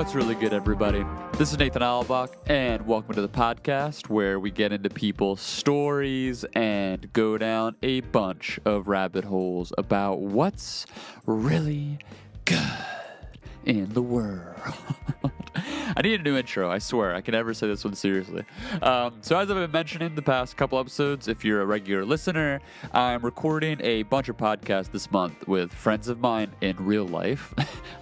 What's really good, everybody? This is Nathan Alabach, and welcome to the podcast where we get into people's stories and go down a bunch of rabbit holes about what's really good in the world. I need a new intro, I swear. I can never say this one seriously. So as I've been mentioning the past couple episodes, if you're a regular listener, I'm recording a bunch of podcasts this month with friends of mine in real life,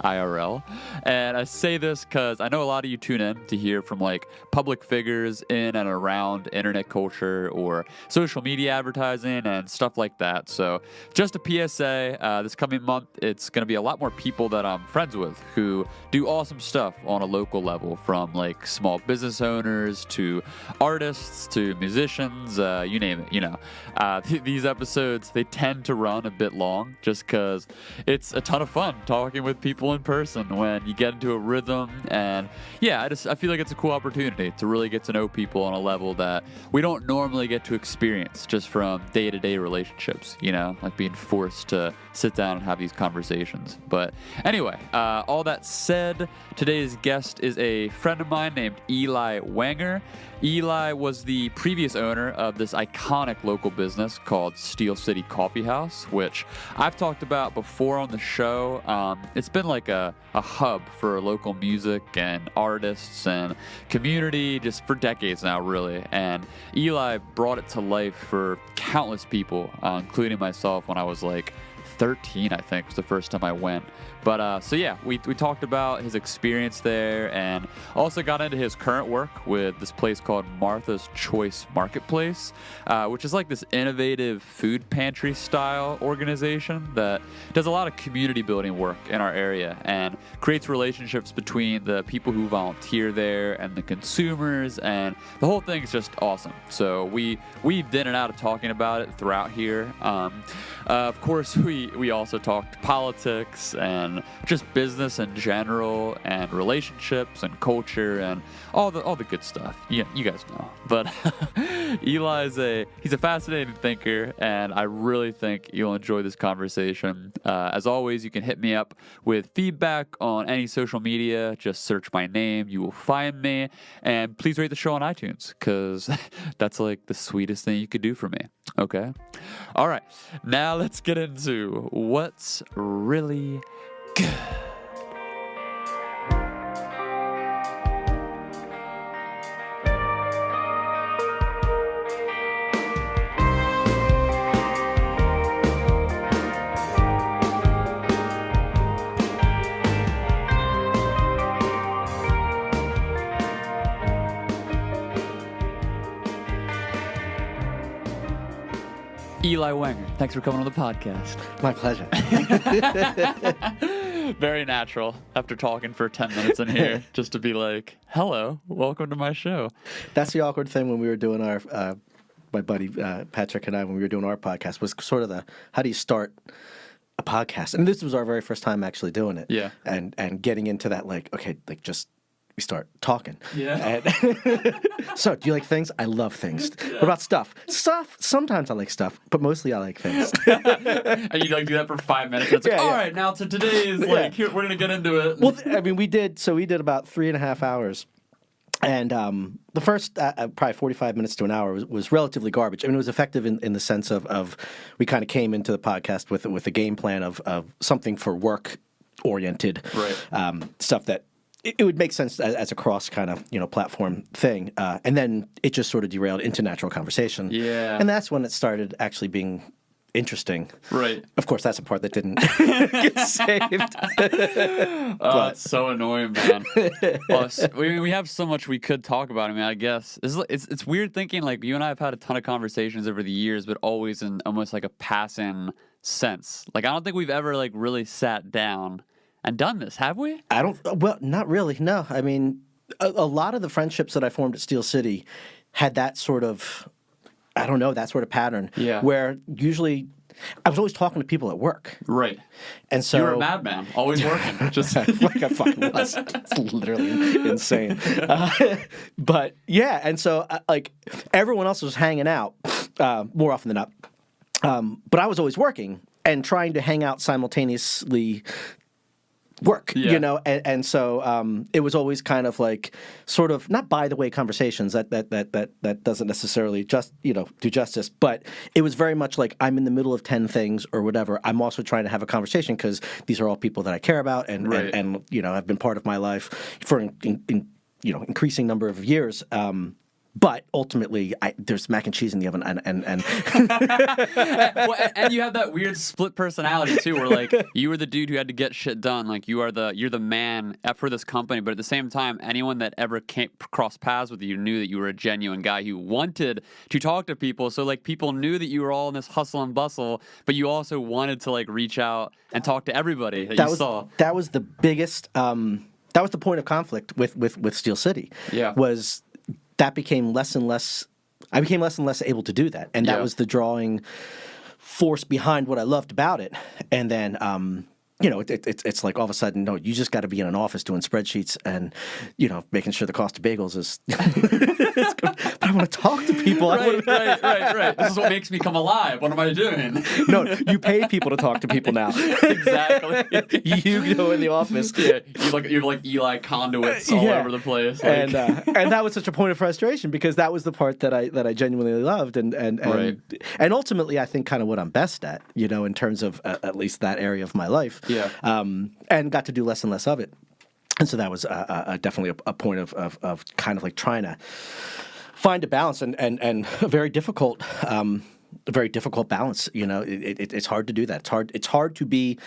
IRL. And I say this because I know a lot of you tune in to hear from like public figures in and around internet culture or social media advertising and stuff like that. So just a PSA, this coming month, it's going to be a lot more people that I'm friends with who do awesome stuff on a local level, from like small business owners to artists to musicians, you name it, you know. These episodes, they tend to run a bit long just because it's a ton of fun talking with people in person when you get into a rhythm. And yeah, I feel like it's a cool opportunity to really get to know people on a level that we don't normally get to experience just from day-to-day relationships, you know, like being forced to sit down and have these conversations. But anyway, all that said, today's guest is a friend of mine named Eli Wenger. Eli was the previous owner of this iconic local business called Steel City Coffee House, which I've talked about before on the show. It's been like a hub for local music and artists and community just for decades now, really. And Eli brought it to life for countless people, including myself when I was like 13, I think, was the first time I went. But so yeah, we talked about his experience there and also got into his current work with this place called Martha's Choice Marketplace, which is like this innovative food pantry style organization that does a lot of community building work in our area and creates relationships between the people who volunteer there and the consumers, and the whole thing is just awesome. So we weaved in and out of talking about it throughout here. Of course, we also talked politics and just business in general and relationships and culture and all the good stuff. Yeah, you guys know. But Eli's he's a fascinating thinker, and I really think you'll enjoy this conversation. As always, you can hit me up with feedback on any social media. Just search my name, you will find me, and please rate the show on iTunes because that's like the sweetest thing you could do for me. Okay? All right, now let's get into what's really good. Eli Wenger, thanks for coming on the podcast. My pleasure. Very natural after talking for 10 minutes in here just to be like, hello, welcome to my show. That's the awkward thing when we were doing our, my buddy Patrick and I, when we were doing our podcast, was sort of how do you start a podcast? And this was our very first time actually doing it. Yeah. And getting into that, like, okay, like just we start talking. Yeah. And so, do you like things? I love things. Yeah. What about stuff? Stuff, sometimes I like stuff, but mostly I like things. And you like do that for 5 minutes. It's like, all right, now to today's, like, here, we're going to get into it. Well, I mean, we did about 3.5 hours. And the first probably 45 minutes to an hour was relatively garbage. I mean, it was effective in the sense of we kind of came into the podcast with a game plan of something for work-oriented stuff that it would make sense as a cross kind of, platform thing. And then it just sort of derailed into natural conversation. Yeah. And that's when it started actually being interesting. Right. Of course, that's a part that didn't get saved. It's so annoying, man. Well, we have so much we could talk about. I mean, I guess it's weird thinking, like, you and I have had a ton of conversations over the years, but always in almost like a passing sense. Like, I don't think we've ever, like, really sat down and done this, have we? Well, not really, no. I mean, a lot of the friendships that I formed at Steel City had that sort of, that sort of pattern. Yeah. Where usually I was always talking to people at work. Right. And so you were a madman, always working. Just like I fucking was. It's literally insane. But yeah, and so like everyone else was hanging out more often than not. But I was always working and trying to hang out simultaneously work, Yeah. you know, and so it was always kind of like sort of not by the way conversations that doesn't necessarily just do justice, but it was very much like I'm in the middle of 10 things or whatever. I'm also trying to have a conversation because these are all people that I care about and have been part of my life for increasing number of years. But ultimately, there's mac and cheese in the oven, and well, and you have that weird split personality too, where like you were the dude who had to get shit done, like you're the man for this company. But at the same time, anyone that ever came cross paths with you knew that you were a genuine guy who wanted to talk to people. So like people knew that you were all in this hustle and bustle, but you also wanted to like reach out and talk to everybody that you saw. That was the biggest. That was the point of conflict with Steel City. Yeah. Was that became less and less. I became less and less able to do that, and that was the drawing force behind what I loved about it. And then, it's like all of a sudden, no, you just got to be in an office doing spreadsheets and making sure the cost of bagels is. But I want to talk to people. Right. This is what makes me come alive. What am I doing? No, you pay people to talk to people now. Exactly. You go in the office. Yeah, you're like Eli conduits all over the place. Like. And that was such a point of frustration because that was the part that I genuinely loved and ultimately I think kind of what I'm best at, in terms of at least that area of my life. Yeah. And got to do less and less of it. And so that was definitely a point of kind of like trying to find a balance and a very difficult balance. It's hard to do that. It's hard to be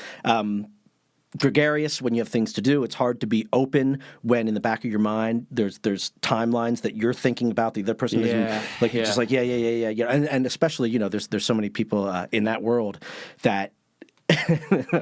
gregarious when you have things to do. It's hard to be open when in the back of your mind there's timelines that you're thinking about. The other person isn't you're just like yeah. And especially there's so many people in that world that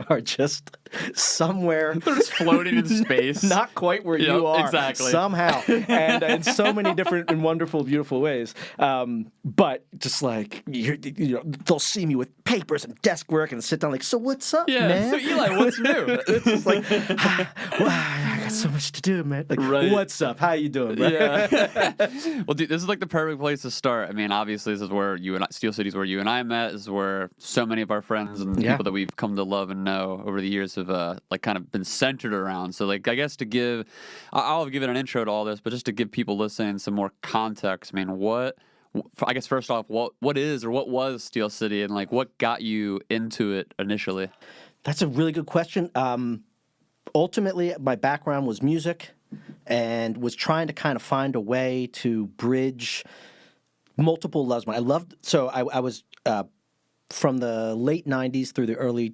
are just somewhere. They're just floating in space. Not quite where you are. Exactly. Somehow. And in so many different and wonderful, beautiful ways. But just like, they'll see me with papers and desk work and sit down like, so what's up, man? So Eli, what's new? It's just like, I got so much to do, man. Like, what's up? How you doing, man? Yeah. Well, dude, this is like the perfect place to start. I mean, obviously, this is where Steel City's where you and I met. This is where so many of our friends and people that we've come to love and know over the years have like kind of been centered around. So like I guess I'll give it an intro to all this, but just to give people listening some more context. I mean, I guess first off, what is or what was Steel City and like what got you into it initially? That's a really good question. Ultimately, my background was music and was trying to kind of find a way to bridge multiple loves. I was from the late 90s through the early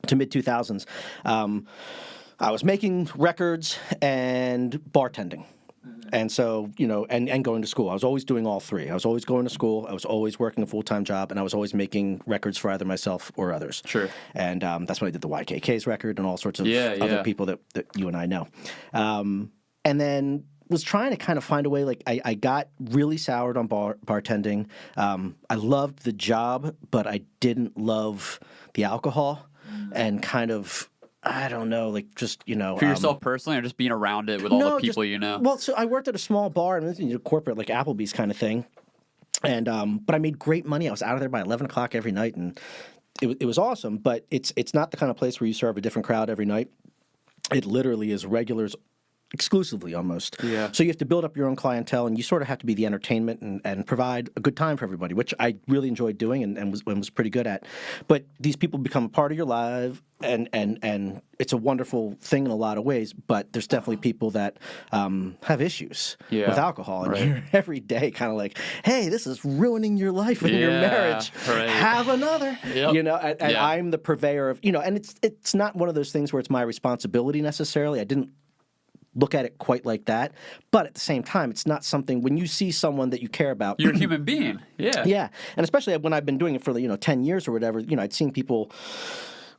to mid 2000s. I was making records and bartending. And so, and going to school. I was always doing all three. I was always going to school. I was always working a full-time job, and I was always making records for either myself or others. Sure. And that's when I did the YKK's record and all sorts of other people that you and I know. And then was trying to kind of find a way, like I got really soured on bartending. I loved the job, but I didn't love the alcohol and kind of, I don't know, like just, For yourself personally or just being around it with all the people you know? Well, so I worked at a small bar, and corporate, like Applebee's kind of thing. And but I made great money. I was out of there by 11 o'clock every night, and it was awesome. But it's not the kind of place where you serve a different crowd every night. It literally is regulars exclusively almost. Yeah. So you have to build up your own clientele, and you sort of have to be the entertainment and provide a good time for everybody, which I really enjoyed doing and was pretty good at. But these people become a part of your life, and it's a wonderful thing in a lot of ways, but there's definitely people that have issues with alcohol, and you're every day kind of like, hey, this is ruining your life and your marriage. Right. Have another. Yep. And I'm the purveyor of, and it's not one of those things where it's my responsibility necessarily. I didn't look at it quite like that, but at the same time, it's not something when you see someone that you care about. You're a human being, yeah, and especially when I've been doing it for 10 years or whatever. I'd seen people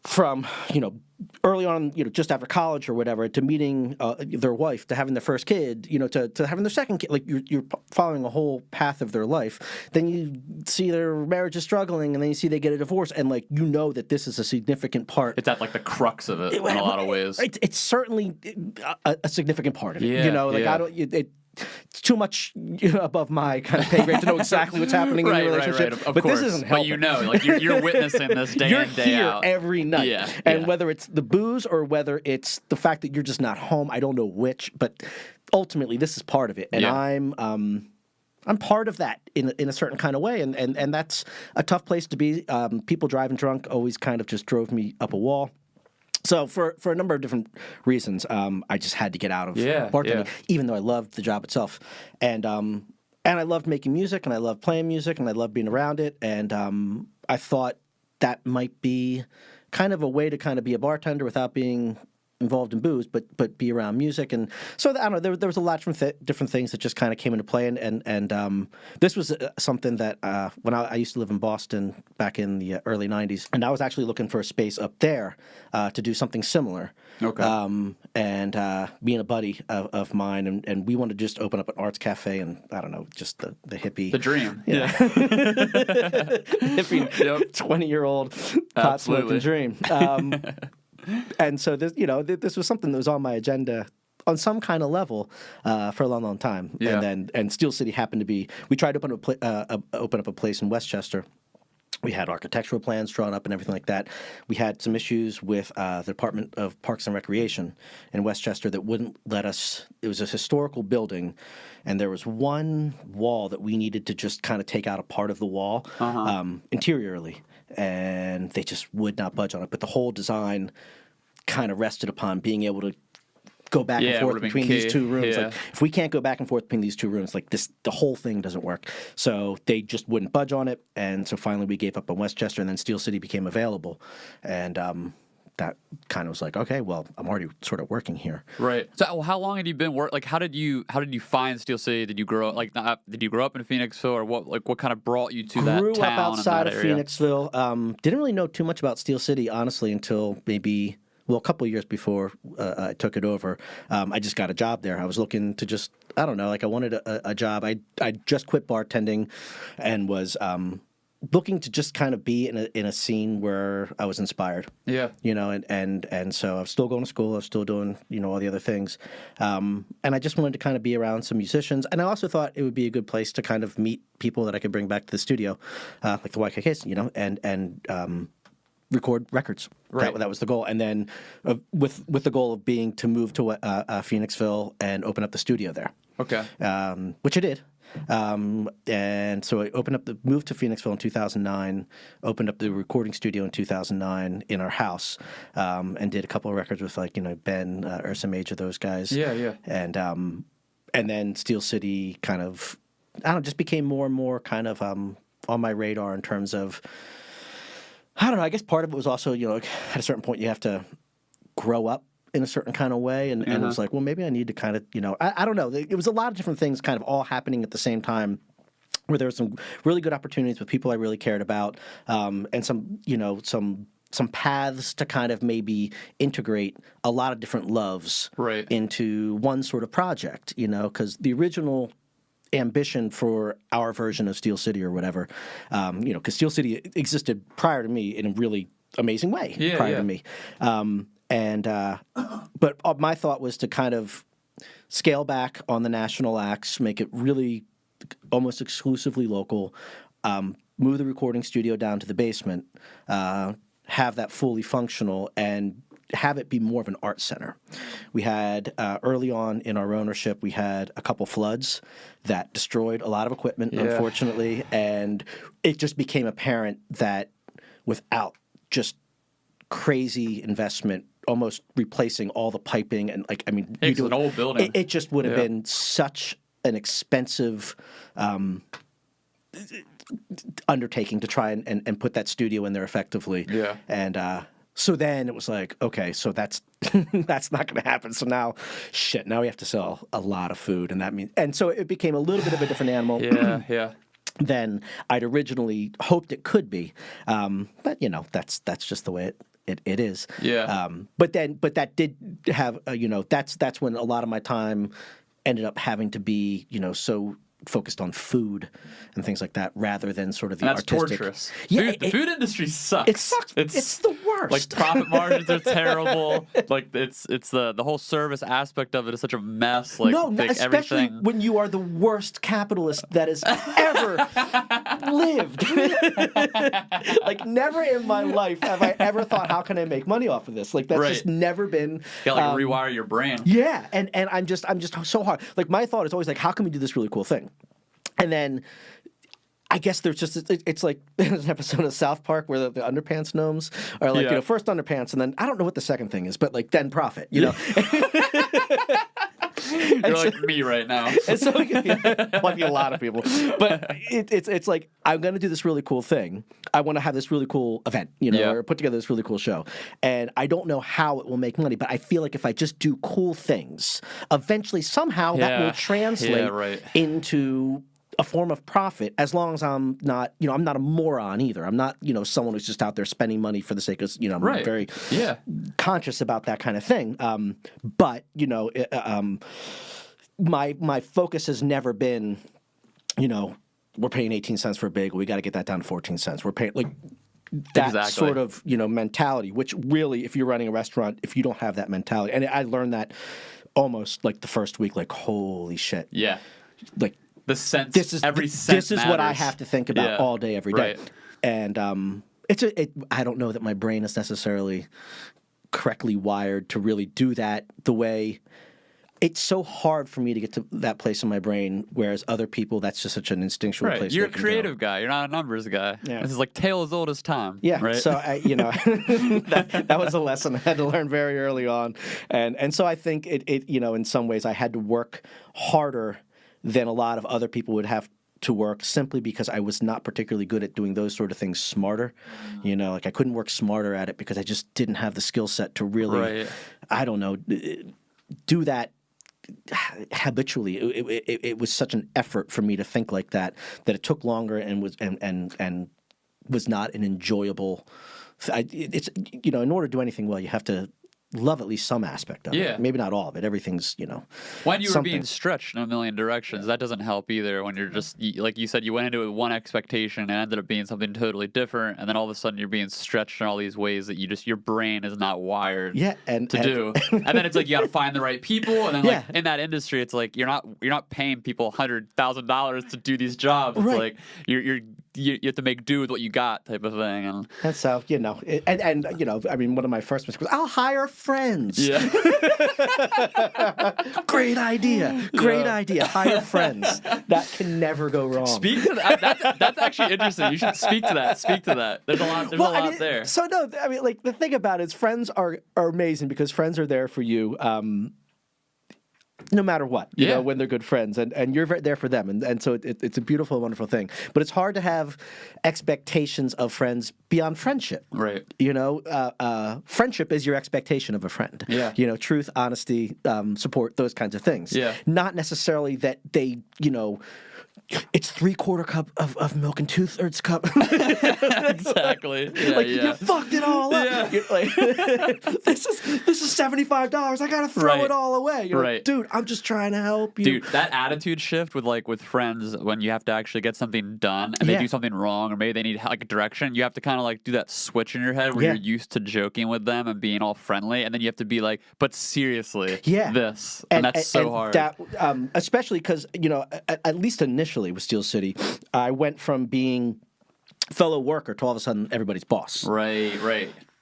from early on, just after college or whatever, to meeting their wife, to having their first kid, to having their second kid. Like you're following a whole path of their life. Then you see their marriage is struggling, and then you see they get a divorce, and that this is a significant part. It's at like the crux of it in a lot of ways. It's certainly a significant part of it. I don't. it's too much above my kind of pay grade to know exactly what's happening in your relationship. Of but course. this isn't helping. But you know, like you're witnessing this day You're in, day here out. every night. Yeah, and yeah. whether it's the booze or whether it's the fact that you're just not home, I don't know which, but ultimately this is part of it. And I'm part of that in a certain kind of way, and that's a tough place to be. People driving drunk always kind of just drove me up a wall. So for a number of different reasons, I just had to get out of bartending, even though I loved the job itself, and I loved making music, and I loved playing music, and I loved being around it, and I thought that might be kind of a way to kind of be a bartender without being involved in booze, but be around music. And so I don't know, there was a lot of different things that just kind of came into play, and this was something that when I used to live in Boston back in the early 90s, and I was actually looking for a space up there to do something similar. Okay. And me and a buddy of mine, and we wanted to just open up an arts cafe, and I don't know, just the hippie. The dream. Yeah. Hippie, 20-year-old pot smoking dream. And so this was something that was on my agenda on some kind of level for a long, long time. Yeah. And Steel City happened to be. We tried to open up a place in Westchester. We had architectural plans drawn up and everything like that. We had some issues with the Department of Parks and Recreation in Westchester that wouldn't let us. It was a historical building, and there was one wall that we needed to just kind of take out a part of the wall interiorly, and they just would not budge on it. But the whole design kind of rested upon being able to go back and forth between these two rooms. Yeah. Like, if we can't go back and forth between these two rooms, like the whole thing doesn't work. So they just wouldn't budge on it, and so finally we gave up on Westchester, and then Steel City became available, and that kind of was like, okay, well, I'm already sort of working here. Right. So how long had you been like how did you find Steel City? Did you grow up did you grow up in Phoenixville, or what kind of brought you to that town? Grew up outside of area? Phoenixville. Didn't really know too much about Steel City, honestly, until maybe a couple of years before I took it over. I just got a job there. I was looking to just, I don't know, like I wanted a job. I just quit bartending and was looking to just kind of be in a scene where I was inspired. Yeah. And so I was still going to school. I was still doing, all the other things. And I just wanted to kind of be around some musicians. And I also thought it would be a good place to kind of meet people that I could bring back to the studio, like the YKKs, and record records. Right. That was the goal. And then with the goal of being to move to Phoenixville and open up the studio there. Okay. Which I did. And so I moved to Phoenixville in 2009, opened up the recording studio in 2009 in our house, and did a couple of records with Ben, Ursa Major, those guys. Yeah, yeah. And then Steel City kind of, just became more and more kind of on my radar in terms of, I don't know, I guess part of it was also, at a certain point you have to grow up in a certain kind of way. And it was like, well, maybe I need to kind of, I don't know. It was a lot of different things kind of all happening at the same time, where there were some really good opportunities with people I really cared about, and some paths to kind of maybe integrate a lot of different loves into one sort of project, because the original ambition for our version of Steel City or whatever, because Steel City existed prior to me in a really amazing way to me. But my thought was to kind of scale back on the national acts, make it really almost exclusively local, move the recording studio down to the basement, have that fully functional, and have it be more of an art center. We had, early on in our ownership, we had a couple floods that destroyed a lot of equipment, unfortunately, and it just became apparent that without just crazy investment, almost replacing all the piping and it's an old building. It just would have been such an expensive undertaking to try and put that studio in there effectively. Yeah. And so then it was like, okay, so that's that's not going to happen. So now we have to sell a lot of food, and so it became a little bit of a different animal. Than I'd originally hoped it could be. But that's just the way it is. Yeah. But that did have that's when a lot of my time ended up having to be so focused on food and things like that rather than sort of the artistic. Torturous. Yeah, the food industry sucks. It sucks. It's the worst. Like profit margins are terrible. Like it's the whole service aspect of it is such a mess. Like, no, like especially everything. when you are the worst capitalist that has ever lived. Like never in my life have I ever thought, how can I make money off of this? Like that's just never been. You gotta like rewire your brain. Yeah, and I'm just so hard. Like my thought is always like, how can we do this really cool thing? And then I guess there's just it's like there's an episode of South Park where the underpants gnomes are like, first underpants and then I don't know what the second thing is, but like then profit, you know. You're like me right now. And so, might be a lot of people, but it's like I'm going to do this really cool thing. I want to have this really cool event, you know, or put together this really cool show, and I don't know how it will make money, but I feel like if I just do cool things, eventually somehow that will translate into a form of profit, as long as I'm not, you know, I'm not a moron either. I'm not, you know, someone who's just out there spending money for the sake of, you know, I'm very conscious about that kind of thing. But, you know, my focus has never been, you know, we're paying 18 cents for a bagel. We got to get that down to 14 cents. We're paying like that sort of, you know, mentality, which really, if you're running a restaurant, if you don't have that mentality, and I learned that almost like the first week, like, holy shit. Yeah. Like, the sense, this is what I have to think about all day, every day. Right. And I don't know that my brain is necessarily correctly wired to really do that the way. It's so hard for me to get to that place in my brain, whereas other people, that's just such an instinctual place. You're a creative guy. You're not a numbers guy. Yeah. This is like tale as old as time. Yeah. Right? So you know, that was a lesson I had to learn very early on, and so I think it you know, in some ways I had to work harder than a lot of other people would have to work, simply because I was not particularly good at doing those sort of things smarter. You know, like I couldn't work smarter at it because I just didn't have the skill set to really, I don't know, do that habitually. It was such an effort for me to think like that it took longer and was not an enjoyable. It's, you know, in order to do anything well, you have to love at least some aspect of it. Maybe not all of it. Everything's, you know. When you were being stretched in a million directions, that doesn't help either. When you're just, like you said, you went into it with one expectation and ended up being something totally different, and then all of a sudden you're being stretched in all these ways that your brain is not wired to do. And then it's like you got to find the right people, and then like in that industry, it's like you're not paying people $100,000 to do these jobs. It's like you have to make do with what you got, type of thing. And so, you know, and you know, I mean, one of my first mistakes was, I'll hire friends. Yeah. Great idea. Great idea. Hire friends. That can never go wrong. Speak to that. That's actually interesting. You should speak to that. Speak to that. There's a lot there. So no, I mean, like the thing about it is friends are amazing because friends are there for you. No matter what, you know, when they're good friends, and you're there for them, and so it's a beautiful, wonderful thing. But it's hard to have expectations of friends beyond friendship, right? You know, friendship is your expectation of a friend. Yeah, you know, truth, honesty, support, those kinds of things. Yeah, not necessarily that they, you know, it's 3/4 cup of milk and 2/3 cup. Exactly. Yeah, like you fucked it all up. Yeah. Like, this is $75. I gotta throw it all away. You're like, dude, I'm just trying to help you. Dude, that attitude shift with friends when you have to actually get something done and they do something wrong, or maybe they need like a direction, you have to kind of like do that switch in your head where you're used to joking with them and being all friendly, and then you have to be like, but seriously, this, and that's so hard. That, especially because, you know, at least initially with Steel City, I went from being fellow worker to all of a sudden everybody's boss. Right.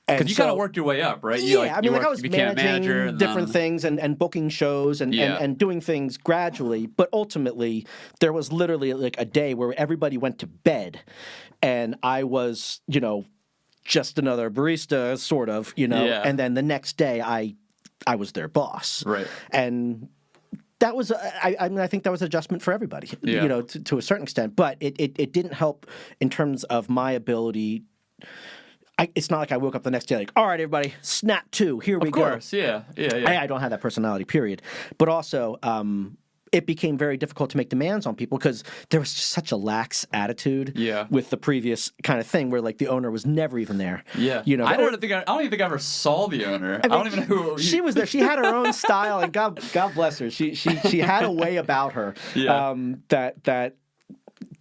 Because you kind of worked your way up, right? I was managing different things and booking shows and doing things gradually. But ultimately, there was literally like a day where everybody went to bed, and I was, you know, just another barista, sort of, you know. And then the next day, I was their boss. Right. And that was, I mean, I think that was an adjustment for everybody, you know, to a certain extent. But it didn't help in terms of my ability. It's not like I woke up the next day like, all right, everybody, snap to, here we go. Of course, yeah. I don't have that personality, period. But also, it became very difficult to make demands on people because there was just such a lax attitude with the previous kind of thing where like the owner was never even there. Yeah, you know, I don't even think I ever saw the owner. I don't even know who she was there. She had her own style, and God bless her. She had a way about her that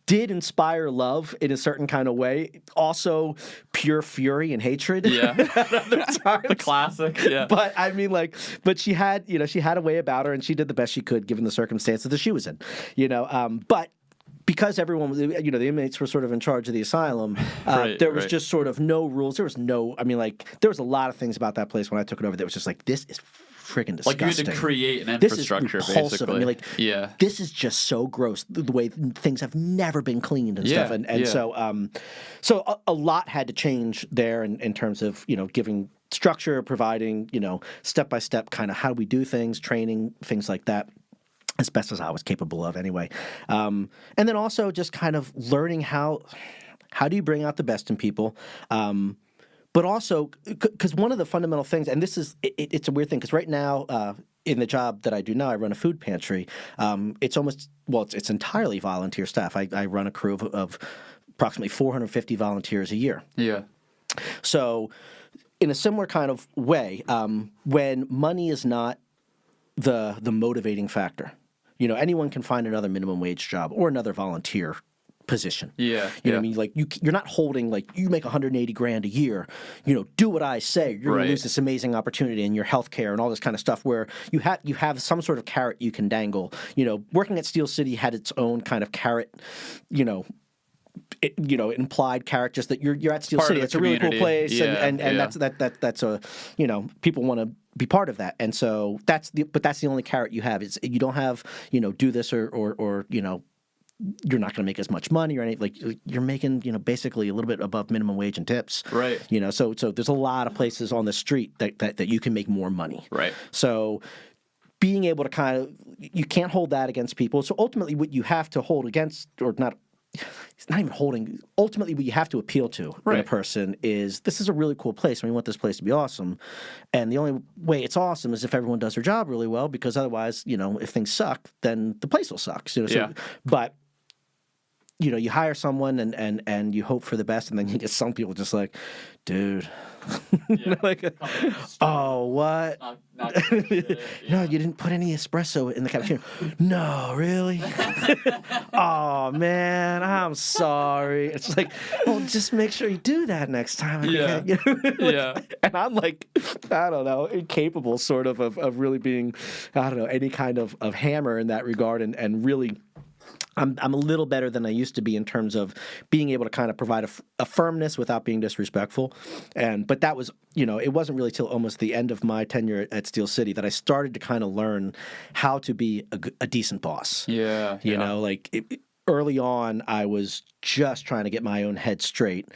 did inspire love in a certain kind of way. Also, pure fury and hatred. Yeah. At other times. The classic. Yeah. But I mean, like, but she had a way about her, and she did the best she could given the circumstances that she was in. But because everyone was, the inmates were sort of in charge of the asylum, there was just sort of no rules. There was there was a lot of things about that place when I took it over that was just like, this is friggin' disgusting. Like, you had to create an infrastructure, this is repulsive. basically. I mean, this is just so gross, the way things have never been cleaned and stuff. And so a lot had to change there in terms of, giving structure, providing, step-by-step kind of how we do things, training, things like that, as best as I was capable of anyway. And then also just kind of learning how do you bring out the best in people, but also, because one of the fundamental things, and this is, it's a weird thing, because right now, in the job that I do now, I run a food pantry. It's entirely volunteer staff. I run a crew of approximately 450 volunteers a year. Yeah. So in a similar kind of way, when money is not the motivating factor, anyone can find another minimum wage job or another volunteer position. Yeah. You know what I mean? Like, you're not holding, like, you make $180,000 a year, do what I say. You're going to lose this amazing opportunity in your healthcare and all this kind of stuff, where you have some sort of carrot you can dangle. Working at Steel City had its own kind of carrot, implied carrot, just that you're at Steel City. It's a really cool place, and that's a people want to be part of that, and so that's the only carrot you have. It's, you don't have do this or you're not going to make as much money or anything. Like, you're making basically a little bit above minimum wage and tips. Right. So there's a lot of places on the street that you can make more money. Right. So being able to kind of, you can't hold that against people. So ultimately, what you have to hold against, or not. It's not even holding. Ultimately, what you have to appeal to in a person is, this is a really cool place, and we want this place to be awesome. And the only way it's awesome is if everyone does their job really well, because otherwise, if things suck, then the place will suck. But you hire someone and you hope for the best, and then you get some people just like, dude, like, oh, what? No, you didn't put any espresso in the cappuccino. No, really? Oh, man, I'm sorry. It's like, well, just make sure you do that next time. And I'm like, I don't know, incapable sort of really being, I don't know, any kind of hammer in that regard, and really, I'm a little better than I used to be in terms of being able to kind of provide a firmness without being disrespectful. But that was, it wasn't really till almost the end of my tenure at Steel City that I started to kind of learn how to be a decent boss. Yeah. Early on, I was just trying to get my own head straight,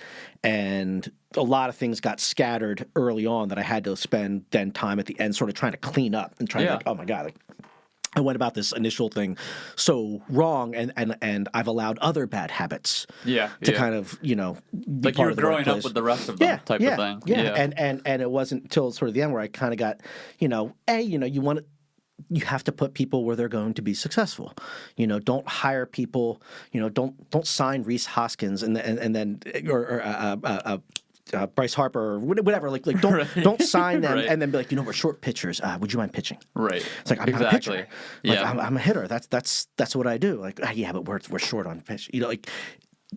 and a lot of things got scattered early on that I had to spend then time at the end sort of trying to clean up and trying to, like, oh my God, I went about this initial thing so wrong, and I've allowed other bad habits to kind of, be like, you were growing up with the rest of them type of thing. Yeah. And it wasn't until sort of the end where I kind of got, you have to put people where they're going to be successful. Don't hire people, don't sign Reese Hoskins and then Bryce Harper or whatever, like don't sign them and then be like, we're short pitchers. Would you mind pitching? Right. It's like, I'm not a pitcher. Like, Yeah. I'm a hitter. That's what I do. Like, yeah, but we're short on pitch. Like,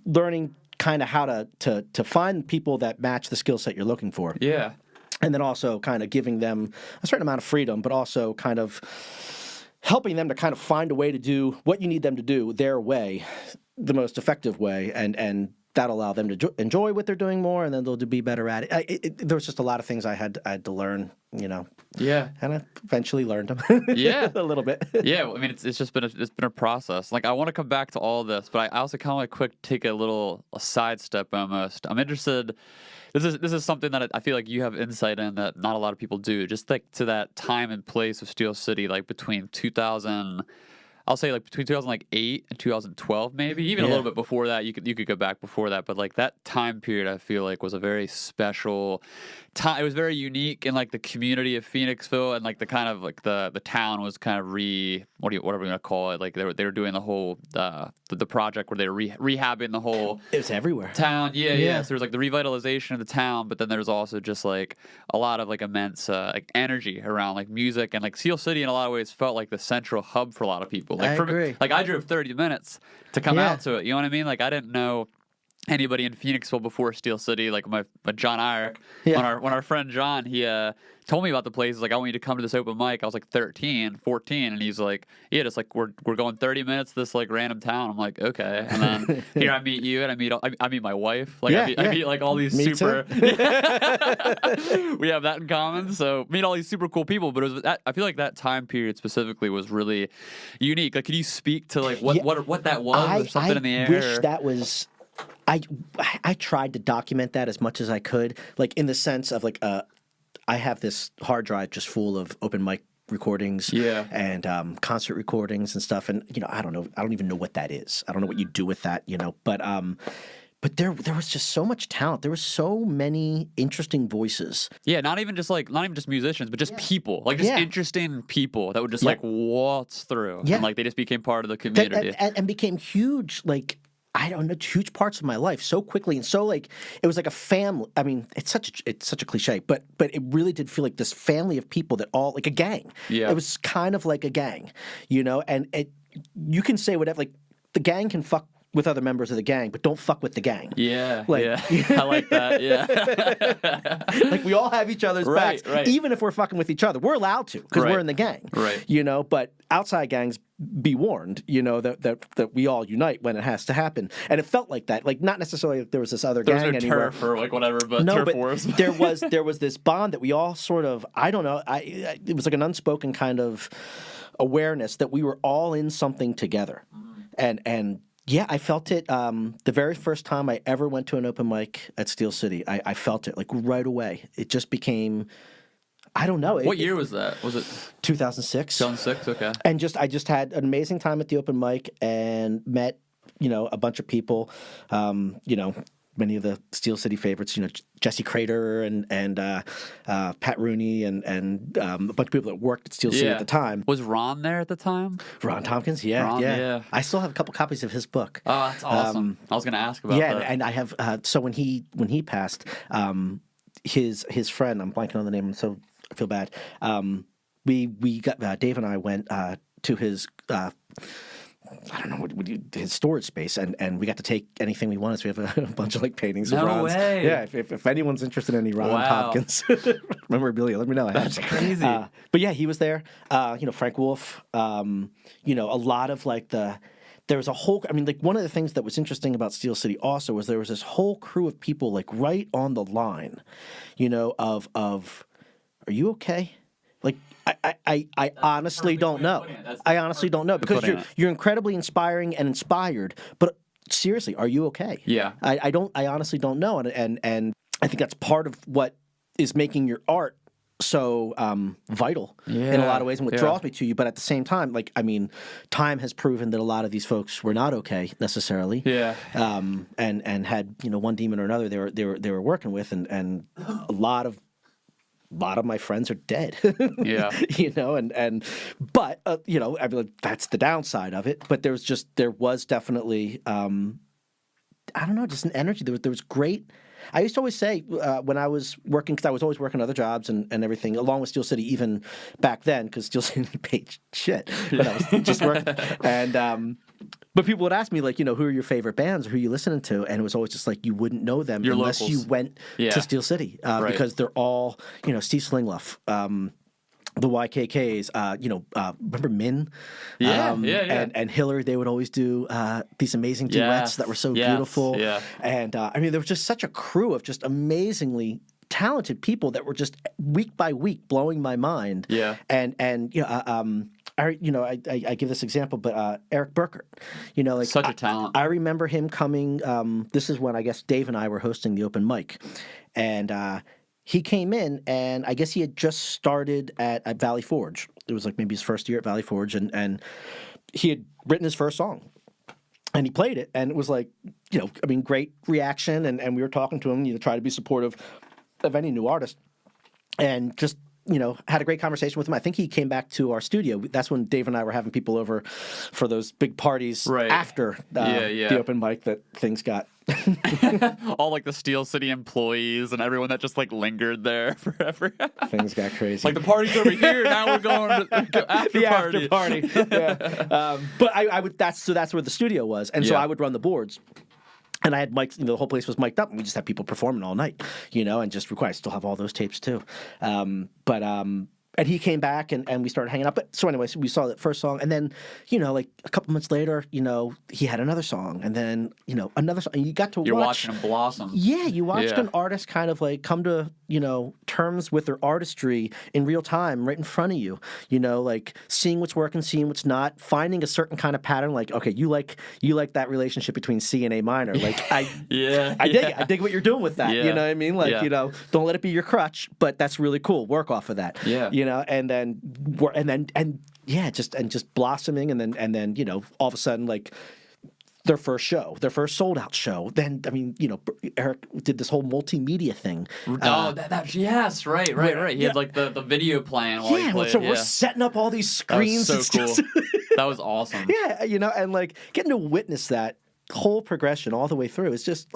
learning kind of how to find people that match the skill set you're looking for. Yeah. And then also kind of giving them a certain amount of freedom, but also kind of helping them to kind of find a way to do what you need them to do their way, the most effective way, and that'll allow them to enjoy what they're doing more, and then they'll be better at it. There was just a lot of things I had to learn, Yeah. And I eventually learned them. Yeah. A little bit. Yeah. I mean, it's just been a process. Like, I want to come back to all this, but I also kind of want to take a sidestep almost. I'm interested. This is something that I feel like you have insight in that not a lot of people do. Just like to that time and place of Steel City, like between 2000. I'll say like between 2008 and 2012, maybe even a little bit before that. You could go back before that, but like that time period, I feel like was a very special time. It was very unique in like the community of Phoenixville, and like the kind of like the town was kind of whatever you want to call it. Like they were doing the whole the project where they were rehabbing the whole. It was everywhere. Town, yeah. So there was like the revitalization of the town, but then there's also just like a lot of like immense like energy around like music, and like Steel City in a lot of ways felt like the central hub for a lot of people. people. Like I agree. Like I drove 30 minutes to come out to it. You know what I mean? Like I didn't know anybody in Phoenixville before Steel City, like my John Irick. Yeah. When our friend John, he told me about the place. He's like, I want you to come to this open mic. I was like 13, 14, and he's like, yeah, just like we're going 30 minutes to this like random town. I'm like, okay. And then here I meet you, and I meet my wife. Like I meet like all these Me super. too. We have that in common. So meet all these super cool people. But it was I feel like that time period specifically was really unique. Like, could you speak to like what that was or something in the air? I wish that was. I tried to document that as much as I could, like in the sense of like I have this hard drive just full of open mic recordings and concert recordings and stuff, and I don't even know what that is. I don't know what you do with that, but there was just so much talent. There were so many interesting voices. Yeah, not even just musicians, but just people, like just interesting people that would just like waltz through, and like they just became part of the community and became huge, like. I don't know, huge parts of my life so quickly, and so like it was like a family. I mean, it's such a cliche, but it really did feel like this family of people that all like a gang. Yeah, it was kind of like a gang, and you can say whatever. Like the gang can fuck with other members of the gang, but don't fuck with the gang. Yeah, I like that. Yeah, like we all have each other's backs, even if we're fucking with each other. We're allowed to because we're in the gang, right? But outside gangs, be warned, that we all unite when it has to happen, and it felt like that. Like not necessarily that there was this other gang no anywhere, turf or like whatever, but no, turf but wars. there was this bond that we all sort of. I don't know. It was like an unspoken kind of awareness that we were all in something together, and. Yeah, I felt it the very first time I ever went to an open mic at Steel City. I felt it like right away. It just became, I don't know. What year was that? Was it 2006? 2006, okay. And I just had an amazing time at the open mic and met, a bunch of people, many of the Steel City favorites, Jesse Crater and Pat Rooney and a bunch of people that worked at Steel City at the time. Was Ron there at the time? Ron Tompkins, yeah. I still have a couple copies of his book. Oh, that's awesome. I was going to ask about that. And I have. So when he passed, his friend, I'm blanking on the name, so I feel bad. We got Dave and I went to his. I don't know his storage space, and we got to take anything we wanted. So we have a bunch of like paintings of Ron's. No way. Yeah, if anyone's interested in any Ron Tompkins memorabilia, let me know. That's crazy. But yeah, he was there. Frank Wolf. A lot of like there was a whole. I mean, like one of the things that was interesting about Steel City also was there was this whole crew of people like right on the line, of are you okay? Like I honestly don't know. I honestly don't know because you're incredibly inspiring and inspired. But seriously, are you okay? Yeah. I honestly don't know, and I think that's part of what is making your art so vital in a lot of ways, and what draws me to you. But at the same time, like time has proven that a lot of these folks were not okay necessarily. Yeah. And had one demon or another they were working with, and a lot of my friends are dead. Yeah. But I mean, that's the downside of it. But there was definitely I don't know, just an energy. There was great. I used to always say when I was working, because I was always working other jobs and everything, along with Steel City, even back then, because Steel City paid shit when I was just working. And but people would ask me, like, who are your favorite bands or who are you listening to? And it was always just like, you wouldn't know them unless you went to Steel City because they're all, Steve Slingluff, the YKKs, remember Min? And Hillary, they would always do these amazing duets that were so beautiful. Yeah. And there was just such a crew of just amazingly talented people that were just week by week blowing my mind. Yeah. I give this example, but Eric Burkert, such a talent. I remember him coming. This is when I guess Dave and I were hosting the open mic, and he came in, and I guess he had just started at Valley Forge. It was like maybe his first year at Valley Forge, and he had written his first song, and he played it, and it was like, great reaction, and we were talking to him, try to be supportive of any new artist, and just had a great conversation with him. I think he came back to our studio. That's when Dave and I were having people over for those big parties after the open mic that things got. All like the Steel City employees and everyone that just like lingered there forever. Things got crazy. Like the party's over here. Now we're going to the after party. Yeah. But I would. That's where the studio was, and so I would run the boards. And I had mics, the whole place was mic'd up, and we just had people performing all night, and just record. I still have all those tapes too. And he came back, and we started hanging out. But so anyway, so we saw that first song, and then, like a couple months later, he had another song, and then, another song. And you got to You're watching him blossom. Yeah, you watched an artist kind of like come to, terms with their artistry in real time, right in front of you. Like seeing what's working, seeing what's not, finding a certain kind of pattern. Like, okay, you like that relationship between C and A minor. Like, I dig it. I dig what you're doing with that. You know what I mean? Like, don't let it be your crutch, but that's really cool. Work off of that. Yeah. Just blossoming, and then all of a sudden, like, their first sold out show. Then, Eric did this whole multimedia thing. Yes, right. He had like the video playing while he played. So we're setting up all these screens. That was so cool. That was awesome. Yeah, and like getting to witness that whole progression all the way through. It's just,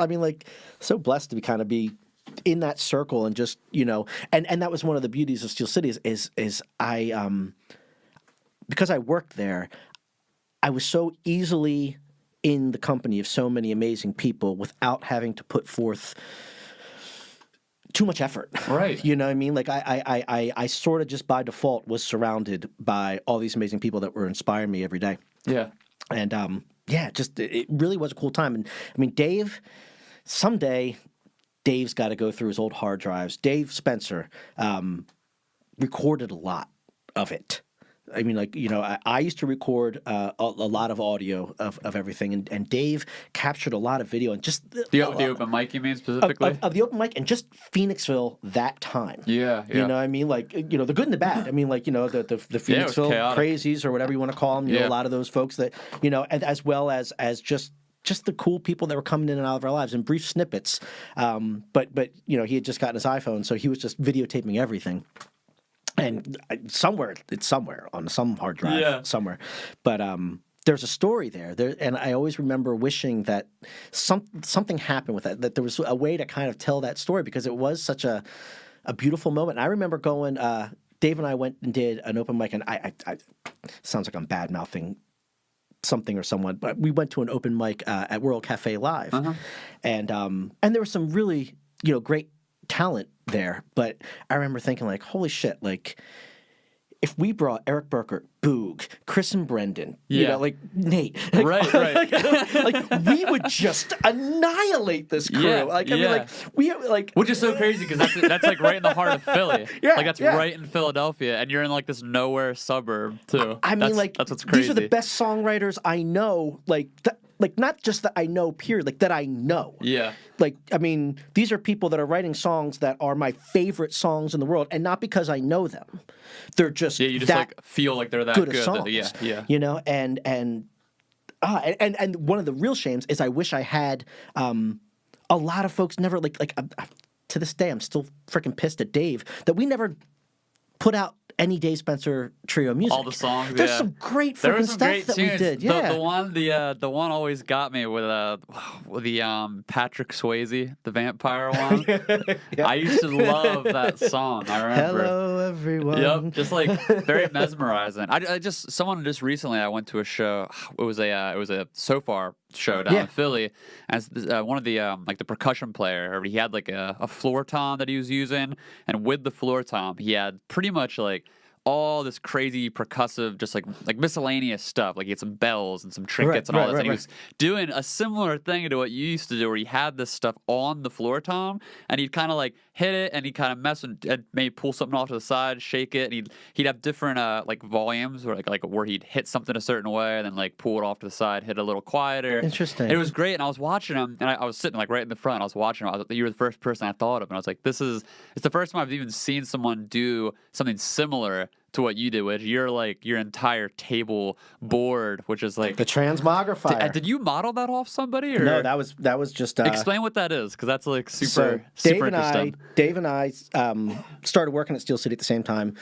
so blessed to be in that circle, and just, and that was one of the beauties of Steel City is I, because I worked there, I was so easily in the company of so many amazing people without having to put forth too much effort. Right. You know what I mean? Like I sort of just by default was surrounded by all these amazing people that were inspiring me every day. Yeah. And it really was a cool time. And Dave, someday Dave's got to go through his old hard drives. Dave Spencer recorded a lot of it. I used to record a lot of audio of everything, and Dave captured a lot of video, and just the open mic, you mean, specifically? Of the open mic, and just Phoenixville that time. Yeah. You know what I mean? Like, the good and the bad. The Phoenixville crazies, or whatever you want to call them, a lot of those folks that, and as well as just the cool people that were coming in and out of our lives in brief snippets. But he had just gotten his iPhone, so he was just videotaping everything. And it's somewhere on some hard drive somewhere. But there's a story there, and I always remember wishing that something happened with that there was a way to kind of tell that story, because it was such a beautiful moment. And I remember going, Dave and I went and did an open mic, and I sounds like I'm bad-mouthing something or someone, but we went to an open mic at World Cafe Live. And there was some really, great talent there, but I remember thinking, like, holy shit, like, if we brought Eric Burkert, Boog, Chris and Brendan, like Nate, like, like we would just annihilate this crew. Which is so crazy, because that's like right in the heart of Philly. That's right in Philadelphia, and you're in like this nowhere suburb too. That's what's crazy. These are the best songwriters I know, like not just that I know, period, like that I know. Yeah. These are people that are writing songs that are my favorite songs in the world, and not because I know them. They're just you just like feel like they're that good. Songs, and one of the real shames is I wish I had a lot of folks never to this day I'm still freaking pissed at Dave that we never put out any Dave Spencer trio music. All the songs. There's some great freaking stuff that we did. Yeah. The one always got me with the Patrick Swayze, the vampire one. I used to love that song. I remember. Hello everyone. Yep. Just like very mesmerizing. Someone just recently I went to a show. It was a So Far show down in Philly, as one of the the percussion player. He had like a floor tom that he was using, and with the floor tom he had pretty much like all this crazy percussive, just like miscellaneous stuff. Like he had some bells and some trinkets and all that. He was doing a similar thing to what you used to do, where he had this stuff on the floor tom, and he'd kind of like hit it, and he'd kind of mess and maybe pull something off to the side, shake it, and he'd have different like volumes, or like where he'd hit something a certain way, and then like pull it off to the side, hit it a little quieter. Interesting. It was great, and I was watching him, and I was sitting like right in the front. I was watching him. You were the first person I thought of, and I was like, it's the first time I've even seen someone do something similar to what you did, which you're like your entire table board, which is like The transmogrifier. Did you model that off somebody? Or? No, that was just explain what that is, because that's like super so super interesting. Dave and I started working at Steel City at the same time.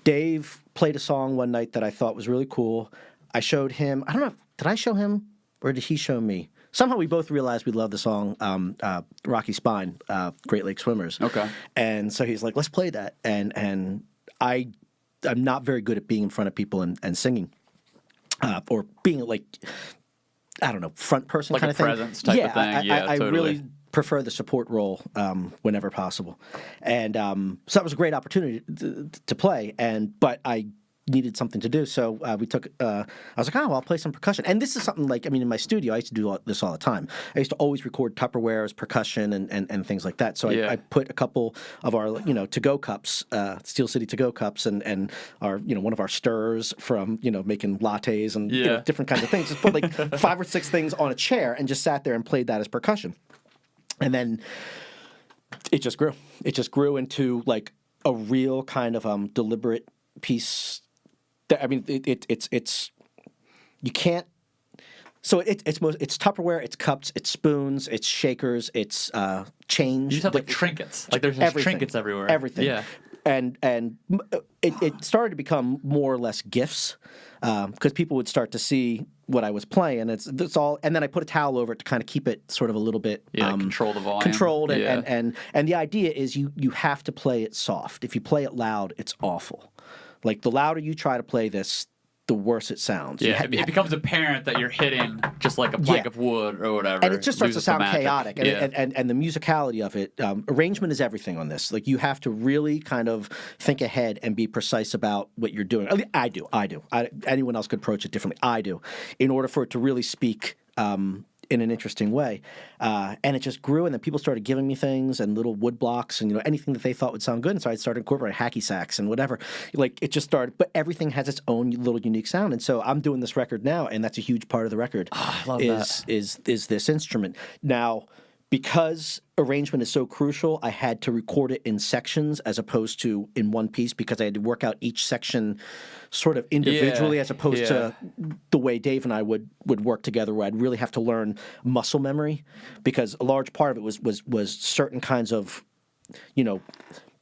Dave played a song one night that I thought was really cool. I showed him. I don't know. Did I show him or did he show me? Somehow we both realized we loved the song Rocky Spine, Great Lake Swimmers. Okay. And so he's like, let's play that. And I'm not very good at being in front of people and singing, or being like, I don't know, front person like kind of thing. Like a presence type of thing. I Totally. really prefer the support role whenever possible. And so that was a great opportunity to play. But I needed something to do, so we took. I was like, oh, well, I'll play some percussion. And this is something like, I mean, in my studio, I used to do this all the time. I used to always record Tupperwares, percussion, and things like that. So I put a couple of our, to-go cups, Steel City to-go cups, and our, one of our stirrers from, making lattes and different kinds of things. Just put like 5 or 6 things on a chair and just sat there and played that as percussion. And then it just grew. It just grew into like a real kind of deliberate piece. I mean, it's you can't. So it's Tupperware, it's cups, it's spoons, it's shakers, it's change. You just have like trinkets. Like there's just trinkets everywhere. Everything. Yeah. And it started to become more or less gifts, because people would start to see what I was playing. It's all, and then I put a towel over it to kind of keep it sort of a little bit control the volume. Controlled, and the idea is you have to play it soft. If you play it loud, it's awful. Like, the louder you try to play this, the worse it sounds. Yeah, it becomes apparent that you're hitting just like a plank of wood or whatever. And it just starts to sound chaotic. Yeah. And the musicality of it, arrangement is everything on this. Like, you have to really kind of think ahead and be precise about what you're doing. I do. Anyone else could approach it differently. I do. In order for it to really speak in an interesting way. And it just grew, and then people started giving me things and little wood blocks and anything that they thought would sound good. And so I started incorporating hacky sacks and whatever. Like, it just started, but everything has its own little unique sound. And so I'm doing this record now, and that's a huge part of the record. I love that. Is this instrument. Now, because arrangement is so crucial, I had to record it in sections as opposed to in one piece, because I had to work out each section sort of individually, as opposed to the way Dave and I would work together, where I'd really have to learn muscle memory, because a large part of it was certain kinds of,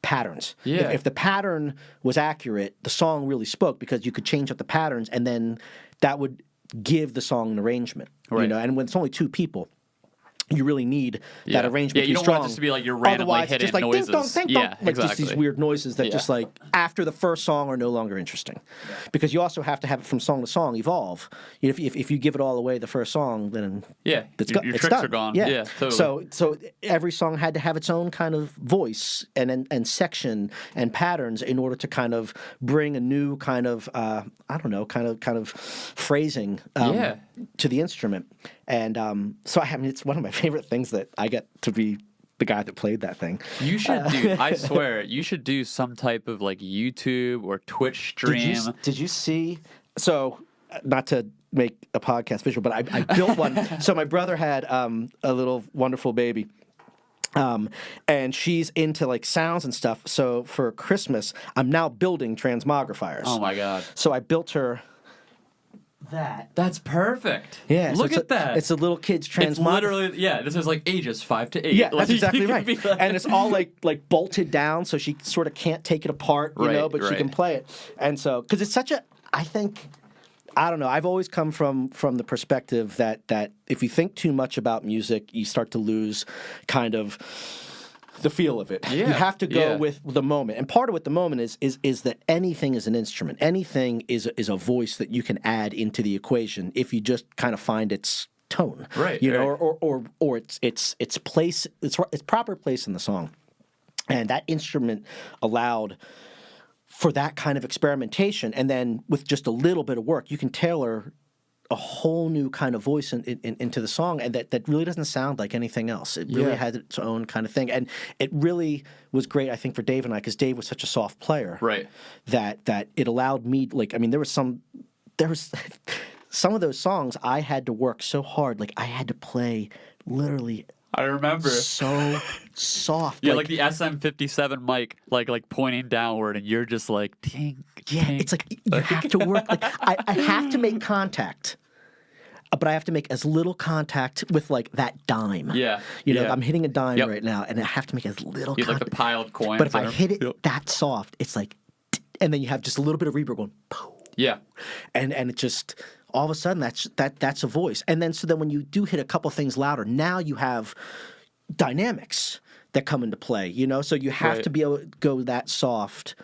patterns. Yeah. If the pattern was accurate, the song really spoke, because you could change up the patterns, and then that would give the song an arrangement. Right. And when it's only 2 people, you really need that arrangement to be you don't strong. Want it just to be like you're randomly Otherwise, hitting just like noises. ding dong, ding dong, like exactly. just these weird noises that just like after the first song are no longer interesting, because you also have to have it from song to song evolve. If you give it all away the first song, then your it's tricks done. are gone. Yeah, Totally. So every song had to have its own kind of voice and section and patterns in order to kind of bring a new kind of kind of phrasing to the instrument. And so it's one of my favorite things that I get to be the guy that played that thing. You should do. I swear, you should do some type of like YouTube or Twitch stream. Did you see? So, not to make a podcast visual, but I built one. So my brother had a little wonderful baby. And she's into like sounds and stuff. So for Christmas, I'm now building transmogrifiers. Oh my God. So I built her that. That's perfect. Yeah. Look at that. It's a little kid's transmogrifier. It's literally, this is like ages 5 to 8. Yeah, like, that's exactly right. Like... And it's all like bolted down, so she sort of can't take it apart, but she can play it. And so, because it's such I don't know, I've always come from the perspective that if you think too much about music, you start to lose kind of the feel of it. Yeah. You have to go with the moment. And part of what the moment is that anything is an instrument. Anything is a voice that you can add into the equation if you just kind of find its tone. Right. Or its place, its proper place in the song. And that instrument allowed for that kind of experimentation, and then with just a little bit of work, you can tailor a whole new kind of voice into the song, and that really doesn't sound like anything else. It really has its own kind of thing, and it really was great, I think, for Dave and I, because Dave was such a soft player, right? That it allowed me, there was some of those songs I had to work so hard, like I had to play literally I remember. So soft. Yeah, like the SM57 mic, like pointing downward, and you're just like, ding. Yeah, ding. it's like you have to work. Like I have to make contact, but I have to make as little contact with like that dime. Yeah, you know, yeah. I'm hitting a dime right now, and I have to make as little. You have contact. like the pile of coins. But if I hit it that soft, it's like, and then you have just a little bit of reverb going. Poof. Yeah, and it just all of a sudden that's a voice. And then so then when you do hit a couple things louder, now you have dynamics that come into play. You know, so you have to be able to go that soft.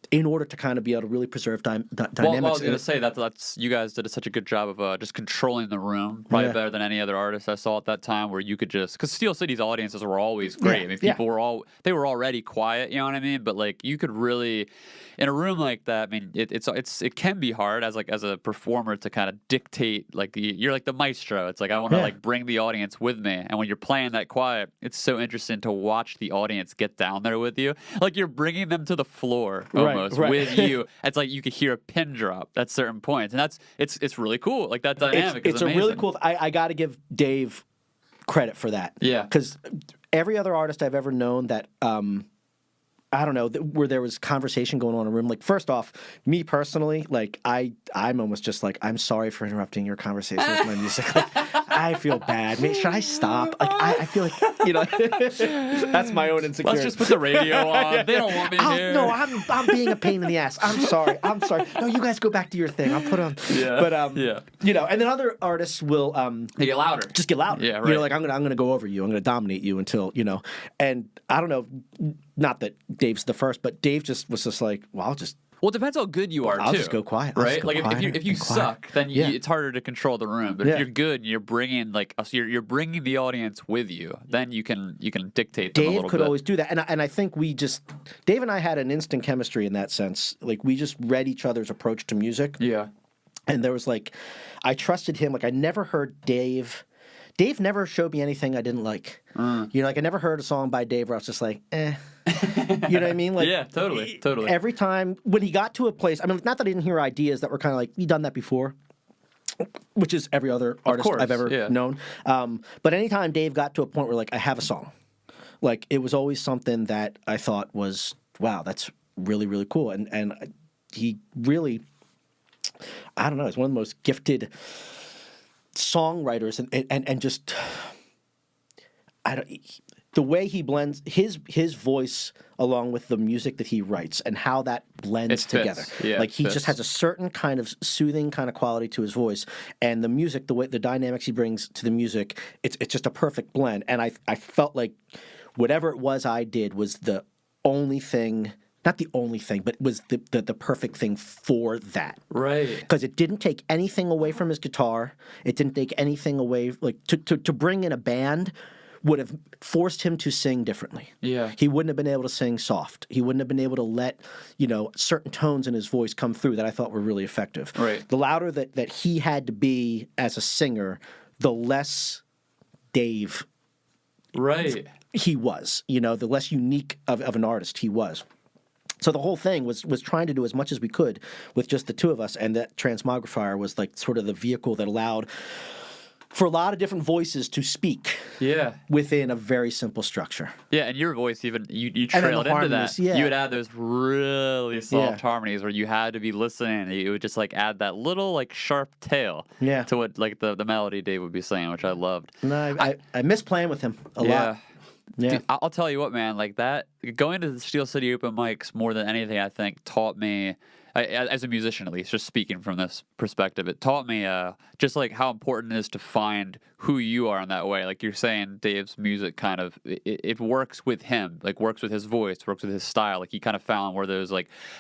In order to kind of be able to really preserve dynamics. Well, I was going to say that's you guys did such a good job of just controlling the room, probably better than any other artist I saw at that time. Where you could just because Steel City's audiences were always great. I mean, people were already quiet. You know what I mean? But like you could really, in a room like that, I mean, it can be hard as a performer to kind of dictate. Like you're like the maestro. It's like I want to like bring the audience with me, and when you're playing that quiet, it's so interesting to watch the audience get down there with you. Like you're bringing them to the floor. With you, it's like you could hear a pin drop at certain points, and it's really cool. Like that dynamic it's is amazing. a really cool. I got to give Dave credit for that. Yeah, because every other artist I've ever known that I don't know where there was conversation going on in a room. Like first off, me personally, like I'm almost just like I'm sorry for interrupting your conversation with my music. Like, I feel bad. Should I stop? Like I feel like that's my own insecurity. Let's just put the radio on. They don't want me here. No, I'm being a pain in the ass. I'm sorry. No, you guys go back to your thing. I'll put on. Yeah. But and then other artists will they get louder. Just get louder. Yeah, right. Like I'm gonna go over you. I'm gonna dominate you until And I don't know. Not that Dave's the first, but Dave just was just like, well, Well, it depends how good you are, I'll too. just go quiet. Right? Like, if you suck, then it's harder to control the room. But if you're good, you're bringing, you're bringing the audience with you, then you can dictate them a little bit. Dave could always do that. And I think Dave and I had an instant chemistry in that sense. Like, we just read each other's approach to music. Yeah. And there was, I trusted him. Like, I never heard Dave never showed me anything I didn't like. I never heard a song by Dave where I was just like, eh. You know what I mean? Like, yeah, totally. Every time when he got to a place, I mean, not that I didn't hear ideas that were kind of like, you done that before, which is every other artist I've ever known. But anytime Dave got to a point where, like, I have a song, like, it was always something that I thought was, wow, that's really, really cool. And he really, I don't know, he's one of the most gifted songwriters and just the way he blends his voice along with the music that he writes and how that blends together. Yeah, like he just has a certain kind of soothing kind of quality to his voice, and the music, the dynamics he brings to the music, it's just a perfect blend. And I felt like whatever it was I did was the only thing. Not the only thing, but was the perfect thing for that. Right. Because it didn't take anything away from his guitar. It didn't take anything away. Like, to bring in a band would have forced him to sing differently. Yeah. He wouldn't have been able to sing soft. He wouldn't have been able to let, certain tones in his voice come through that I thought were really effective. Right. The louder that he had to be as a singer, the less Dave he was. The less unique of an artist he was. So the whole thing was trying to do as much as we could with just the two of us, and that transmogrifier was like sort of the vehicle that allowed for a lot of different voices to speak within a very simple structure. Yeah, and your voice even, you trailed into that. Yeah. You would add those really soft harmonies where you had to be listening. You would just add that little sharp tail to what the melody Dave would be saying, which I loved. No, I miss playing with him a lot. Yeah, dude, I'll tell you what, man. That going to the Steel City open mics more than anything, I think, taught me, as a musician at least, just speaking from this perspective, it taught me just how important it is to find who you are in that way. Like you're saying, Dave's music kind of it works with him, works with his voice, works with his style. He kind of found where those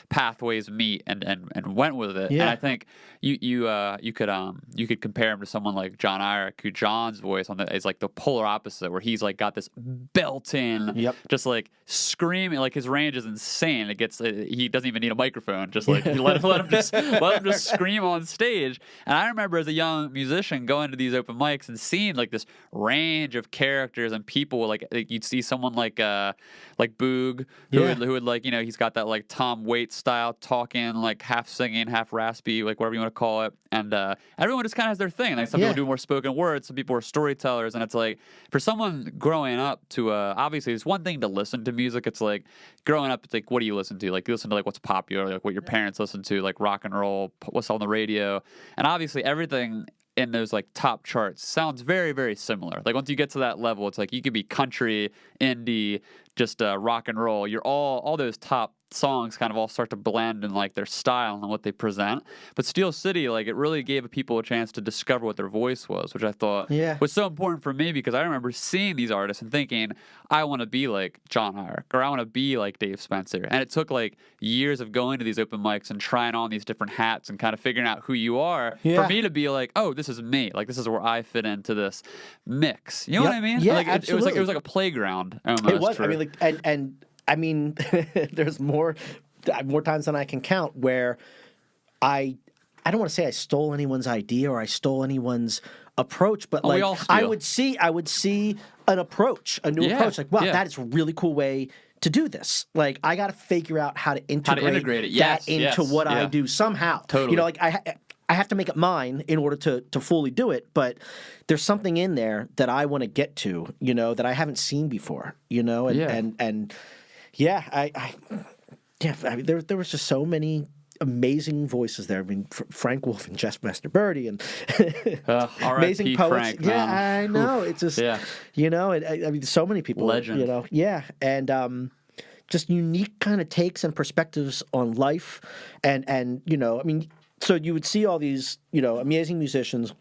pathways meet and went with it. Yeah. And I think you could compare him to someone like John Irick, who John's voice is the polar opposite, where he's got this built-in, just screaming, his range is insane. He doesn't even need a microphone, just You let him just scream on stage. And I remember as a young musician going to these open mics and seeing like this range of characters and people. Like you'd see someone like Boog, who would like, he's got that like Tom Waits style talking, like half singing, half raspy, like whatever you want to call it. And everyone just kind of has their thing. Like some people do more spoken words, some people are storytellers, and it's like for someone growing up to obviously it's one thing to listen to music. It's like growing up, it's like what do you listen to? Like you listen to like what's popular, like what your parents listen to, like rock and roll, what's on the radio, and obviously everything in those like top charts sounds very, very similar. Like once you get to that level, it's like you could be country, indie, just rock and roll. You're all those top songs kind of all start to blend in like their style and what they present. But Steel City, like it really gave people a chance to discover what their voice was, which I thought was so important for me because I remember seeing these artists and thinking, I want to be like John Hyrick or I want to be like Dave Spencer. And it took like years of going to these open mics and trying on these different hats and kind of figuring out who you are for me to be like, oh, this is me. Like this is where I fit into this mix. You know what I mean? Yeah, like absolutely. It was like a playground almost. It was. I mean, like, and I mean, there's more times than I can count where I don't want to say I stole anyone's idea or I stole anyone's approach, but like I would see an approach, a new approach, like wow, that is a really cool way to do this. Like I got to figure out how to integrate it. that into what I do somehow. Totally. Like I have to make it mine in order to fully do it, but there's something in there that I want to get to, that I haven't seen before, and there was just so many amazing voices there. I mean, Frank Wolf and Jeff Masterbirdy and amazing poets. Frank, I know. It's just, I mean, so many people. Legend. And just unique kind of takes and perspectives on life. And I mean, so you would see all these, amazing musicians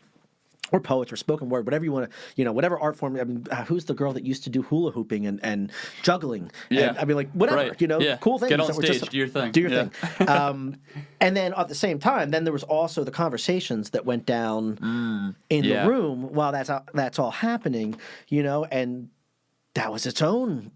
or poets or spoken word, whatever you want to, whatever art form. I mean, who's the girl that used to do hula hooping and juggling? Yeah. And, I mean, like, whatever, cool things. Get on stage, do your thing. Do your thing. And then at the same time, then there was also the conversations that went down in the room while that's all happening, and that was its own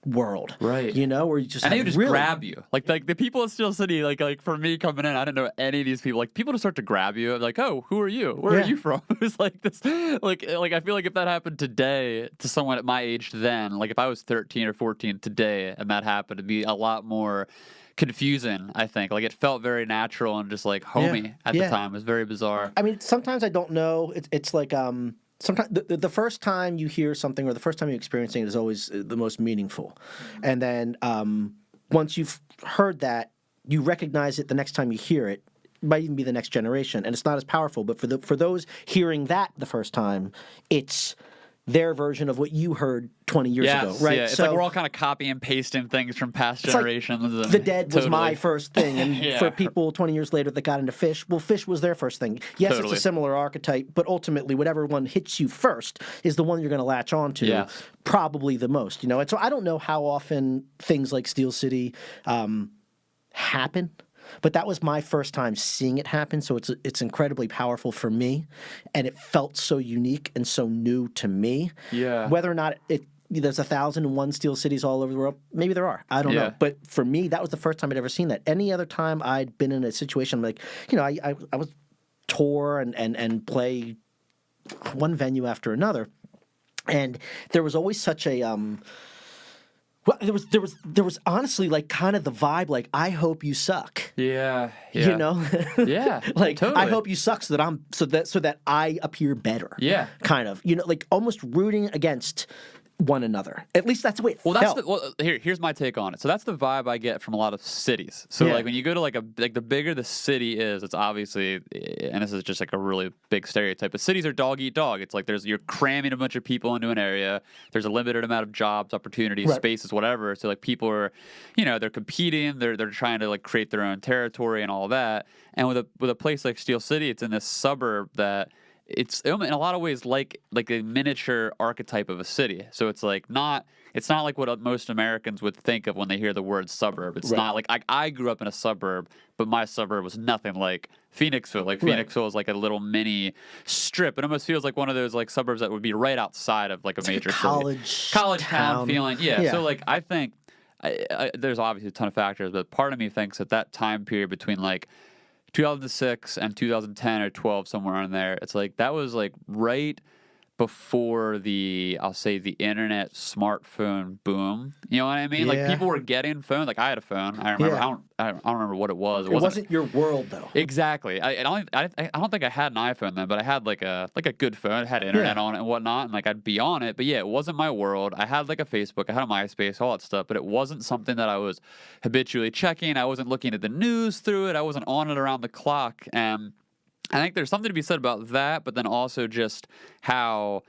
world, right? Where you just and they would just grab you, like the people at Steel City, like for me coming in, I didn't know any of these people. Like people just start to grab you, like, oh, who are you? Where are you from? It was like this, like I feel like if that happened today to someone at my age, then like if I was 13 or 14 today and that happened, it'd be a lot more confusing. I think like it felt very natural and just like homey at the time. It was very bizarre. I mean, sometimes I don't know. It's like sometimes the first time you hear something or the first time you experience something is always the most meaningful. And then once you've heard that, you recognize it the next time you hear it. It might even be the next generation. And it's not as powerful. But for those hearing that the first time, it's their version of what you heard 20 years ago, right? Yeah, it's like we're all kind of copy and pasting things from past generations. Like The Dead was my first thing, and for people 20 years later that got into Phish, well, Phish was their first thing. Yes, it's a similar archetype, but ultimately, whatever one hits you first is the one you're going to latch on to, probably the most, And so I don't know how often things like Steel City happen. But that was my first time seeing it happen, so it's incredibly powerful for me, and it felt so unique and so new to me. Yeah. Whether or not there's 1,001 Steel Cities all over the world, maybe there are. I don't know. But for me, that was the first time I'd ever seen that. Any other time I'd been in a situation like, I would tour and play one venue after another, and there was always such a well, there was honestly like kind of the vibe like I hope you suck. Yeah. Like totally. I hope you suck so that I appear better. Yeah. Kind of. Like almost rooting against one another. At least that's the way it felt. Here's my take on it. So that's the vibe I get from a lot of cities. So like when you go to like the bigger the city is, it's obviously, and this is just like a really big stereotype, but cities are dog eat dog. It's like you're cramming a bunch of people into an area. There's a limited amount of jobs, opportunities, spaces, whatever. So like people are, they're competing. They're trying to like create their own territory and all that. And with a place like Steel City, it's in this suburb that it's in a lot of ways like a miniature archetype of a city. So it's like it's not like what most Americans would think of when they hear the word suburb. It's not like I grew up in a suburb, but my suburb was nothing like Phoenixville. Like Phoenixville is like a little mini strip. It almost feels like one of those like suburbs that would be right outside of like a major college town feeling. Yeah. So like I think there's obviously a ton of factors, but part of me thinks that time period between like 2006 and 2010 or 12, somewhere in there, it's like that was like right before I'll say the internet smartphone boom. You know what I mean? Like Yeah. people were getting phones. Like I had a phone. I remember. Yeah. I don't remember what it was. It wasn't your world though. Exactly. I don't think I had an iPhone then, but I had like a good phone. It had internet on it and whatnot, and like I'd be on it. But yeah, it wasn't my world. I had like a Facebook. I had a MySpace, all that stuff. But it wasn't something that I was habitually checking. I wasn't looking at the news through it. I wasn't on it around the clock. And I think there's something to be said about that, but then also just how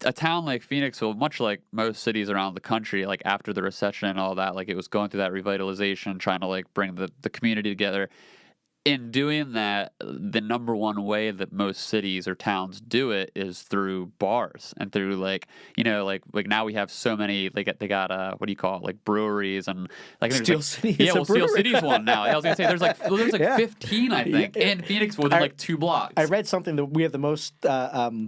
a town like Phoenixville, much like most cities around the country, like after the recession and all that, like it was going through that revitalization, trying to like bring the community together. In doing that, the number one way that most cities or towns do it is through bars and through like now we have so many. They got what do you call it, like breweries and like Steel City. Yeah, well, Steel City's one now. I was gonna say there's like 15 I think in Phoenixville within like 2 blocks. I read something that we have the most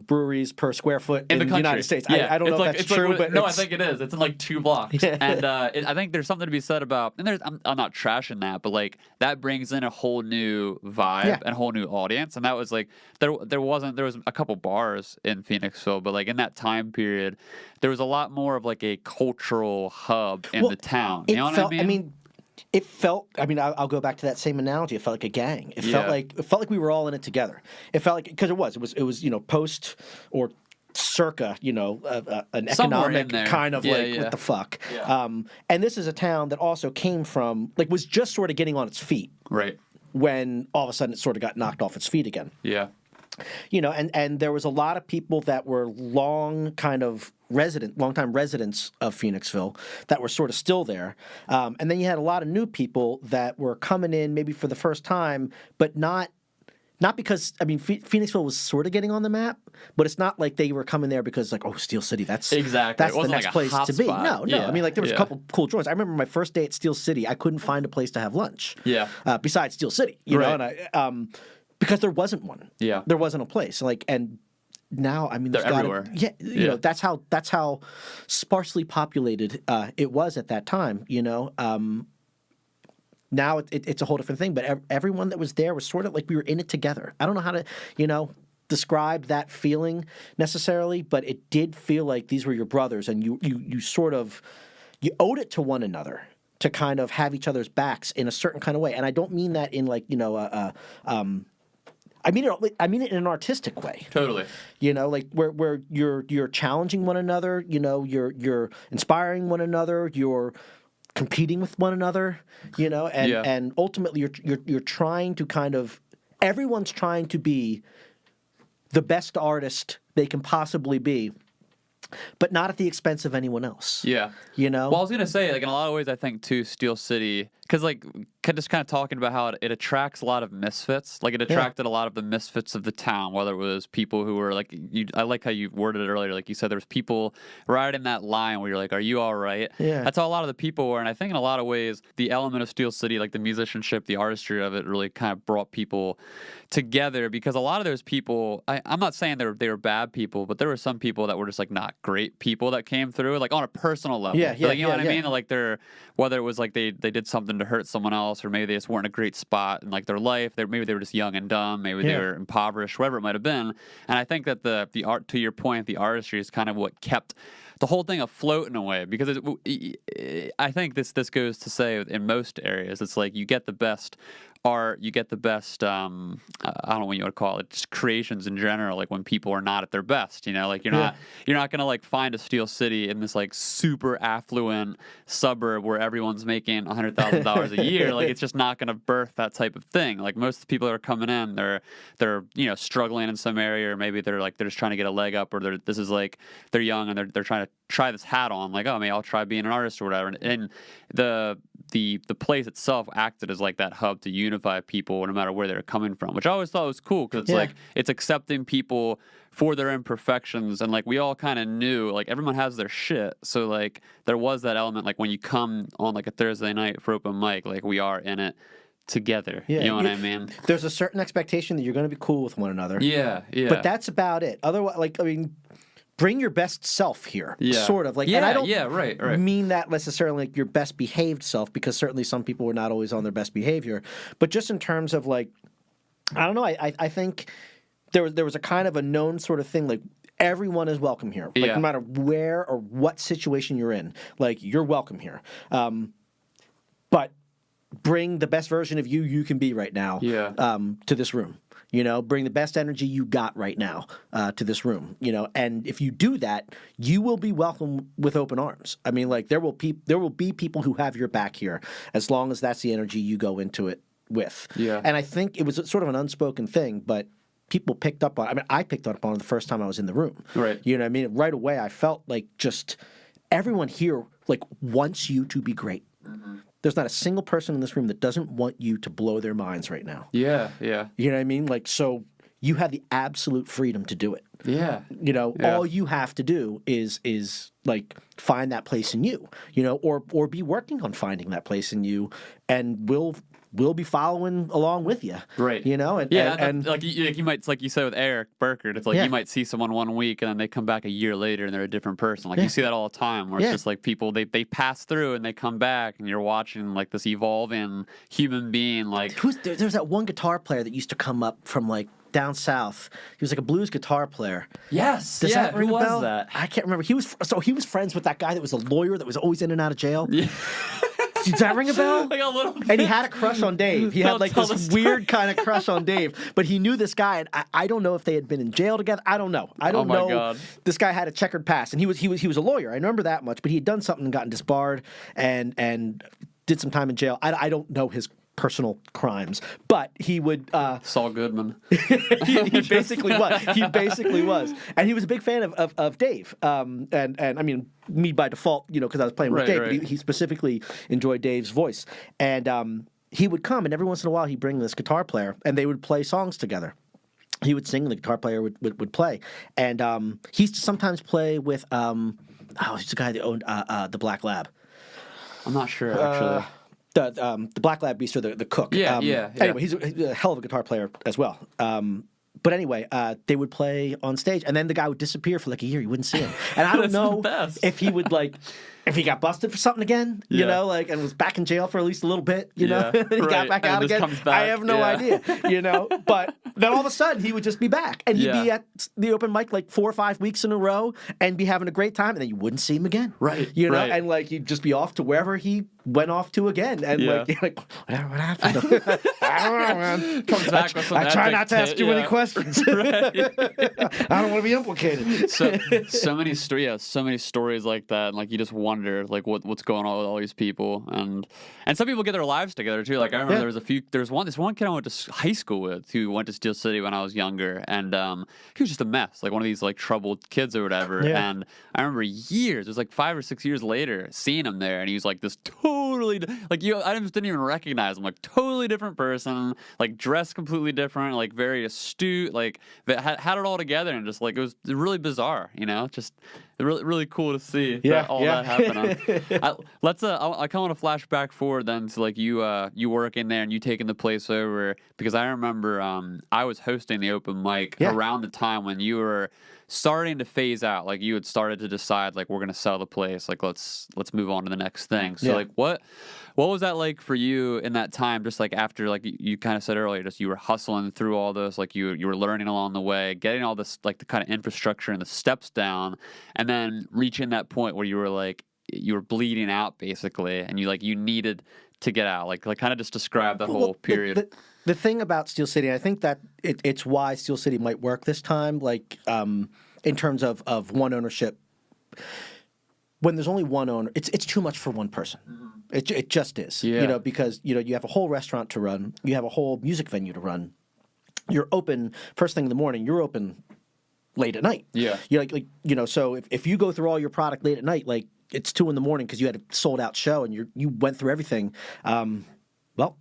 breweries per square foot in the country. United States. Yeah. I don't know if that's true, but no, I think it is. It's in like 2 blocks, and I think there's something to be said about. And I'm not trashing that, but like that brings in a whole new vibe and a whole new audience. And that was like there was a couple bars in Phoenixville, but like in that time period there was a lot more of like a cultural hub in the town. You know what I mean? It felt. I'll go back to that same analogy. It felt like a gang. It felt like we were all in it together. It felt like because it was post or circa an economic kind of what the fuck. Yeah. And this is a town that also came from was just sort of getting on its feet. Right. When all of a sudden it sort of got knocked off its feet again. Yeah. And there was a lot of people that were longtime residents of Phoenixville that were sort of still there. And then you had a lot of new people that were coming in maybe for the first time, but not because, Phoenixville was sort of getting on the map, but it's not like they were coming there because Steel City, that's the next place to be. No. Yeah. There was a couple cool joints. I remember my first day at Steel City, I couldn't find a place to have lunch. Yeah. Besides Steel City, know, and because there wasn't one. Yeah. There wasn't a place. And now, they're everywhere. That's how sparsely populated it was at that time, Now it's a whole different thing, but everyone that was there was sort of like we were in it together. I don't know how to, describe that feeling necessarily, but it did feel like these were your brothers, and you sort of owed it to one another to kind of have each other's backs in a certain kind of way. And I don't mean that in I mean it in an artistic way. Totally. Where you're challenging one another. You're inspiring one another. You're competing with one another, and ultimately you're trying to kind of everyone's trying to be the best artist they can possibly be, but not at the expense of anyone else. Yeah. Well, I was gonna say, in a lot of ways, I think too, Steel City, because just kind of talking about how it attracts a lot of misfits. It attracted a lot of the misfits of the town, whether it was people who were I like how you worded it earlier. Like you said, there was people right in that line where you're like, "Are you all right?" Yeah. That's how a lot of the people were, and I think in a lot of ways, the element of Steel City, like the musicianship, the artistry of it, really kind of brought people together. Because a lot of those people, I'm not saying they were bad people, but there were some people that were just not great people that came through, on a personal level. Yeah. You know what I mean? They're whether it was they did something to hurt someone else, or maybe they just weren't in a great spot in their life. Maybe they were just young and dumb. Maybe they were impoverished, whatever it might have been. And I think that the art, to your point, the artistry is kind of what kept the whole thing afloat in a way. Because I think this goes to say in most areas, it's you get the best art, you get the best, I don't know what you want to call it, just creations in general, when people are not at their best, you're not going to find a Steel City in this super affluent suburb where everyone's making $100,000 a year. It's just not going to birth that type of thing. Most of the people that are coming in, they're struggling in some area, or maybe they're just trying to get a leg up, or they're young and they're trying to try this hat on, maybe I'll try being an artist or whatever. And the place itself acted as that hub to unify people no matter where they're coming from, which I always thought was cool, because it's accepting people for their imperfections, and we all kind of knew everyone has their shit, so there was that element when you come on a Thursday night for open mic, we are in it together. Yeah, you know what I mean? There's a certain expectation that you're going to be cool with one another. Yeah. But that's about it. Otherwise, bring your best self here, Yeah. sort of like. Yeah, and I don't right. mean that necessarily like your best behaved self, because certainly some people were not always on their best behavior, but just in terms of like, I don't know. I think there was a kind of a known sort of thing like. Everyone is welcome here. Like no matter where or what situation you're in, like you're welcome here. But bring the best version of you can be right now to this room. Bring the best energy you got right now to this room. And if you do that, you will be welcome with open arms. I mean, like there will be people who have your back here as long as that's the energy you go into it with. Yeah. And I think it was sort of an unspoken thing, but people picked up on. I mean, I picked up on it the first time I was in the room. Right. You know what I mean? Right away, I felt like just everyone here like wants you to be great. Mm-hmm. There's not a single person in this room that doesn't want you to blow their minds right now. Yeah. You know what I mean? Like, so you have the absolute freedom to do it. Yeah. All you have to do is like find that place in you. Or be working on finding that place in you, and we'll be following along with you. Right. And like you might, it's like you said with Eric Burkert, it's like you might see someone 1 week and then they come back a year later and they're a different person. Like you see that all the time where it's just like people, they pass through and they come back and you're watching like this evolving human being. Like there's that one guitar player that used to come up from like down south. He was like a blues guitar player. Yes. Does that ring who a bell? Was that? I can't remember. He was friends with that guy that was a lawyer that was always in and out of jail. Yeah. Does that ring a bell? Like a little bit. And he had a crush on Dave. He had like this weird kind of crush on Dave. But he knew this guy, and I don't know if they had been in jail together. I don't know. I don't know. God. This guy had a checkered past, and he was a lawyer. I remember that much. But he had done something and gotten disbarred, and did some time in jail. I don't know his personal crimes, but he would Saul Goodman. he basically was, and he was a big fan of Dave, and I mean me by default, because I was playing with Dave, but he specifically enjoyed Dave's voice, and he would come, and every once in a while he'd bring this guitar player, and they would play songs together. He would sing, and the guitar player would play, and he used to sometimes play with he's the guy that owned the Black Lab. I'm not sure actually. The Black Lab Beast, or the cook. Yeah. Anyway, he's a hell of a guitar player as well. But anyway, they would play on stage, and then the guy would disappear for like a year. You wouldn't see him, and I don't know if he would if he got busted for something again, and was back in jail for at least a little bit, and he got back out again. I have no idea, But then all of a sudden he would just be back, and he'd be at the open mic like 4 or 5 weeks in a row, and be having a great time, and then you wouldn't see him again, and like he'd just be off to wherever he went off to again, and what happened? I don't know, man. Comes back with some I try not to ask too many questions. Right. I don't want to be implicated. So many stories like that, and like you just wonder like what's going on with all these people, and some people get their lives together too. Like I remember there was this one kid I went to high school with who went to Steel City when I was younger, and he was just a mess, like one of these like troubled kids or whatever. Yeah. And I remember years, it was like 5 or 6 years later, seeing him there, and he was like this totally I just didn't even recognize him, like totally different person, like dressed completely different, like very astute, like had it all together, and just like it was really bizarre, just really cool to see that happening. I kind of want to flash back forward then to like you working there and you taking the place over, because I remember I was hosting the open mic around the time when you were starting to phase out, like you had started to decide like we're gonna sell the place, like let's move on to the next thing. So like what was that like for you in that time, just like after, like you kind of said earlier, just you were hustling through all this, like you were learning along the way, getting all this like the kind of infrastructure and the steps down, and then reaching that point where you were bleeding out basically, and you needed to get out, like kind of just describe that whole period. The thing about Steel City, I think that it's why Steel City might work this time, like in terms of one ownership. When there's only one owner, it's too much for one person. Mm-hmm. It just is, because you have a whole restaurant to run, you have a whole music venue to run. You're open first thing in the morning. You're open late at night. Yeah, So if you go through all your product late at night, like it's 2 a.m. because you had a sold out show and you went through everything, well,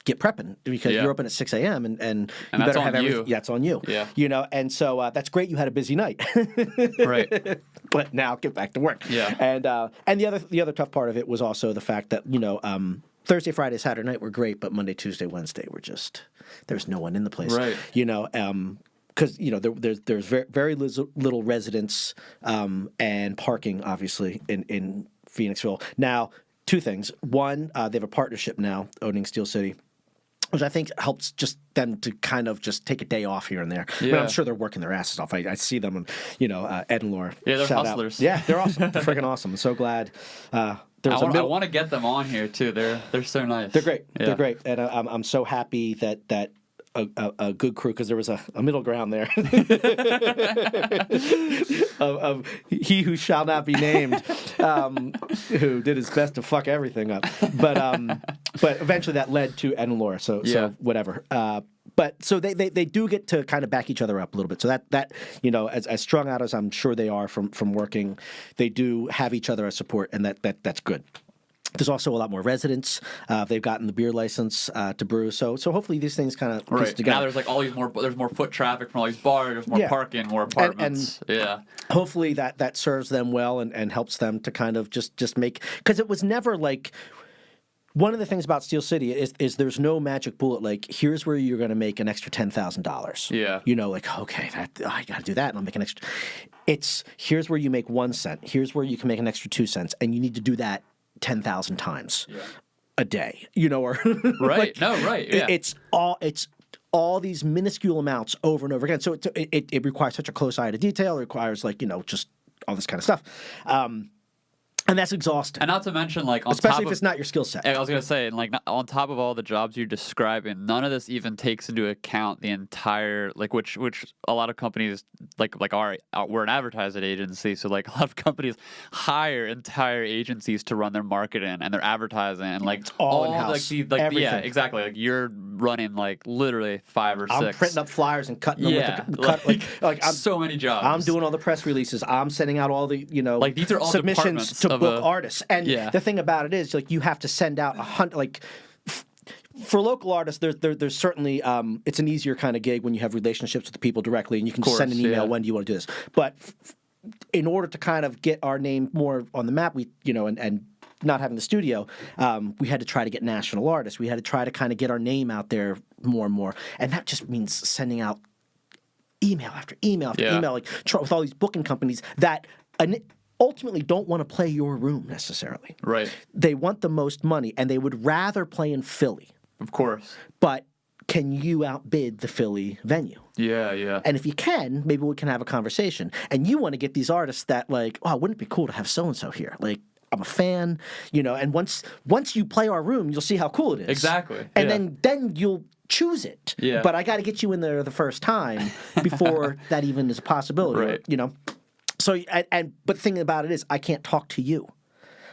get prepping, because you're open at 6 a.m. and you better have everything. Yeah, it's on you. Yeah. And so that's great. You had a busy night. Right. But now get back to work. Yeah. And the other tough part of it was also the fact that Thursday, Friday, Saturday night were great, but Monday, Tuesday, Wednesday were just there's no one in the place. Right. because there's very little residence and parking, obviously, in Phoenixville. Now, two things. One, they have a partnership now owning Steel City, which I think helps just them to kind of just take a day off here and there. I mean, I'm sure they're working their asses off. I see them, and Ed and Laura. Yeah, they're shout hustlers. Out. Yeah, they're awesome. They're freaking awesome. I'm so glad. I want to get them on here too. They're so nice. They're great. Yeah. They're great, and I'm so happy that a good crew, because there was a middle ground there of he who shall not be named, who did his best to fuck everything up, but eventually that led to Ed and Laura. So whatever. But so they do get to kind of back each other up a little bit. So that as strung out as I'm sure they are from working, they do have each other as support, and that's good. There's also a lot more residents. They've gotten the beer license to brew, so hopefully these things kind of piece together. Now there's like there's more foot traffic from all these bars. There's more parking, more apartments. And hopefully that serves them well and helps them to kind of just make, because it was never like. One of the things about Steel City is there's no magic bullet. Like, here's where you're going to make an extra $10,000. Yeah. Okay, I got to do that, and I'll make an extra. It's here's where you make 1 cent. Here's where you can make an extra 2 cents, and you need to do that 10,000 times a day. Or right. Yeah. It's all these minuscule amounts over and over again. So it requires such a close eye to detail. It requires just all this kind of stuff. And that's exhausting. And not to mention, especially if it's not your skill set. I was going to say, on top of all the jobs you're describing, none of this even takes into account the entire, which a lot of companies, we're an advertising agency, so a lot of companies hire entire agencies to run their marketing and their advertising and it's all in-house. Everything. Yeah, exactly. You're running literally 5 or 6. I'm printing up flyers and cutting them with I'm so many jobs. I'm doing all the press releases. I'm sending out all the these are all submissions to book artists. And the thing about it is you have to send out 100 for local artists, there's certainly it's an easier kind of gig when you have relationships with the people directly, and you can just send an email, when do you want to do this? But in order to kind of get our name more on the map, we and not having the studio, we had to try to get national artists. We had to try to kind of get our name out there more and more, and that just means sending out email after email after email, with all these booking companies that ultimately don't want to play your room necessarily. Right. They want the most money, and they would rather play in Philly. Of course. But can you outbid the Philly venue? Yeah. And if you can, maybe we can have a conversation. And you want to get these artists that wouldn't it be cool to have so-and-so here? I'm a fan, and once you play our room, you'll see how cool it is. Exactly. And then you'll choose it. Yeah. But I got to get you in there the first time before that even is a possibility. Right. So, but the thing about it is, I can't talk to you.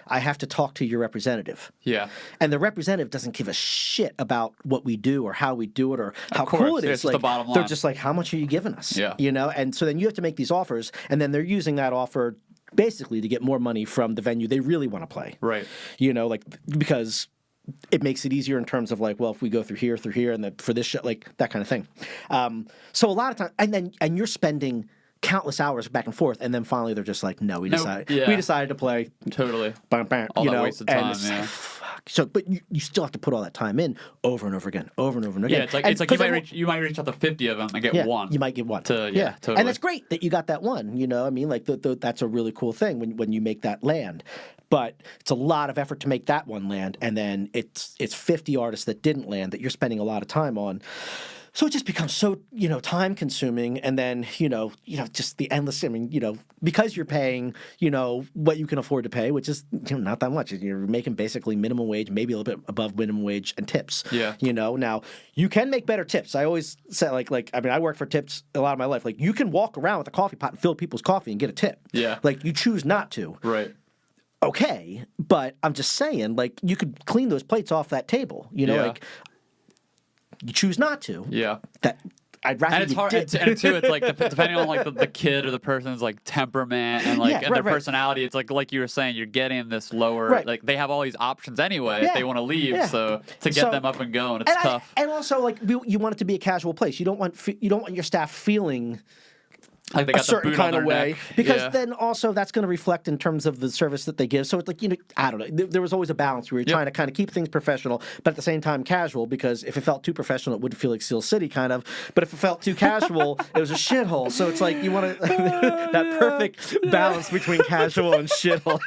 I have to talk to your representative. Yeah. And the representative doesn't give a shit about what we do or how we do it or how course. cool it is. It's just the bottom line. They're just how much are you giving us? Yeah. And so then you have to make these offers, and then they're using that offer basically to get more money from the venue they really want to play. Right. Because it makes it easier in terms of if we go through here, and then for this show, that kind of thing. So a lot of time, and you're spending countless hours back and forth, and then finally they're just no, we decided to play. Totally. Bam, bam, all that wasted time, fuck. So, but you still have to put all that time in over and over again. Yeah, it's you might reach out to 50 of them and get one. You might get one. Totally. And it's great that you got that one. I mean, that's a really cool thing when you make that land. But it's a lot of effort to make that one land, and then it's 50 artists that didn't land that you're spending a lot of time on. So it just becomes so, time consuming, and then, just the endless, because you're paying, what you can afford to pay, which is, not that much. You're making basically minimum wage, maybe a little bit above minimum wage and tips. Yeah. Now you can make better tips. I always say I work for tips a lot of my life. You can walk around with a coffee pot and fill people's coffee and get a tip. Yeah. You choose not to. Right. Okay. But I'm just saying, you could clean those plates off that table, you choose not to. Yeah. That I'd rather. And it's hard. And too, it's depending on the kid or the person's temperament and their personality. It's like you were saying, you're getting this lower. Right. They have all these options anyway if they want to leave. Yeah. So to get them up and going, it's tough. And also, you want it to be a casual place. You don't want your staff feeling Like they a got the certain boot on kind of their way, neck. because Yeah. then also that's going to reflect in terms of the service that they give. So it's like, I don't know. There was always a balance where you're trying to kind of keep things professional, but at the same time casual, because if it felt too professional, it would feel like Steel City kind of. But if it felt too casual, it was a shithole. So it's like you want to that perfect balance between casual and shithole.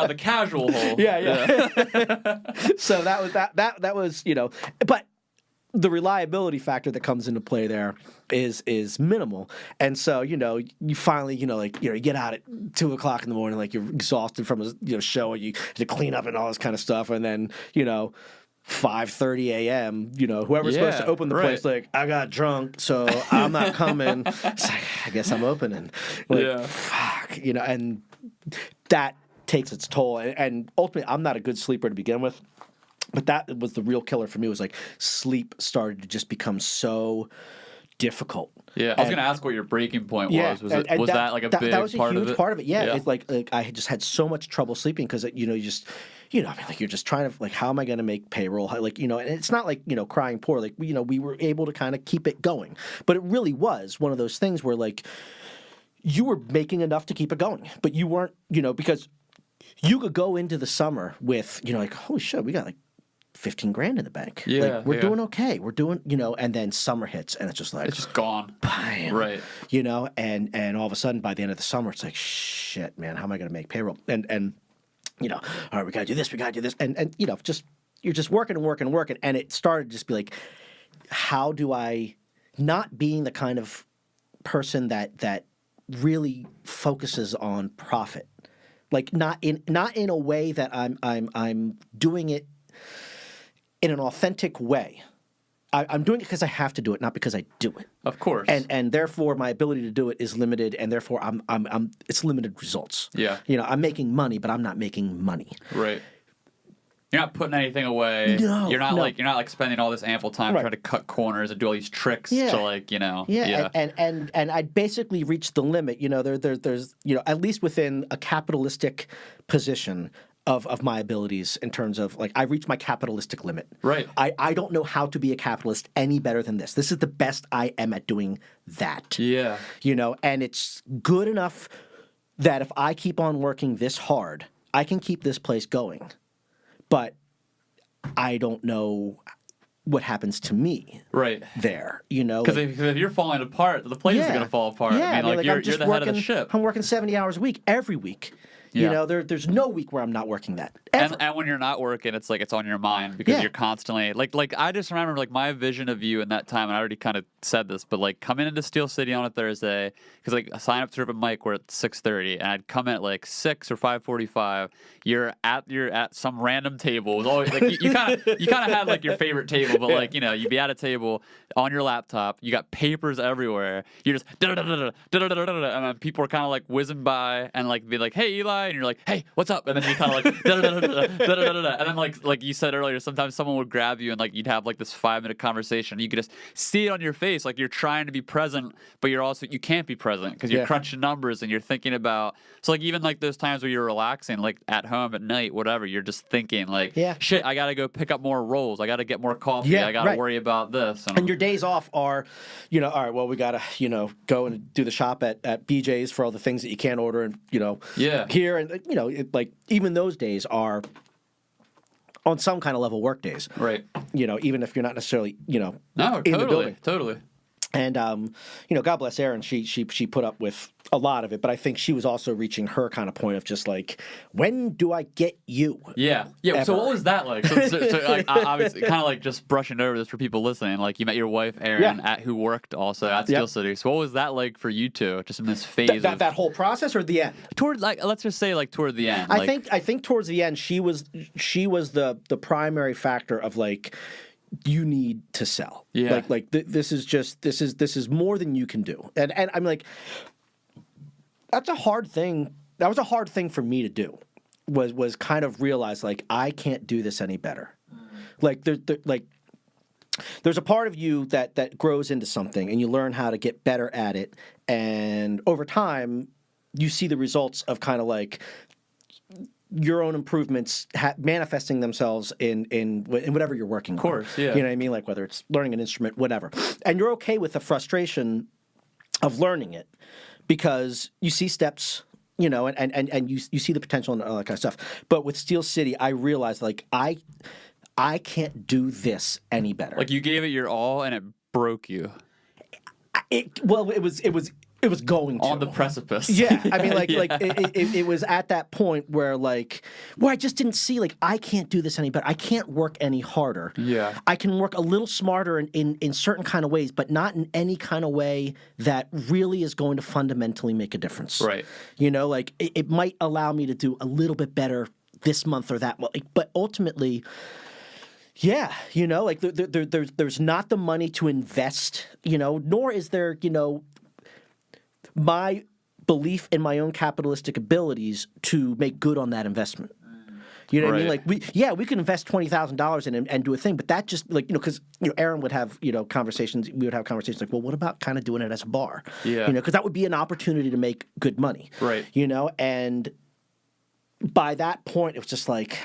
The casual hole. Yeah. So that was that was, but the reliability factor that comes into play there is minimal. And so, you finally, you get out at 2:00 in the morning, like you're exhausted from a show, and you have to clean up and all this kind of stuff. And then, 5:30 a.m., whoever's supposed to open the place, like, I got drunk, so I'm not coming. It's like, I guess I'm opening. Like, fuck, and that takes its toll. And ultimately, I'm not a good sleeper to begin with. But that was the real killer for me, was like sleep started to just become so difficult. Yeah, I was going to ask what your breaking point was. Was that like a big that was a part of huge it? part of it. Yeah, it's like I had just had so much trouble sleeping because you're just trying to, like, how am I going to make payroll? Like, and it's not like, crying poor. Like, we were able to kind of keep it going. But it really was one of those things where, like, you were making enough to keep it going, but you weren't, because you could go into the summer with, like, holy shit, we got like 15 grand in the bank. Yeah, like, we're doing okay. We're doing, and then summer hits and it's just like, it's just gone. Bam, right. And all of a sudden by the end of the summer, it's like, shit, man, how am I going to make payroll? And all right, we got to do this, and just you're just working and working and working, and it started to just be like, how do I, not being the kind of person that really focuses on profit, like not in a way that I'm doing it in an authentic way. I'm doing it because I have to do it, not because I do it. Of course. And therefore my ability to do it is limited, and therefore it's limited results. Yeah. I'm making money, but I'm not making money. Right. You're not putting anything away. No, you're not spending all this ample time trying to cut corners and do all these tricks to, like, Yeah. And I basically reached the limit. There's at least within a capitalistic position of my abilities, in terms of, like, I reached my capitalistic limit. Right. I don't know how to be a capitalist any better than this. This is the best I am at doing that. Yeah. And it's good enough that if I keep on working this hard, I can keep this place going. But I don't know what happens to me there, Because if you're falling apart, the place is going to fall apart. Yeah, I mean, you're the head of the ship. I'm working 70 hours a week every week. Yeah. There's no week where I'm not working that. And when you're not working, it's like it's on your mind, because you're constantly like I just remember, like, my vision of you in that time, and I already kind of said this, but like coming into Steel City on a Thursday, because like I sign up to open mic, we're at 6:30, and I'd come in at like 6 or 5:45. You're at some random table. It was always like you kind of had like your favorite table, but like you'd be at a table on your laptop. You got papers everywhere. You're just and then people are kind of like whizzing by and like be like, "Hey, Eli," and you're like, "Hey, what's up?" And then you kind of like and then like you said earlier, sometimes someone would grab you and like you'd have like this 5-minute conversation. You could just see it on your face, like you're trying to be present, but you can't be present because you're crunching numbers and you're thinking about. So like even like those times where you're relaxing, like at home at night, whatever, you're just thinking like, shit, I gotta go pick up more rolls. I gotta get more coffee. I gotta worry about this. And your days off are, all right, well, we gotta, go and do the shop at BJ's for all the things that you can't order, and here, and like even those days are on some kind of level work days, right? Even if you're not necessarily in the building, totally. And God bless Erin. She put up with a lot of it, but I think she was also reaching her kind of point of just like, when do I get you? Yeah. Ever? So what was that like? So like, obviously, kind of like just brushing over this for people listening. Like, you met your wife Erin, who worked also at Steel City. So what was that like for you two? Just in this phase that whole process, or the end? Toward, like, let's just say like toward the end. I think towards the end, she was the primary factor of like, you need to sell. Yeah. This is more than you can do. And I'm like, that's a hard thing. That was a hard thing for me to do. Was kind of realize, like, I can't do this any better. Like there's a part of you that grows into something, and you learn how to get better at it, and over time you see the results of kind of like your own improvements manifesting themselves in whatever you're working on. Of course, yeah. You know what I mean? Like whether it's learning an instrument, whatever. And you're okay with the frustration of learning it, because you see steps, you know, and you see the potential and all that kind of stuff. But with Steel City, I realized like I can't do this any better. Like you gave it your all and it broke you It was going to. on the precipice. Yeah, I mean, like, Yeah. it was at that point where I just didn't see, like, I can't do this any better. I can't work any harder. Yeah. I can work a little smarter in certain kind of ways, but not in any kind of way that really is going to fundamentally make a difference. Right. You know, like, it might allow me to do a little bit better this month or that month, but ultimately... Yeah, you know, like there's not the money to invest, you know, nor is there, you know, my belief in my own capitalistic abilities to make good on that investment. You know what I mean? Right. Like we could invest $20,000 in it and do a thing, but that just like, you know, because you know, Aaron would have, you know, conversations. We would have conversations like, well, what about kind of doing it as a bar? Yeah. You know, because that would be an opportunity to make good money. Right. You know, and by that point, it was just like,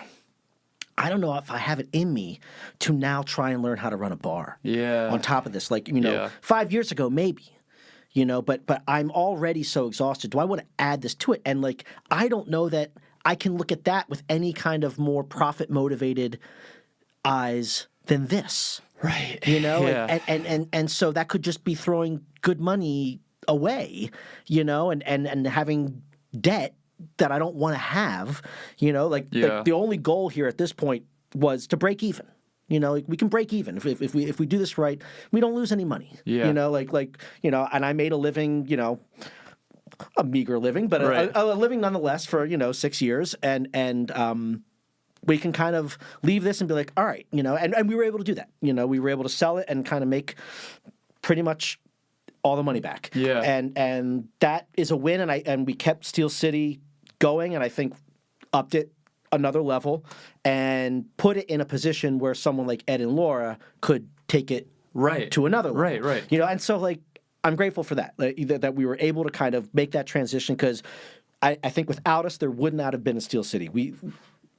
I don't know if I have it in me to now try and learn how to run a bar. Yeah. On top of this, like, you know, Yeah. 5 years ago, maybe, you know, but I'm already so exhausted. Do I want to add this to it? And like, I don't know that I can look at that with any kind of more profit motivated eyes than this. Right. You know, Yeah. and so that could just be throwing good money away, you know, and having debt that I don't want to have, you know, like the only goal here at this point was to break even. You know, like we can break even if we do this right. We don't lose any money. Yeah. You know, like you know, and I made a living, you know, a meager living, but Right. a living nonetheless for, you know, 6 years, and we can kind of leave this and be like, all right, you know, and we were able to do that. You know, we were able to sell it and kind of make pretty much all the money back. Yeah. And that is a win, and we kept Steel City going, and I think upped it another level and put it in a position where someone like Ed and Laura could take it Right. to another level. Right. You know, and so like I'm grateful for that, that we were able to kind of make that transition, because I think without us there would not have been a Steel City.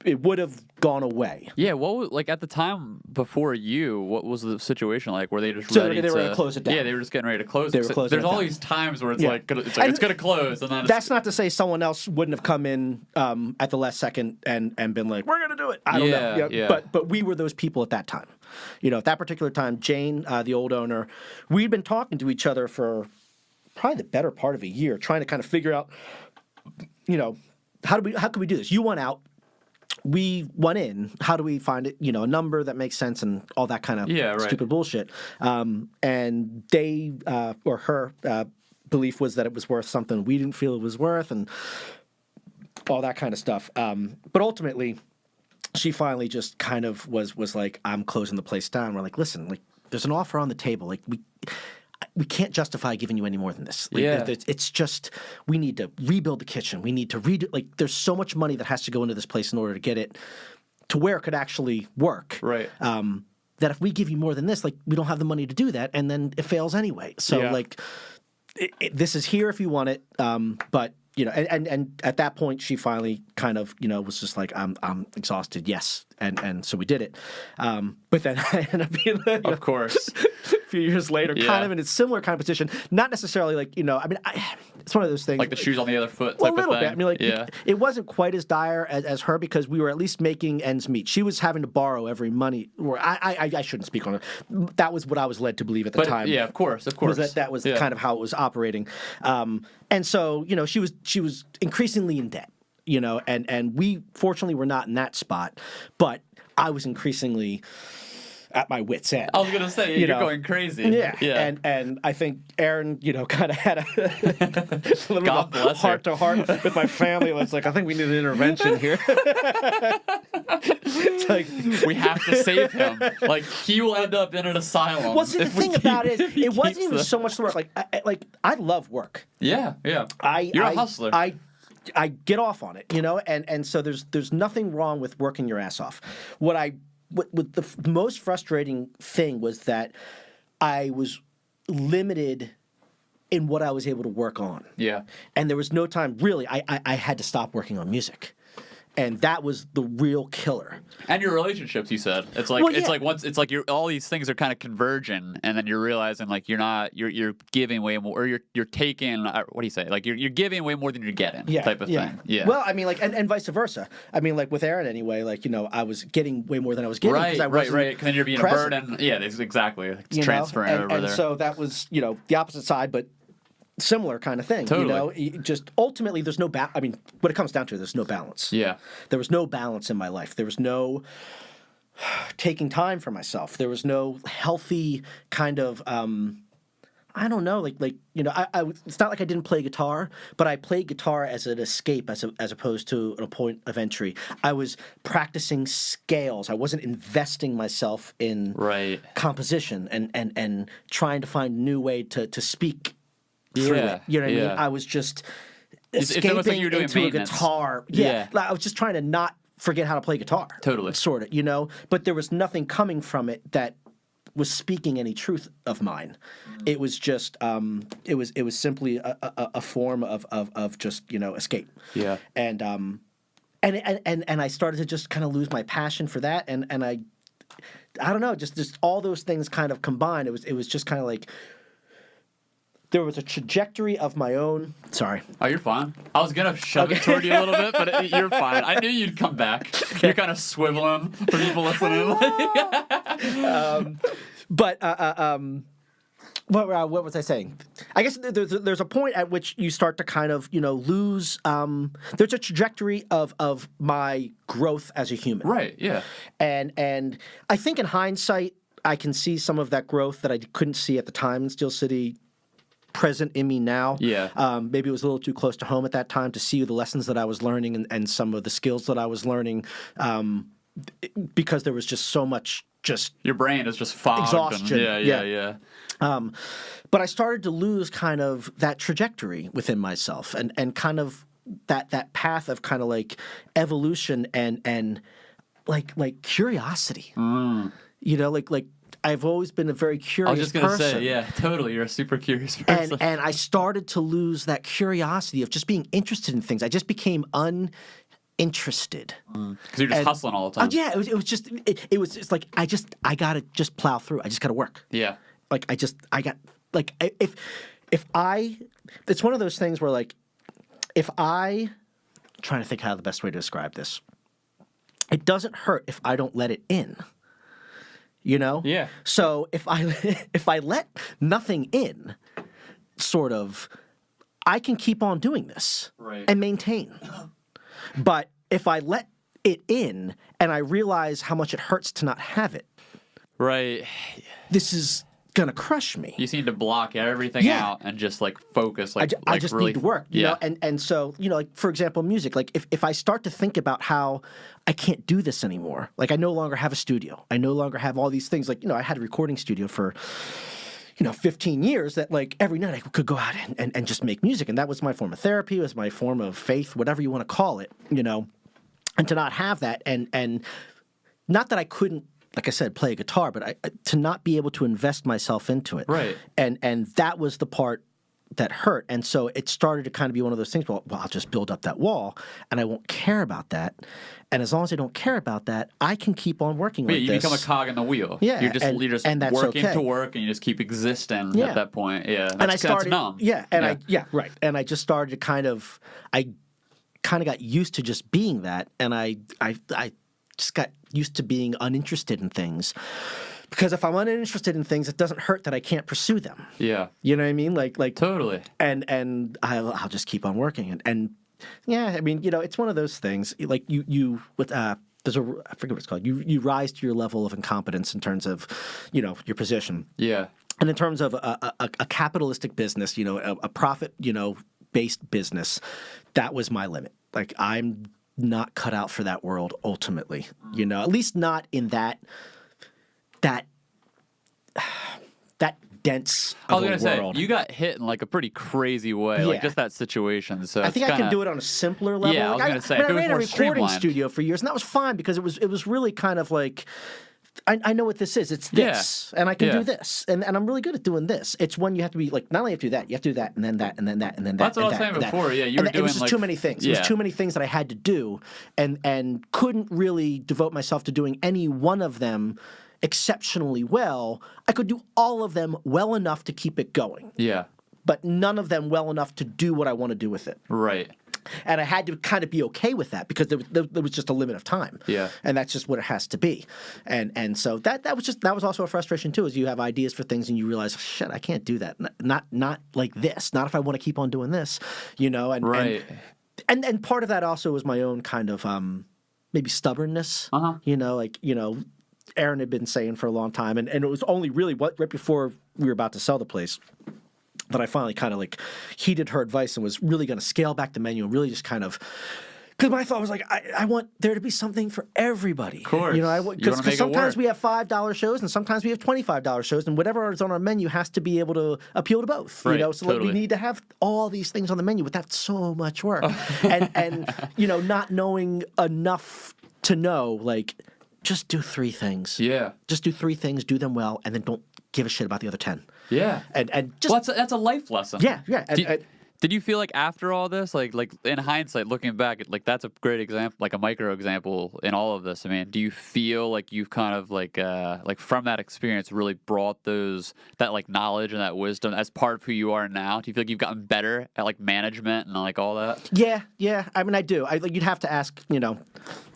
It would have gone away. Yeah, what was, like at the time before you, what was the situation like? Were they just So ready they were to gonna close it down. Yeah, they were just getting ready to close They it. were So closing there's it all down. these times where it's Yeah. like it's And going to close, and then That's not to say someone else wouldn't have come in at the last second and been like, we're going to do it. I don't know. Yeah, yeah. But we were those people at that time. You know, at that particular time, Jane, the old owner, we'd been talking to each other for probably the better part of a year, trying to kind of figure out, you know, how could we do this? You went out. We went in. How do we find it? You know, a number that makes sense and all that kind of right. stupid bullshit. And they or her belief was that it was worth something we didn't feel it was worth, and all that kind of stuff. But ultimately, she finally just kind of was like, "I'm closing the place down." We're like, "Listen, like, there's an offer on the table. Like, we can't justify giving you any more than this. Like, Yeah. it's just, we need to rebuild the kitchen. We need to redo, like, there's so much money that has to go into this place in order to get it to where it could actually work. Right. That if we give you more than this, like, we don't have the money to do that, and then it fails anyway. So, Yeah. like, this is here if you want it, but, you know, and at that point, she finally kind of, you know, was just like, I'm exhausted, yes, and so we did it. But then I ended up being, you know, Of course. a few years later, Yeah. kind of in a similar kind of position. Not necessarily like, you know, I mean, it's one of those things. Like the shoes on the other foot Well, type a little of thing. bit. I mean, like, yeah. it wasn't quite as dire as her, because we were at least making ends meet. She was having to borrow every money. Or I shouldn't speak on it. That was what I was led to believe at the time. Yeah, of course. Was that was Yeah. kind of how it was operating. And so, you know, she was increasingly in debt, you know, and we fortunately were not in that spot, but I was increasingly at my wit's end. I was gonna say You you're know. going crazy. Yeah. And I think Aaron, you know, kind of had a little God bit of bless her. heart to heart with my family. It's like, I think we need an intervention here. It's like, we have to save him. Like he will end up in an asylum. well, see, the if we thing keep- about it is, if he it wasn't keeps even the- so much the work. Like I love work. Yeah. You're a hustler. I get off on it, you know, and so there's nothing wrong with working your ass off. What the most frustrating thing was that I was limited in what I was able to work on. Yeah. And there was no time, really, I had to stop working on music. And that was the real killer. And your relationships, you said. It's like it's like you're all these things are kind of converging, and then you're realizing like you're giving way more, or you're taking what do you say? Like you're giving way more than you're getting, type of thing. Yeah. Well, I mean, like, and vice versa. I mean, like with Aaron anyway. Like, I was getting way more than I was giving. Right. Because then you're being present. a burden. Yeah. Exactly. It's transferring over and there. So that was the opposite side, but similar kind of thing. Totally. Just ultimately, there's no balance. I mean, what it comes down to, there's no balance. Yeah. There was no balance in my life. There was no taking time for myself. There was no healthy kind of, I don't know, it's not like I didn't play guitar, but I played guitar as an escape as opposed to a point of entry. I was practicing scales. I wasn't investing myself in composition and trying to find a new way to speak through it. You know what I mean? I was just escaping like you were doing into maintenance. a guitar. Yeah. I was just trying to not forget how to play guitar. Totally. Sort of, But there was nothing coming from it that was speaking any truth of mine. It was just it was simply a form of just escape. Yeah. And I started to just kind of lose my passion for that, and I don't know, just all those things kind of combined. It was just kind of like there was a trajectory of my own. Sorry. Oh, you're fine. I was gonna shove it toward you a little bit, but you're fine. I knew you'd come back. You're kind of swiveling for people listening. What was I saying? I guess there's a point at which you start to kind of lose. There's a trajectory of my growth as a human. Right. Yeah. And I think in hindsight, I can see some of that growth that I couldn't see at the time in Steel City present in me now. Yeah. Maybe it was a little too close to home at that time to see the lessons that I was learning and some of the skills that I was learning, because there was just so much your brain is just fogged. Exhaustion. Yeah. But I started to lose kind of that trajectory within myself and kind of that path of kind of like evolution and like curiosity. Like I've always been a very curious person. I was just going to say, yeah, totally. You're a super curious person. And I started to lose that curiosity of just being interested in things. I just became uninterested. Because you're just hustling all the time. Yeah, it was just like I got to just plow through. I just got to work. Yeah. Like it's one of those things where like I'm trying to think how the best way to describe this. It doesn't hurt if I don't let it in. Yeah. So if I let nothing in, sort of, I can keep on doing this and maintain. But if I let it in and I realize how much it hurts to not have it, this is gonna crush me. You seem to block everything out and just like focus. I just really need to work. You know? And so like for example, music. Like if I start to think about how I can't do this anymore, like I no longer have a studio, I no longer have all these things. Like I had a recording studio for 15 years that like every night I could go out and just make music, and that was my form of therapy, it was my form of faith, whatever you want to call it. And to not have that, and not that I couldn't, like I said, play a guitar, but to not be able to invest myself into it. Right. And that was the part that hurt. And so it started to kind of be one of those things, well, I'll just build up that wall and I won't care about that. And as long as I don't care about that, I can keep on working with this. You become a cog in the wheel. Yeah. You're just and that's working okay. to work, and you just keep existing at that point. Yeah. And I started, that's numb. Yeah. Right. And I just started to kind of got used to just being that. And I just got used to being uninterested in things. Because if I'm uninterested in things, it doesn't hurt that I can't pursue them. Yeah. You know what I mean? Like totally. And I'll just keep on working. And yeah, I mean, it's one of those things. Like you with there's I forget what it's called. You rise to your level of incompetence in terms of, your position. Yeah. And in terms of a capitalistic business, a profit, based business, that was my limit. Like I'm not cut out for that world ultimately. At least not in that dense of a world. I was gonna say, you got hit in like a pretty crazy way, like just that situation. So I think I can do it on a simpler level. Yeah, I was gonna say, I ran a recording studio for years, and that was fine because it was really kind of like I know what this is. It's this, and I can do this, and I'm really good at doing this. It's when you have to be like, not only have to do that, you have to do that, and then that, and then that, and then that. That's what I was saying before. Yeah, you were doing it was just like too many things. Yeah. It was too many things that I had to do, and couldn't really devote myself to doing any one of them exceptionally well. I could do all of them well enough to keep it going. Yeah. But none of them well enough to do what I want to do with it. Right. And I had to kind of be okay with that because there was just a limit of time. Yeah. And that's just what it has to be. And so that was also a frustration too, is you have ideas for things and you realize, shit, I can't do that. Not like this. Not if I want to keep on doing this, And Right. And part of that also was my own kind of maybe stubbornness. Aaron had been saying for a long time, and it was only really right before we were about to sell the place that I finally kind of like heeded her advice and was really going to scale back the menu and really just kind of, because my thought was like, I want there to be something for everybody. Of course. Because sometimes we have $5 shows and sometimes we have $25 shows, and whatever is on our menu has to be able to appeal to both. Right, So we need to have all these things on the menu, but that's so much work. and not knowing enough to know, like, just do 3 things. Yeah. Just do 3 things, do them well, and then don't give a shit about the other 10. Yeah. And just that's a life lesson. Yeah. Did you feel like after all this, like in hindsight, looking back, like that's a great example, like a micro example in all of this? I mean, do you feel like you've kind of like from that experience really brought that like knowledge and that wisdom as part of who you are now? Do you feel like you've gotten better at like management and like all that? Yeah. I mean, I do. You'd have to ask,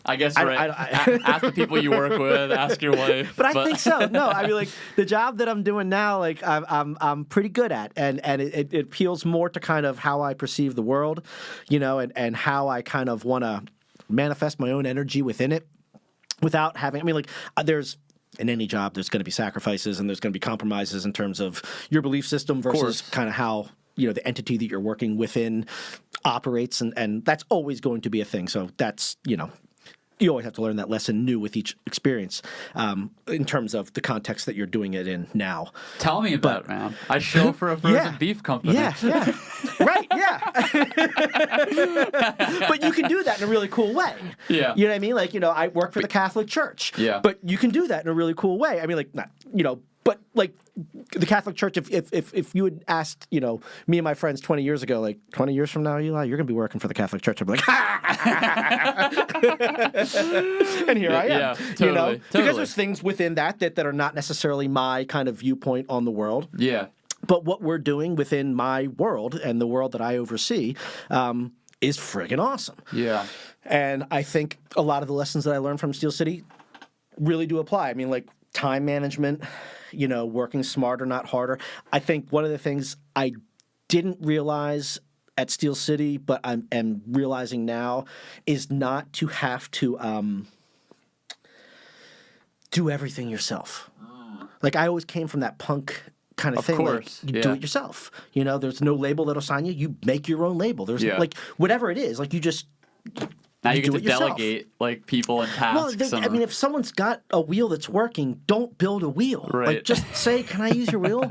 I guess ask the people you work with, ask your wife. But I think so. No, I mean, like the job that I'm doing now, like I'm pretty good at, and it appeals more to kind of how I perceive the world, and how I kind of want to manifest my own energy within it, without having. I mean, like there's. In any job, there's going to be sacrifices and there's going to be compromises in terms of your belief system versus kind of how the entity that you're working within operates, and that's always going to be a thing. So that's you always have to learn that lesson new with each experience, in terms of the context that you're doing it in now. Tell me about it, man. I show for a frozen beef company. Yeah. Right, yeah. But you can do that in a really cool way. Yeah. You know what I mean? Like, I work for the Catholic Church. Yeah. But you can do that in a really cool way. I mean, like, not, but like the Catholic Church, if you had asked, me and my friends 20 years ago, like 20 years from now, Eli, you're going to be working for the Catholic Church. I'd be like, and here I am. Yeah, totally. Because there's things within that are not necessarily my kind of viewpoint on the world. Yeah. But what we're doing within my world and the world that I oversee is friggin' awesome. Yeah. And I think a lot of the lessons that I learned from Steel City really do apply. I mean, like time management, working smarter, not harder. I think one of the things I didn't realize at Steel City, but I'm realizing now, is not to have to do everything yourself. Like I always came from that punk kind of thing. Course. Like, you do it yourself. There's no label that'll sign you. You make your own label. There's like whatever it is. Like you just. Now you get do to it yourself. delegate like people and tasks. Well, I mean, if someone's got a wheel that's working, don't build a wheel. Right. Like, just say, "Can I use your wheel?"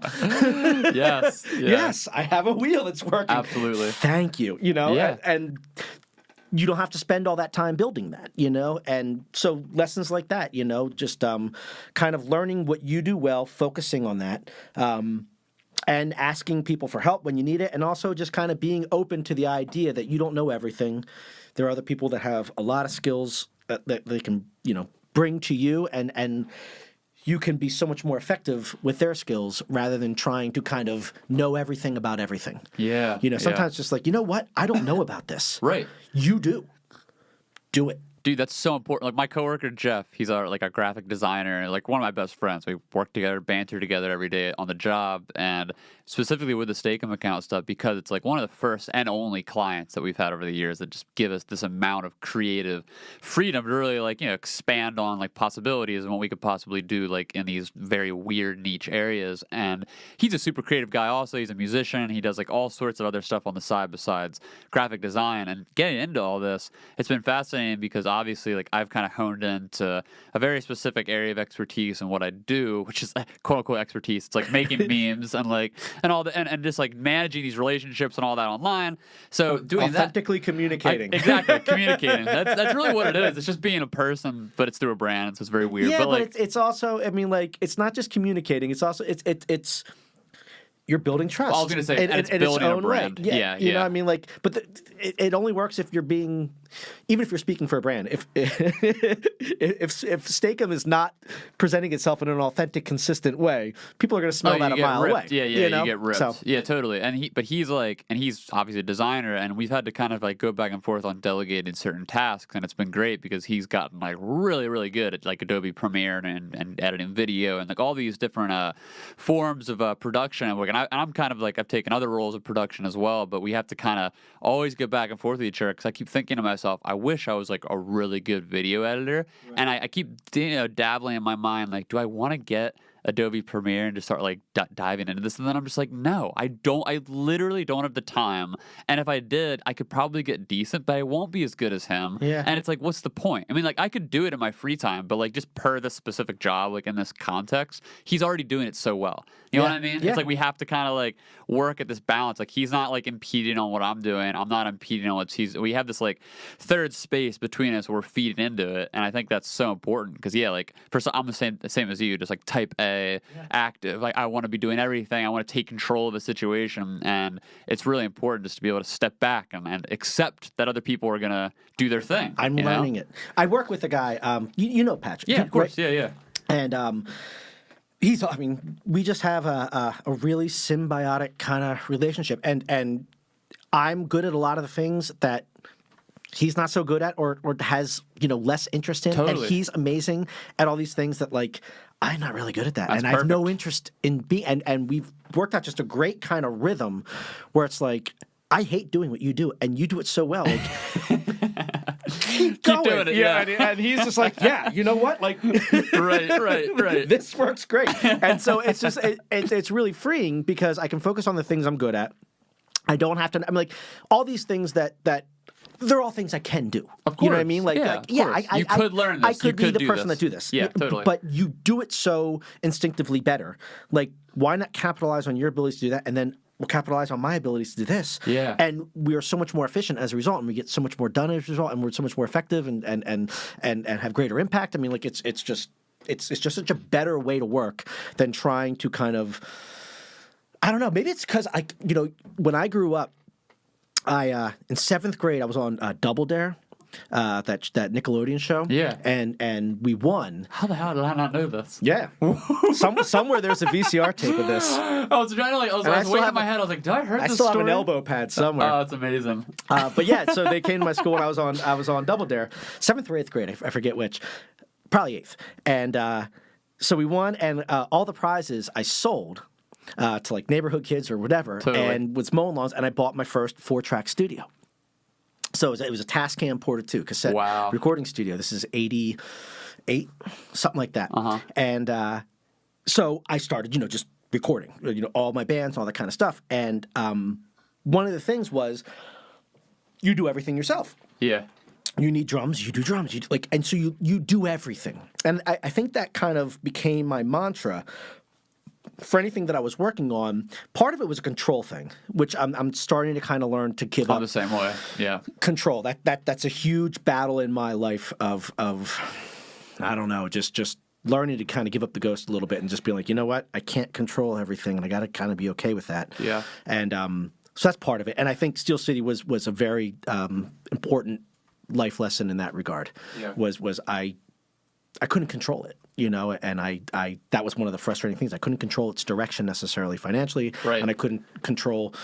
Yes. Yeah. Yes, I have a wheel that's working. Absolutely. Thank you. And you don't have to spend all that time building that. And so lessons like that. Just kind of learning what you do well, focusing on that. And asking people for help when you need it, and also just kind of being open to the idea that you don't know everything. There are other people that have a lot of skills that they can, bring to you, and you can be so much more effective with their skills rather than trying to kind of know everything about everything. Yeah. Sometimes just like, what? I don't know about this. Right. You do. Do it. Dude, that's so important. Like my coworker Jeff, he's our graphic designer, like one of my best friends. We work together, banter together every day on the job, and specifically with the Steakum account stuff, because it's like one of the first and only clients that we've had over the years that just give us this amount of creative freedom to really expand on like possibilities and what we could possibly do like in these very weird niche areas. And he's a super creative guy. Also, he's a musician. He does like all sorts of other stuff on the side besides graphic design. And getting into all this, it's been fascinating because obviously like I've kind of honed into a very specific area of expertise in what I do, which is quote unquote expertise. It's like making memes and like and all the and just like managing these relationships and all that online. So doing authentically communicating. Exactly, communicating. That's really what it is. It's just being a person, but it's through a brand, so it's very weird. Yeah, but like, it's also, I mean, like, it's not just communicating. It's also it's you're building trust. I was going to say, and it's building a brand. Right. Yeah, you know what I mean? Like, but it only works if you're being, even if you're speaking for a brand. If Steakum is not presenting itself in an authentic, consistent way, people are going to smell that a mile away. Yeah, you know? You get ripped. So, yeah, totally. And he's obviously a designer, and we've had to kind of like go back and forth on delegating certain tasks, and it's been great because he's gotten like really, really good at like Adobe Premiere and editing video and like all these different forms of production and work. And I'm kind of like, I've taken other roles of production as well, but we have to kind of always go back and forth with each other because I keep thinking to myself, I wish I was like a really good video editor. Right. And I keep dabbling in my mind, like, do I want to get Adobe Premiere and just start like diving into this? And then I'm just like, no, I literally don't have the time. And if I did, I could probably get decent, but I won't be as good as him. Yeah. And it's like, what's the point? I mean, like, I could do it in my free time, but like just per this specific job, like in this context, he's already doing it so well. You know what I mean? Yeah. It's like we have to kind of like work at this balance. Like he's not like impeding on what I'm doing. I'm not impeding on what we have this like third space between us where we're feeding into it. And I think that's so important because like I'm the same as you, just like type A, active. Like I want to be doing everything. I want to take control of the situation. And it's really important just to be able to step back and accept that other people are going to do their thing. I'm learning it. I work with a guy, you know Patrick. Yeah, of course. Right? Yeah. And we just have a really symbiotic kind of relationship, and I'm good at a lot of the things that he's not so good at, or has less interest in, totally. And he's amazing at all these things that like I'm not really good at that, That's and perfect. I have no interest in being. And we've worked out just a great kind of rhythm where it's like I hate doing what you do, and you do it so well. Like, keep doing it, yeah. And he's just like, yeah, you know what? Like, right. This works great. And so it's just, it's really freeing because I can focus on the things I'm good at. I don't have to, I'm like, all these things that they're all things I can do. Of course. You know what I mean? Like, you could learn this. I could be the person that do this. Yeah, totally. But you do it so instinctively better. Like, why not capitalize on your abilities to do that, and then we'll capitalize on my abilities to do this. Yeah. And we are so much more efficient as a result, and we get so much more done as a result, and we're so much more effective and have greater impact. I mean, like it's just such a better way to work than trying to kind of, I don't know, maybe it's because when I grew up, in 7th grade I was on Double Dare. That Nickelodeon show. Yeah. And we won. How the hell did I not know this? Yeah. Somewhere there's a VCR tape of this. I was trying to I was waiting in my head. I was like, did I heard this story? I still have an elbow pad somewhere. Oh, it's amazing. But yeah, so they came to my school when I was on Double Dare. 7th or 8th grade, I forget which. Probably 8th. And so we won, and all the prizes I sold to like neighborhood kids or whatever, totally. And was mowing lawns, and I bought my first 4-track studio. So it was a Tascam Porta 2 cassette recording studio. This is 88, something like that. Uh-huh. And so I started, just recording, all my bands, all that kind of stuff. And one of the things was you do everything yourself. Yeah. You need drums, you do drums. And so you do everything. And I think that kind of became my mantra for anything that I was working on. Part of it was a control thing, which I'm starting to kind of learn to give up. The same way, yeah. Control. That's a huge battle in my life of I don't know, just learning to kind of give up the ghost a little bit and just be like, you know what, I can't control everything, and I got to kind of be okay with that. Yeah. And so that's part of it. And I think Steel City was a very important life lesson in that regard. Yeah. Was I couldn't control it, and I that was one of the frustrating things. I couldn't control its direction necessarily financially, right. And I couldn't control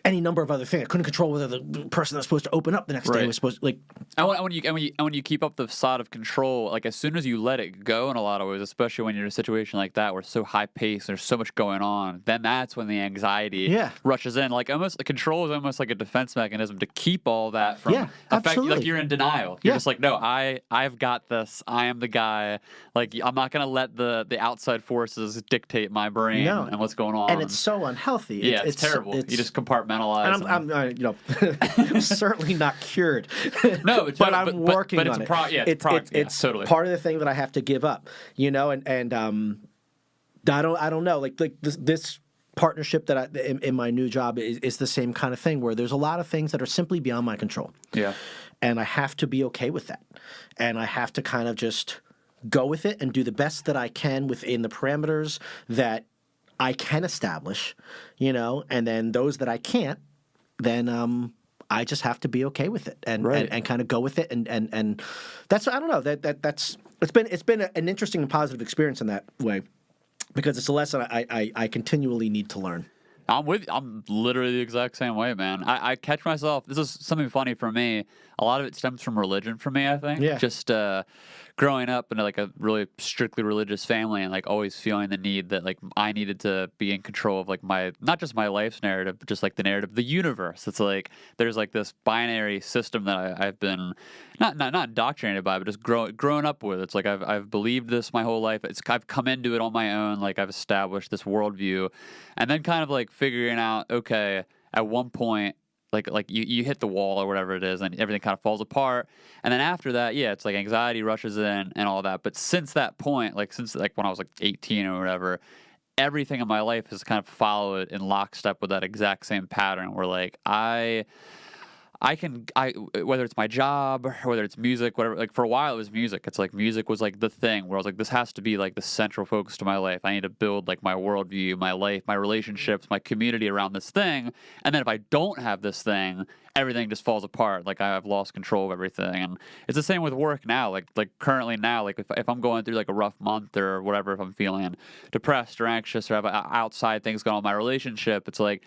any number of other things. I couldn't control whether the person that's supposed to open up the next day was supposed to, like. And when you keep up the facade of control, like as soon as you let it go in a lot of ways, especially when you're in a situation like that where it's so high paced, there's so much going on, then that's when the anxiety rushes in. Like almost the control is almost like a defense mechanism to keep all that from affecting. Like you're in denial. You're just like, no, I've got this. I am the guy. Like I'm not gonna let the outside forces dictate my brain and what's going on. And it's so unhealthy. It's terrible. You just compartmentalize compartmentalize. And I'm certainly not cured. No, but I'm working on it. It's totally part of the thing that I have to give up, and I don't know, like this partnership that in my new job is the same kind of thing where there's a lot of things that are simply beyond my control. Yeah. And I have to be okay with that. And I have to kind of just go with it and do the best that I can within the parameters that I can establish, and then those that I can't, then I just have to be okay with it and kind of go with it. And that's, I don't know, that's it's been an interesting and positive experience in that way. Because it's a lesson I continually need to learn. I'm literally the exact same way, man. I catch myself. This is something funny for me. A lot of it stems from religion for me, I think. Yeah. Just growing up in like a really strictly religious family and like always feeling the need that like I needed to be in control of like not just my life's narrative, but just like the narrative of the universe. It's like there's like this binary system that I've been not indoctrinated by, but just growing up with. It's like I've believed this my whole life. I've come into it on my own. Like I've established this worldview, and then kind of like figuring out, okay, at one point, like you hit the wall or whatever it is, and everything kind of falls apart. And then after that, yeah, it's like anxiety rushes in and all that. But since that point, since when I was like 18 or whatever, everything in my life has kind of followed in lockstep with that exact same pattern. Where like I whether it's my job or whether it's music, whatever, like for a while it was music. It's like music was like the thing where I was like, this has to be like the central focus to my life. I need to build like my worldview, my life, my relationships, my community around this thing. And then if I don't have this thing, everything just falls apart. Like I've lost control of everything. And it's the same with work now. Like currently now, like if I'm going through like a rough month or whatever, if I'm feeling depressed or anxious or have outside things going on in my relationship, it's like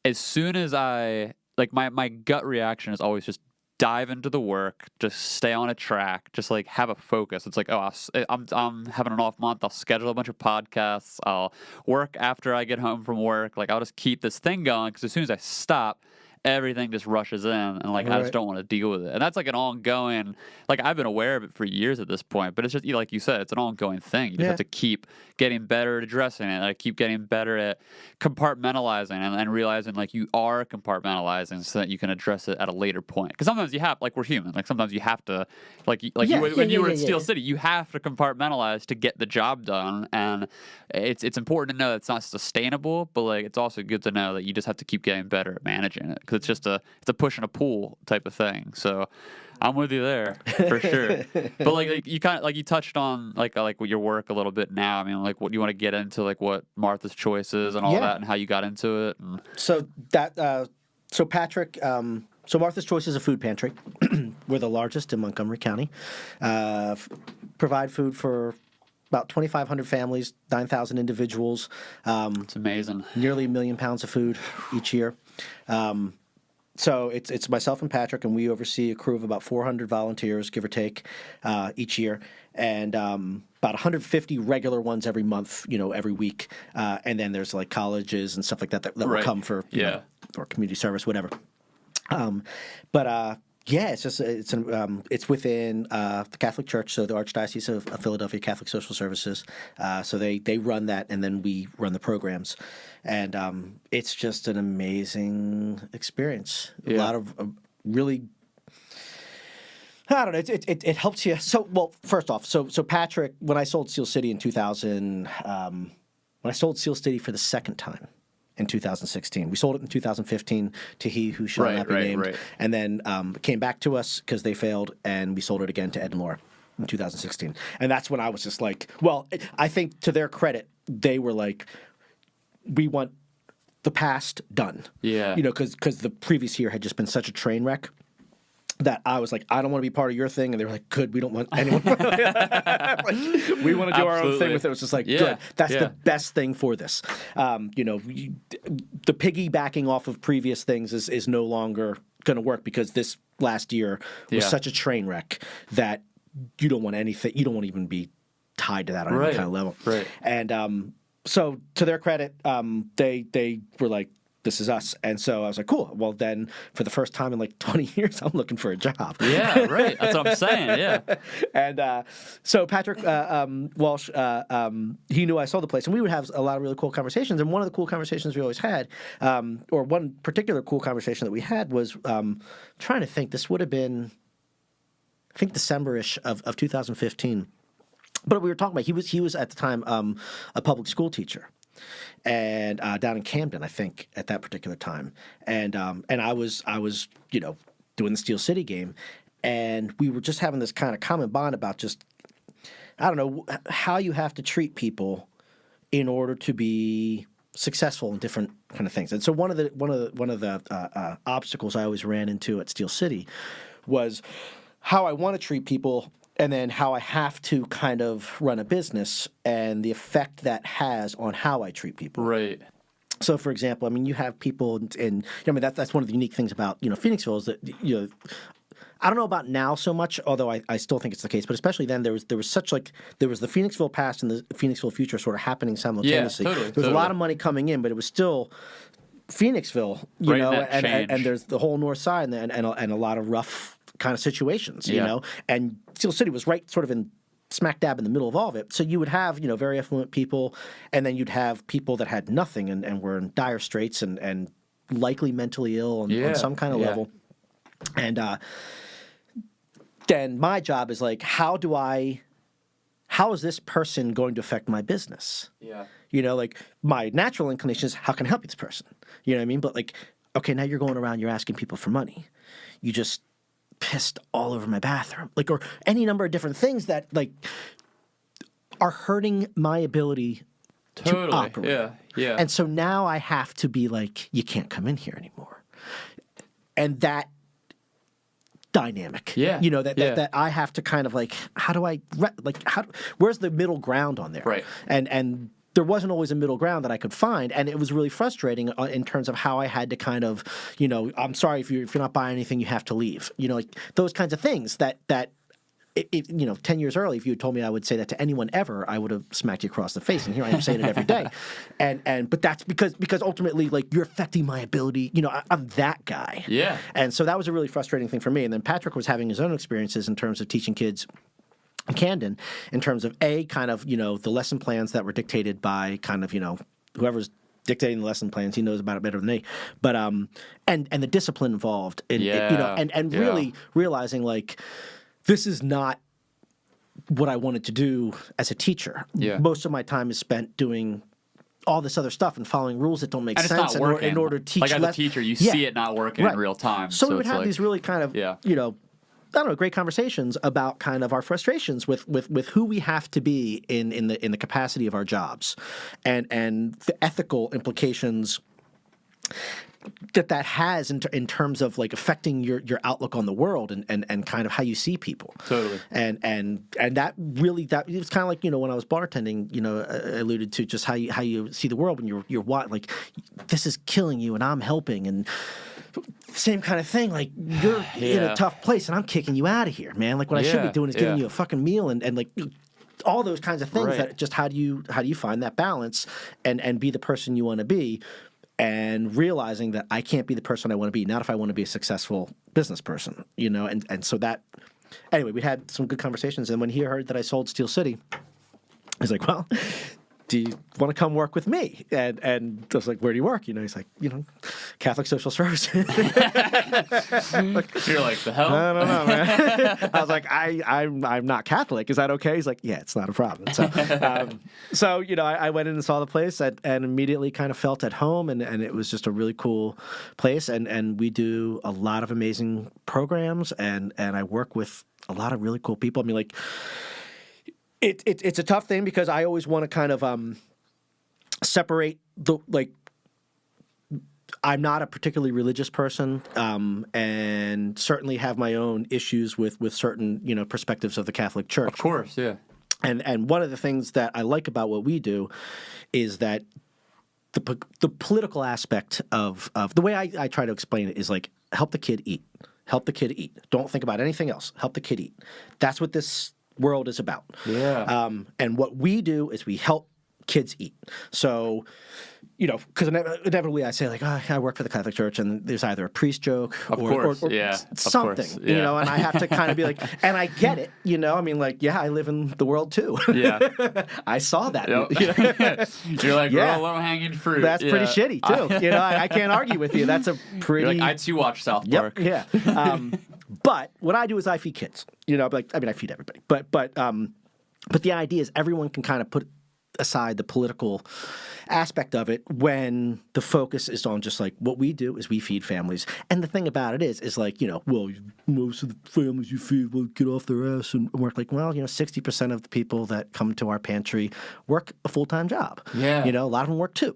as soon as my gut reaction is always just dive into the work, just stay on a track, just like have a focus. It's like, I'm having an off month. I'll schedule a bunch of podcasts. I'll work after I get home from work. Like I'll just keep this thing going because as soon as I stop, everything just rushes in and like I just don't want to deal with it. And that's like an ongoing, like I've been aware of it for years at this point, but it's just like you said, it's an ongoing thing. You just have to keep getting better at addressing it. Like keep getting better at compartmentalizing and realizing like you are compartmentalizing so that you can address it at a later point. Because sometimes you have, like we're human, like sometimes you have to, when you were at Steel City, you have to compartmentalize to get the job done. And it's important to know that it's not sustainable, but like it's also good to know that you just have to keep getting better at managing it. It's just it's a push and a pull type of thing. So I'm with you there for sure. But like you kind of like you touched on like your work a little bit now. I mean, like what you want to get into, like what Martha's Choice is and all that, and how you got into it. So Patrick. So Martha's Choice is a food pantry. We're the largest in Montgomery County. Provide food for about 2,500 families, 9,000 individuals. It's amazing. Nearly 1 million pounds of food each year. So it's myself and Patrick, and we oversee a crew of about 400 volunteers, give or take, each year, and about 150 regular ones every month, every week. And then there's like colleges and stuff like that will come for or community service, whatever. It's within the Catholic Church, so the Archdiocese of Philadelphia Catholic Social Services. So they run that, and then we run the programs, and it's just an amazing experience. A lot of really, I don't know. It helps you. So first off, so Patrick, when I sold Steel City in 2000, when I sold Steel City for the second time. In 2016. We sold it in 2015 to He Who Shall Not Be Named. And then came back to us because they failed, and we sold it again to Ed and Laura in 2016. And that's when I was just like, well, I think to their credit, they were like, we want the past done. Yeah. Because the previous year had just been such a train wreck that I was like, I don't want to be part of your thing. And they were like, good, we don't want anyone. We want to do our own thing with it. It was just like, good. That's the best thing for this. The piggybacking off of previous things is no longer going to work because this last year was such a train wreck that you don't want anything. You don't want to even be tied to that on any kind of level. Right. And so to their credit, they were like, this is us. And so I was like, cool. Well, then for the first time in like 20 years, I'm looking for a job. Yeah, right. That's what I'm saying. Yeah. And so Patrick Walsh, he knew I sold the place, and we would have a lot of really cool conversations. And one of the cool conversations we always had, or one particular cool conversation that we had was trying to think. This would have been, I think, December-ish of 2015. But we were talking about he was at the time a public school teacher, and down in Camden, I think, at that particular time, and I was doing the Steel City game, and we were just having this kind of common bond about just, I don't know, how you have to treat people in order to be successful in different kind of things. And so one of the obstacles I always ran into at Steel City was how I want to treat people, and then how I have to kind of run a business and the effect that has on how I treat people. Right. So, for example, I mean, you have people that's one of the unique things about, Phoenixville is that, I don't know about now so much, although I still think it's the case, but especially then there was the Phoenixville past and the Phoenixville future sort of happening simultaneously. Yeah, totally. There was a lot of money coming in, but it was still Phoenixville, and there's the whole north side and a lot of rough kind of situations, and Steel City was right sort of in smack dab in the middle of all of it. So you would have, very affluent people, and then you'd have people that had nothing and were in dire straits and likely mentally ill on some kind of level. And then my job is like, how is this person going to affect my business? Yeah. Like my natural inclination is, how can I help this person? You know what I mean? But like, okay, now you're going around, you're asking people for money. You just pissed all over my bathroom, or any number of different things that are hurting my ability to operate. Yeah. And so now I have to be like, you can't come in here anymore. And that dynamic, that I have to kind of where's the middle ground on there? Right. And there wasn't always a middle ground that I could find, and it was really frustrating in terms of how I had to kind of, I'm sorry, if you're not buying anything, you have to leave. Like those kinds of things that 10 years early, if you had told me I would say that to anyone ever, I would have smacked you across the face, and here I am saying it every day. But that's because ultimately, you're affecting my ability. I'm that guy. Yeah. And so that was a really frustrating thing for me. And then Patrick was having his own experiences in terms of teaching kids in Camden, in terms of the lesson plans that were dictated by kind of, whoever's dictating the lesson plans, he knows about it better than me. But and the discipline involved in really realizing this is not what I wanted to do as a teacher. Yeah. Most of my time is spent doing all this other stuff and following rules that don't make and sense it's not working. in order to teach. As a teacher, you see it not working in real time. So we would have these really kind of I don't know, great conversations about kind of our frustrations with who we have to be in the capacity of our jobs, and the ethical implications that has in terms of affecting your outlook on the world and kind of how you see people. Totally. And that really, it was kind of like, when I was bartending, I alluded to just how you see the world when you're this is killing you and I'm helping, and same kind of thing. You're in a tough place and I'm kicking you out of here, man. What I should be doing is giving you a fucking meal and all those kinds of things. Right. That just how do you find that balance and be the person you want to be, and realizing that I can't be the person I want to be, not if I want to be a successful business person, and so that, anyway, we had some good conversations. And when he heard that I sold Steel City, he's like, well, do you want to come work with me? And I was like, where do you work? He's like, Catholic Social Services. You're like, the hell? I don't know, man. I was like, I'm not Catholic. Is that okay? He's like, yeah, it's not a problem. So, I went in and saw the place and immediately kind of felt at home, and it was just a really cool place. And we do a lot of amazing programs, and I work with a lot of really cool people. I mean, it's a tough thing because I always want to kind of separate I'm not a particularly religious person, and certainly have my own issues with certain perspectives of the Catholic Church. Of course, yeah. And one of the things that I like about what we do is that the political aspect of the way I try to explain it is help the kid eat. Help the kid eat. Don't think about anything else. Help the kid eat. That's what this world is about. Yeah. And what we do is we help kids eat. So, because inevitably I say like, oh, I work for the Catholic Church, and there's either a priest joke or something, and I have to kind of be like, and I get it, I mean, like, yeah, I live in the world too. Yeah. I saw that. Yep. You're like, yeah, low hanging fruit. That's pretty shitty too. I can't argue with you. That's a pretty. You're like, I too watch South Park. Yep, yeah. But what I do is I feed kids. I feed everybody. But the idea is everyone can kind of put aside the political aspect of it when the focus is on just like what we do is we feed families. And the thing about it is like, well, most of the families you feed will get off their ass and work. Like, well, 60% of the people that come to our pantry work a full-time job. Yeah. A lot of them work too.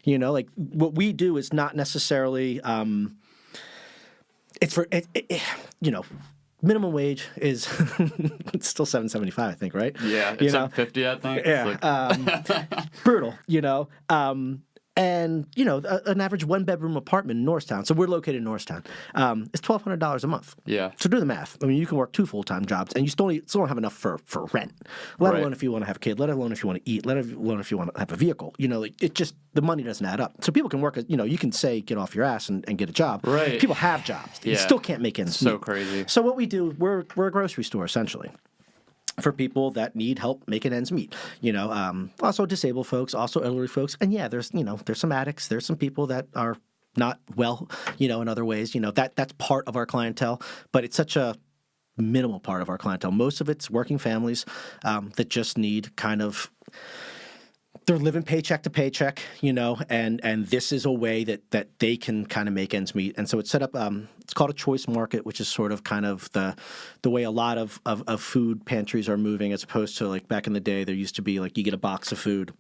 Like what we do is not necessarily it's for minimum wage is it's still $7.75, I think, right? Yeah, it's $7.50, I think. Yeah, brutal, and an average one-bedroom apartment in Norristown. So we're located in Norristown. It's $1,200 a month. Yeah. So do the math. I mean, you can work 2 full-time jobs, and you still don't have enough for rent. Let alone if you want to have a kid. Let alone if you want to eat. Let alone if you want to have a vehicle. It just the money doesn't add up. So people can work. You can say get off your ass and get a job. Right. People have jobs. You still can't make ends meet. So crazy. So what we do, we're a grocery store essentially, for people that need help making ends meet. Also disabled folks, also elderly folks. And yeah, there's some addicts, there's some people that are not well, in other ways. That's part of our clientele, but it's such a minimal part of our clientele. Most of it's working families that just need kind of, they're living paycheck to paycheck, and this is a way that they can kind of make ends meet. And so it's set up, it's called a choice market, which is sort of kind of the way a lot of food pantries are moving, as opposed to like back in the day, there used to be like you get a box of food,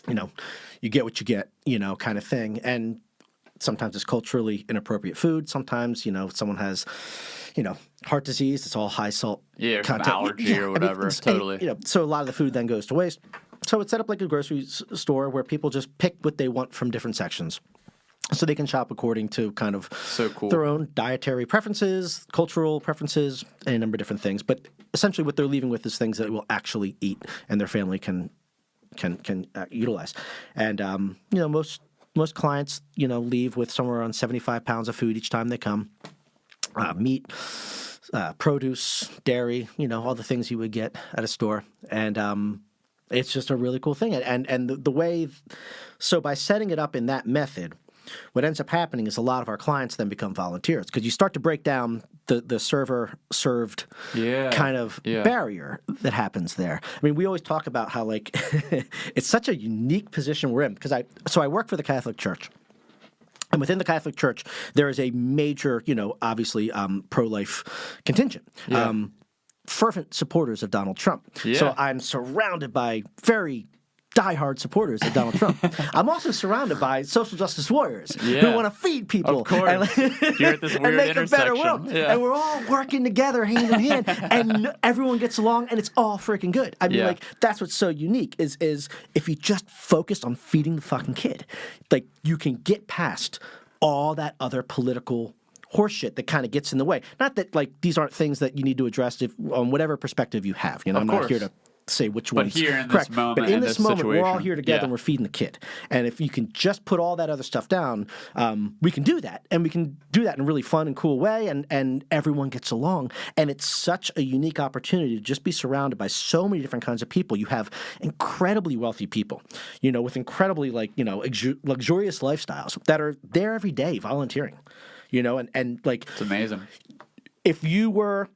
you get what you get, kind of thing. And sometimes it's culturally inappropriate food. Sometimes, someone has, heart disease, it's all high salt content. Allergy or whatever, totally. So a lot of the food then goes to waste. So it's set up like a grocery store where people just pick what they want from different sections. So they can shop according to kind of their own dietary preferences, cultural preferences, and a number of different things. But essentially what they're leaving with is things that they will actually eat and their family can utilize. And, most clients, leave with somewhere around 75 pounds of food each time they come. Meat, produce, dairy, all the things you would get at a store. And it's just a really cool thing. And the way, so by setting it up in that method, what ends up happening is a lot of our clients then become volunteers, because you start to break down the server-served kind of barrier that happens there. I mean, we always talk about how, like, it's such a unique position we're in, because I work for the Catholic Church. And within the Catholic Church, there is a major, obviously pro-life contingent. Yeah. Fervent supporters of Donald Trump. Yeah. So I'm surrounded by very diehard supporters of Donald Trump. I'm also surrounded by social justice warriors who want to feed people. Of course. You're at this weird and make intersection. A better world. Yeah. And we're all working together hand in hand, and everyone gets along, and it's all freaking good. I mean, like, that's what's so unique is if you just focus on feeding the fucking kid, like, you can get past all that other political horseshit that kind of gets in the way. Not that, like, these aren't things that you need to address on whatever perspective you have. I'm not here to say which one's correct. But in this moment, we're all here together and we're feeding the kid. And if you can just put all that other stuff down, we can do that. And we can do that in a really fun and cool way, and everyone gets along. And it's such a unique opportunity to just be surrounded by so many different kinds of people. You have incredibly wealthy people, with incredibly, luxurious lifestyles that are there every day volunteering. And like, it's amazing. If you were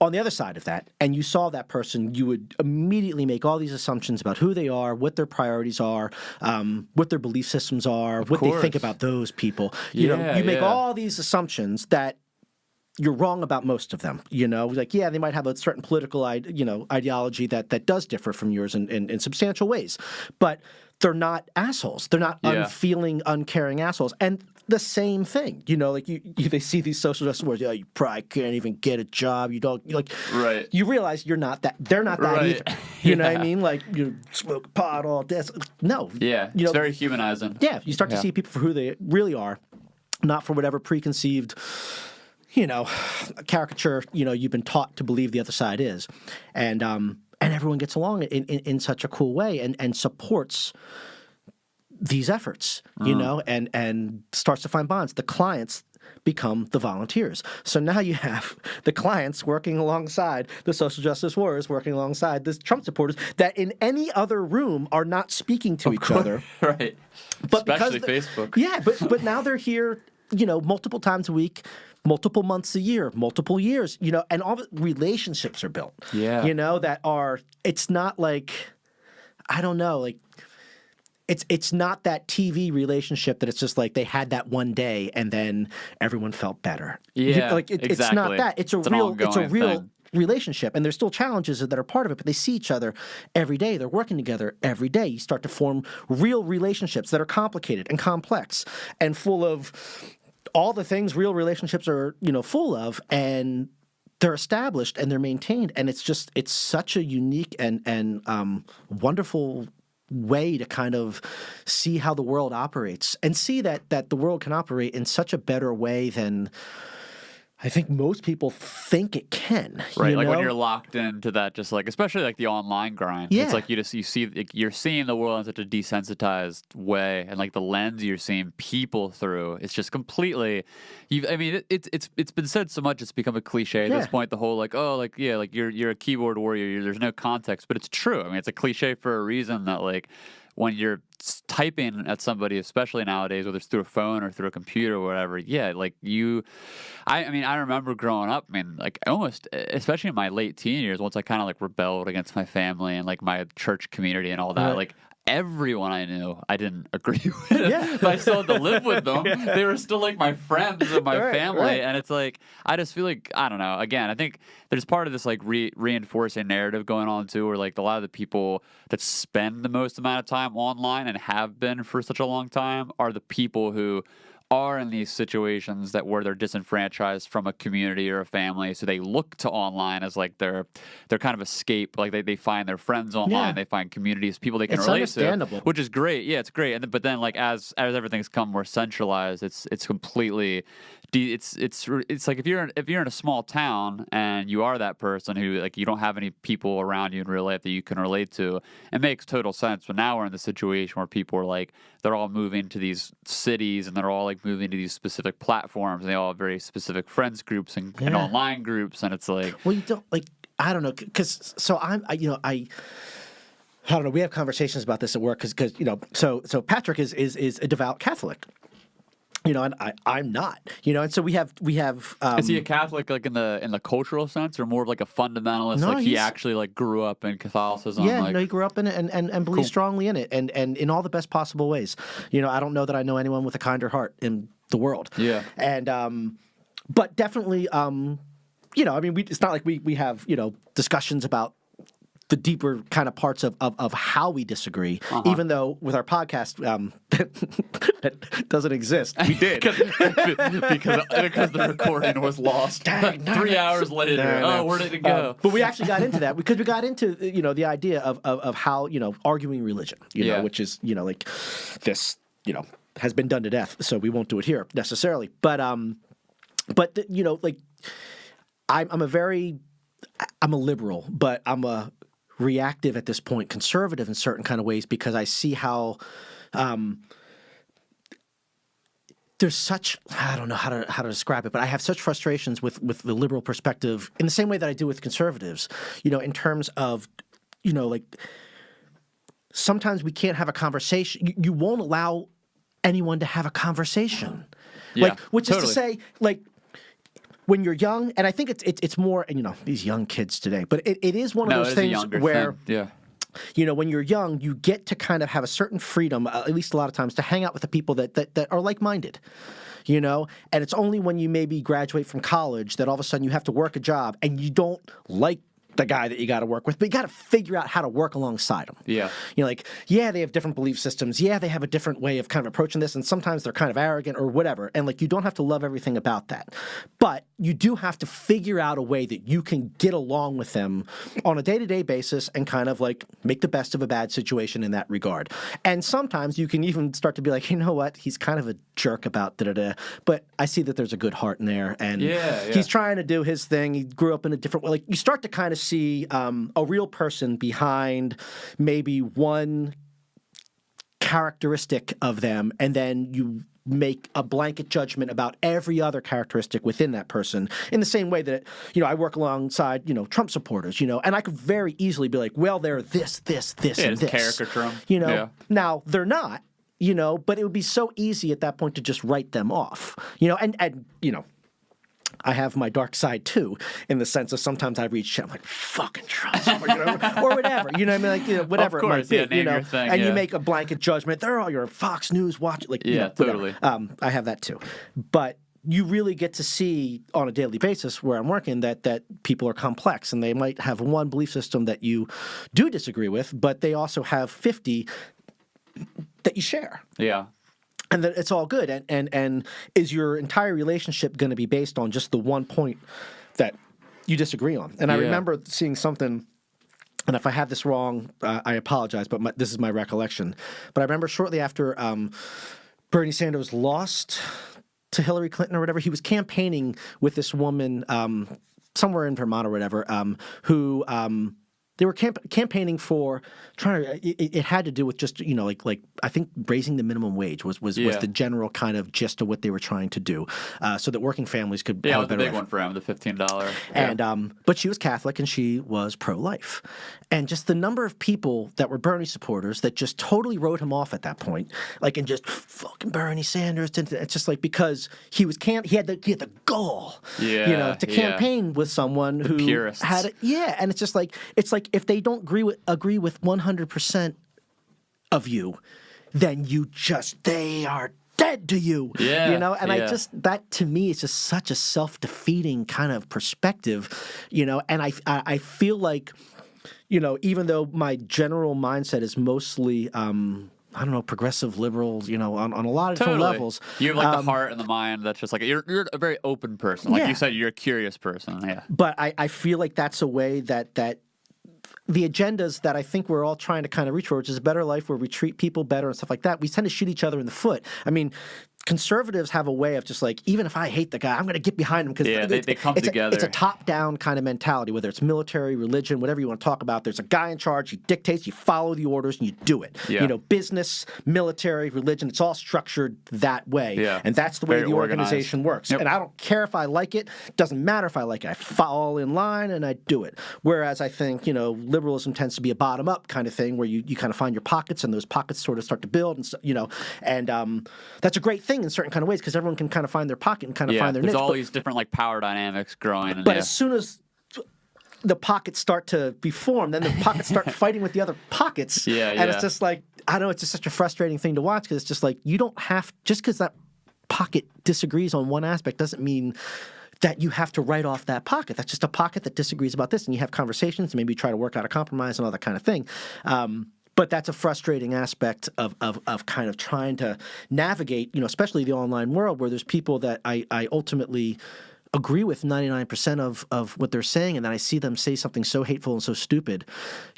on the other side of that and you saw that person, you would immediately make all these assumptions about who they are, what their priorities are, what their belief systems are, what they think about those people. You make all these assumptions that you're wrong about most of them. Like, they might have a certain political ideology that does differ from yours in substantial ways, but they're not assholes. They're not unfeeling, uncaring assholes. And the same thing, they see these social justice warriors. You probably can't even get a job. You don't right. You realize you're not that. They're not that either. You know what I mean? Like, you smoke pot, all this. No. Yeah. It's very humanizing. Yeah. You start to see people for who they really are, not for whatever preconceived, caricature, you've been taught to believe the other side is. And and everyone gets along in such a cool way and supports these efforts, you know, and starts to find bonds. The clients become the volunteers. So now you have the clients working alongside the social justice warriors, working alongside the Trump supporters that in any other room are not speaking to each other. Right. But especially Facebook. Yeah, but now they're here, you know, multiple times a week, multiple months a year, multiple years, you know, and all the relationships are built. Yeah. You know, it's not like, I don't know, like, it's not that TV relationship that it's just like they had that one day and then everyone felt better. Yeah, exactly. It's not that. It's a real relationship, and there's still challenges that are part of it, but they see each other every day. They're working together every day. You start to form real relationships that are complicated and complex and full of all the things real relationships are, you know, full of, and they're established and they're maintained, and it's such a unique and wonderful way to kind of see how the world operates and see that the world can operate in such a better way than I think most people think it can. Right, you like know? when you're locked into that, just like, especially like the online grind. Yeah. It's like you're seeing the world in such a desensitized way, and like the lens you're seeing people through, it's just completely. It's been said so much, it's become a cliche at this point. The whole like, oh, like yeah, like you're a keyboard warrior. There's no context, but it's true. I mean, it's a cliche for a reason that like. When you're typing at somebody, especially nowadays, whether it's through a phone or through a computer or whatever, yeah, like I remember growing up, like almost, especially in my late teen years, once I kind of like rebelled against my family and like my church community and all that, like everyone I knew, I didn't agree with, but I still had to live with them. They were still like my friends and my family, and it's like I just feel like I don't know. Again, I think there's part of this like reinforcing narrative going on too, where like a lot of the people that spend the most amount of time online and have been for such a long time are the people who are in these situations where they're disenfranchised from a community or a family, so they look to online as like their kind of escape. Like they find their friends online, they find communities, people they can relate to, which is great. Yeah, it's great. But then like as everything's come more centralized, it's completely. It's like if you're in a small town and you are that person who like you don't have any people around you in real life that you can relate to, it makes total sense. But now we're in the situation where people are like they're all moving to these cities and they're all like moving to these specific platforms and they all have very specific friends groups and online groups, and it's like you don't like I don't know because I don't know. We have conversations about this at work because you know so Patrick is a devout Catholic. You know, and I'm not. You know, and so we have. Is he a Catholic, like in the cultural sense, or more of like a fundamentalist? No, like he actually like grew up in Catholicism. Yeah, like... no, he grew up in it and believes strongly in it, and in all the best possible ways. You know, I don't know that I know anyone with a kinder heart in the world. Yeah, and but definitely, you know, I mean, it's not like we have discussions about the deeper kind of parts of how we disagree, even though with our podcast that doesn't exist. We did because the recording was lost. Dang, 3 hours later. No. Where did it go? But we actually got into that because we got into the idea of how arguing religion, which is like this has been done to death. So we won't do it here necessarily. But like I'm a liberal, but I'm a reactive at this point, conservative in certain kind of ways, because I see how there's such I don't know how to describe it, but I have such frustrations with the liberal perspective in the same way that I do with conservatives. In terms of like sometimes we can't have a conversation. You won't allow anyone to have a conversation, which is to say, like. When you're young, and I think it's more, these young kids today, but it is one of those things where, when you're young, you get to kind of have a certain freedom, at least a lot of times, to hang out with the people that are like-minded, and it's only when you maybe graduate from college that all of a sudden you have to work a job and you don't like the guy that you got to work with, but you got to figure out how to work alongside them. Yeah. They have different belief systems. Yeah, they have a different way of kind of approaching this, and sometimes they're kind of arrogant or whatever. And you don't have to love everything about that. But you do have to figure out a way that you can get along with them on a day-to-day basis and kind of make the best of a bad situation in that regard. And sometimes you can even start to be like, you know what, he's kind of a jerk about da-da-da, but I see that there's a good heart in there, and he's trying to do his thing. He grew up in a different way. You start to kind of see a real person behind maybe one characteristic of them, and then you make a blanket judgment about every other characteristic within that person in the same way that, I work alongside, Trump supporters, and I could very easily be like, well, they're this, and this. Caricature them. Now they're not, but it would be so easy at that point to just write them off, and I have my dark side too, in the sense of sometimes I read shit, I'm like, fucking Trump, or whatever, whatever of course, it might be, name your thing, and you make a blanket judgment. They're all your Fox News watch, totally. I have that too, but you really get to see on a daily basis where I'm working that people are complex, and they might have one belief system that you do disagree with, but they also have 50 that you share. Yeah. And that it's all good. And is your entire relationship going to be based on just the one point that you disagree on? And I remember seeing something, and if I have this wrong, I apologize, but this is my recollection. But I remember shortly after Bernie Sanders lost to Hillary Clinton or whatever, he was campaigning with this woman somewhere in Vermont or whatever, who they were campaigning for it had to do with just like I think raising the minimum wage was the general kind of gist of what they were trying to do, so that working families could have a better it was a big life. one for him, the $15. And but she was Catholic and she was pro-life, and just the number of people that were Bernie supporters that just totally wrote him off at that point, like, and just fucking Bernie Sanders. It's just like because he had the gall, to campaign with someone who purists. had it, and it's like if they don't agree with 100% of you, then they are dead to you. And I just, that to me is just such a self-defeating kind of perspective, and I feel like, even though my general mindset is mostly progressive liberals, on a lot of different levels. You have like the heart and the mind that's just like, you're a very open person. Like you said, you're a curious person. Yeah. But I feel like that's a way that the agendas that I think we're all trying to kind of reach for, which is a better life where we treat people better and stuff like that, we tend to shoot each other in the foot. I mean, conservatives have a way of just like, even if I hate the guy, I'm going to get behind him because they come together. It's a top-down kind of mentality, whether it's military, religion, whatever you want to talk about. There's a guy in charge. He dictates. You follow the orders, and you do it. Yeah. Business, military, religion, it's all structured that way. Yeah. And that's the way the organization works. Yep. And I don't care if I like it. Doesn't matter if I like it. I fall in line, and I do it. Whereas I think, liberalism tends to be a bottom-up kind of thing where you kind of find your pockets, and those pockets sort of start to build, and that's a great thing in certain kind of ways because everyone can kind of find their pocket and kind of find their niche. There's all these different like power dynamics growing. But as soon as the pockets start to be formed, then the pockets start fighting with the other pockets. And it's just like, I don't know, it's just such a frustrating thing to watch because it's just like, you don't have, just because that pocket disagrees on one aspect doesn't mean that you have to write off that pocket. That's just a pocket that disagrees about this, and you have conversations, maybe try to work out a compromise and all that kind of thing. But that's a frustrating aspect of kind of trying to navigate, especially the online world where there's people that I ultimately agree with 99% of what they're saying, and then I see them say something so hateful and so stupid,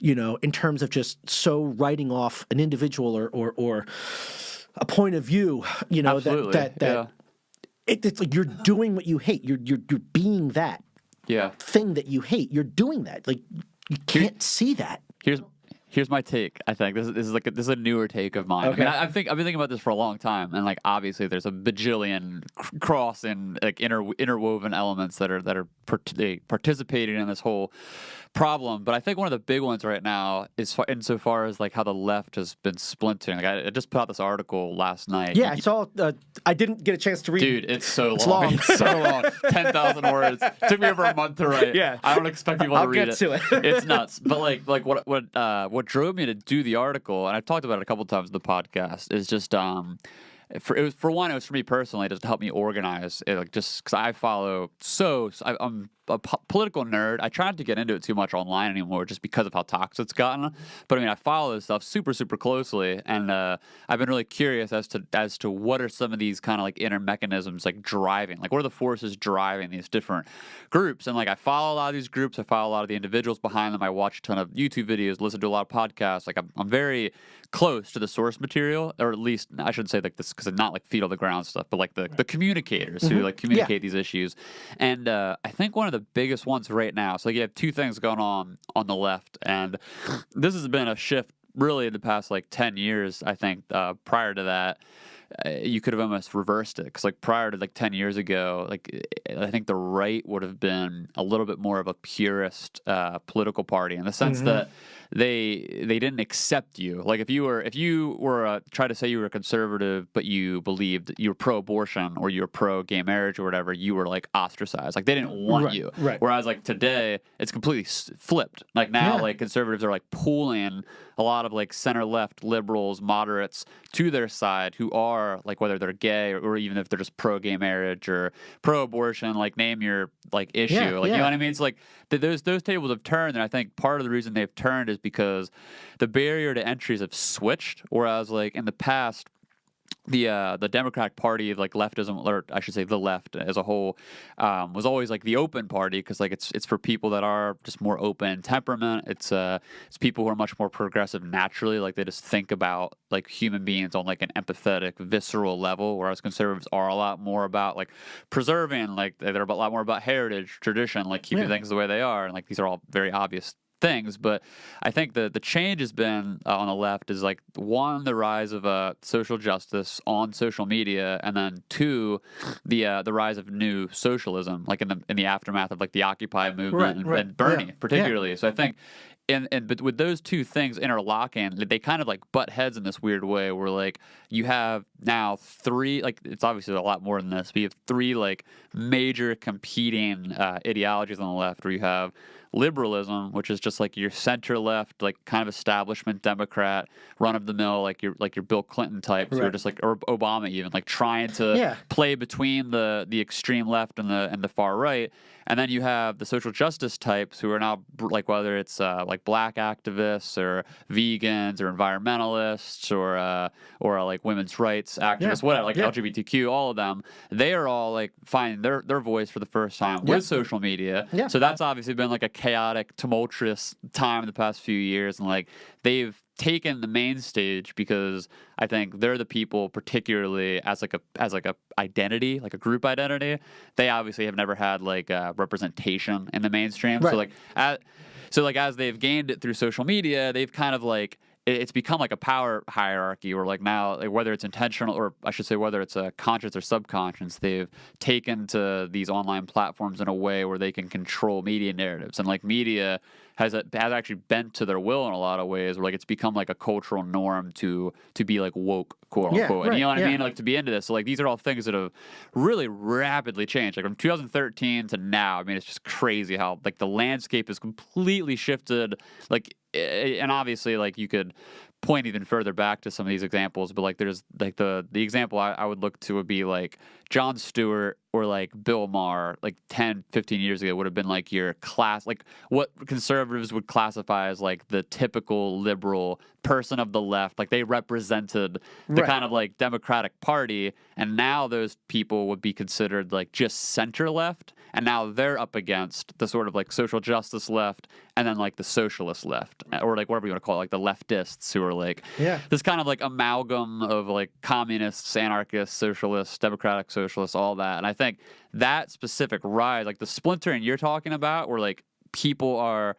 in terms of just so writing off an individual or a point of view, Absolutely. It's like you're doing what you hate. You're being that thing that you hate. You're doing that. Like you can't see that. Here's my take. I think this is a newer take of mine. Okay. I mean, I've been thinking about this for a long time, and like obviously there's a bajillion cross and like interwoven elements that are participating in this whole problem. But I think one of the big ones right now is insofar as like how the left has been splintering. Like I just put out this article last night. Yeah, I saw. I didn't get a chance to read. Dude, it's so it's long. long. It's so long. 10,000 words. Took me over a month to write. Yeah. I don't expect people to read it. I'll get it. to it. It's nuts. But like what drove me to do the article, and I've talked about it a couple times in the podcast, is just for one, it was for me personally, just to help me organize it, like just because I follow I'm a political nerd. I try not to get into it too much online anymore just because of how toxic it's gotten. But I mean, I follow this stuff super, super closely, and I've been really curious as to what are some of these kind of like inner mechanisms like driving, like what are the forces driving these different groups? And like I follow a lot of these groups, I follow a lot of the individuals behind them, I watch a ton of YouTube videos, listen to a lot of podcasts. Like I'm very close to the source material, or at least I should say like this because it's not like feet on the ground stuff, but like the communicators who like communicate these issues. And I think one of the biggest ones right now, so like you have two things going on the left, and this has been a shift really in the past like 10 years, I think. Prior to that, you could have almost reversed it, because like prior to like 10 years ago, like I think the right would have been a little bit more of a purist political party, in the sense that they didn't accept you. Like if you were try to say you were a conservative, but you believed you were pro-abortion or you were pro-gay marriage or whatever, you were like ostracized. Like they didn't want you. Right. Whereas like today, it's completely flipped. Like now, like conservatives are like pulling a lot of like center-left liberals, moderates to their side, who are like, whether they're gay or even if they're just pro-gay marriage or pro-abortion, like name your like issue. You know what I mean? It's like those tables have turned, and I think part of the reason they've turned is because the barrier to entries have switched. Whereas like in the past, the Democratic Party, like leftism, or I should say the left as a whole, was always like the open party, because like it's for people that are just more open in temperament. It's people who are much more progressive naturally, like they just think about like human beings on like an empathetic, visceral level. Whereas conservatives are a lot more about like preserving, like they're a lot more about heritage, tradition, like keeping things the way they are, and like these are all very obvious things. But I think the change has been on the left is like, one, the rise of social justice on social media, and then two, the rise of new socialism, like in the aftermath of like the Occupy movement and Bernie particularly. So I think but with those two things interlocking, they kind of like butt heads in this weird way, where like you have now three, like it's obviously a lot more than this, but you have three like major competing ideologies on the left, where you have liberalism, which is just like your center left, like kind of establishment Democrat, run of the mill, like your Bill Clinton types, who are just like, or Obama even, like trying to play between the extreme left and the far right. And then you have the social justice types, who are now like, whether it's like black activists or vegans or environmentalists or like women's rights activists, whatever, like LGBTQ, all of them, they are all like finding their voice for the first time with social media. So that's obviously been like a chaotic, tumultuous time in the past few years, and like they've taken the main stage because I think they're the people, particularly as like a identity, like a group identity. They obviously have never had like representation in the mainstream. So like as they've gained it through social media, they've kind of like, it's become like a power hierarchy, or like now, like whether it's intentional, or I should say whether it's a conscious or subconscious, they've taken to these online platforms in a way where they can control media narratives, and like media has actually bent to their will in a lot of ways, where like it's become like a cultural norm to be like woke, quote unquote. And you know what I mean? Like to be into this. So like these are all things that have really rapidly changed. Like from 2013 to now, I mean, it's just crazy how like the landscape has completely shifted. Like, and obviously like you could point even further back to some of these examples, but like there's like the example I would look to would be like Jon Stewart or like Bill Maher, like 10, 15 years ago would have been like your class, like what conservatives would classify as like the typical liberal person of the left. Like they represented the kind of like Democratic Party, and now those people would be considered like just center left, and now they're up against the sort of like social justice left, and then like the socialist left, or like whatever you want to call it, like the leftists, who are like this kind of like amalgam of like communists, anarchists, socialists, democratic socialists, all that. And I think that specific rise, like the splintering you're talking about, where like people are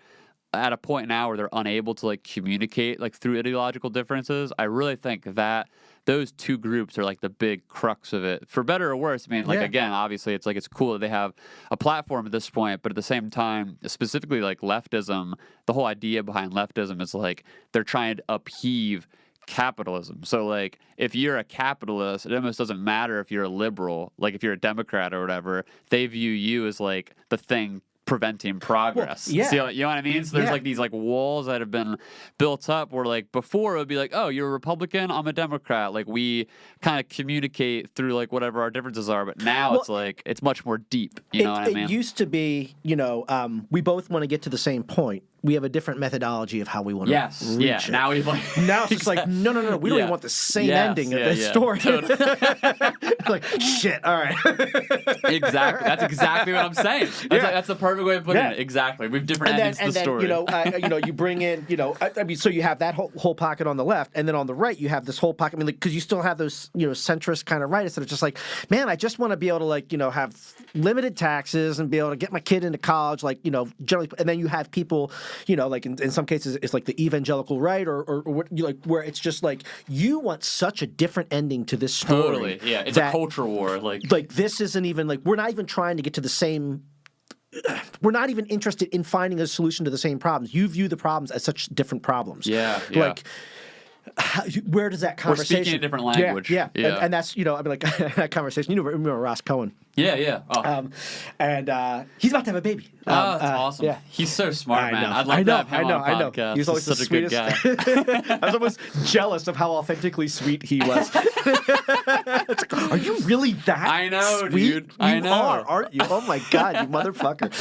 at a point now where they're unable to like communicate like through ideological differences, I really think that those two groups are like the big crux of it, for better or worse. I mean, like again, obviously it's like it's cool that they have a platform at this point, but at the same time, specifically like leftism, the whole idea behind leftism is like they're trying to upheave capitalism. So like if you're a capitalist, it almost doesn't matter if you're a liberal, like if you're a Democrat or whatever, they view you as like the thing preventing progress. Well, So, you know what I mean? So there's like these like walls that have been built up where like before it would be like, oh, you're a Republican, I'm a Democrat. Like we kind of communicate through like whatever our differences are, but now it's like it's much more deep. You know what I mean? It used to be, we both want to get to the same point. we have a different methodology of how we want to Yes. reach Yeah. it. Now we've like. Now it's just like, no. We don't even want the same ending of this story. Totally. Like, shit, all right. Exactly. That's exactly what I'm saying. That's the perfect way of putting it. Exactly. We have different endings to the story. You bring in, I mean, so you have that whole pocket on the left, and then on the right you have this whole pocket. I mean, because you still have those, centrist kind of rightists that are just like, man, I just want to be able to, have limited taxes and be able to get my kid into college, generally. And then you have people, like in some cases it's like the evangelical right or where it's just like you want such a different ending to this story. Totally. Yeah. It's a culture war. Like this isn't even we're not even trying to get to the same. We're not even interested in finding a solution to the same problems. You view the problems as such different problems. Yeah. Where does that conversation? We're speaking a different language. Yeah. And that's that conversation. Remember Ross Cohen? Yeah. Oh. And he's about to have a baby. That's awesome. Yeah. He's so smart, man. I'd I love to have him on I know. podcast. He's always such the a good sweetest. guy. I was almost jealous of how authentically sweet he was. It's like, are you really that? I know, sweet? dude. I know. You are, aren't you? Oh my God, you motherfucker.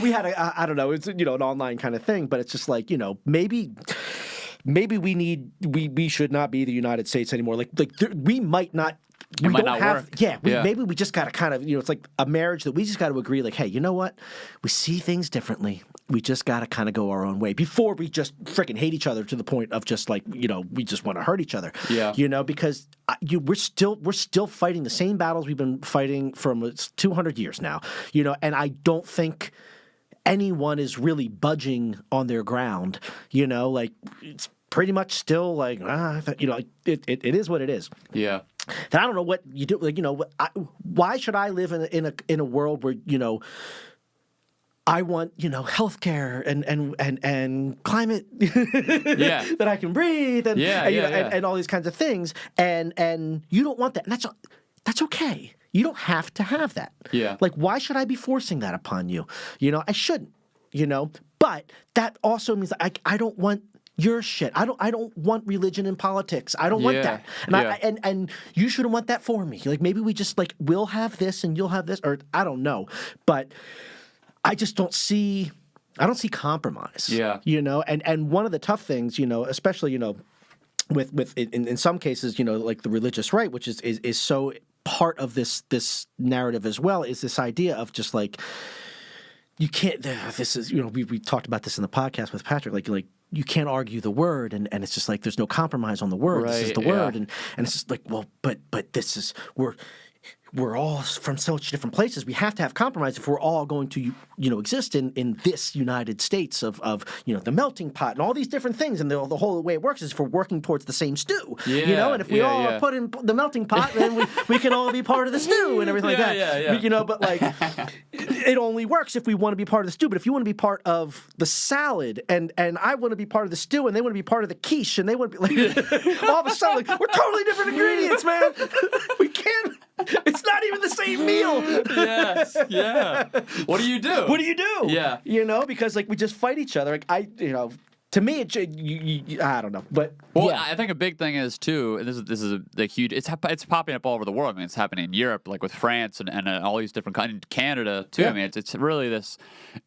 We had I don't know. It's an online kind of thing, but it's just like maybe we should not be the United States anymore. We might not. It might not work. Yeah, maybe we just got to kind of, it's like a marriage that we just got to agree, like, hey, you know what? We see things differently. We just got to kind of go our own way before we just freaking hate each other to the point of just like, we just want to hurt each other. Yeah. Because we're still fighting the same battles we've been fighting for 200 years now, and I don't think anyone is really budging on their ground, it's pretty much still like, it is what it is. Yeah. And I don't know what you do. Why should I live in a world where I want healthcare and climate that I can breathe and all these kinds of things and you don't want that, and that's okay. You don't have to have that. Yeah. Like, why should I be forcing that upon you? I shouldn't. But that also means I don't want your shit. I don't want religion in politics. I don't want that. And and you shouldn't want that for me. Like, maybe we just we'll have this and you'll have this, or I don't know. But I just don't see compromise. Yeah. And one of the tough things, especially, with in some cases, like the religious right, which is so part of this narrative as well, is this idea of just like, you can't, this is, we talked about this in the podcast with Patrick, like you can't argue the word, and it's just like there's no compromise on the word. Right, this is the word, and it's just like, well, but this is, we're all from such different places. We have to have compromise if we're all going to, exist in this United States of the melting pot and all these different things. And the whole way it works is if we're working towards the same stew, and if we all are put in the melting pot, then we can all be part of the stew and everything like that. But like, it only works if we want to be part of the stew. But if you want to be part of the salad and I want to be part of the stew and they want to be part of the quiche and they want to be like, all of a sudden, like, we're totally different ingredients, man. We can't. It's not even the same meal. Yes. Yeah. What do you do? Yeah. Because like we just fight each other. Like to me, I don't know. But I think a big thing is too. And this is a huge. It's popping up all over the world. I mean, it's happening in Europe, like with France and all these different countries. Canada too. Yeah. I mean, it's really this.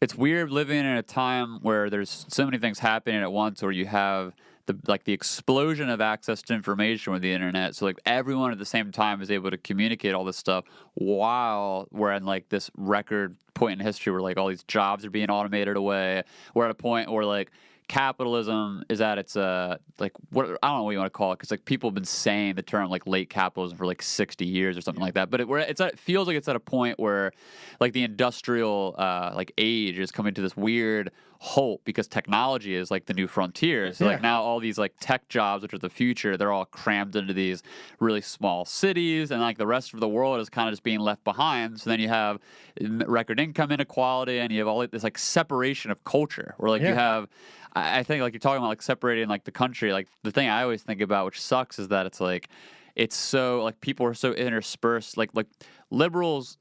It's weird living in a time where there's so many things happening at once, where you have the explosion of access to information with the internet. So like everyone at the same time is able to communicate all this stuff while we're in like this record point in history where like all these jobs are being automated away. We're at a point where like capitalism is at its like what I don't know what you want to call it, because like people have been saying the term like late capitalism for like 60 years or something like that. But it feels like it's at a point where like the industrial like age is coming to this weird halt because technology is like the new frontier. So like now all these like tech jobs, which are the future, they're all crammed into these really small cities, and like the rest of the world is kind of just being left behind. So then you have record income inequality, and you have all this like separation of culture, where like you have. I think like you're talking about like separating like the country. Like the thing I always think about, which sucks, is that it's like it's so like people are so interspersed. Like liberals,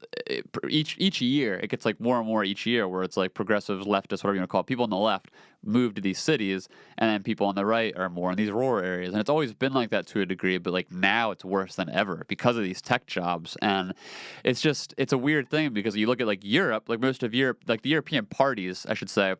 each year it gets like more and more each year, where it's like progressives, leftists, whatever you want to call it. People on the left move to these cities, and then people on the right are more in these rural areas. And it's always been like that to a degree, but like now it's worse than ever because of these tech jobs. And it's a weird thing, because you look at like Europe, like most of Europe, like the European parties, I should say,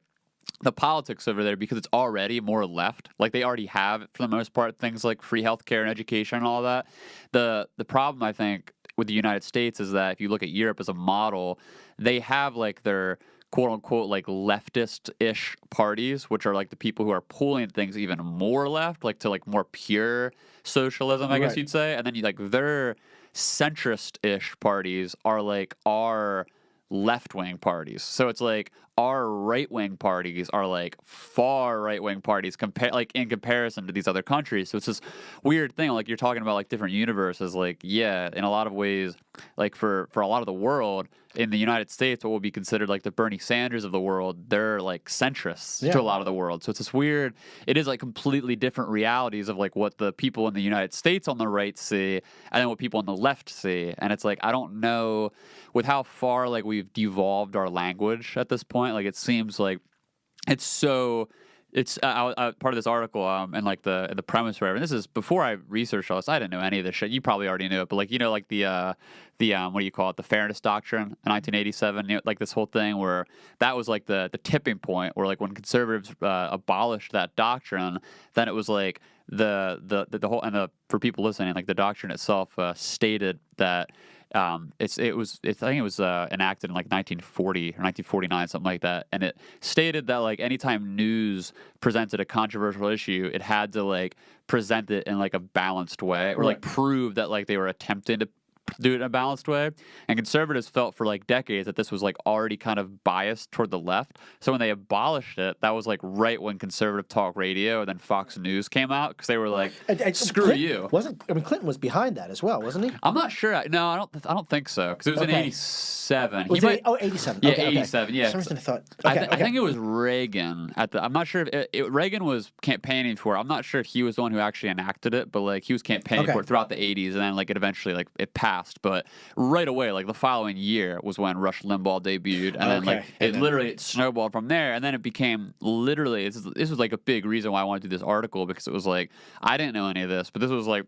the politics over there, because it's already more left, like they already have, for the most part, things like free healthcare and education and all that. The problem, I think, with the United States is that if you look at Europe as a model, they have like their quote unquote like leftist-ish parties, which are like the people who are pulling things even more left, like to like more pure socialism, I guess you'd say. And then you like their centrist-ish parties are like our left-wing parties. So it's like our right-wing parties are like far right-wing parties like in comparison to these other countries. So it's this weird thing. Like you're talking about like different universes. Like, yeah, in a lot of ways, like for a lot of the world, in the United States, what would be considered like the Bernie Sanders of the world, they're like centrists to a lot of the world. So it's this weird, it is like completely different realities of like what the people in the United States on the right see and then what people on the left see. And it's like, I don't know, with how far like we've devolved our language at this point, like it seems like it's so... It's part of this article and like the premise for it. And this is before I researched all this. I didn't know any of this shit. You probably already knew it, but like like the what do you call it? The Fairness Doctrine in 1987. Like this whole thing where that was like the tipping point where like when conservatives abolished that doctrine, then it was like the whole for people listening, like the doctrine itself stated that. I think it was enacted in like 1940 or 1949, something like that, and it stated that like anytime news presented a controversial issue, it had to like present it in like a balanced way, or like prove that like they were attempting to do it in a balanced way. And conservatives felt for like decades that this was like already kind of biased toward the left. So when they abolished it, that was like right when conservative talk radio and then Fox News came out, because they were like, screw Clinton, you. Clinton was behind that as well, wasn't he? I'm not sure. No, I don't think so, because it was in 87. Was it 87? Yeah, okay, 87. Yeah. For some reason I thought. I think it was Reagan I'm not sure if Reagan was campaigning for it. I'm not sure if he was the one who actually enacted it, but like he was campaigning for it throughout the 80s, and then like it eventually like it passed. But right away, like the following year was when Rush Limbaugh debuted, and then like it snowballed from there, and then it became literally. This was like a big reason why I wanted to do this article, because it was like I didn't know any of this, but this was like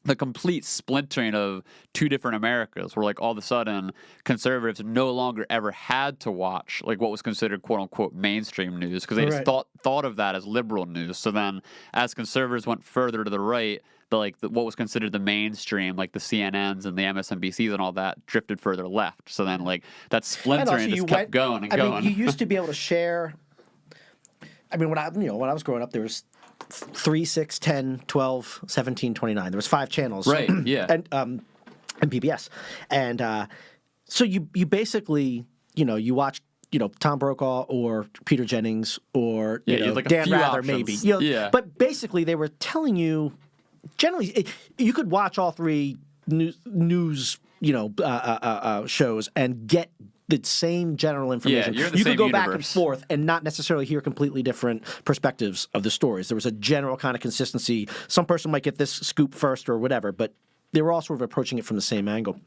the complete splintering of two different Americas, where like all of a sudden conservatives no longer ever had to watch like what was considered quote unquote mainstream news, because they just thought of that as liberal news. So then as conservatives went further to the right, what was considered the mainstream, like the CNNs and the MSNBCs and all that, drifted further left. So then like that splintering just kept going and going. I mean, you used to be able to share. I mean, when I was growing up, there was 3, 6, 10, 12, 17, 29. There was 5 channels. Right, yeah. And PBS. And so you basically, you watched, Tom Brokaw or Peter Jennings or like Dan Rather, options. maybe. But basically they were telling you, generally, you could watch all 3 news shows and get the same general information. Yeah, you could go universe. back and forth and not necessarily hear completely different perspectives of the stories. There was a general kind of consistency. Some person might get this scoop first or whatever, but they were all sort of approaching it from the same angle.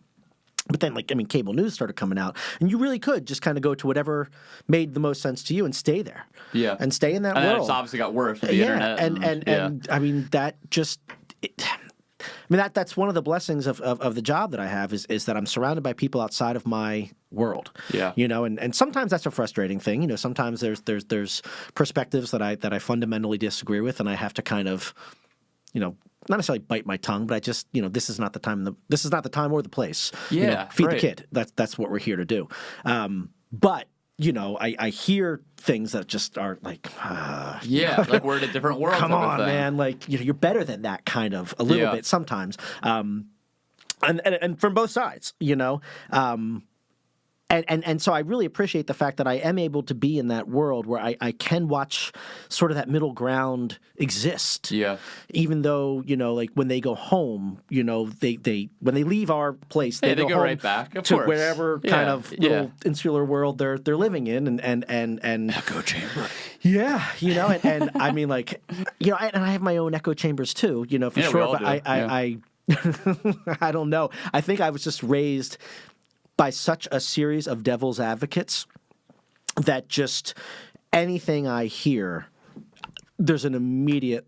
But then, cable news started coming out, and you really could just kind of go to whatever made the most sense to you and stay there. Yeah. And stay in that and world. And it's obviously got worse with the internet. And I mean, that just... that's one of the blessings of the job that I have is that I'm surrounded by people outside of my world. Yeah. And sometimes that's a frustrating thing. Sometimes there's perspectives that I fundamentally disagree with, and I have to kind of, not necessarily bite my tongue, but I just, this is not the time. This is not the time or the place. Yeah. Feed the kid. That's what we're here to do. But I hear things that just are like, like we're in a different world. Come on, man! Like you're better than that, kind of a little bit sometimes, and from both sides, And so I really appreciate the fact that I am able to be in that world where I can watch sort of that middle ground exist. Yeah. Even though, like when they go home, they when they leave our place, they go home right back to wherever kind of little insular world they're living in and echo chamber. Yeah, and I mean and I have my own echo chambers too, for sure. We all But do. I don't know. I think I was just raised by such a series of devil's advocates that just anything I hear, there's an immediate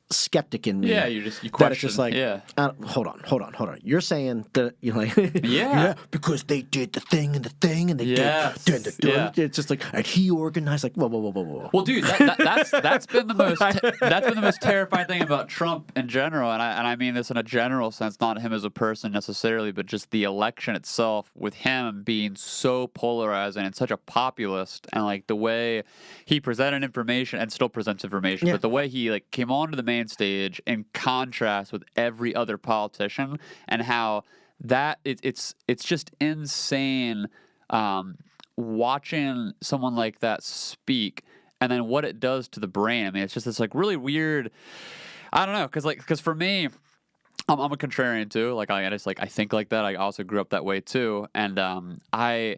skeptic in me. Yeah, you question. That it's just like, yeah. Hold on. You're saying that you're like, Yeah. because they did the thing and they Yes. did. Yeah. It's just like, and he organized like, whoa. Well, dude, that's been the most terrifying thing about Trump in general, and I mean this in a general sense, not him as a person necessarily, but just the election itself, with him being so polarizing and such a populist, and like the way he presented information and still presents information, but the way he like came onto the main stage in contrast with every other politician, and how that it's just insane. Watching someone like that speak, and then what it does to the brain. I mean, it's just this like really weird. I don't know, because for me, I'm a contrarian too. Like I think like that. I also grew up that way too, and I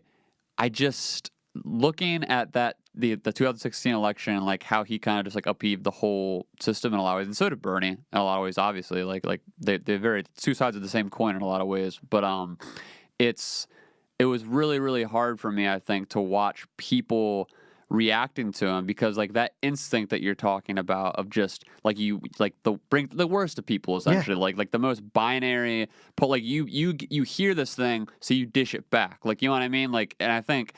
just looking at that the 2016 election, like how he kind of just like upheaved the whole system in a lot of ways, and so did Bernie in a lot of ways. Obviously, like they're very two sides of the same coin in a lot of ways, but it was really, really hard for me, I think, to watch people reacting to him, because like that instinct that you're talking about of just like you like bring the worst of people, essentially, like the most binary, but like you hear this thing, so you dish it back, like, you know what I mean, like, and I think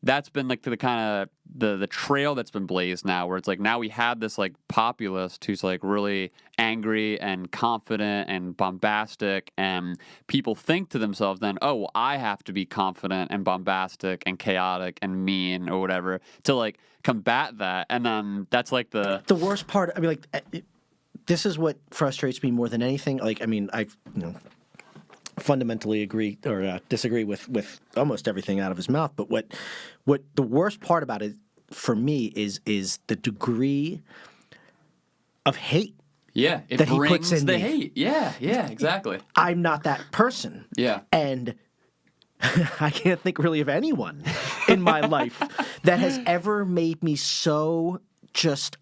that's been like the kind of the trail that's been blazed now, where it's like now we have this like populist who's like really angry and confident and bombastic, and people think to themselves then, oh, well, I have to be confident and bombastic and chaotic and mean or whatever to like combat that, and then that's like the worst part. I mean, like, this is what frustrates me more than anything. Like, I mean, I fundamentally agree or disagree with almost everything out of his mouth, but what the worst part about it for me is the degree of hate. Yeah, it that he brings puts in the me. hate. Yeah, exactly. I'm not that person. Yeah. And I can't think really of anyone in my life that has ever made me so just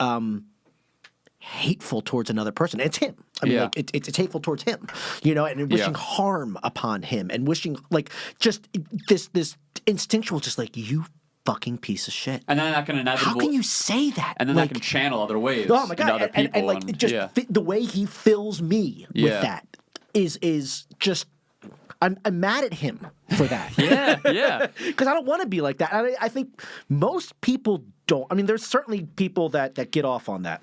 hateful towards another person. It's him. I mean, like, it's hateful towards him, and wishing harm upon him, and wishing like just this instinctual, just like, you fucking piece of shit. And then that can How can you say that? And then like, that can channel other ways. Oh my god! Other people, and like just the way he fills me with that is just. I'm mad at him for that. yeah. Because I don't want to be like that. I think most people don't. I mean, there's certainly people that get off on that.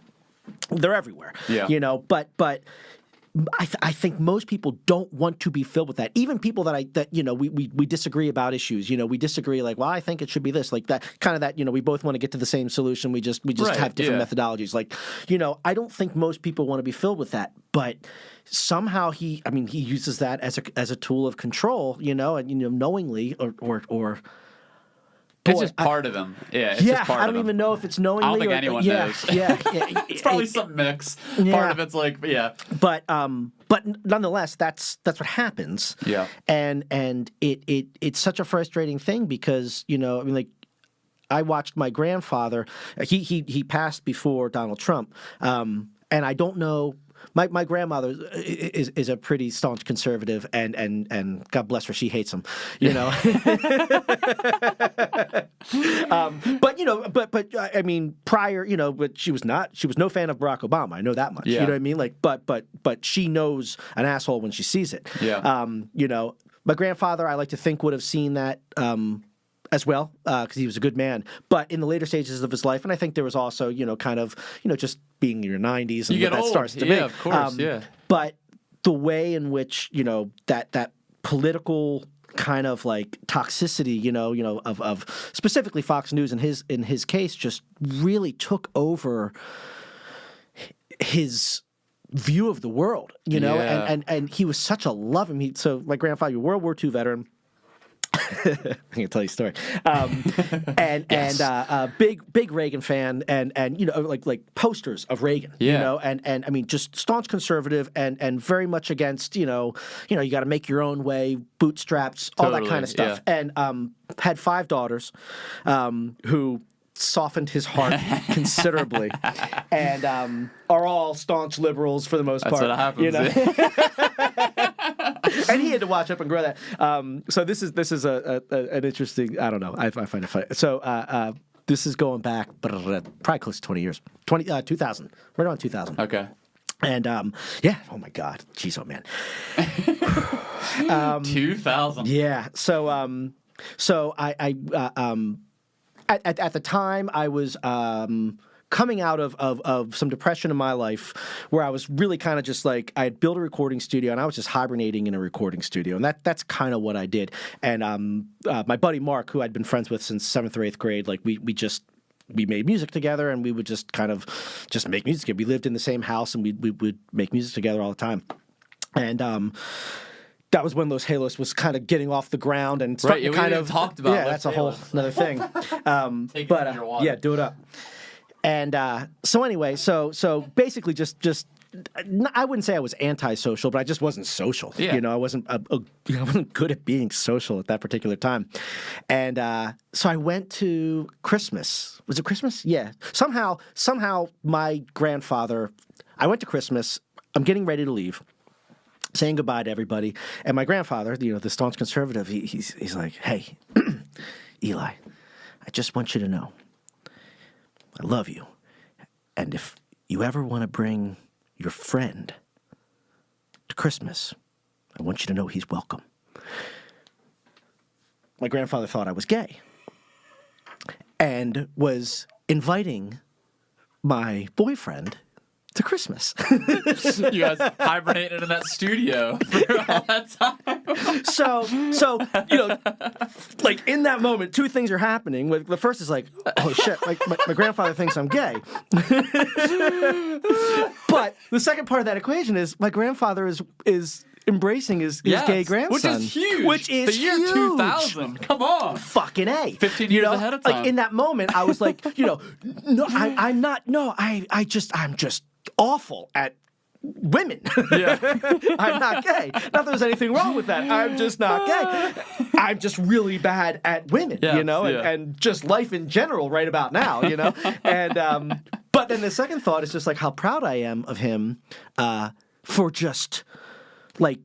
They're everywhere. Yeah. But I think most people don't want to be filled with that. Even people that we disagree about issues. We disagree, like, well, I think it should be this, like that, kind of that. We both want to get to the same solution. We just right, have different methodologies. Like, I don't think most people want to be filled with that. But somehow he uses that as a tool of control. And knowingly or. It's just part of them. Yeah, it's yeah, just part I don't of them. even know if it's knowingly. I don't think anyone knows. Yeah, it's probably some mix. Yeah. Part of it's like, But nonetheless, that's what happens. Yeah. And it's such a frustrating thing because, like, I watched my grandfather. He passed before Donald Trump. And I don't know. My grandmother is a pretty staunch conservative, and God bless her, she hates him, But I mean, prior, but she was no fan of Barack Obama. I know that much. Yeah. You know what I mean? Like, but she knows an asshole when she sees it. Yeah. My grandfather, I like to think, would have seen that. As well, because he was a good man. But in the later stages of his life, and I think there was also, kind of, just being in your 90s and you get that old. starts to yeah, be. of course, But the way in which, that political kind of like toxicity, of specifically Fox News in his case, just really took over his view of the world, and he was such a loving. So my grandfather, World War II veteran. I can tell you a story. Big Reagan fan, and like posters of Reagan. And I mean, just staunch conservative, and very much against you got to make your own way, bootstraps, all that kind of stuff. Yeah. And had 5 daughters, who softened his heart considerably, and are all staunch liberals for the most part. That's what happens. And he had to watch up and grow that. So this is an interesting. I don't know. I find it funny. So this is going back, probably close to 20 years. 2000, right around 2000. Okay. And yeah, oh my God, jeez, oh man. 2000. Yeah. So I at the time I was coming out of some depression in my life where I was really kind of just like, I had built a recording studio and I was just hibernating in a recording studio. And that's kind of what I did. And my buddy Mark, who I'd been friends with since 7th or 8th grade, like we made music together and we would just kind of just make music together. We lived in the same house and we would make music together all the time. And that was when Los Halos was kind of getting off the ground and starting to kind of talked about. Yeah, that's a whole another thing. But yeah, do it up. And so anyway, so basically just I wouldn't say I was antisocial, but I just wasn't social. Yeah. You know, I wasn't good at being social at that particular time. And so I went to Christmas. Was it Christmas? Yeah. Somehow my grandfather. I went to Christmas. I'm getting ready to leave, saying goodbye to everybody, and my grandfather, the staunch conservative, he's like, "Hey, Eli, I just want you to know, I love you, and if you ever want to bring your friend to Christmas, I want you to know he's welcome." My grandfather thought I was gay and was inviting my boyfriend to Christmas. You guys hibernated in that studio for all that time. So like in that moment, two things are happening. The first is like, oh shit, my grandfather thinks I'm gay. But the second part of that equation is my grandfather is embracing his gay grandson. Which is huge. Which is the year huge. 2000. Come on. Fucking A. 15 years ahead of time. Like in that moment, I was like, no, I'm not, no, I'm just awful at women. Yeah. I'm not gay. Not that there's anything wrong with that. I'm just not gay. I'm just really bad at women, and just life in general right about now, And but then the second thought is just like how proud I am of him for just like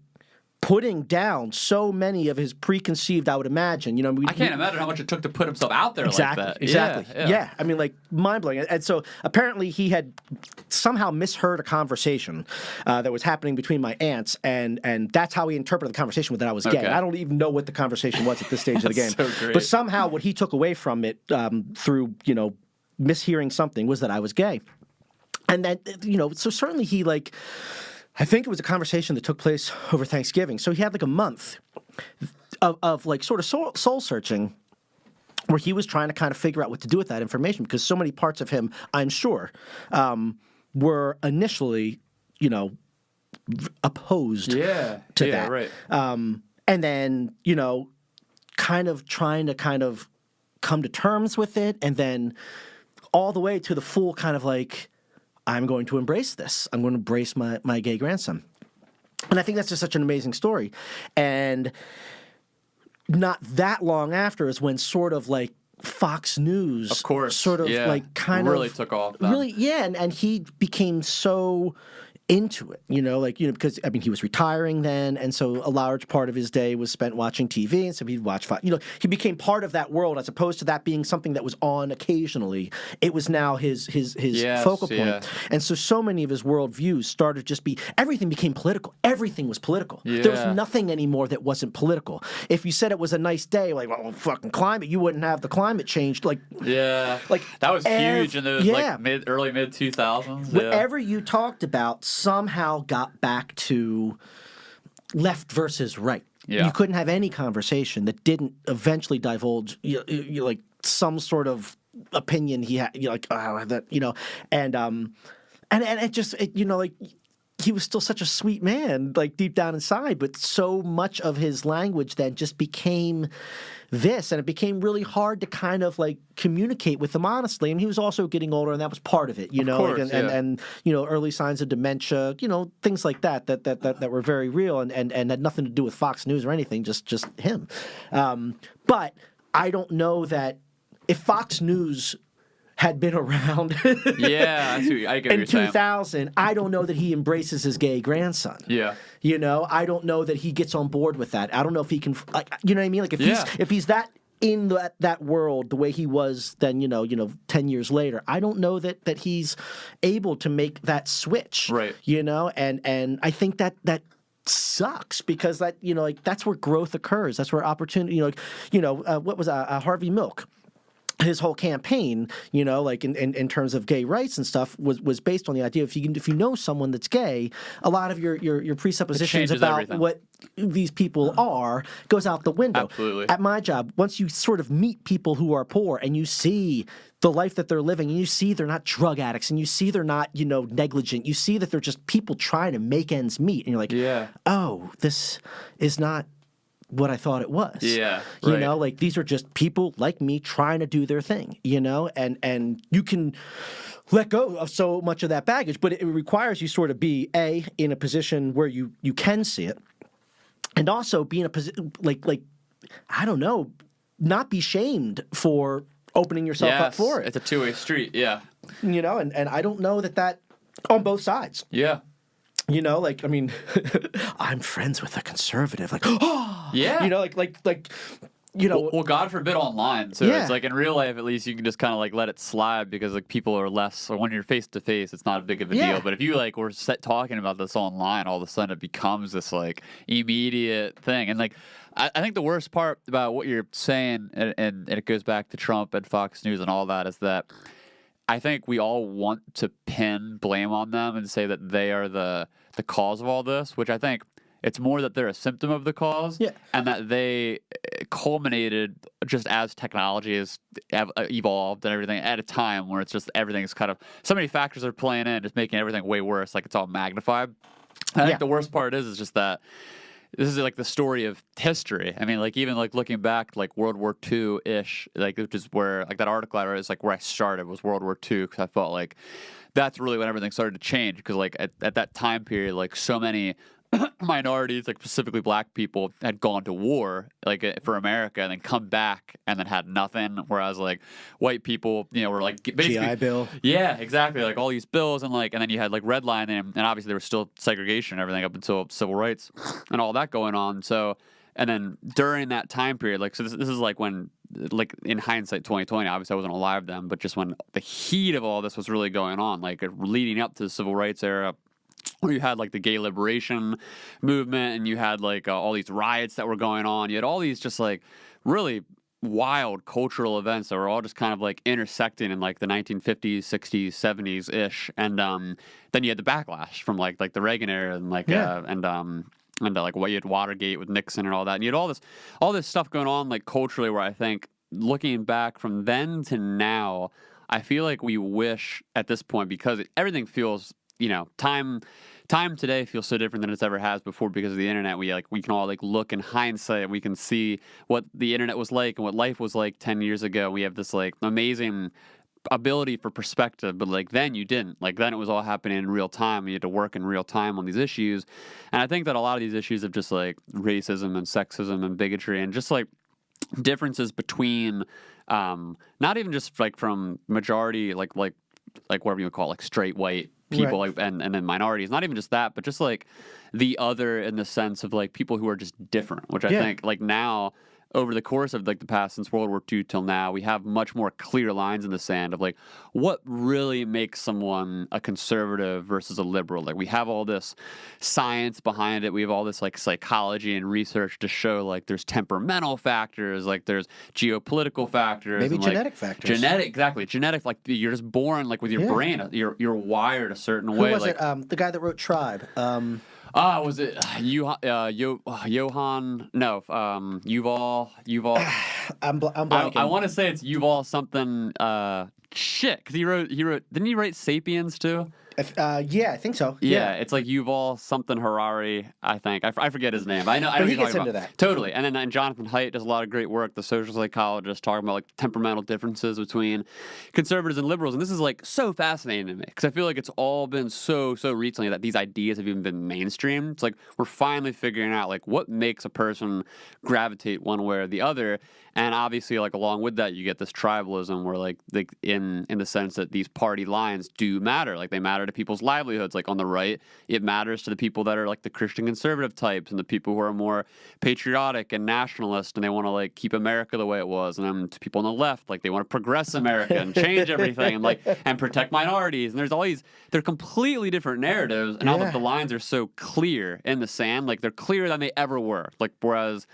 putting down so many of his preconceived, I would imagine, I can't imagine how much it took to put himself out there like that. Exactly. Yeah. I mean, like, mind-blowing. And so apparently he had somehow misheard a conversation that was happening between my aunts, and that's how he interpreted the conversation that I was gay. Okay. I don't even know what the conversation was at this stage of the game. So great. But somehow what he took away from it through, mishearing something was that I was gay. And that, so certainly he, like, I think it was a conversation that took place over Thanksgiving. So he had like a month of like sort of soul searching where he was trying to kind of figure out what to do with that information because so many parts of him, I'm sure, were initially, opposed to that. Right. And then, kind of trying to kind of come to terms with it and then all the way to the full kind of like, I'm going to embrace this. I'm going to embrace my gay grandson. And I think that's just such an amazing story. And not that long after is when sort of like Fox News, of course, sort of like kind really of took off. Then. Really, yeah, and he became so into it, because I mean he was retiring then, and so a large part of his day was spent watching TV, and so he'd watch Fox. He became part of that world as opposed to that being something that was on occasionally. It was now his focal point, and so many of his worldviews started to everything became political. Everything was political. Yeah. There was nothing anymore that wasn't political. If you said it was a nice day, like fucking climate, you wouldn't have the climate change. Like that was huge in those early mid 2000s. Whatever you talked about somehow got back to left versus right. Yeah. You couldn't have any conversation that didn't eventually divulge like some sort of opinion he had. And it just like he was still such a sweet man, like deep down inside, but so much of his language then just became this, and it became really hard to kind of like communicate with him honestly. And he was also getting older, and that was part of it, Of course, and early signs of dementia, things like that were very real and had nothing to do with Fox News or anything, just him. But I don't know that if Fox News had been around Yeah, I get what in you're saying. 2000, I don't know that he embraces his gay grandson. Yeah. You know, I don't know that he gets on board with that. I don't know if he can, like, you know what I mean? Like, if he's that in that world the way he was then, 10 years later, I don't know that he's able to make that switch. Right. You know, and I think that sucks because that, like, that's where growth occurs. That's where opportunity, what was Harvey Milk? His whole campaign, like in terms of gay rights and stuff, was based on the idea if you know someone that's gay, a lot of your presuppositions about everything. what these people are goes out the window. Absolutely. At my job, once you sort of meet people who are poor and you see the life that they're living, and you see they're not drug addicts, and you see they're not negligent, you see that they're just people trying to make ends meet, and you're like, oh, this is not what I thought it was. Yeah, right. Like these are just people like me trying to do their thing, and you can let go of so much of that baggage, but it requires you sort of be in a position where you can see it, and also be in a position like I don't know, not be shamed for opening yourself up for it. It's a two-way street. Yeah. And I don't know that on both sides. Yeah. Like, I mean, I'm friends with a conservative. Like, oh, yeah. Well, God forbid online. So it's like in real life, at least you can just kind of like let it slide because like people are less. So when you're face to face, it's not a big of a deal. But if you like were talking about this online, all of a sudden it becomes this like immediate thing. And like, I think the worst part about what you're saying, and it goes back to Trump and Fox News and all that, is that I think we all want to pin blame on them and say that they are the cause of all this, which I think it's more that they're a symptom of the cause, and that they culminated just as technology has evolved and everything at a time where it's just everything's kind of so many factors are playing in, just making everything way worse. Like it's all magnified. I think the worst part is just that this is like the story of history. I mean, like even like looking back, like World War II-ish, like which is where like that article I read is like where I started was World War II, because I felt like that's really when everything started to change, because like at that time period, like so many minorities, like specifically black people, had gone to war like for America and then come back and then had nothing, whereas like white people, were like basically GI Bill. Yeah, exactly, like all these bills, and then you had like redlining, and obviously there was still segregation and everything up until civil rights and all that going on. So and then during that time period, like, so this is like when, like in hindsight 2020, obviously I wasn't alive then, but just when the heat of all this was really going on, like leading up to the civil rights era, where you had like the gay liberation movement, and you had like all these riots that were going on. You had all these just like really wild cultural events that were all just kind of like intersecting in like the 1950s, 60s, 70s ish, and then you had the backlash from like the Reagan era, and like like what you had Watergate with Nixon and all that, and you had all this stuff going on like culturally, where I think looking back from then to now, I feel like we wish at this point, because everything feels, time today feels so different than it's ever has before because of the internet. We can all like look in hindsight, and we can see what the internet was like and what life was like 10 years ago. We have this like amazing ability for perspective, but like then you didn't. Like then it was all happening in real time, and you had to work in real time on these issues. And I think that a lot of these issues of just like racism and sexism and bigotry and just like differences between not even just like from majority like whatever you would call it, like straight white people, Right. like, and then minorities, not even just that, but just like the other, in the sense of like people who are just different, which I think like now over the course of like the past, since World War II till now, we have much more clear lines in the sand of like what really makes someone a conservative versus a liberal. Like we have all this science behind it. We have all this like psychology and research to show like there's temperamental factors, like there's geopolitical factors, Maybe and, genetic like, factors. Genetic, like you're just born like with your brain. You're wired a certain Who way. was like, it? The guy that wrote Tribe. was it Johan? No, Yuval. I'm blanking. I want to say it's Yuval something. Shit, because he wrote. Didn't he write *Sapiens* too? Yeah, I think so. Yeah, it's like Yuval something Harari, I think. I forget his name. I know. But what he you're gets talking into about. that. Totally. And then Jonathan Haidt does a lot of great work, the social psychologist, talking about like temperamental differences between conservatives and liberals. And this is like so fascinating to me, because I feel like it's all been so recently that these ideas have even been mainstream. It's like we're finally figuring out like what makes a person gravitate one way or the other. And obviously, like along with that, you get this tribalism where like in in the sense that these party lines do matter. Like, they matter to people's livelihoods. Like, on the right, it matters to the people that are like the Christian conservative types and the people who are more patriotic and nationalist and they want to like keep America the way it was. And then to people on the left, like they want to progress America and change everything and like and protect minorities. And there's all these, they're completely different narratives. And now that the lines are so clear in the sand, like they're clearer than they ever were. Like, whereas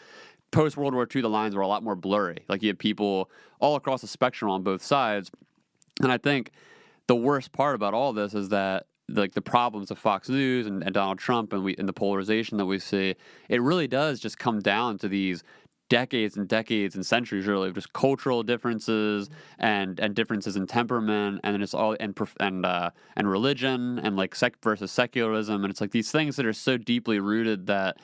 post World War II, the lines were a lot more blurry. Like, you had people all across the spectrum on both sides. And I think the worst part about all this is that like the problems of Fox News and Donald Trump and the polarization that we see, it really does just come down to these decades and decades and centuries really of just cultural differences and differences in temperament and then it's all and religion and like versus secularism, and it's like these things that are so deeply rooted that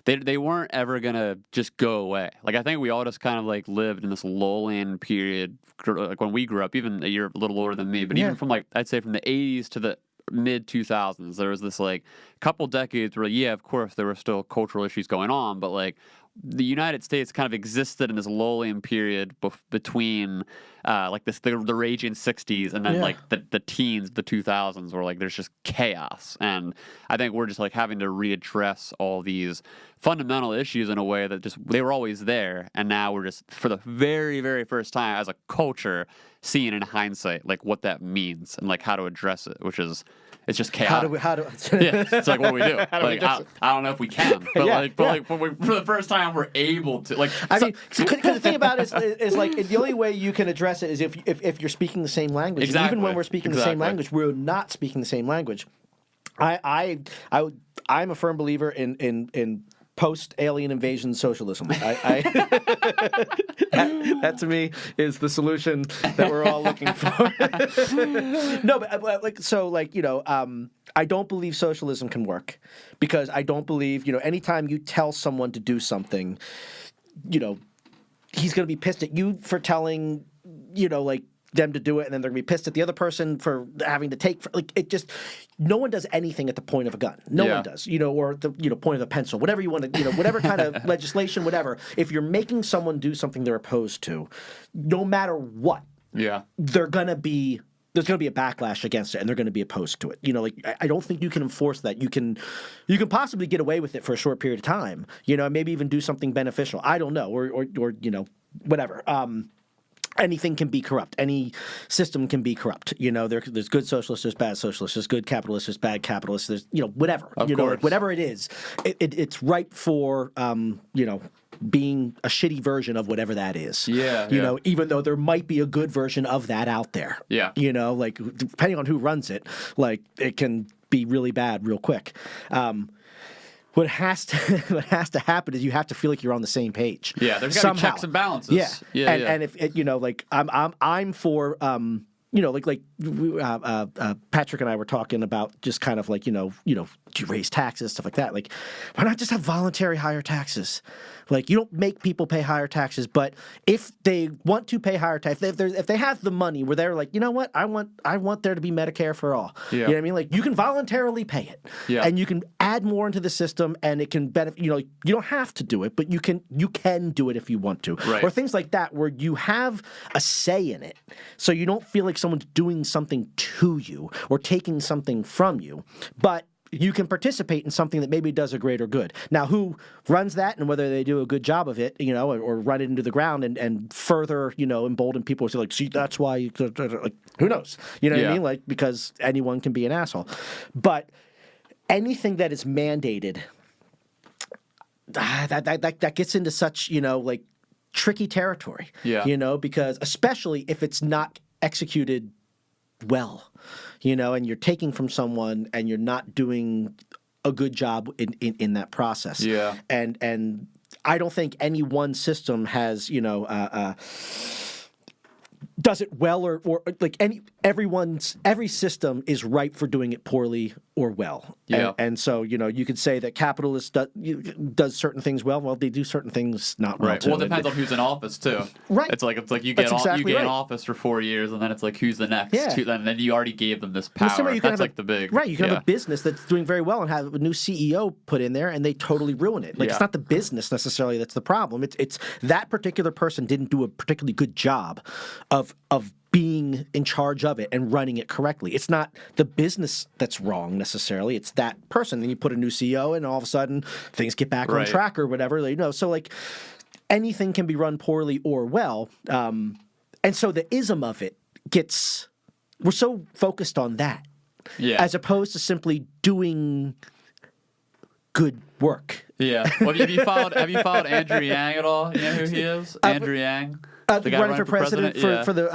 they weren't ever gonna just go away. Like, I think we all just kind of like lived in this lulling period, like when we grew up, even a little older than me, but even from like I'd say from the 80s to the mid 2000s, there was this like couple decades where of course there were still cultural issues going on, but like the United States kind of existed in this lulling period between like the raging 60s and then like the teens, the 2000s, where like there's just chaos. And I think we're just like having to readdress all these fundamental issues in a way that just they were always there, and now we're just for the very, very first time as a culture seeing in hindsight like what that means and like how to address it, which is it's just chaotic. How do it's like what we do. Like I don't know if we can, but like for the first time we're able to. Like, I mean, because the thing about it is like the only way you can address it is if you're speaking the same language. Exactly. And even when we're speaking the same language, we're not speaking the same language. I'm a firm believer in post-alien invasion socialism. That to me is the solution that we're all looking for. No, but like so, like I don't believe socialism can work because I don't believe anytime you tell someone to do something, he's going to be pissed at you for telling like them to do it, and then they're gonna be pissed at the other person for having to take. No one does anything at the point of a gun. No one does, or the point of a pencil, whatever you want to, whatever kind of legislation, whatever. If you're making someone do something they're opposed to, no matter what, there's gonna be a backlash against it, and they're going to be opposed to it. I don't think you can enforce that. You can possibly get away with it for a short period of time. Maybe even do something beneficial. I don't know, or whatever. Anything can be corrupt. Any system can be corrupt. There's good socialists, there's bad socialists, there's good capitalists, there's bad capitalists. There's whatever. Whatever it is, it's ripe for being a shitty version of whatever that is. Even though there might be a good version of that out there. Like depending on who runs it, like it can be really bad real quick. What has to happen is you have to feel like you're on the same page. Yeah, there's got to be checks and balances. And if like I'm for Patrick and I were talking about just kind of like do you raise taxes, stuff like that. Like, why not just have voluntary higher taxes? Like, you don't make people pay higher taxes, but if they want to pay higher taxes, if they have the money where they're like, you know what, I want there to be Medicare for all. You know what I mean? Like, you can voluntarily pay it, and you can add more into the system, and it can benefit. You don't have to do it, but you can do it if you want to, or things like that where you have a say in it, so you don't feel like someone's doing something to you or taking something from you, but you can participate in something that maybe does a greater good. Now, who runs that and whether they do a good job of it, or run it into the ground and further, embolden people to like, see, that's why, like, who knows? What I mean? Like, because anyone can be an asshole. But anything that is mandated, that gets into such, like, tricky territory. Because especially if it's not executed well, and you're taking from someone and you're not doing a good job in that process. And I don't think any one system has, does it well or like every system is ripe for doing it poorly or well. And so, you could say that capitalists does certain things well. Well, they do certain things not well, too. Well, it depends on who's in office, too. It's like you get in office for 4 years, and then it's like, who's the next? And then you already gave them this power. That's like the big... Right, you can have a business that's doing very well and have a new CEO put in there, and they totally ruin it. Like, it's not the business necessarily that's the problem. It's that particular person didn't do a particularly good job of being in charge of it and running it correctly. It's not the business that's wrong necessarily. It's that person. Then you put a new CEO and all of a sudden things get back on track or whatever. So like anything can be run poorly or well. And so the ism of it we're so focused on that as opposed to simply doing good work. Yeah. Well, have you followed Andrew Yang at all? You know who he is? Andrew Yang? The guy running for president for the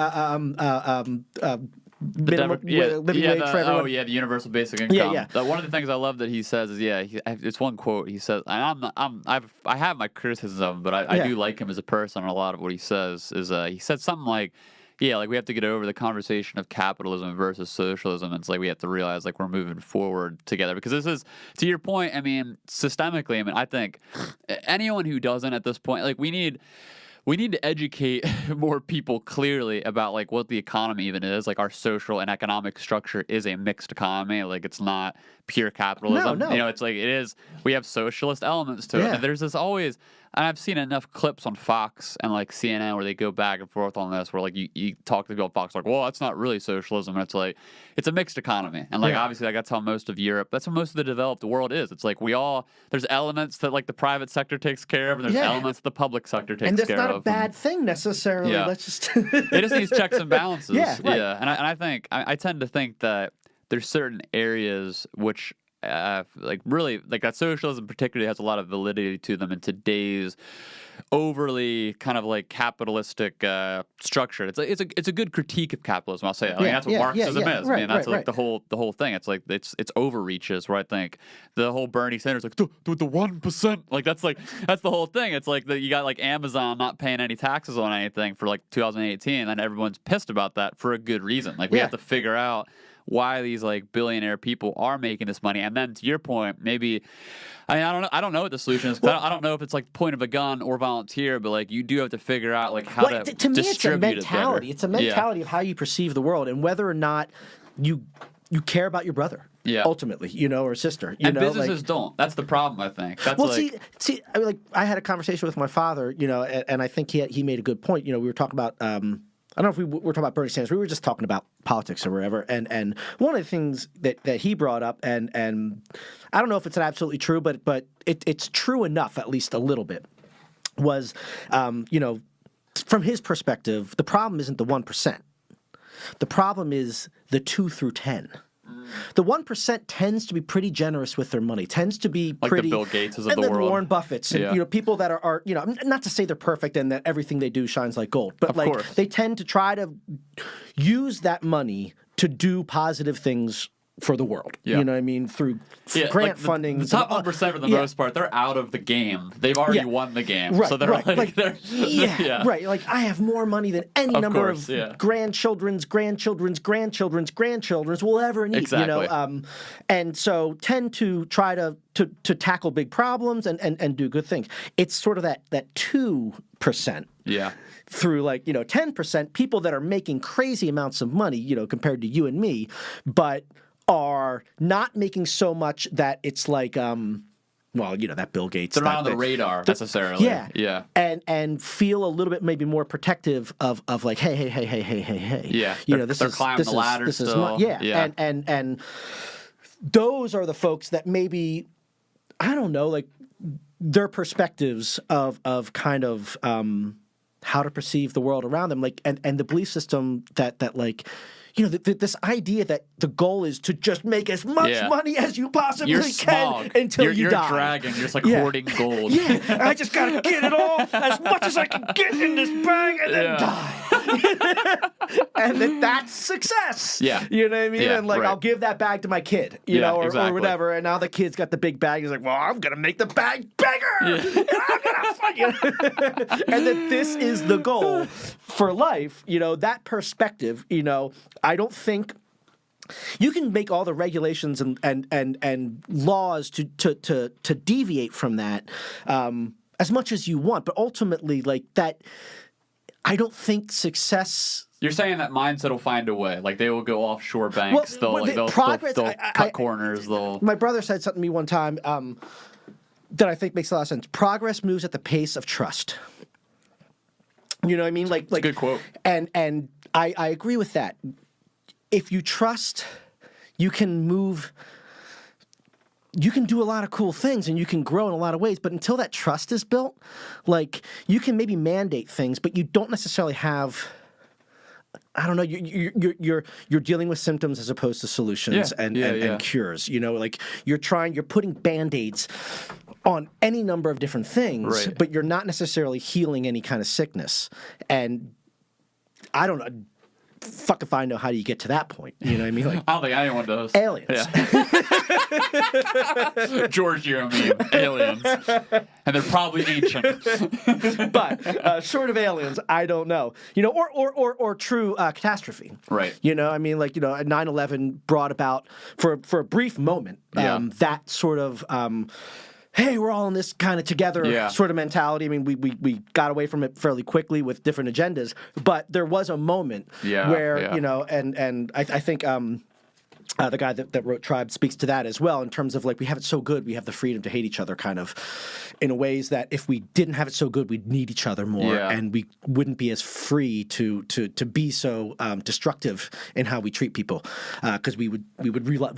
living wage for everyone. Oh, yeah, the universal basic income. Yeah. One of the things I love that he says is, it's one quote. He says, and I have my criticisms of him, but I do like him as a person. And a lot of what he says is, he said something like, like we have to get over the conversation of capitalism versus socialism. It's like we have to realize like we're moving forward together, because this is, to your point, I mean, systemically, I think anyone who doesn't at this point, like we need to educate more people clearly about like what the economy even is. Like our social and economic structure is a mixed economy. Like it's not pure capitalism. No. It's like it is. We have socialist elements to it. And there's this always. And I've seen enough clips on Fox and like CNN where they go back and forth on this, where like you talk to people on Fox like, well, that's not really socialism. And it's like it's a mixed economy, and like obviously that's how most of Europe, that's how most of the developed world is. It's like there's elements that like the private sector takes care of, and there's elements the public sector takes care of. And that's not a bad thing necessarily. Let's just it just needs checks and balances. And I think I tend to think that there's certain areas which. Like really, like that socialism particularly has a lot of validity to them in today's overly kind of like capitalistic structure. It's a good critique of capitalism. I'll say that. I mean, that's what Marxism is. Right, that's like the whole thing. It's like it's overreaches. Where I think the whole Bernie Sanders like the 1%. Like that's the whole thing. It's like you got like Amazon not paying any taxes on anything for like 2018, and everyone's pissed about that for a good reason. Like we have to figure out why these like billionaire people are making this money. And then to your point, maybe I don't know what the solution is. I don't know if it's like point of a gun or volunteer, but like you do have to figure out like how to me, distribute it's a mentality. It's a mentality of how you perceive the world and whether or not you care about your brother. Ultimately, or sister. Businesses don't. That's the problem, I think. That's see, I mean, like I had a conversation with my father, and I think he made a good point. We were talking about I don't know if we were talking about Bernie Sanders. We were just talking about politics or whatever. And one of the things that he brought up, and I don't know if it's absolutely true, but it's true enough, at least a little bit, was, from his perspective, the problem isn't the 1%. The problem is the 2 through 10. The 1% tends to be pretty generous with their money, tends to be like pretty... the Bill Gateses of and the world. Warren Buffetts, and people that are, not to say they're perfect and that everything they do shines like gold, but like they tend to try to use that money to do positive things for the world. You know what I mean? Through grant funding. The top 1% for the most part, they're out of the game. They've already won the game. Right, so they're right. Right. Like I have more money than any number of grandchildren's will ever need. Exactly. And so tend to try to tackle big problems and do good things. It's sort of that 2%. Yeah. Through 10%, people that are making crazy amounts of money, compared to you and me, but are not making so much that it's like, that Bill Gates. They're not on the radar necessarily. Yeah. And feel a little bit maybe more protective of like, hey. Yeah. They're climbing the ladder still. And those are the folks that maybe, I don't know, like their perspectives of kind of how to perceive the world around them, like and the belief system that like this idea that the goal is to just make as much money as you possibly can until you die. You're dragging. You're just like hoarding gold. I just gotta get it all as much as I can get in this bag and then die. And that's success. You know what I mean? And like I'll give that bag to my kid, or whatever. And now the kid's got the big bag. He's like, well, I'm gonna make the bag bigger. And I'm gonna and that this is the goal for life. That perspective. I don't think you can make all the regulations and laws to deviate from that as much as you want, but ultimately, like that, I don't think success. You're saying that mindset will find a way. Like they will go offshore banks. They'll cut corners. My brother said something to me one time that I think makes a lot of sense. Progress moves at the pace of trust. You know what I mean? Like good quote. And I agree with that. If you trust, you can move. You can do a lot of cool things and you can grow in a lot of ways, but until that trust is built, like you can maybe mandate things, but you don't necessarily have. I don't know. You're dealing with symptoms as opposed to solutions and cures. You know, like you're putting Band-Aids on any number of different things, but you're not necessarily healing any kind of sickness. And I don't know. Fuck if I know how you get to that point. You know what I mean? Like, I don't think anyone does. Aliens. Yeah. Giorgio meme. Aliens. And they're probably ancient. But short of aliens, I don't know. You know, or true catastrophe. Right. You know, I mean, like, you know, 9/11 brought about, for a brief moment, that sort of... hey, we're all in this kind of together sort of mentality. I mean, we got away from it fairly quickly with different agendas, but there was a moment where, you know, and I think the guy that wrote Tribe speaks to that as well in terms of like we have it so good, we have the freedom to hate each other kind of in ways that if we didn't have it so good, we'd need each other more and we wouldn't be as free to be so destructive in how we treat people because we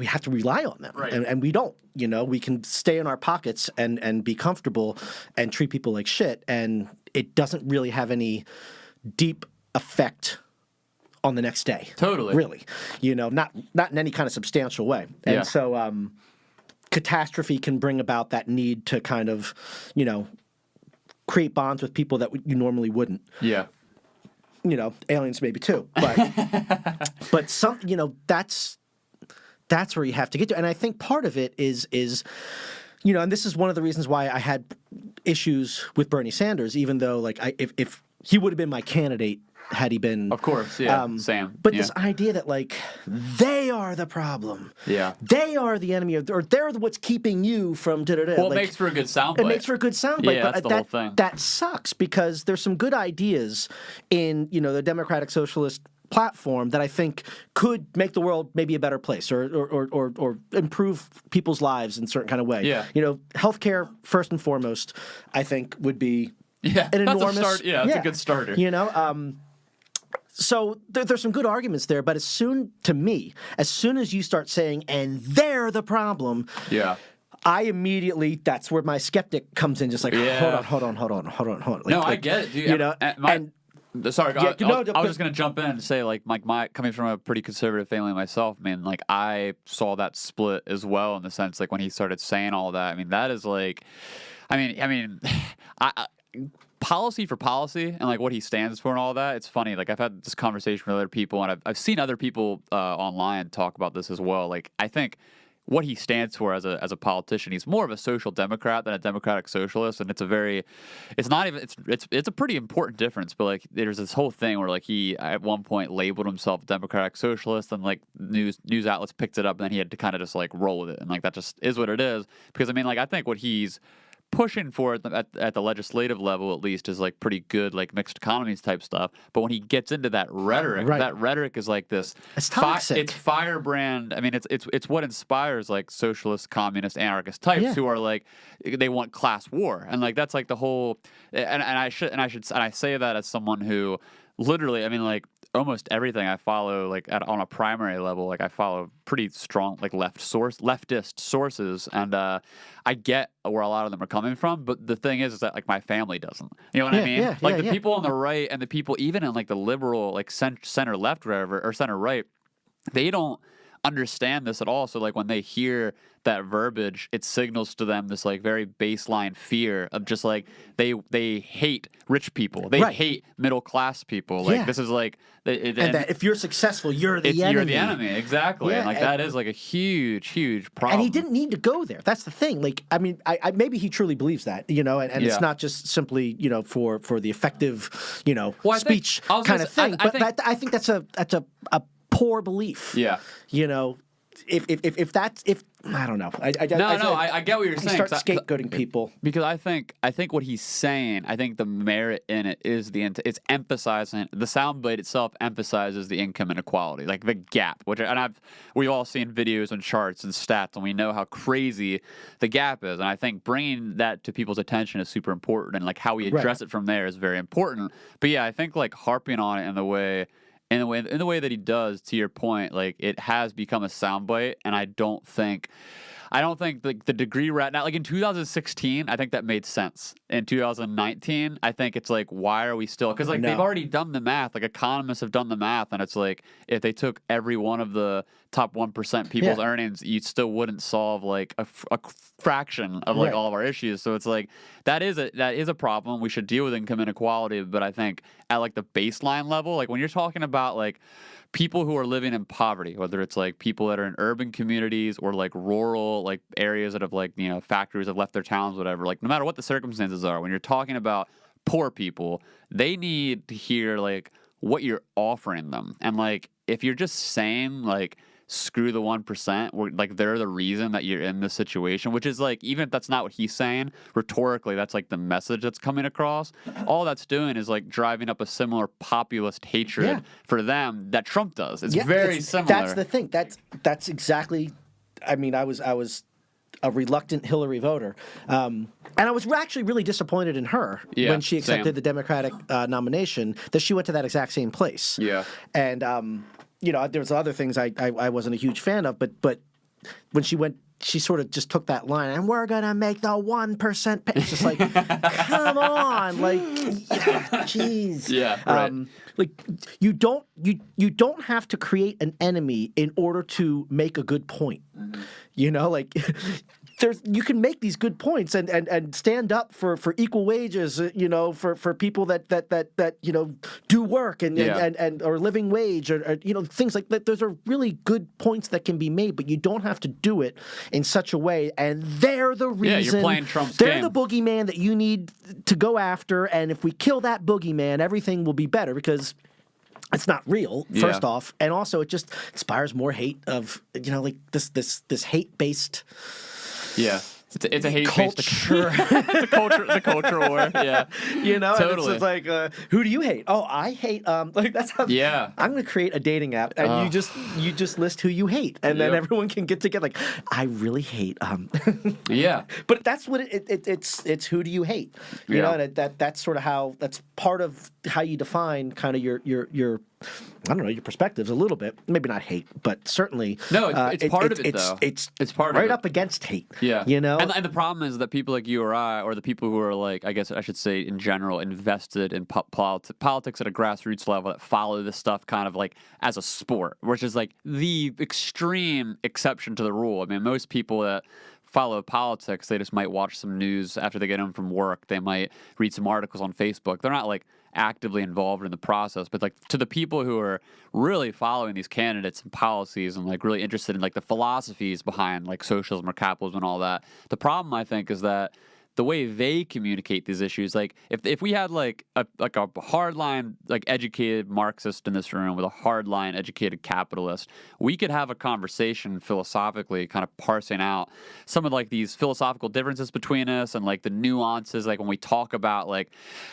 have to rely on them and we don't. You know, we can stay in our pockets and be comfortable and treat people like shit, and it doesn't really have any deep effect on the next day. Totally. Really. You know, not in any kind of substantial way. And so catastrophe can bring about that need to kind of, you know, create bonds with people that you normally wouldn't. Yeah. You know, aliens maybe too. But some, you know, that's where you have to get to. And I think part of it is, you know, and this is one of the reasons why I had issues with Bernie Sanders, even though, like, if he would have been my candidate had he been... Of course, Sam. But this idea that, like, they are the problem. Yeah. They are the enemy, or they're what's keeping you from da-da-da. Well, it makes for a good soundbite. It makes for a good soundbite. Yeah, that's the whole thing. That sucks, because there's some good ideas in, you know, the Democratic Socialist platform that I think could make the world maybe a better place or improve people's lives in a certain kind of way. Yeah. You know, healthcare, first and foremost, I think would be an enormous... That's a good starter. You know, so there's some good arguments there, but as soon as you start saying, and they're the problem, I immediately, that's where my skeptic comes in, just like, hold on. Like, no, I get it, dude. You know, sorry, I was just going to jump in and say, like, my coming from a pretty conservative family myself, man, like, I saw that split as well in the sense, like, when he started saying all that, I mean, that is, like, I mean, policy for policy and, like, what he stands for and all that, it's funny, like, I've had this conversation with other people, and I've seen other people online talk about this as well, like, I think what he stands for as a politician, he's more of a social democrat than a democratic socialist, and it's a pretty important difference. But like, there's this whole thing where like he at one point labeled himself a democratic socialist, and like news outlets picked it up, and then he had to kind of just like roll with it, and like that just is what it is. Because I mean, like I think what he's pushing for at the legislative level at least is like pretty good, like mixed economies type stuff. But when he gets into that rhetoric, that rhetoric is like this. It's toxic. It's firebrand. I mean, it's what inspires like socialist, communist, anarchist types who are like they want class war, and like that's like the whole. And I say that as someone who literally, I mean, like almost everything I follow, like on a primary level, like I follow pretty strong, like leftist sources, and I get where a lot of them are coming from. But the thing is that like my family doesn't. You know what I mean? Like the people on the right and the people even in like the liberal, like center left, whatever, or center right, they don't understand this at all. So like when they hear that verbiage, it signals to them this like very baseline fear of just like they hate rich people, they hate middle class people. Like this is like and that if you're successful, you're the enemy. You're the enemy, exactly. And like that is like a huge problem. And he didn't need to go there. That's the thing. Like I mean, I maybe he truly believes that, you know, and it's not just simply, you know, for the effective, you know, speech kind of thing. I think that's a poor belief. Yeah. You know, if I don't know. I get what you're saying. Start scapegoating people because I think what he's saying. I think the merit in it is it's emphasizing the soundbite itself emphasizes the income inequality, like the gap. We've all seen videos and charts and stats, and we know how crazy the gap is. And I think bringing that to people's attention is super important, and like how we address it from there is very important. But yeah, I think like harping on it in the way that he does, to your point, like it has become a soundbite, and I don't think like the degree right now, like in 2016, I think that made sense. In 2019, I think it's like, why are we still? Because like they've already done the math. Like economists have done the math, and it's like if they took every one of the top 1% people's earnings, you still wouldn't solve like a fraction of like all of our issues. So it's like that is a problem. We should deal with income inequality, but I think at like the baseline level, like when you're talking about like people who are living in poverty, whether it's like people that are in urban communities or like rural like areas that have like, you know, factories have left their towns, whatever, like no matter what the circumstances are, when you're talking about poor people, they need to hear like what you're offering them. And like if you're just saying like screw the 1%, or like they're the reason that you're in this situation, which is like, even if that's not what he's saying, rhetorically that's like the message that's coming across. All that's doing is like driving up a similar populist hatred for them that Trump does. It's very similar. That's the thing. That's exactly. I mean, I was a reluctant Hillary voter, and I was actually really disappointed in her when she accepted the Democratic nomination, that she went to that exact same place. Yeah, and you know, there was other things I wasn't a huge fan of, but when she went, she sort of just took that line, and we're gonna make the 1% pay. It's just like, come on, like, jeez. Yeah, right. Like you don't have to create an enemy in order to make a good point. Mm-hmm. You know, like you can make these good points and stand up for equal wages, you know, for people that you know do work and or living wage or you know, things like that. Those are really good points that can be made, but you don't have to do it in such a way. And they're the reason. Yeah, you're playing Trump's game. They're the boogeyman that you need to go after. And if we kill that boogeyman, everything will be better, because it's not real, first off, and also it just inspires more hate of, you know, like this hate-based. Yeah. It's a hate culture. It's a culture war. Yeah, you know, totally. It's like, who do you hate? Oh, I hate. Like that's how. Yeah. I'm going to create a dating app, and you just list who you hate, and then everyone can get together. Like, I really hate. Yeah. But that's what it's who do you hate? You know, and that's sort of how, that's part of how you define kind of your I don't know, your perspectives a little bit. Maybe not hate, but certainly. No, it's part of it, though. It's part right of it. up against hate. Yeah. You know? And the problem is that people like you or I, or the people who are like, I guess I should say in general, invested in politics at a grassroots level, that follow this stuff kind of like as a sport, which is like the extreme exception to the rule. I mean, most people that follow politics, they just might watch some news after they get home from work. They might read some articles on Facebook. They're not like actively involved in the process, but like to the people who are really following these candidates and policies and like really interested in like the philosophies behind like socialism or capitalism and all that, the problem I think is that the way they communicate these issues, like if we had like a hardline like educated Marxist in this room with a hardline educated capitalist, we could have a conversation philosophically, kind of parsing out some of like these philosophical differences between us and like the nuances, like when we talk about like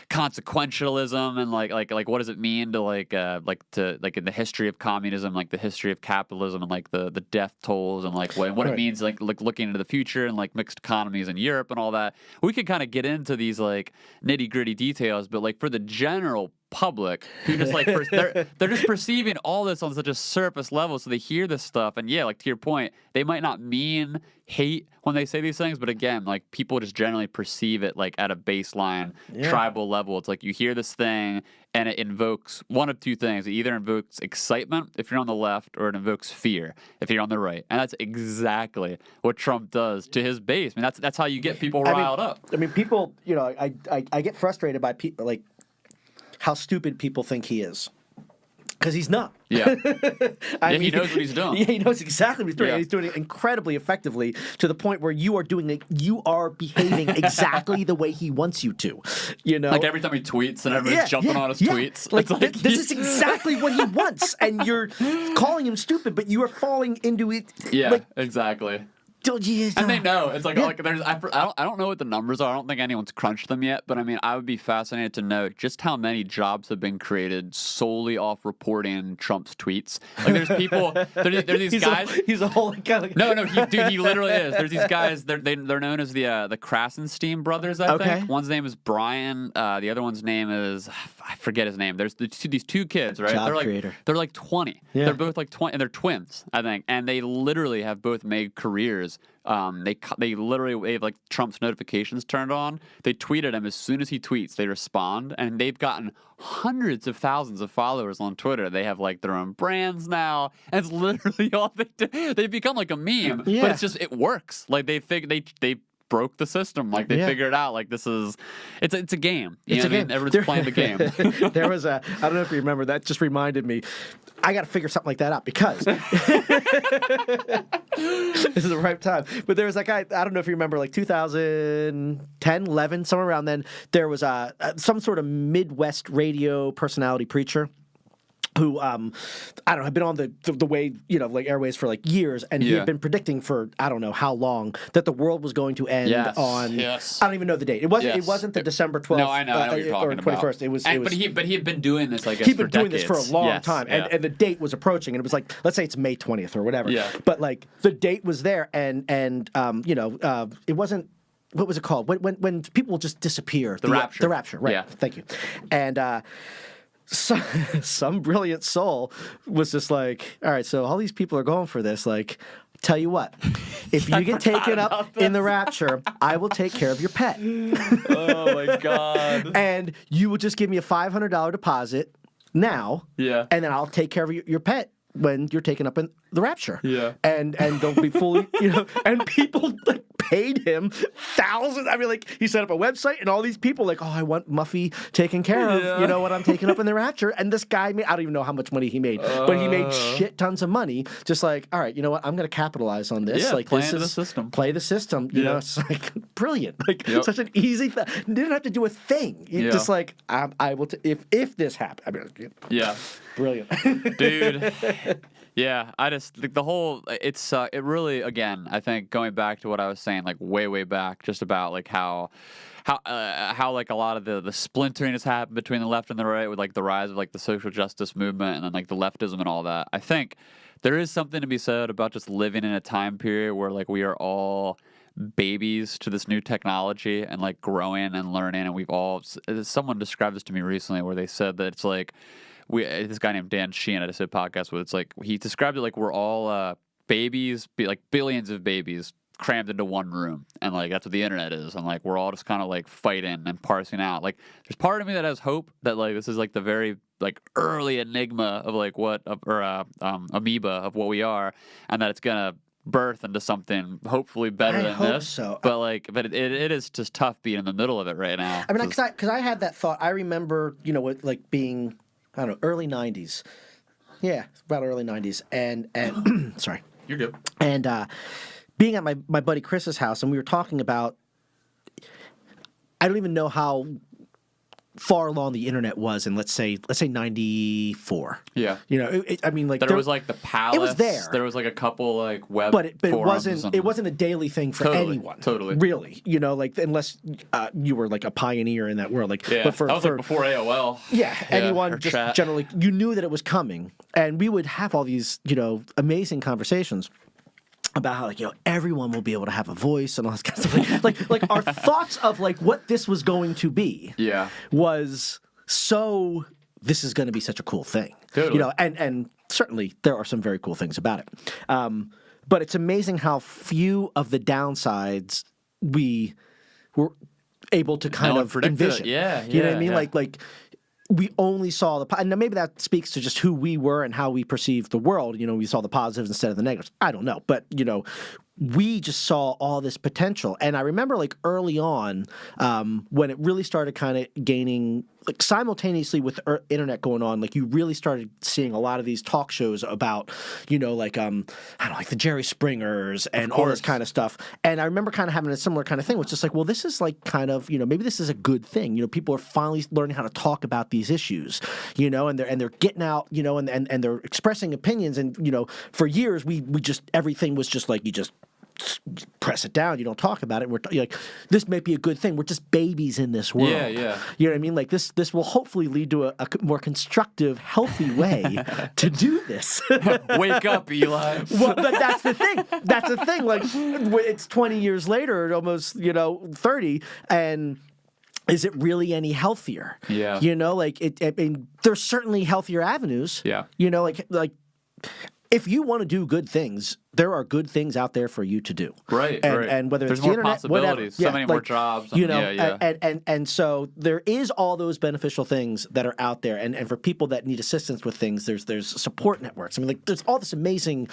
consequentialism and like what does it mean to like in the history of communism, like the history of capitalism and like the death tolls and like what it means like looking into the future and like mixed economies in Europe and all that. We could kind of get into these like nitty gritty details, but like for the general public who just like they're just perceiving all this on such a surface level, so they hear this stuff and like to your point, they might not mean hate when they say these things, but again, like people just generally perceive it like at a baseline tribal level. It's like you hear this thing and it invokes one of two things. It either invokes excitement if you're on the left, or it invokes fear if you're on the right. And that's exactly what Trump does to his base. I mean, that's how you get people riled up. I mean, people, you know, I get frustrated by people, like how stupid people think he is. because he's not. Yeah. He knows what he's doing. Yeah, he knows exactly what he's doing. Yeah. And he's doing it incredibly effectively to the point where you are behaving exactly the way he wants you to. You know, like every time he tweets and everyone's jumping on his tweets. Like, this is exactly what he wants, and you're calling him stupid, but you are falling into it. Yeah, exactly. And they know. It's like, Yeah. like there's. I don't know what the numbers are. I don't think anyone's crunched them yet. But I mean, I would be fascinated to know just how many jobs have been created solely off reporting Trump's tweets. Like, there's people. There's these guys. He's a whole kind of. No, he literally is. There's these guys. They're known as the Krasenstein brothers. I think one's name is Brian. The other one's name is I forget his name. There's these two kids, right? Job creator. They're like 20. Yeah. They're both like 20, and they're twins, I think, and they literally have both made careers. They literally have like Trump's notifications turned on. They tweet at him as soon as he tweets. They respond, and they've gotten hundreds of thousands of followers on Twitter. They have like their own brands now, and it's literally all they do. They've become like a meme, but it's just it works. Like they broke the system. Like they figured out like it's a game. You know what I mean? Everyone's playing the game. There was I don't know if you remember, that just reminded me. I got to figure something like that out because this is the right time. But there was that guy, I don't know if you remember, like 2010, 11, somewhere around then, there was some sort of Midwest radio personality preacher who, I don't know, had been on the way, you know, like airways for like years, and he had been predicting for I don't know how long that the world was going to end on. Yes. I don't even know the date. It wasn't the December 12th. No, I know what you're talking or 21st. About. But he had been doing this, I guess, he'd been for doing decades. this for a long time, and the date was approaching, and it was like, let's say it's May 20th or whatever. Yeah. But like the date was there, and you know, it wasn't. What was it called? When people just disappear. The rapture. The rapture. Right. Yeah. Thank you. And. Some brilliant soul was just like, all right, so all these people are going for this. Like, tell you what, if you get taken up in the rapture, I will take care of your pet. Oh my God! And you will just give me a $500 deposit now. Yeah. And then I'll take care of your pet when you're taken up in the rapture. Yeah. And they'll be fully, you know, and people like paid him thousands. I mean, like he set up a website and all these people like, oh, I want Muffy taken care of, you know, when I'm taken up in the rapture. And this guy made, I don't even know how much money he made, but he made shit tons of money. Just like, all right, you know what? I'm going to capitalize on this. Yeah, like play the system. Play the system. You know, it's like brilliant. Like such an easy thing. You didn't have to do a thing. You just like, I will, if this happened. I mean, brilliant. Dude. Yeah, I just like the whole. It really, again, I think going back to what I was saying, like way back, just about like how like a lot of the splintering has happened between the left and the right with like the rise of like the social justice movement and then like the leftism and all that. I think there is something to be said about just living in a time period where like we are all babies to this new technology and like growing and learning, and we've all. Someone described this to me recently where they said that it's like. This guy named Dan Sheehan, I just did a podcast with. It's like he described it like we're all babies, like billions of babies crammed into one room, and like that's what the internet is, and like we're all just kind of like fighting and parsing out. Like there's part of me that has hope that like this is like the very like early enigma of like what amoeba of what we are, and that it's gonna birth into something hopefully better than this. So. But it is just tough being in the middle of it right now. I mean, because I had that thought. I remember, you know, what like being. I don't know, early 90s. Yeah, about early 90s. And sorry. You're good. And being at my buddy Chris's house, and we were talking about, I don't even know how far along the internet was in, let's say 94. Yeah. You know, I mean, like there was like the Palace. It was there. There was like a couple like web but it wasn't a daily thing for anyone. Totally. Really. You know, like unless you were like a pioneer in that world. Like yeah. but that was like before AOL. Yeah. Anyone just chat. Generally you knew that it was coming. And we would have all these, you know, amazing conversations about how, like, you know, everyone will be able to have a voice and all this kind of stuff. Like our thoughts of like what this was going to be was so this is going to be such a cool thing. Totally. You know, and certainly there are some very cool things about it. But it's amazing how few of the downsides we were able to kind of envision. Yeah, you know what I mean? Like we only saw and maybe that speaks to just who we were and how we perceived the world. You know, we saw the positives instead of the negatives. I don't know. But, you know, we just saw all this potential. And I remember like early on when it really started kind of gaining, like simultaneously with the internet going on, like you really started seeing a lot of these talk shows about, like, I don't know, like the Jerry Springers and all this kind of stuff. And I remember kind of having a similar kind of thing, which is like, well, this is like kind of, maybe this is a good thing. People are finally learning how to talk about these issues, and they're getting out, and they're expressing opinions. And, for years we just, everything was just like, you just press it down. You don't talk about it. We're like, this may be a good thing. We're just babies in this world. Yeah, yeah. You know what I mean? Like this will hopefully lead to a more constructive, healthy way to do this. Wake up, Eli. Well, but that's the thing. That's the thing. Like it's 20 years later, almost 30, and is it really any healthier? Yeah. Like I mean, there's certainly healthier avenues. Yeah. Like. If you want to do good things, there are good things out there for you to do. Right, right. And whether there's it's more the internet, possibilities, whatever. so many more jobs. And so there is all those beneficial things that are out there. And for people that need assistance with things, there's support networks. I mean, like there's all this amazing.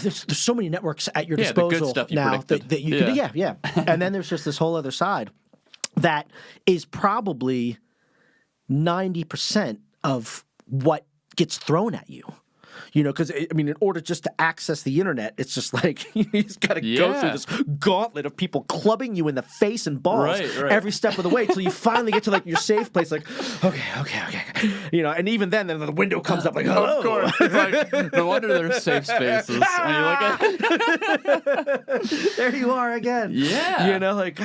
There's so many networks at your disposal the good stuff you now that you can. Yeah. And then there's just this whole other side that is probably 90% of what gets thrown at you. Because, I mean, in order just to access the internet, it's just like you just got to go through this gauntlet of people clubbing you in the face and balls every step of the way until you finally get to like your safe place. Like, okay. And even then the window comes up like, hello. Of course. It's like, no wonder there's safe spaces. And you're like, there you are again. Yeah. Like,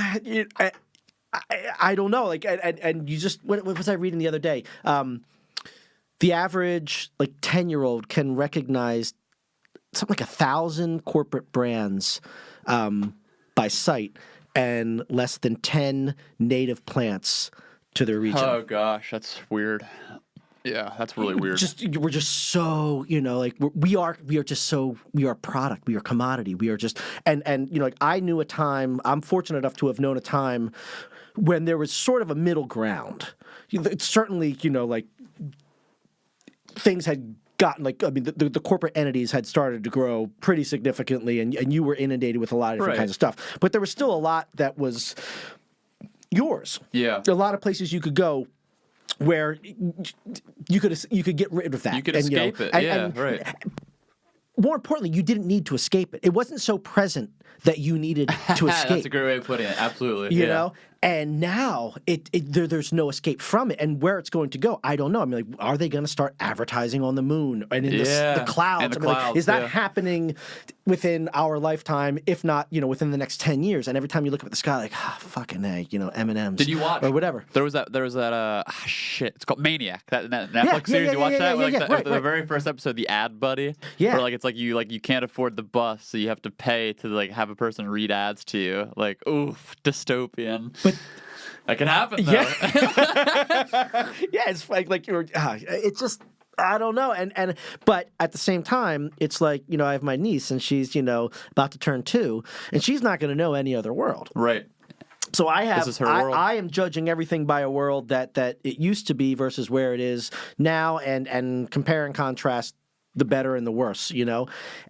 I don't know. Like, and you just, what was I reading the other day? The average, like, 10-year-old can recognize something like 1,000 corporate brands by sight and less than 10 native plants to their region. Oh, gosh, that's weird. Yeah, that's really weird. We're just so, like, we are product, we are commodity, we are just, and like, I knew a time, I'm fortunate enough to have known a time when there was sort of a middle ground. It's certainly, like, things had gotten, like, I mean, the corporate entities had started to grow pretty significantly, and you were inundated with a lot of different kinds of stuff. But there was still a lot that was yours. Yeah. A lot of places you could go where you could get rid of that. You could escape it. Right. More importantly, you didn't need to escape it. It wasn't so present that you needed to escape. That's a great way of putting it. Absolutely. You know? And now there's no escape from it. And where it's going to go, I don't know. I mean, like, are they going to start advertising on the moon and in the clouds? And the like, clouds, is that happening within our lifetime? If not, within the next 10 years. And every time you look up at the sky, like, fucking A, M&Ms. Did you watch? Or whatever. There was that. Shit. It's called Maniac. That Netflix series. You watched that? The very first episode, the ad buddy. Yeah. Where, like, it's like you can't afford the bus, so you have to pay to, like, have a person read ads to you. Like, oof, dystopian. But that can happen, though. Yeah, it's like you're. It's just, I don't know, but at the same time, it's like, I have my niece and she's about to turn 2, and she's not going to know any other world. Right. So This is her world. I am judging everything by a world that it used to be versus where it is now, and compare and contrast the better and the worse,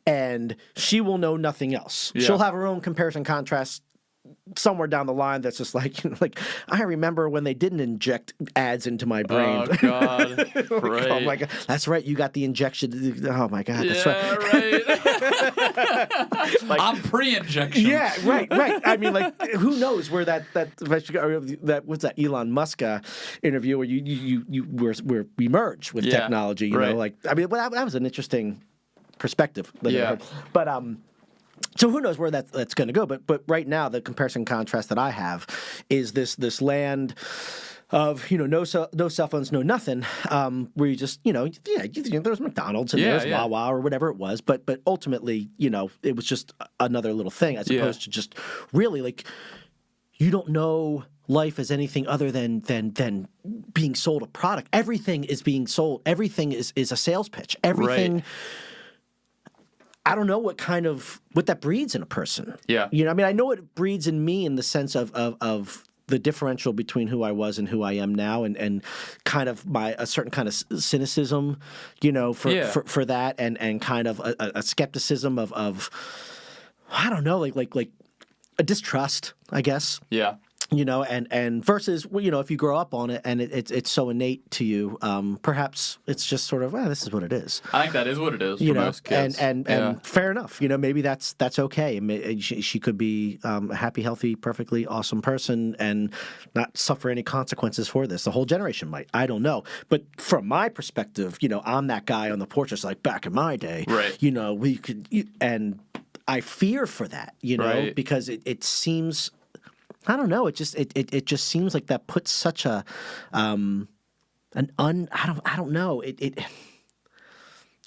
and she will know nothing else. Yeah. She'll have her own comparison contrast somewhere down the line that's just like, like, I remember when they didn't inject ads into my brain. Oh, God. Like, right. Oh, my God. That's right. You got the injection. Oh, my God. That's right. Like, I'm pre-injection. Yeah, right. I mean, like, who knows where that what's that Elon Musk interview where we merge with technology, you know? Like, I mean, that was an interesting perspective. But, so who knows where that's going to go? But right now, the comparison contrast that I have is this land of no cell phones, no nothing, where you just there's McDonald's and there's Wawa or whatever it was, but ultimately it was just another little thing as opposed to just really, like, you don't know life as anything other than being sold a product. Everything is being sold. Everything is a sales pitch. Everything. Right. I don't know what that breeds in a person. Yeah. I mean, I know it breeds in me in the sense of the differential between who I was and who I am now, and kind of a certain kind of cynicism, for that, and kind of a skepticism of I don't know, like a distrust, I guess. Yeah. And versus, if you grow up on it and it's so innate to you, perhaps it's just sort of, this is what it is. I think that is what it is for most kids. And fair enough. Maybe that's okay. She could be a happy, healthy, perfectly awesome person and not suffer any consequences for this. The whole generation might. I don't know. But from my perspective, I'm that guy on the porch. It's like back in my day. Right. We could, and I fear for that. Right. Because it seems. I don't know. It just seems like that puts such I don't know.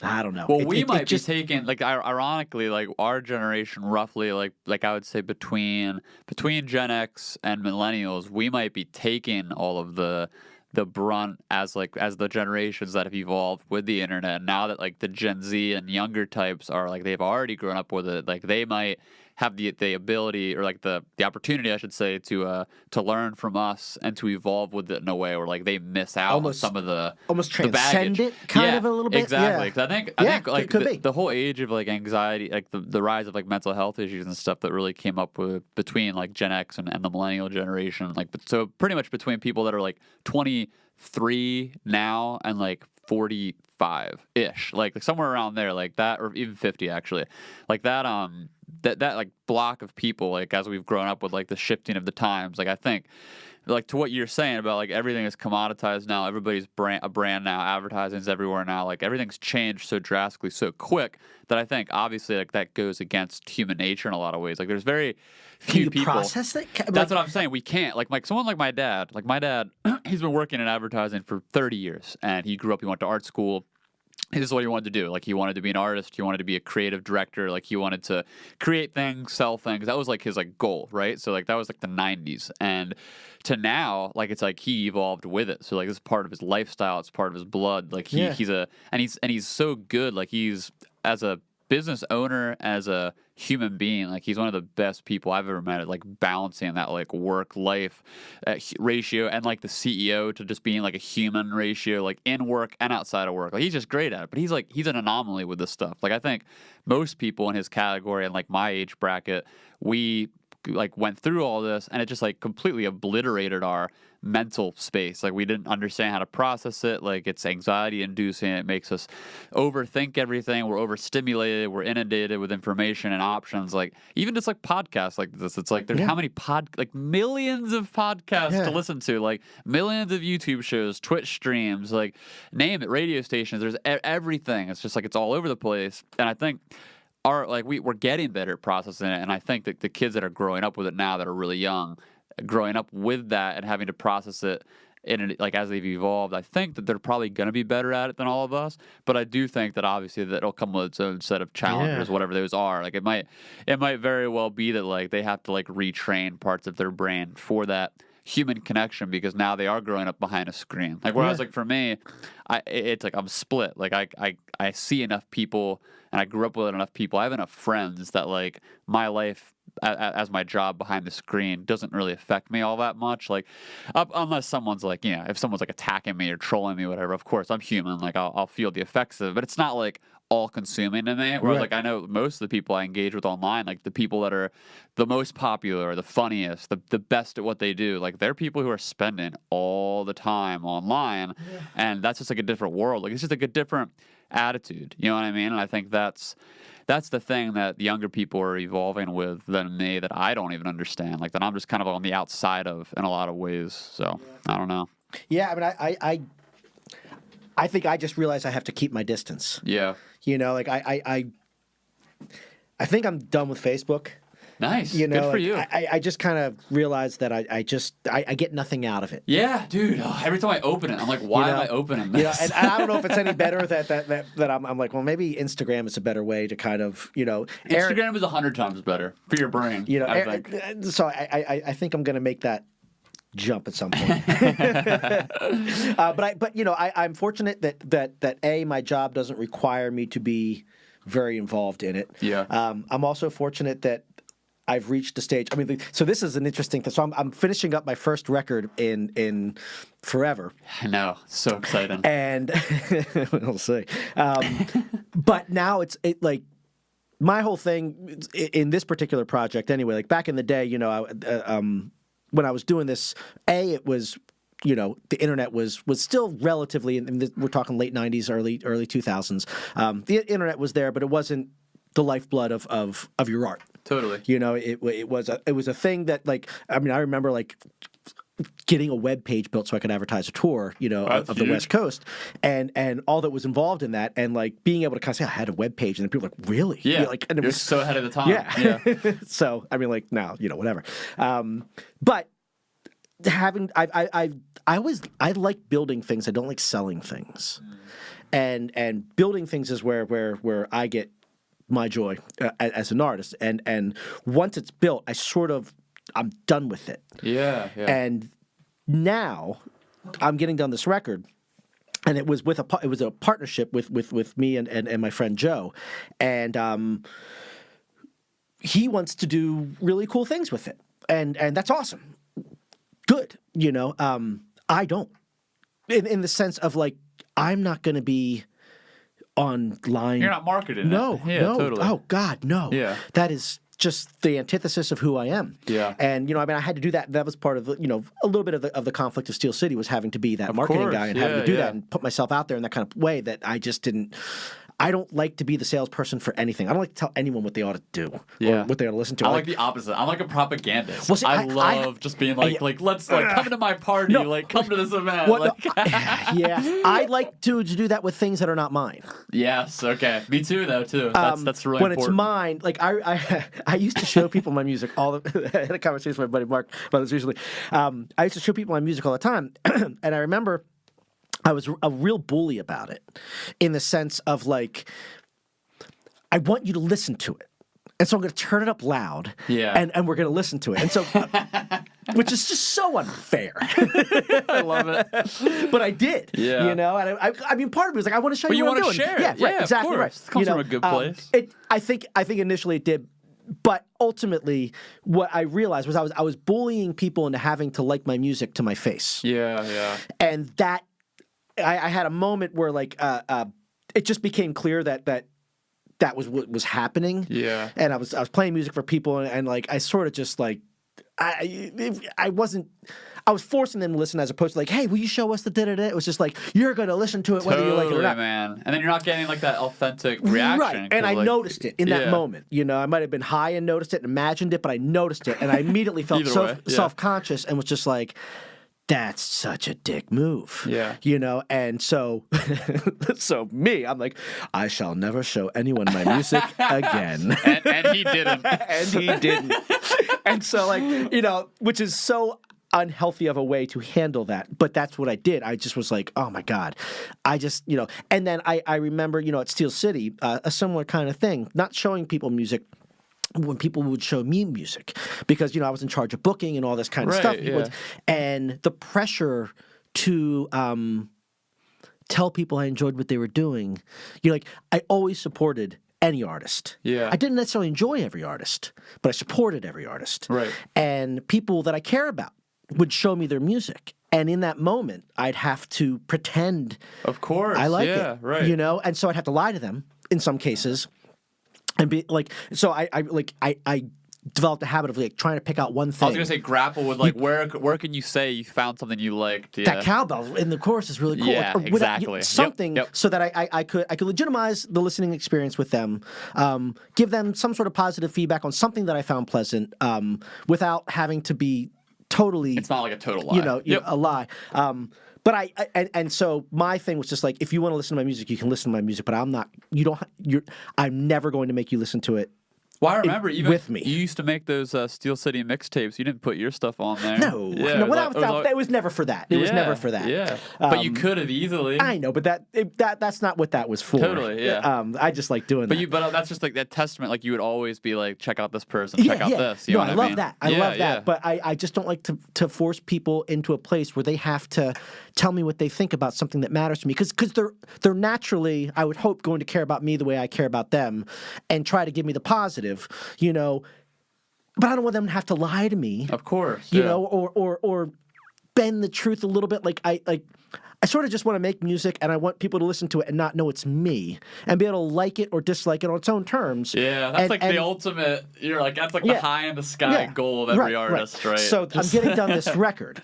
I don't know. Well, we might be taking, like, ironically, like our generation, roughly, like I would say between Gen X and millennials, we might be taking all of the brunt as the generations that have evolved with the internet. Now that like the Gen Z and younger types are like they've already grown up with it, like they might have the ability or like the opportunity, I should say, to learn from us and to evolve with it in a way where like they miss out on some of the almost the transcend baggage. it kind of a little bit. Exactly. 'Cause I think like the whole age of like anxiety, like the rise of like mental health issues and stuff that really came up with between like Gen X and the millennial generation, like so pretty much between people that are like 23 now and like 45-ish, like somewhere around there, like that, or even 50 actually, like that that like block of people, like as we've grown up with like the shifting of the times, like I think like to what you're saying about like everything is commoditized now, everybody's a brand now, advertising's everywhere now, like everything's changed so drastically so quick that I think obviously like that goes against human nature in a lot of ways. Like there's very few people process that. That's what I'm saying. We can't like someone like my dad, he's been working in advertising for 30 years and he grew up, he went to art school. This is what he wanted to do. Like, he wanted to be an artist. He wanted to be a creative director. Like, he wanted to create things, sell things. That was, like, his, like, goal, right? So, like, that was, like, the 90s. And to now, like, it's, like, he evolved with it. So, like, this is part of his lifestyle. It's part of his blood. Like, he's so good. Like, he's, as a business owner, as a human being, like he's one of the best people I've ever met at like balancing that like work life ratio and like the CEO to just being like a human ratio, like in work and outside of work. Like he's just great at it, but he's an anomaly with this stuff. Like I think most people in his category and like my age bracket, we like went through all this and it just like completely obliterated our mental space. Like we didn't understand how to process it. Like it's anxiety inducing. It makes us overthink everything. We're overstimulated. We're inundated with information and options. Like even just like podcasts like this, it's like there's how many like millions of podcasts to listen to, like millions of YouTube shows, Twitch streams, like name it, radio stations. There's everything. It's just like it's all over the place. And I think we're getting better at processing it. And I think that the kids that are growing up with it now that are really young, growing up with that and having to process it like as they've evolved, I think that they're probably going to be better at it than all of us. But I do think that obviously that it'll come with its own set of challenges, whatever those are. Like it might very well be that like they have to like retrain parts of their brain for that human connection because now they are growing up behind a screen. Like whereas like for me, it's like I'm split. Like I see enough people and I grew up with enough people. I have enough friends that like my life as my job behind the screen doesn't really affect me all that much. Like unless someone's like, if someone's like attacking me or trolling me or whatever, of course I'm human. Like I'll feel the effects of it, but it's not like all consuming to me. Whereas like I know most of the people I engage with online, like the people that are the most popular, the funniest, the best at what they do, like they're people who are spending all the time online, and that's just like a different world. Like it's just like a different attitude. You know what I mean? And I think that's the thing that the younger people are evolving with than me that I don't even understand. Like that I'm just kind of on the outside of in a lot of ways. So I don't know. Yeah, I mean, I think I just realized I have to keep my distance. Yeah. Like I think I'm done with Facebook. Nice. Good for you. I just kind of realized that I get nothing out of it. Yeah, dude. Every time I open it, I'm like, why am I opening this? And I don't know if it's any better that I'm like, well, maybe Instagram is a better way to kind of, Instagram is 100 times better for your brain. I think. So I think I'm going to make that jump at some point. I'm fortunate that my job doesn't require me to be very involved in it. Yeah. I'm also fortunate that I've reached a stage. I mean, so this is an interesting thing. So I'm finishing up my first record in forever. I know, so exciting. And we'll see. But now it's like my whole thing in this particular project. Anyway, like back in the day, you know, when I was doing this, it was. You know, the internet was still relatively, we're talking late 90s, early 2000s. The internet was there, but it wasn't the lifeblood of your art. Totally. You know, it was a thing that, like, I mean, I remember like getting a web page built so I could advertise a tour, you know, of the West Coast, and all that was involved in that, and like being able to kind of say I had a web page, and then people were like, really? Yeah, you know, like, and you're so ahead of the time. Yeah. So I mean, like now, you know, whatever. But having I like building things. I don't like selling things, and building things is where I get my joy as an artist. And once it's built, I'm done with it. Yeah. And now I'm getting done this record. And it was a partnership with me and my friend Joe, and he wants to do really cool things with it, and that's awesome. Good, you know. I don't, in the sense of like I'm not going to be online. You're not marketing. No, Yeah, no. totally. Oh God, no. Yeah. That is just the antithesis of who I am. Yeah. And you know, I mean, I had to do that. That was part of you know a little bit of the conflict of Steel City was having to be that marketing guy and having to do that and put myself out there in that kind of way that I just didn't. I don't like to be the salesperson for anything. I don't like to tell anyone what they ought to do or what they ought to listen to. I like the opposite. I'm like a propagandist. Well, see, I love just being like let's come to my party, come to this event. I like to do that with things that are not mine. Yes, okay. Me too, though, too. That's really when important. It's mine, like I used to show people my music I had a conversation with my buddy Mark about this recently. I used to show people my music all the time, and I remember I was a real bully about it in the sense of like, I want you to listen to it. And so I'm going to turn it up loud and we're going to listen to it. And so, which is just so unfair. I love it. But I did, you know, and I mean, part of me was like, I want to show you what I'm doing. Share it. Yeah, right, exactly right. It comes from a good place. I think initially it did. But ultimately, what I realized was I was bullying people into having to like my music to my face. Yeah. And that, I had a moment where like it just became clear that was what was happening. Yeah. And I was playing music for people and like I sort of just like I was forcing them to listen as opposed to like, hey, will you show us the da-da-da? It was just like, you're going to listen to it whether you like it or not. Man. And then you're not getting like that authentic reaction. Right. And I noticed it in that moment. You know, I might have been high and noticed it and imagined it, but I noticed it and I immediately felt self-conscious and was just like, that's such a dick move. Yeah. You know, and so I'm like, I shall never show anyone my music again. and he didn't. And he didn't. And so like, you know, which is so unhealthy of a way to handle that. But that's what I did. I just was like, oh my God. I just, you know, and then I remember, you know, at Steel City, a similar kind of thing, not showing people music when people would show me music because, you know, I was in charge of booking and all this kind of stuff. Yeah. And the pressure to tell people I enjoyed what they were doing, you know, like I always supported any artist. Yeah. I didn't necessarily enjoy every artist, but I supported every artist. Right. And people that I care about would show me their music. And in that moment, I'd have to pretend. Of course. I like it. Right. You know, and so I'd have to lie to them in some cases. And be like, so I developed a habit of like trying to pick out one thing. I was gonna say grapple with like where can you say you found something you liked? Yeah. That cowbell in the chorus is really cool. Yeah, or exactly. Something so that I could legitimize the listening experience with them, give them some sort of positive feedback on something that I found pleasant, without having to be totally. It's not like a total lie. You know, a lie. But and so my thing was just like, if you want to listen to my music, you can listen to my music, but I'm not. I'm never going to make you listen to it. Well, I remember even with me. You used to make those Steel City mixtapes. You didn't put your stuff on there. No, it was never for that. It was never for that. Yeah, but you could have easily. I know, but that's not what that was for. Totally, yeah. I just like doing that. But that's just like that testament. Like you would always be like, check out this person, check out this. You know what I love mean? that. I love that. But I just don't like to force people into a place where they have to tell me what they think about something that matters to me, because they're naturally, I would hope, going to care about me the way I care about them, and try to give me the positive. You know, but I don't want them to have to lie to me. Of course. You know, or bend the truth a little bit. Like I sort of just want to make music, and I want people to listen to it and not know it's me, and be able to like it or dislike it on its own terms. Yeah, that's the ultimate. You're like, that's like the high in the sky goal of every artist, right? So I'm getting done this record,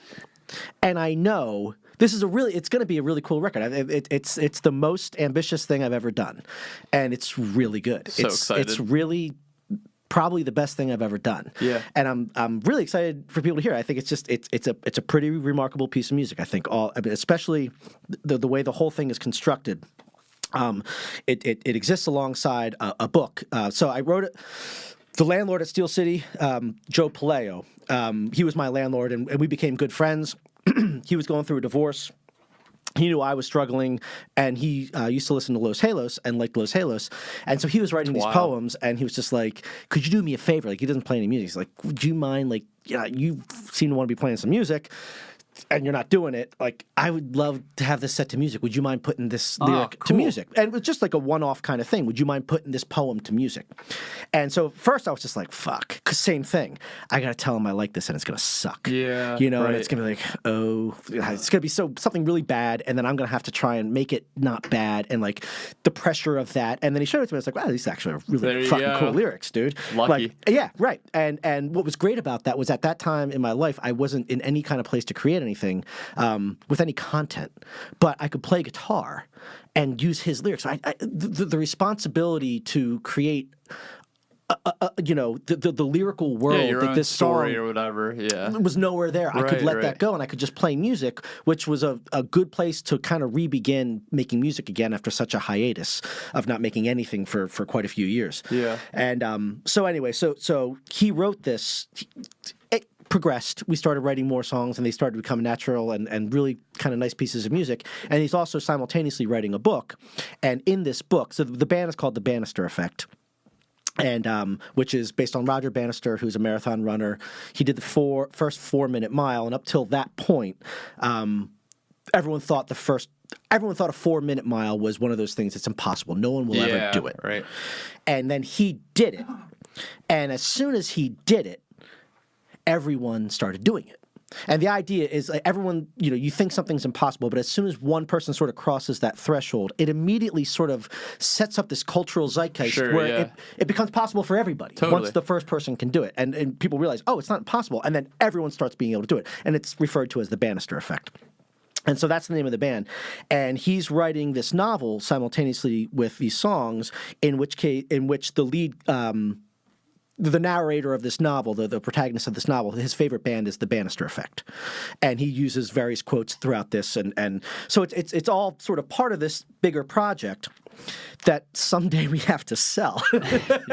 and I know this is it's going to be a really cool record. It's the most ambitious thing I've ever done, and it's really good. So excited. It's really probably the best thing I've ever done. Yeah. And I'm really excited for people to hear it. I think it's a pretty remarkable piece of music. I think especially the way the whole thing is constructed. It exists alongside a book. So I wrote it. The landlord at Steel City, Joe Paleo, he was my landlord, and we became good friends. He was going through a divorce. He knew I was struggling, and he used to listen to Los Halos and liked Los Halos. And so he was writing these poems, and he was just like, could you do me a favor? Like, he doesn't play any music. He's like, would you mind, like, you seem to want to be playing some music, and you're not doing it. Like, I would love to have this set to music. Would you mind putting this lyric to music? And it was just like a one-off kind of thing. Would you mind putting this poem to music? And so first I was just like, fuck, because same thing. I got to tell him I like this, and it's going to suck. Yeah, you know, and it's going to be like, oh, it's going to be something really bad, and then I'm going to have to try and make it not bad, and like the pressure of that. And then he showed it to me. I was like, wow, these actually are really fucking cool lyrics, dude. Lucky. Like, yeah, right. And what was great about that was at that time in my life, I wasn't in any kind of place to create anything with any content, but I could play guitar and use his lyrics. The responsibility to create, the lyrical world your that own this story song or whatever, was nowhere there. I could let that go, and I could just play music, which was a good place to kind of re-begin making music again after such a hiatus of not making anything for quite a few years. Yeah. And so anyway, so he wrote this. It progressed. We started writing more songs, and they started to become natural and really kind of nice pieces of music. And he's also simultaneously writing a book. And in this book, so the band is called The Bannister Effect, and which is based on Roger Bannister, who's a marathon runner. He did the first 4-minute mile, and up till that point, everyone thought a 4-minute mile was one of those things that's impossible. No one will ever do it. Right. And then he did it. And as soon as he did it, everyone started doing it. And the idea is like everyone, you think something's impossible, but as soon as one person sort of crosses that threshold, it immediately sort of sets up this cultural zeitgeist where it becomes possible for everybody once the first person can do it. And people realize, oh, it's not impossible. And then everyone starts being able to do it. And it's referred to as the Bannister Effect. And so that's the name of the band. And he's writing this novel simultaneously with these songs, in which the lead... the narrator of this novel, the protagonist of this novel, his favorite band is the Bannister Effect, and he uses various quotes throughout this, and so it's all sort of part of this bigger project that someday we have to sell.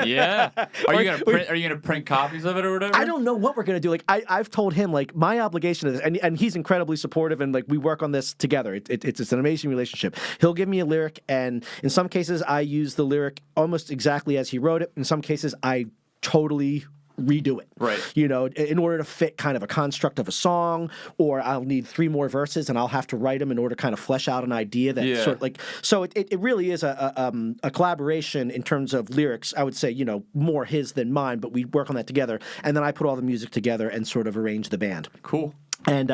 Yeah. Are you gonna print copies of it or whatever? I don't know what we're gonna do. Like I've told him like my obligation is, and he's incredibly supportive, and like we work on this together. It's an amazing relationship. He'll give me a lyric, and in some cases I use the lyric almost exactly as he wrote it. In some cases I totally redo it, right? In order to fit kind of a construct of a song, or I'll need 3 more verses, and I'll have to write them in order to kind of flesh out an idea that sort of like. So it really is a collaboration in terms of lyrics. I would say more his than mine, but we work on that together, and then I put all the music together and sort of arrange the band. Cool. And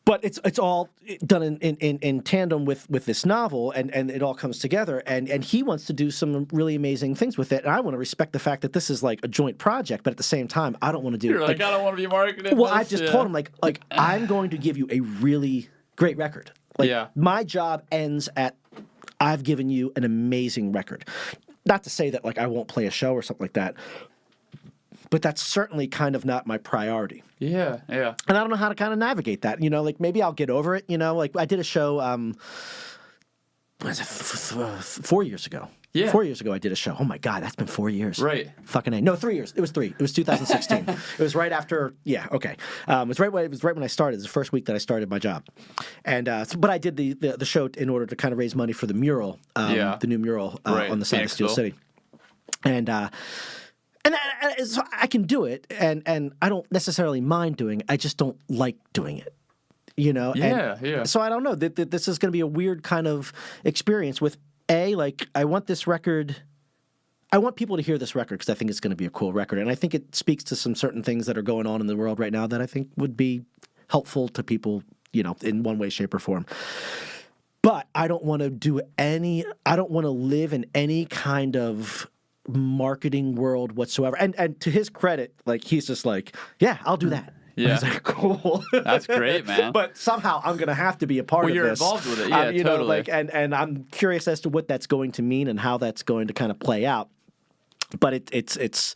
but it's all done in tandem with this novel, and it all comes together. And he wants to do some really amazing things with it. And I want to respect the fact that this is like a joint project, but at the same time, I don't want to do. You're like I don't want to be marketed. Well, I just told him like I'm going to give you a really great record. Like my job ends at I've given you an amazing record. Not to say that like I won't play a show or something like that. But that's certainly kind of not my priority. Yeah. And I don't know how to kind of navigate that. Like maybe I'll get over it. Like I did a show. What was it? 4 years ago. Yeah. 4 years ago I did a show. Oh my God, that's been 4 years. Right. Fucking A. No, 3 years. It was 3. It was 2016. It was right after. Yeah. Okay. It was right when I started. It was the first week that I started my job, and but I did the show in order to kind of raise money for the mural. The new mural on the side of Steel City, and. So I can do it, and I don't necessarily mind doing it. I just don't like doing it, Yeah. So I don't know. This is going to be a weird kind of experience with, like, I want this record... I want people to hear this record because I think it's going to be a cool record, and I think it speaks to some certain things that are going on in the world right now that I think would be helpful to people, in one way, shape, or form. But I don't want to I don't want to live in any kind of marketing world whatsoever. And to his credit, like, he's just like, yeah, I'll do that. Yeah. I was like, cool. That's great, man. But somehow I'm going to have to be a part of this. Well, you're involved with it. Yeah, totally. And I'm curious as to what that's going to mean and how that's going to kind of play out. But it's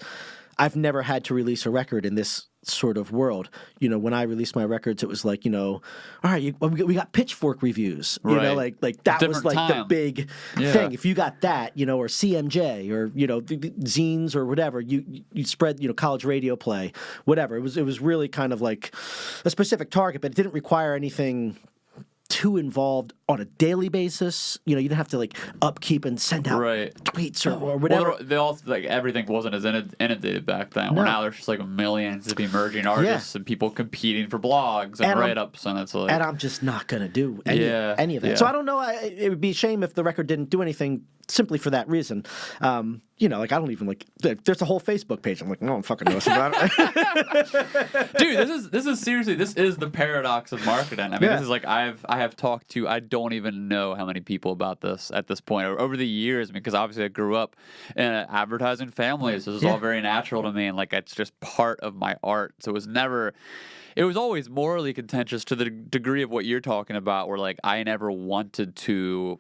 I've never had to release a record in this sort of world. When I released my records, it was like, all right, we got Pitchfork reviews. Right. Like that Different was like time. the big thing. If you got that, or CMJ or the zines or whatever, you spread college radio play, whatever. It was really kind of like a specific target, but it didn't require anything too involved on a daily basis. You didn't have to like upkeep and send out tweets or whatever. Well, they all everything wasn't as inundated back then. No. Where now there's just like millions of emerging artists and people competing for blogs and write-ups, and it's like. And I'm just not gonna do any of that. Yeah. So I don't know. It would be a shame if the record didn't do anything simply for that reason. Like I don't even like. There's a whole Facebook page. I'm like, no one fucking knows about it. Dude, this is seriously, this is the paradox of marketing. I mean, this is like I have talked to, I don't even know how many people about this at this point over the years, because obviously I grew up in an advertising family, so this is all very natural to me, and like it's just part of my art. So it was always morally contentious to the degree of what you're talking about, where like I never wanted to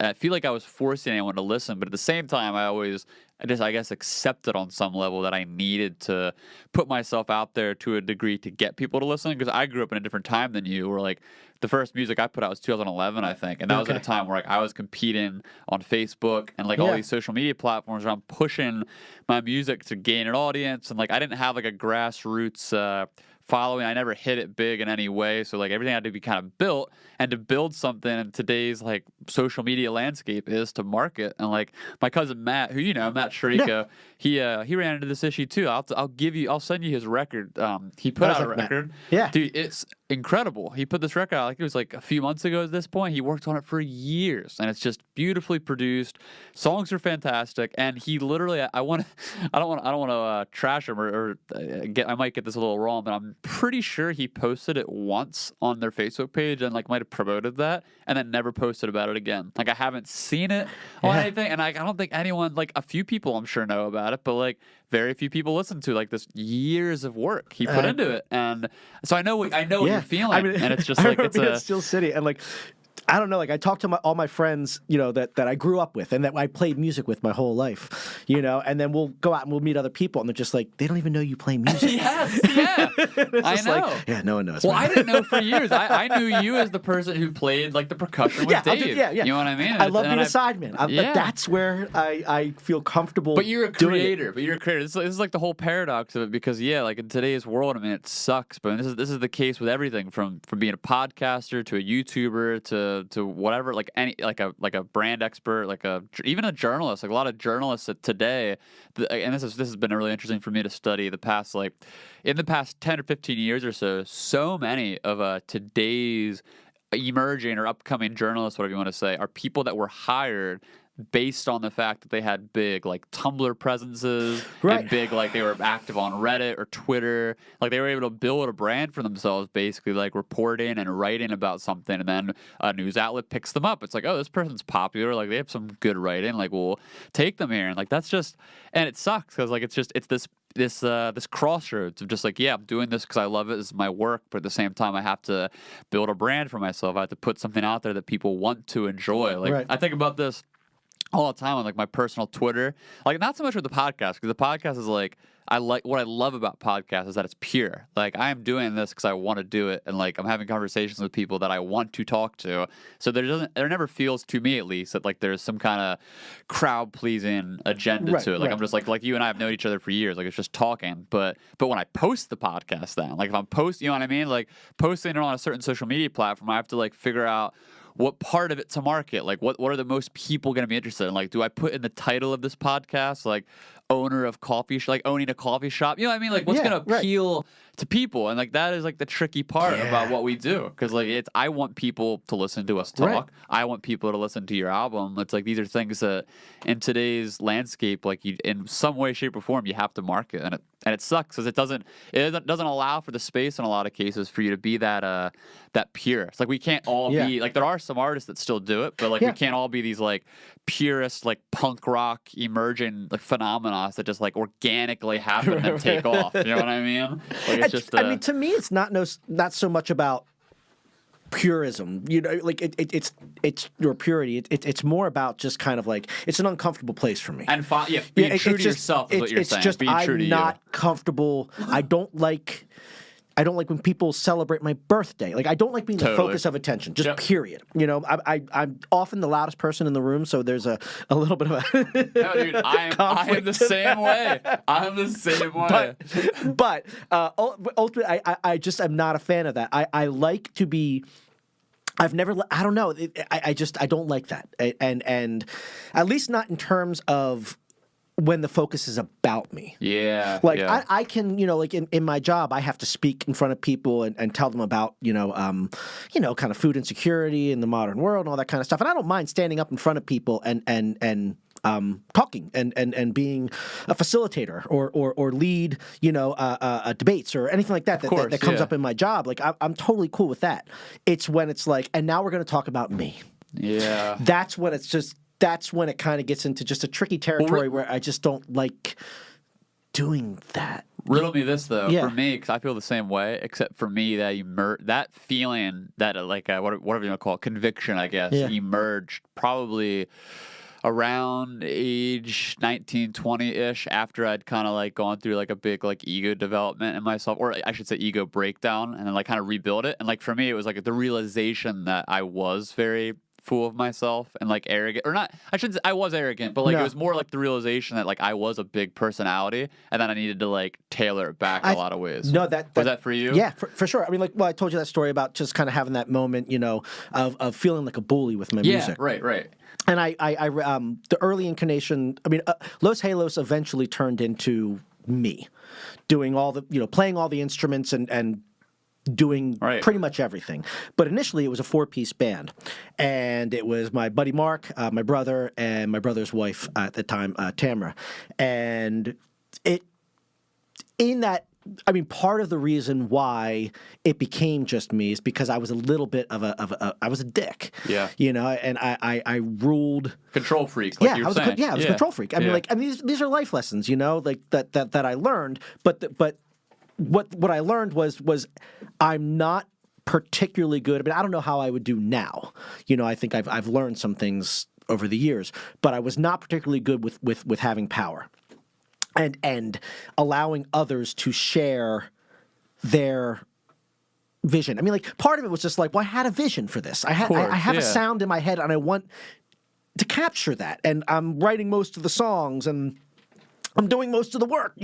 I feel like I was forcing anyone to listen, but at the same time I guess accepted on some level that I needed to put myself out there to a degree to get people to listen, because I grew up in a different time than you, where like the first music I put out was 2011, I think, and that was at a time where like I was competing on Facebook and like all these social media platforms where I'm pushing my music to gain an audience, and like I didn't have like a grassroots following. I never hit it big in any way, so like everything had to be kind of built, and to build something in today's like social media landscape is to market. And like my cousin Matt, who Matt Sharika, he ran into this issue too. I'll send you his record. He put out a record. Yeah, dude, it's incredible. He put this record out like it was like a few months ago at this point. He worked on it for years, and it's just beautifully produced. Songs are fantastic, and he literally, I don't want to trash him or I might get this a little wrong, but I'm pretty sure he posted it once on their Facebook page and like might have promoted that, and then never posted about it again. Like I haven't seen it on anything, and I don't think anyone, like a few people I'm sure know about it, but like very few people listen to like this years of work he put into it. And so I know what you're feeling. I mean, and it's just like it's in Steel City, and like I don't know, like I talked to all my friends, that I grew up with and that I played music with my whole life, and then we'll go out and we'll meet other people, and they're just like, they don't even know you play music. Yes, yeah. I know. Like, no one knows. Well, I didn't know for years. I knew you as the person who played like the percussion with Dave. You know what I mean? I love being a sideman. That's where I feel comfortable. But you're a creator. This is like the whole paradox of it, because like in today's world, I mean, it sucks, but this is the case with everything from being a podcaster to a YouTuber to whatever, like any like a brand expert, like even a journalist. Like a lot of journalists today, and this has been really interesting for me to study in the past 10 or 15 years or so many of today's emerging or upcoming journalists, whatever you want to say, are people that were hired based on the fact that they had big like Tumblr presences and big like they were active on Reddit or Twitter. Like they were able to build a brand for themselves, basically like reporting and writing about something, and then a news outlet picks them up. It's like, oh, this person's popular, like they have some good writing, like we'll take them here. And like that's just, and it sucks because like it's this crossroads of just like, yeah, I'm doing this because I love it, this is my work, but at the same time I have to build a brand for myself. I have to put something out there that people want to enjoy. Like I think about this all the time on like my personal Twitter, like not so much with the podcast, because the podcast is like, what I love about podcasts is that it's pure. Like I am doing this because I want to do it, and like I'm having conversations with people that I want to talk to. So there never feels, to me at least, that like there's some kind of crowd pleasing agenda to it. Like I'm just like you and I have known each other for years. Like it's just talking. But when I post the podcast, then like if I'm posting, you know what I mean? Like posting it on a certain social media platform, I have to like figure out what part of it to market. Like what are the most people going to be interested in? Like, do I put in the title of this podcast like owner of owning a coffee shop? You know what I mean? Like what's going to appeal to people, and like that is like the tricky part about what we do, because like I want people to listen to us talk. Right. I want people to listen to your album. It's like these are things that in today's landscape, like you, in some way, shape, or form, you have to market, and it sucks because it doesn't allow for the space in a lot of cases for you to be that pure. It's like we can't all be like, there are some artists that still do it, but like we can't all be these like purist like punk rock emerging like phenomena that just like organically happen and take off. You know what I mean? Like it's just. I mean, to me, it's not so much about purism, you know, like it's your purity. It's more about just kind of like, it's an uncomfortable place for me. And being true to yourself is what you're saying. It's just being true to I'm not comfortable. I don't like when people celebrate my birthday. Like, I don't like being the focus of attention. Just period. You know, I'm often the loudest person in the room, so there's a little bit of a no, dude, I am the same way. I'm the same way. But ultimately, I just am not a fan of that. I like to be. I've never. I don't know. I don't like that. And at least not in terms of when the focus is about me. Yeah. Like I can, you know, like in my job, I have to speak in front of people and tell them about, kind of food insecurity in the modern world and all that kind of stuff. And I don't mind standing up in front of people and talking and being a facilitator or lead, debates or anything like that comes up in my job. Like I'm totally cool with that. It's when it's like, and now we're going to talk about me. Yeah. That's when it kind of gets into just a tricky territory where I just don't like doing that. Riddle me this though, for me, because I feel the same way. Except for me, that feeling, that like whatever you want to call it, conviction, I guess, emerged probably around age 19, 20-ish, after I'd kind of like gone through like a big like ego development in myself, or I should say ego breakdown, and then like kind of rebuild it. And like for me, it was like the realization that I was very full of myself and like arrogant, or not. I shouldn't say I was arrogant, but like it was more like the realization that like I was a big personality, and then I needed to like tailor it back in a lot of ways. No, was that for you? Yeah, for sure. I mean, like, well, I told you that story about just kind of having that moment, of feeling like a bully with my music. Right. And I the early incarnation. I mean, Los Halos eventually turned into me, doing all the, playing all the instruments and doing pretty much everything. But initially it was a 4-piece band, and it was my buddy Mark, my brother, and my brother's wife at the time, Tamara. And part of the reason why it became just me is because I was a little bit of I was a dick. Yeah. And I ruled. Control freak. Like I was a control freak. I mean, these are life lessons, like that I learned, but what I learned was I'm not particularly good. I mean, I don't know how I would do now. I think I've learned some things over the years, but I was not particularly good with having power and allowing others to share their vision. I mean, like, part of it was just like, well, I had a vision for this. I have a sound in my head, and I want to capture that. And I'm writing most of the songs, and I'm doing most of the work.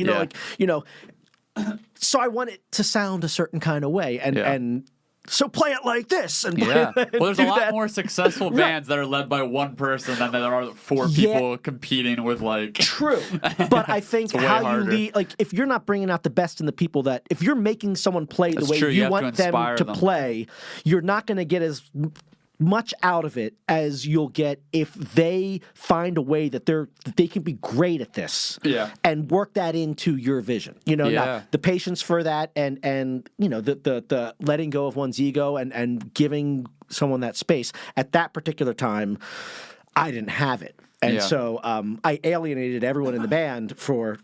So I want it to sound a certain kind of way, and so play it like this. And well, there's a lot more successful bands that are led by one person than there are 4 people competing with like. True, but I think how you lead, like, if you're not bringing out the best in the people, that if you're making someone play the way you want them to play, you're not going to get as much out of it as you'll get if they find a way that they can be great at this and work that into your vision. Now, the patience for that and the letting go of one's ego and giving someone that space. At that particular time, I didn't have it. And so I alienated everyone in the band for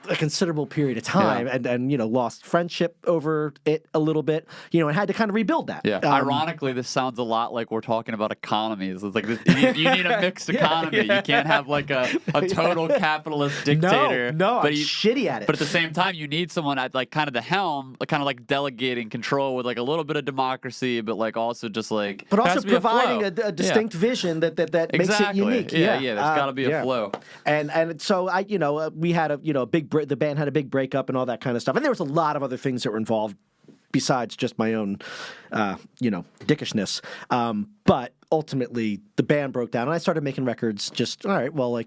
a considerable period of time and lost friendship over it a little bit, and had to kind of rebuild that. Ironically, this sounds a lot like we're talking about economies. It's like you need a mixed economy. You can't have like a total capitalist dictator. No, but I'm shitty at it. But at the same time, you need someone at like kind of the helm, like kind of like delegating control with like a little bit of democracy, but like also just like, but also providing a distinct vision that makes it unique. There's got to be a flow. And so we had the band had a big breakup and all that kind of stuff. And there was a lot of other things that were involved besides just my own, dickishness. But ultimately, the band broke down, and I started making records. Just all right, well, I'm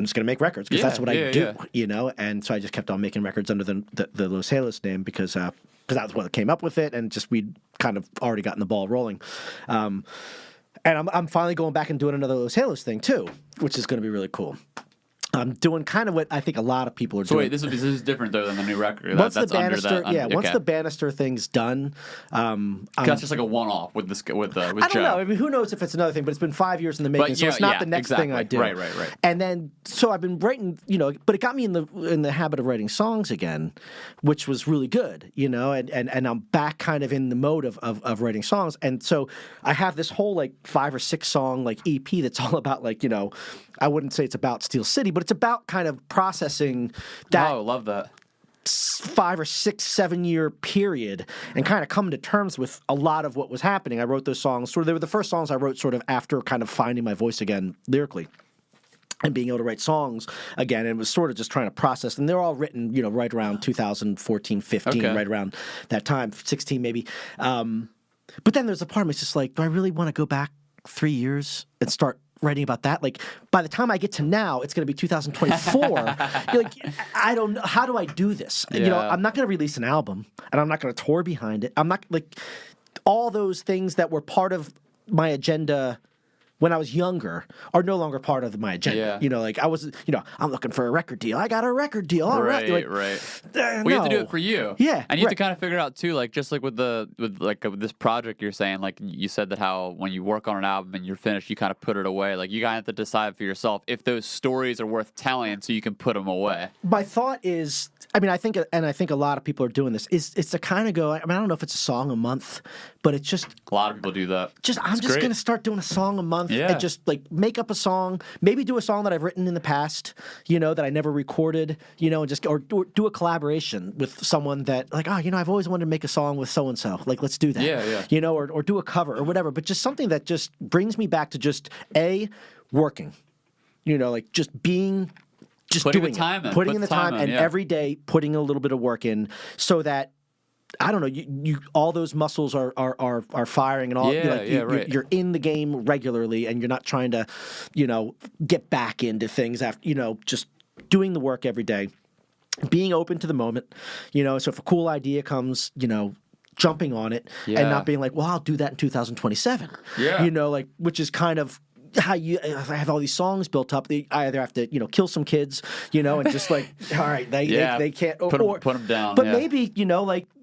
just gonna make records because that's what I do, And so I just kept on making records under the Los Halos name because that was what came up with it, and just we'd kind of already gotten the ball rolling. And I'm finally going back and doing another Los Halos thing too, which is going to be really cool. I'm doing kind of what I think a lot of people are doing. So wait, this is different though than the new record. Once That's the Bannister, under that. once the Bannister thing's done, that's just like a one-off with I don't Joe. know. I mean, who knows if it's another thing? But it's been 5 years in the making, so it's not the next thing I do. Right. And then, so I've been writing, but it got me in the habit of writing songs again, which was really good, And I'm back kind of in the mode of writing songs, and so I have this whole 5 or 6 song EP that's all about I wouldn't say it's about Steel City, but it's about kind of processing that. Oh, love that. 5 or 6, 7 year period and kind of coming to terms with a lot of what was happening. I wrote those songs they were the first songs I wrote sort of after kind of finding my voice again lyrically and being able to write songs again. And it was sort of just trying to process, and they're all written, right around 2014, 15, right around that time, 16 maybe. But then there's a part of me that's just do I really want to go back 3 years and start writing about that? By the time I get to now, it's going to be 2024. You're I don't know. How do I do this? Yeah. I'm not going to release an album, and I'm not going to tour behind it. I'm not all those things that were part of my agenda when I was younger are no longer part of my agenda. Yeah. I was, I'm looking for a record deal. I got a record deal. All right. Right. Well, you have to do it for you. Yeah. And you have to kind of figure out too, with this project you're saying, you said that how when you work on an album and you're finished, you kind of put it away. You kind of have to decide for yourself if those stories are worth telling so you can put them away. My thought is, I think a lot of people are doing this, is to kind of go, I don't know if it's a song a month, but it's just. A lot of people do that. I'm just going to start doing a song a month. Yeah. And just make up a song, maybe do a song that I've written in the past, that I never recorded, and just or do a collaboration with someone that I've always wanted to make a song with so and so. Let's do that. Yeah. Or do a cover or whatever, but just something that just brings me back to just working. Just being putting the time in. Putting in the time and every day putting a little bit of work in so that I don't know. You all those muscles are firing and all. Right. You're in the game regularly, and you're not trying to, get back into things after. Just doing the work every day, being open to the moment. So if a cool idea comes, jumping on it and not being well, I'll do that in 2027. Yeah. Which is kind of. How I have all these songs built up. I either have to, kill some kids, and just all right, they can't put them down. But maybe,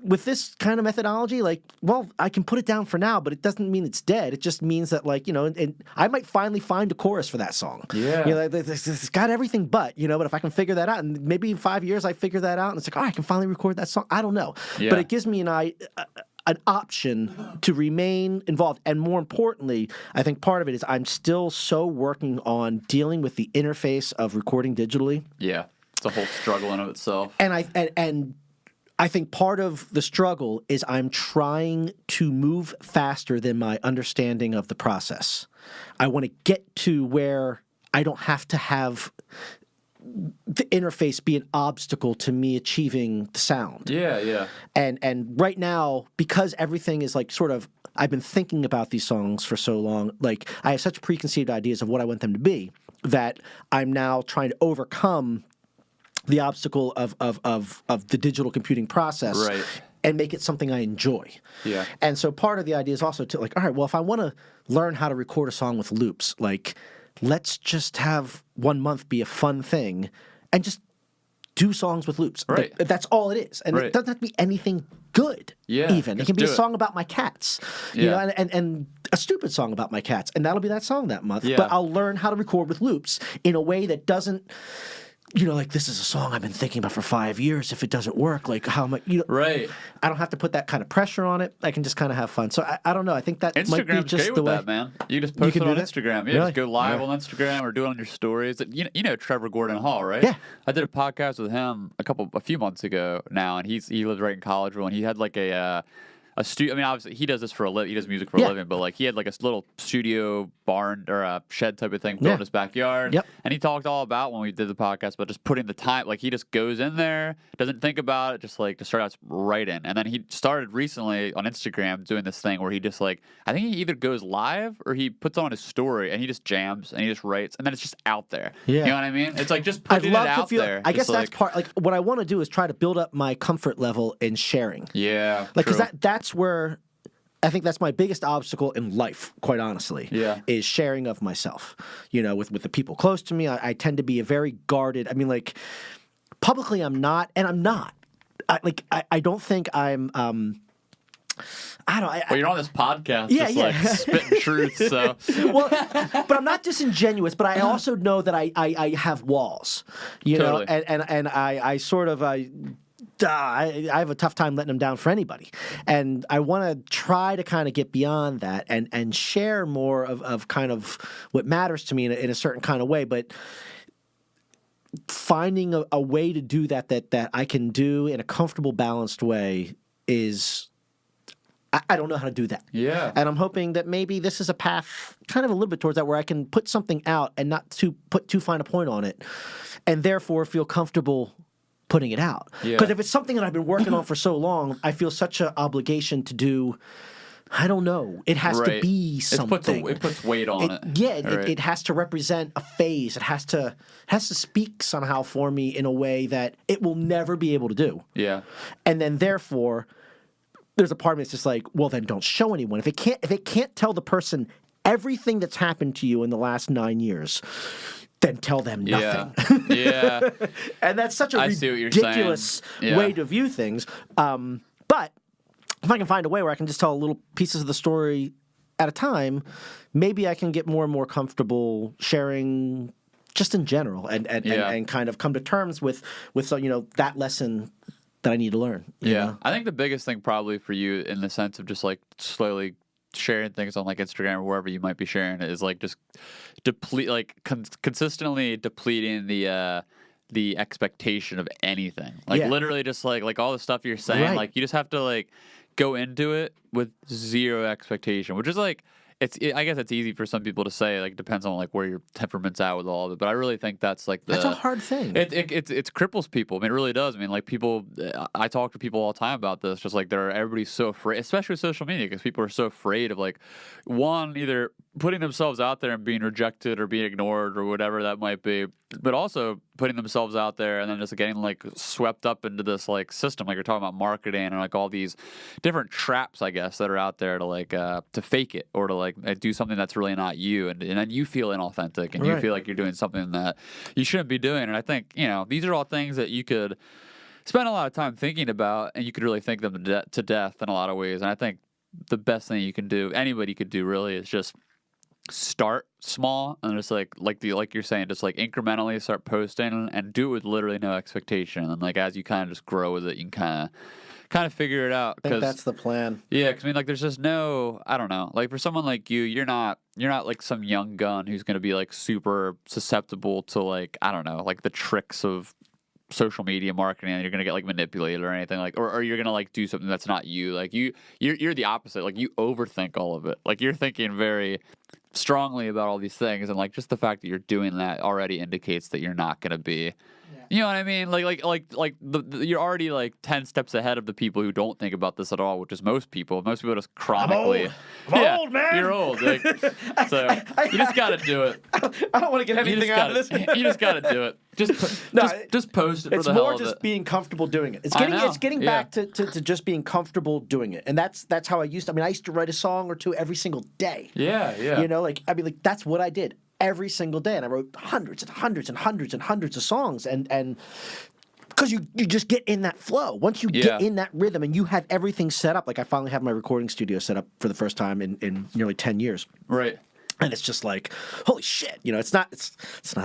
with this kind of methodology, well, I can put it down for now, but it doesn't mean it's dead. It just means that, and I might finally find a chorus for that song. Yeah, it's got everything, but if I can figure that out, and maybe in 5 years I figure that out, and it's I can finally record that song. I don't know, but it gives me an option to remain involved. And more importantly, I think part of it is I'm still so working on dealing with the interface of recording digitally. Yeah. It's a whole struggle in of itself. And I think part of the struggle is I'm trying to move faster than my understanding of the process. I want to get to where I don't have to have the interface be an obstacle to me achieving the sound. Yeah. And right now, because everything is I've been thinking about these songs for so long, I have such preconceived ideas of what I want them to be that I'm now trying to overcome the obstacle of the digital computing process. Right. And make it something I enjoy. Yeah. And so part of the idea is also to all right, well, if I want to learn how to record a song with loops, let's just have 1 month be a fun thing and just do songs with loops. Right. That's all it is. And it doesn't have to be anything good, even. It can be a song about my cats, and a stupid song about my cats. And that'll be that song that month. Yeah. But I'll learn how to record with loops in a way that doesn't, this is a song I've been thinking about for 5 years. If it doesn't work, how am I, Right. I don't have to put that kind of pressure on it. I can just kind of have fun. So I don't know. I think that might be Instagram's just great the with way. that, man. You just post it on Instagram. Yeah, Really? just go live on Instagram or do it on your stories. You know Trevor Gordon Hall, right? Yeah. I did a podcast with him a few months ago now, and he lives right in Collegeville, and he had a a studio. I mean, obviously he does this for a living. He does music for a living, but like he had like a little studio barn or a shed type of thing built in his backyard. Yep. And he talked all about when we did the podcast, but just putting the time. Like he just goes in there, doesn't think about it, just like to start out right in. And then he started recently on Instagram doing this thing where he just like I think he either goes live or he puts on his story and he just jams and he just writes and then it's just out there. Yeah. You know what I mean? It's like just putting it out there. I guess that's part. Like what I want to do is try to build up my comfort level in sharing. Yeah. Like because that's where I think that's my biggest obstacle in life, quite honestly. Yeah. Is sharing of myself. You know, with the people close to me, I tend to be a very guarded. I mean, like publicly, I'm not, and I'm not. I don't think I'm. I don't. Well, you're on this podcast, like spitting truth. So, well, but I'm not disingenuous. But I also know that I have walls, you know, and I sort of I have a tough time letting them down for anybody, and I want to try to kind of get beyond that and share more of kind of what matters to me in a certain kind of way, but. Finding a way to do that I can do in a comfortable, balanced way is. I don't know how to do that. Yeah. And I'm hoping that maybe this is a path kind of a little bit towards that where I can put something out and not put too fine a point on it and therefore feel comfortable putting it out. Because if it's something that I've been working on for so long, I feel such an obligation to do. I don't know. It has to be something. It puts weight on it. Yeah, it has to represent a phase. It has to speak somehow for me in a way that it will never be able to do. Yeah. And then therefore there's a part of me that's just like, well, then don't show anyone. If it can't tell the person everything that's happened to you in the last 9 years, then tell them nothing. Yeah. And that's such a ridiculous way to view things. But if I can find a way where I can just tell little pieces of the story at a time, maybe I can get more and more comfortable sharing just in general and kind of come to terms with that lesson that I need to learn. You know? I think the biggest thing probably for you in the sense of just like slowly sharing things on like Instagram or wherever you might be sharing it is like just consistently depleting the expectation of anything. Like literally just like all the stuff you're saying, like you just have to like go into it with zero expectation, which is like I guess it's easy for some people to say, like, depends on like where your temperament's at with all of it. But I really think that's like that's a hard thing. It cripples people. I mean, it really does. I mean, like people, I talk to people all the time about this. Just like everybody's so afraid, especially with social media, because people are so afraid of like one either putting themselves out there and being rejected or being ignored or whatever that might be, but also putting themselves out there and then just getting like swept up into this like system, like you're talking about marketing and like all these different traps, I guess, that are out there to like to fake it or to like do something that's really not you, and then you feel inauthentic and you feel like you're doing something that you shouldn't be doing. And I think these are all things that you could spend a lot of time thinking about, and you could really think them to death in a lot of ways. And I think the best thing you can do, anybody could do, really, is just start small and just like you're saying, just like incrementally start posting and do it with literally no expectation. And like as you kind of just grow with it, you can kind of figure it out. I think that's the plan. Yeah, because I mean, like, there's just no, I don't know. Like for someone like you, you're not like some young gun who's gonna be like super susceptible to like, I don't know, like the tricks of social media marketing, and you're gonna get like manipulated or anything, like, or you're gonna like do something that's not you. Like you're the opposite. Like you overthink all of it. Like you're thinking very strongly about all these things, and like just the fact that you're doing that already indicates that you're not gonna be. You know what I mean? Like you're already like 10 steps ahead of the people who don't think about this at all, which is most people. Most people just chronically. I'm old, man. You're old. Like, so you just got to do it. I don't want to get anything out of this. You just got to do it. Just post it for the hell of it. It's more just being comfortable doing it. It's getting back to just being comfortable doing it. And that's how I used to. I mean, I used to write a song or two every single day. Yeah. You know, like, I mean, like, that's what I did. Every single day, and I wrote hundreds and hundreds and hundreds and hundreds of songs, and because you just get in that flow. Once you get in that rhythm and you have everything set up, like I finally have my recording studio set up for the first time in nearly 10 years. Right. And it's just like, holy shit, you know, it's not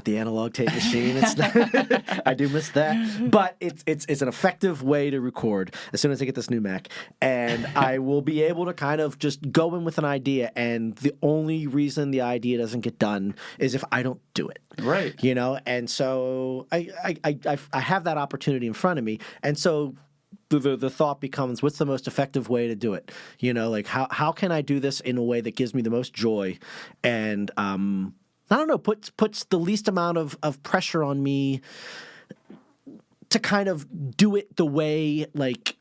the analog tape machine. It's not, I do miss that, but it's an effective way to record as soon as I get this new Mac, and I will be able to kind of just go in with an idea, and the only reason the idea doesn't get done is if I don't do it. Right. You know, and so I have that opportunity in front of me, and so the thought becomes, what's the most effective way to do it? You know, like how can I do this in a way that gives me the most joy, and I don't know, puts the least amount of pressure on me to kind of do it the way, like,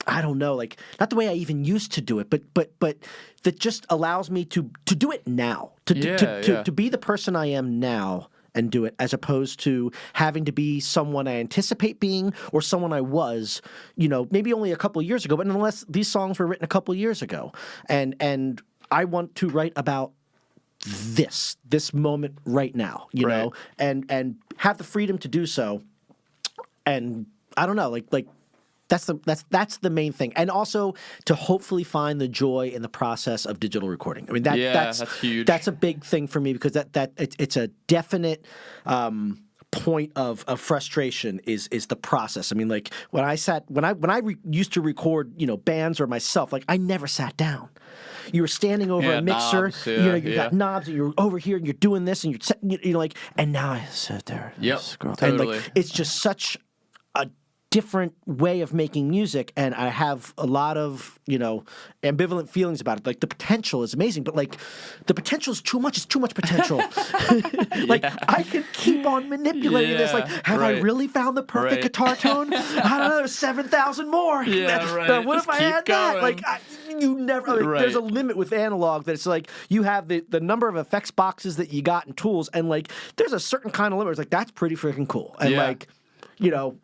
I don't know, like, not the way I even used to do it, but that just allows me to do it now, to be the person I am now and do it, as opposed to having to be someone I anticipate being or someone I was, you know, maybe only a couple of years ago, but nonetheless, these songs were written a couple of years ago. And I want to write about this moment right now, you know, and have the freedom to do so. And I don't know, like that's the main thing, and also to hopefully find the joy in the process of digital recording. I mean, that's huge. That's a big thing for me, because it's a definite point of frustration is the process. I mean, like when I used to record, you know, bands or myself, like I never sat down. You were standing over a mixer, knobs, you know, you got knobs, and you're over here and you're doing this, and you're like, and now I sit there and scroll. Totally. And like, it's just such a different way of making music, and I have a lot of, you know, ambivalent feelings about it. Like, the potential is amazing, but like the potential is too much. It's too much potential. Like, I can keep on manipulating this. Like, have I really found the perfect guitar tone? I don't know. There's 7,000 more. What if I had that? Like, you never. Like, there's a limit with analog. That it's like you have the number of effects boxes that you got and tools, and like there's a certain kind of limit. It's like, that's pretty freaking cool, and like, you know.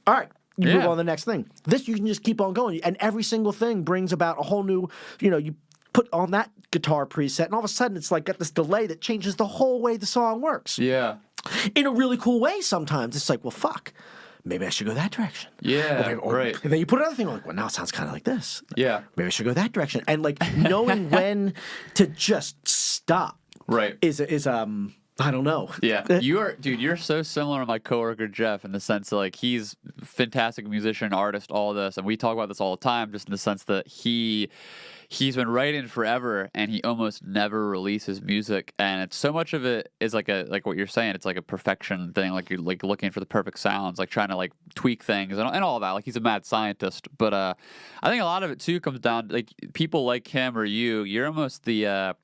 All right, you move on to the next thing. This, you can just keep on going. And every single thing brings about a whole new, you know, you put on that guitar preset, and all of a sudden it's like got this delay that changes the whole way the song works. Yeah. In a really cool way sometimes. It's like, well, fuck, maybe I should go that direction. Yeah, And then you put another thing on, like, well, now it sounds kind of like this. Yeah. Maybe I should go that direction. And like knowing when to just stop is I don't know. Yeah, you're so similar to my coworker Jeff in the sense that, like, he's a fantastic musician, artist, all this, and we talk about this all the time, just in the sense that he's been writing forever and he almost never releases music, and it's so much of it is like what you're saying, it's like a perfection thing, like you're like looking for the perfect sounds, like trying to like tweak things and all of that. Like, he's a mad scientist, but I think a lot of it too comes down to, like, people like him or you're almost the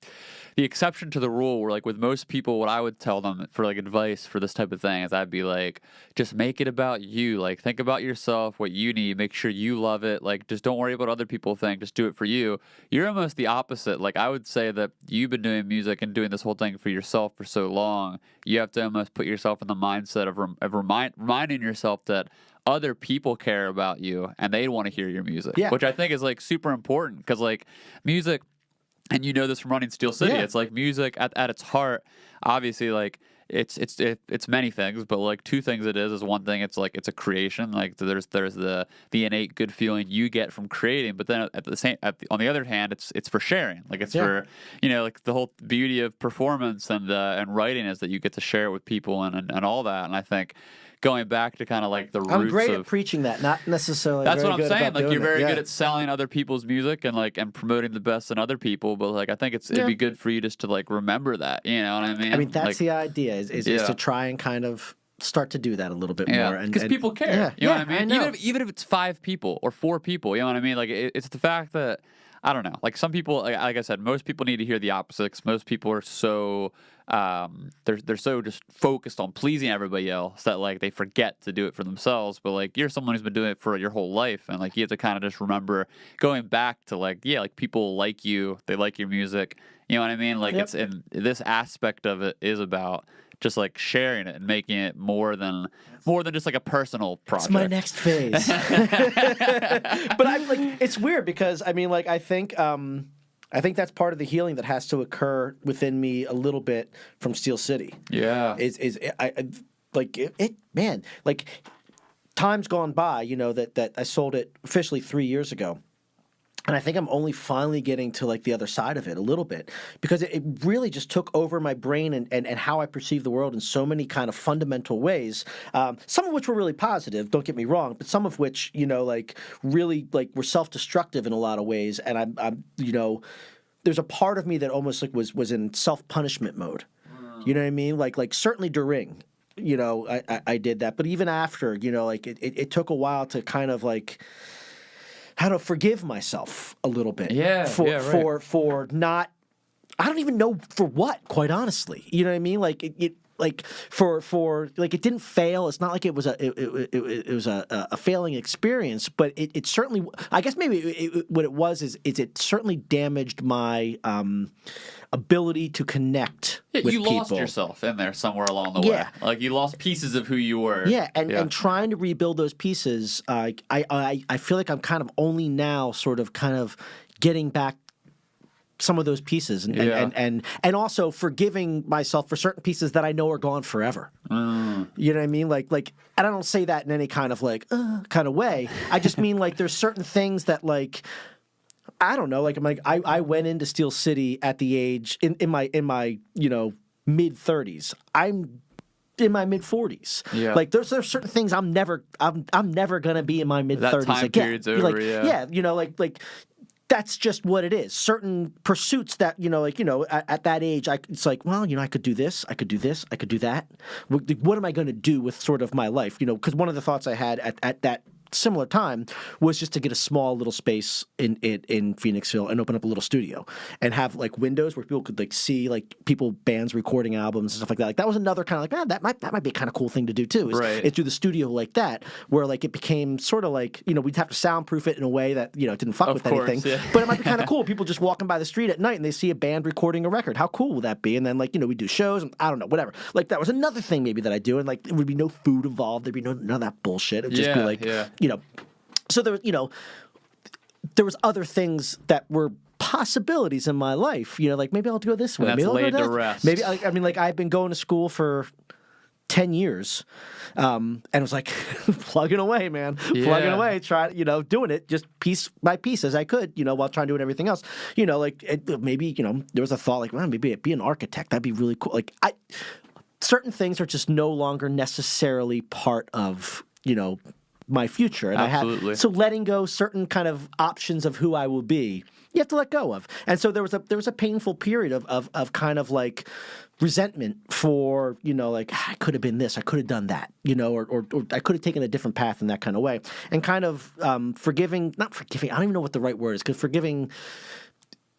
exception to the rule, where, like, with most people, what I would tell them for, like, advice for this type of thing is I'd be like, just make it about you. Like, think about yourself, what you need, make sure you love it. Like, just don't worry about what other people think. Just do it for you. You're almost the opposite. Like, I would say that you've been doing music and doing this whole thing for yourself for so long. You have to almost put yourself in the mindset of reminding yourself that other people care about you and they want to hear your music, which I think is, like, super important, because, like, music. And you know this from running Steel City. It's like music at its heart. Obviously, like it's many things, but like two things it is one thing. It's like it's a creation. Like there's the innate good feeling you get from creating. But then on the other hand, it's for sharing. Like it's for, you know, like the whole beauty of performance and writing is that you get to share it with people and all that. And I think, going back to kind of like the roots I'm great at preaching that, not necessarily. That's very what I'm good saying. Like, you're very good it. at selling other people's music and like and promoting the best in other people. But like, I think it'd be good for you just to like remember that. You know what I mean? I mean, that's like, the idea is to try and kind of start to do that a little bit more, because people care. You know what I mean? I know. Even if it's 5 people or 4 people, you know what I mean? Like, it's the fact that, I don't know. Like, some people, like I said, most people need to hear the opposite. 'Cause most people are so they're so just focused on pleasing everybody else that like they forget to do it for themselves. But like, you're someone who's been doing it for your whole life, and like you have to kind of just remember going back to like, like people like you, they like your music. You know what I mean? Like it's, and this aspect of it is about just like sharing it and making it more than just like a personal project. It's my next phase. But I'm like, it's weird because I mean, like, I think that's part of the healing that has to occur within me a little bit from Steel City. Yeah, man, like, time's gone by, you know, that I sold it officially 3 years ago. And I think I'm only finally getting to like the other side of it a little bit, because it really just took over my brain and how I perceive the world in so many kind of fundamental ways. Some of which were really positive, don't get me wrong, but some of which, you know, like really like were self-destructive in a lot of ways. And I'm you know, there's a part of me that almost like was in self-punishment mode. You know what I mean? Like certainly during. I did that. But even after, like it took a while to kind of like how to forgive myself a little bit. Yeah, for not. I don't even know for what, quite honestly. You know what I mean? Like it like for like it didn't fail. It's not like it was it was a failing experience, but it certainly. I guess maybe what it was is it certainly damaged my ability to connect with people. You lost yourself in there somewhere along the way. Like you lost pieces of who you were. And trying to rebuild those pieces, I feel like I'm kind of only now sort of kind of getting back some of those pieces and also forgiving myself for certain pieces that I know are gone forever. You know what I mean? Like, and I don't say that in any kind of like kind of way. I just mean like there's certain things that like I don't know. Like I'm like I went into Steel City at the age in my mid 30s. I'm in my mid 40s. Yeah. Like there's certain things I'm never gonna be in my mid 30s time again. Period's over, like that's just what it is. Certain pursuits that, at that age, it's like, well, I could do this, I could do this, I could do that. What am I going to do with sort of my life? Because one of the thoughts I had at that similar time was just to get a small little space in Phoenixville and open up a little studio and have like windows where people could like see like bands recording albums and stuff like that. Like that was another kind of like, that might be a kind of cool thing to do too. Is do the studio like that where like it became sort of like, we'd have to soundproof it in a way that, didn't fuck with anything. Yeah. But it might be kind of cool. People just walking by the street at night and they see a band recording a record. How cool would that be? And then like, we do shows and I don't know, whatever. Like that was another thing maybe that I do. And like, there would be no food involved. There'd be none of that bullshit. It would just be like, so there was other things that were possibilities in my life. Like maybe I'll go this way. And maybe that's I'll laid go to that. rest. Maybe like I've been going to school for 10 years, and it was like plugging away, man, plugging away, doing it just piece by piece as I could, while trying to do everything else. Maybe there was a thought like, well, maybe be an architect. That'd be really cool. Like certain things are just no longer necessarily part of my future. And Absolutely. So letting go certain kind of options of who I will be, you have to let go of. And so there was a painful period of kind of like resentment for, like I could have been this, I could have done that, or I could have taken a different path in that kind of way. And kind of not forgiving, I don't even know what the right word is, because forgiving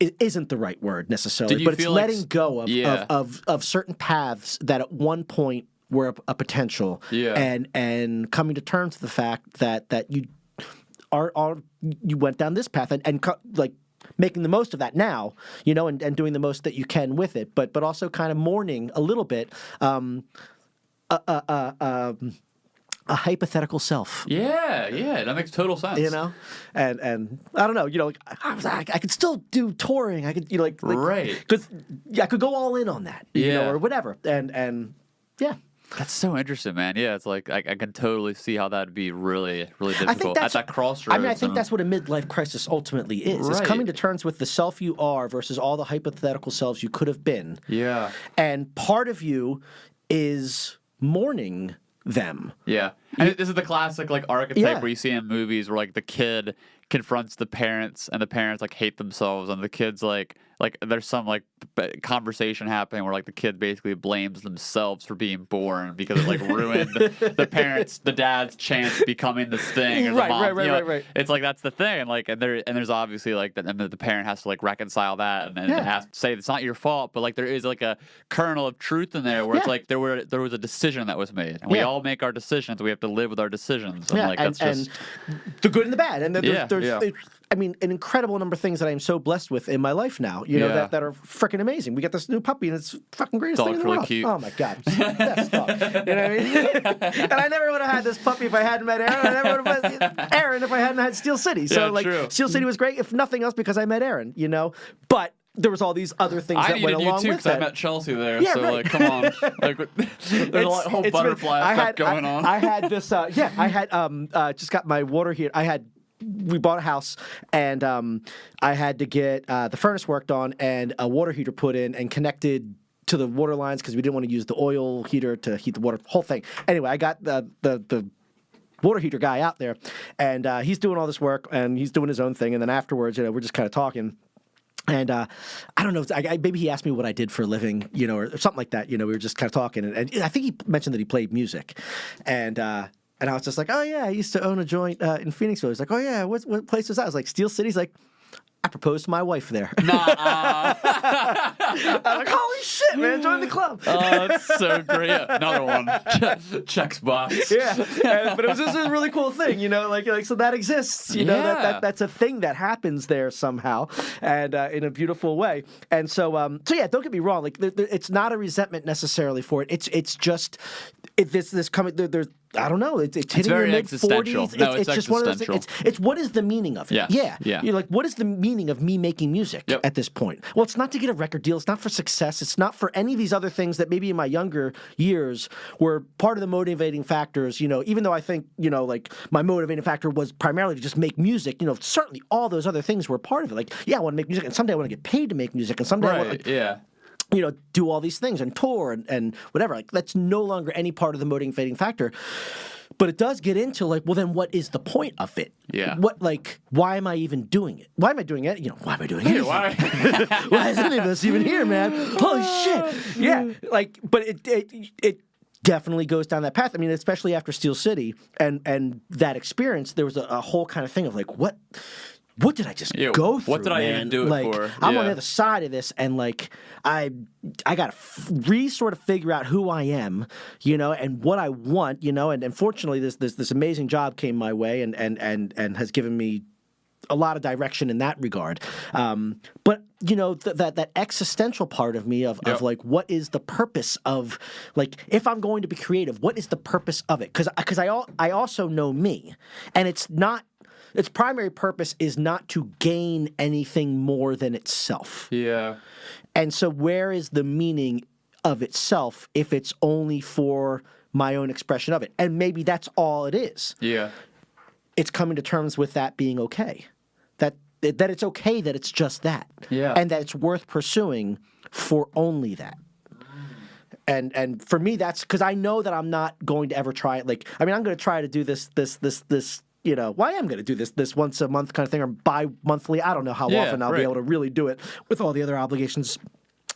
it isn't the right word necessarily, but it's letting go of certain paths that at one point were a potential, and coming to terms with the fact that you you went down this path and like making the most of that now, and doing the most that you can with it, but also kind of mourning a little bit a hypothetical self. Yeah, that makes total sense. And I don't know, I could still do touring. I could, right, because I could go all in on that, or whatever, and yeah. That's so interesting, man. Yeah, it's like I can totally see how that'd be really, really difficult at that crossroads. I think that's what a midlife crisis ultimately is. Right. It's coming to terms with the self you are versus all the hypothetical selves you could have been. Yeah. And part of you is mourning them. Yeah. And this is the classic like archetype where you see in movies where like the kid confronts the parents and the parents like hate themselves and the kid's like there's some like conversation happening where like the kid basically blames themselves for being born because it like ruined the dad's chance of becoming this thing or the mom. Right. It's like that's the thing, and like and there's obviously like and the parent has to like reconcile that and say it's not your fault, but like there is like a kernel of truth in there where it's like there was a decision that was made, and we all make our decisions. We have to live with our decisions. And like that's just the good and the bad, and there's I mean, an incredible number of things that I'm so blessed with in my life now, that are freaking amazing. We got this new puppy, and it's fucking greatest thing in the world. Cute. Oh, my God. It's the best dog. You know what I mean? And I never would have had this puppy if I hadn't met Aaron. I never would have had Aaron if I hadn't had Steel City. So, true. Steel City was great, if nothing else, because I met Aaron, But there was all these other things that went along with that. I met Chelsea there, like, come on. Like, there's a whole butterfly effect going on. I had this, I had just got my water heater. We bought a house, and I had to get the furnace worked on and a water heater put in and connected to the water lines because we didn't want to use the oil heater to heat the water, whole thing. Anyway, I got the water heater guy out there, and he's doing all this work, and he's doing his own thing, and then afterwards, we're just kind of talking. And I don't know, maybe he asked me what I did for a living, or something like that. We were just kind of talking, and I think he mentioned that he played music, and I was just like, oh yeah, I used to own a joint in Phoenixville. He's like, oh yeah, what place was that? I was like, Steel City. He's like, I proposed to my wife there. Nah. I'm like, holy shit, man, join the club. Oh, that's so great. Yeah, another one. Checks box. Yeah, but it was just a really cool thing, like so that exists, that's a thing that happens there somehow, and in a beautiful way. And so yeah, don't get me wrong, like it's not a resentment necessarily for it. It's just this coming. There's I don't know. It's hitting your mid-40s. No, it's just one of those things. It's what is the meaning of it? Yeah. You're like, what is the meaning of me making music at this point? Well, it's not to get a record deal. It's not for success. It's not for any of these other things that maybe in my younger years were part of the motivating factors. Even though I think, like my motivating factor was primarily to just make music, certainly all those other things were part of it. Like, yeah, I want to make music, and someday I want to get paid to make music, and someday I want to, do all these things and tour and whatever. Like, that's no longer any part of the motivating factor. But it does get into like, well, then what is the point of it? Yeah. Why am I even doing it? Why am I doing it? Why am I doing it? Why? Why is any of us even here, man? Holy shit. Yeah. But it definitely goes down that path. I mean, especially after Steel City and that experience, there was a whole kind of thing of like, what did I just go through? What did I even do it for? I'm on the other side of this, and I got to sort of figure out who I am, and what I want, and fortunately, this amazing job came my way, and has given me a lot of direction in that regard. But that existential part of me of like, what is the purpose of, like, if I'm going to be creative, what is the purpose of it? Because I also know me, and it's not. Its primary purpose is not to gain anything more than itself. Yeah. And so where is the meaning of itself if it's only for my own expression of it? And maybe that's all it is. Yeah. It's coming to terms with that being okay. That it's okay that it's just that. Yeah. And that it's worth pursuing for only that. And for me, that's because I know that I'm not going to ever try it. Like, I mean, I'm going to try to do this I am going to do this once a month kind of thing, or bi-monthly. I don't know how often I'll be able to really do it with all the other obligations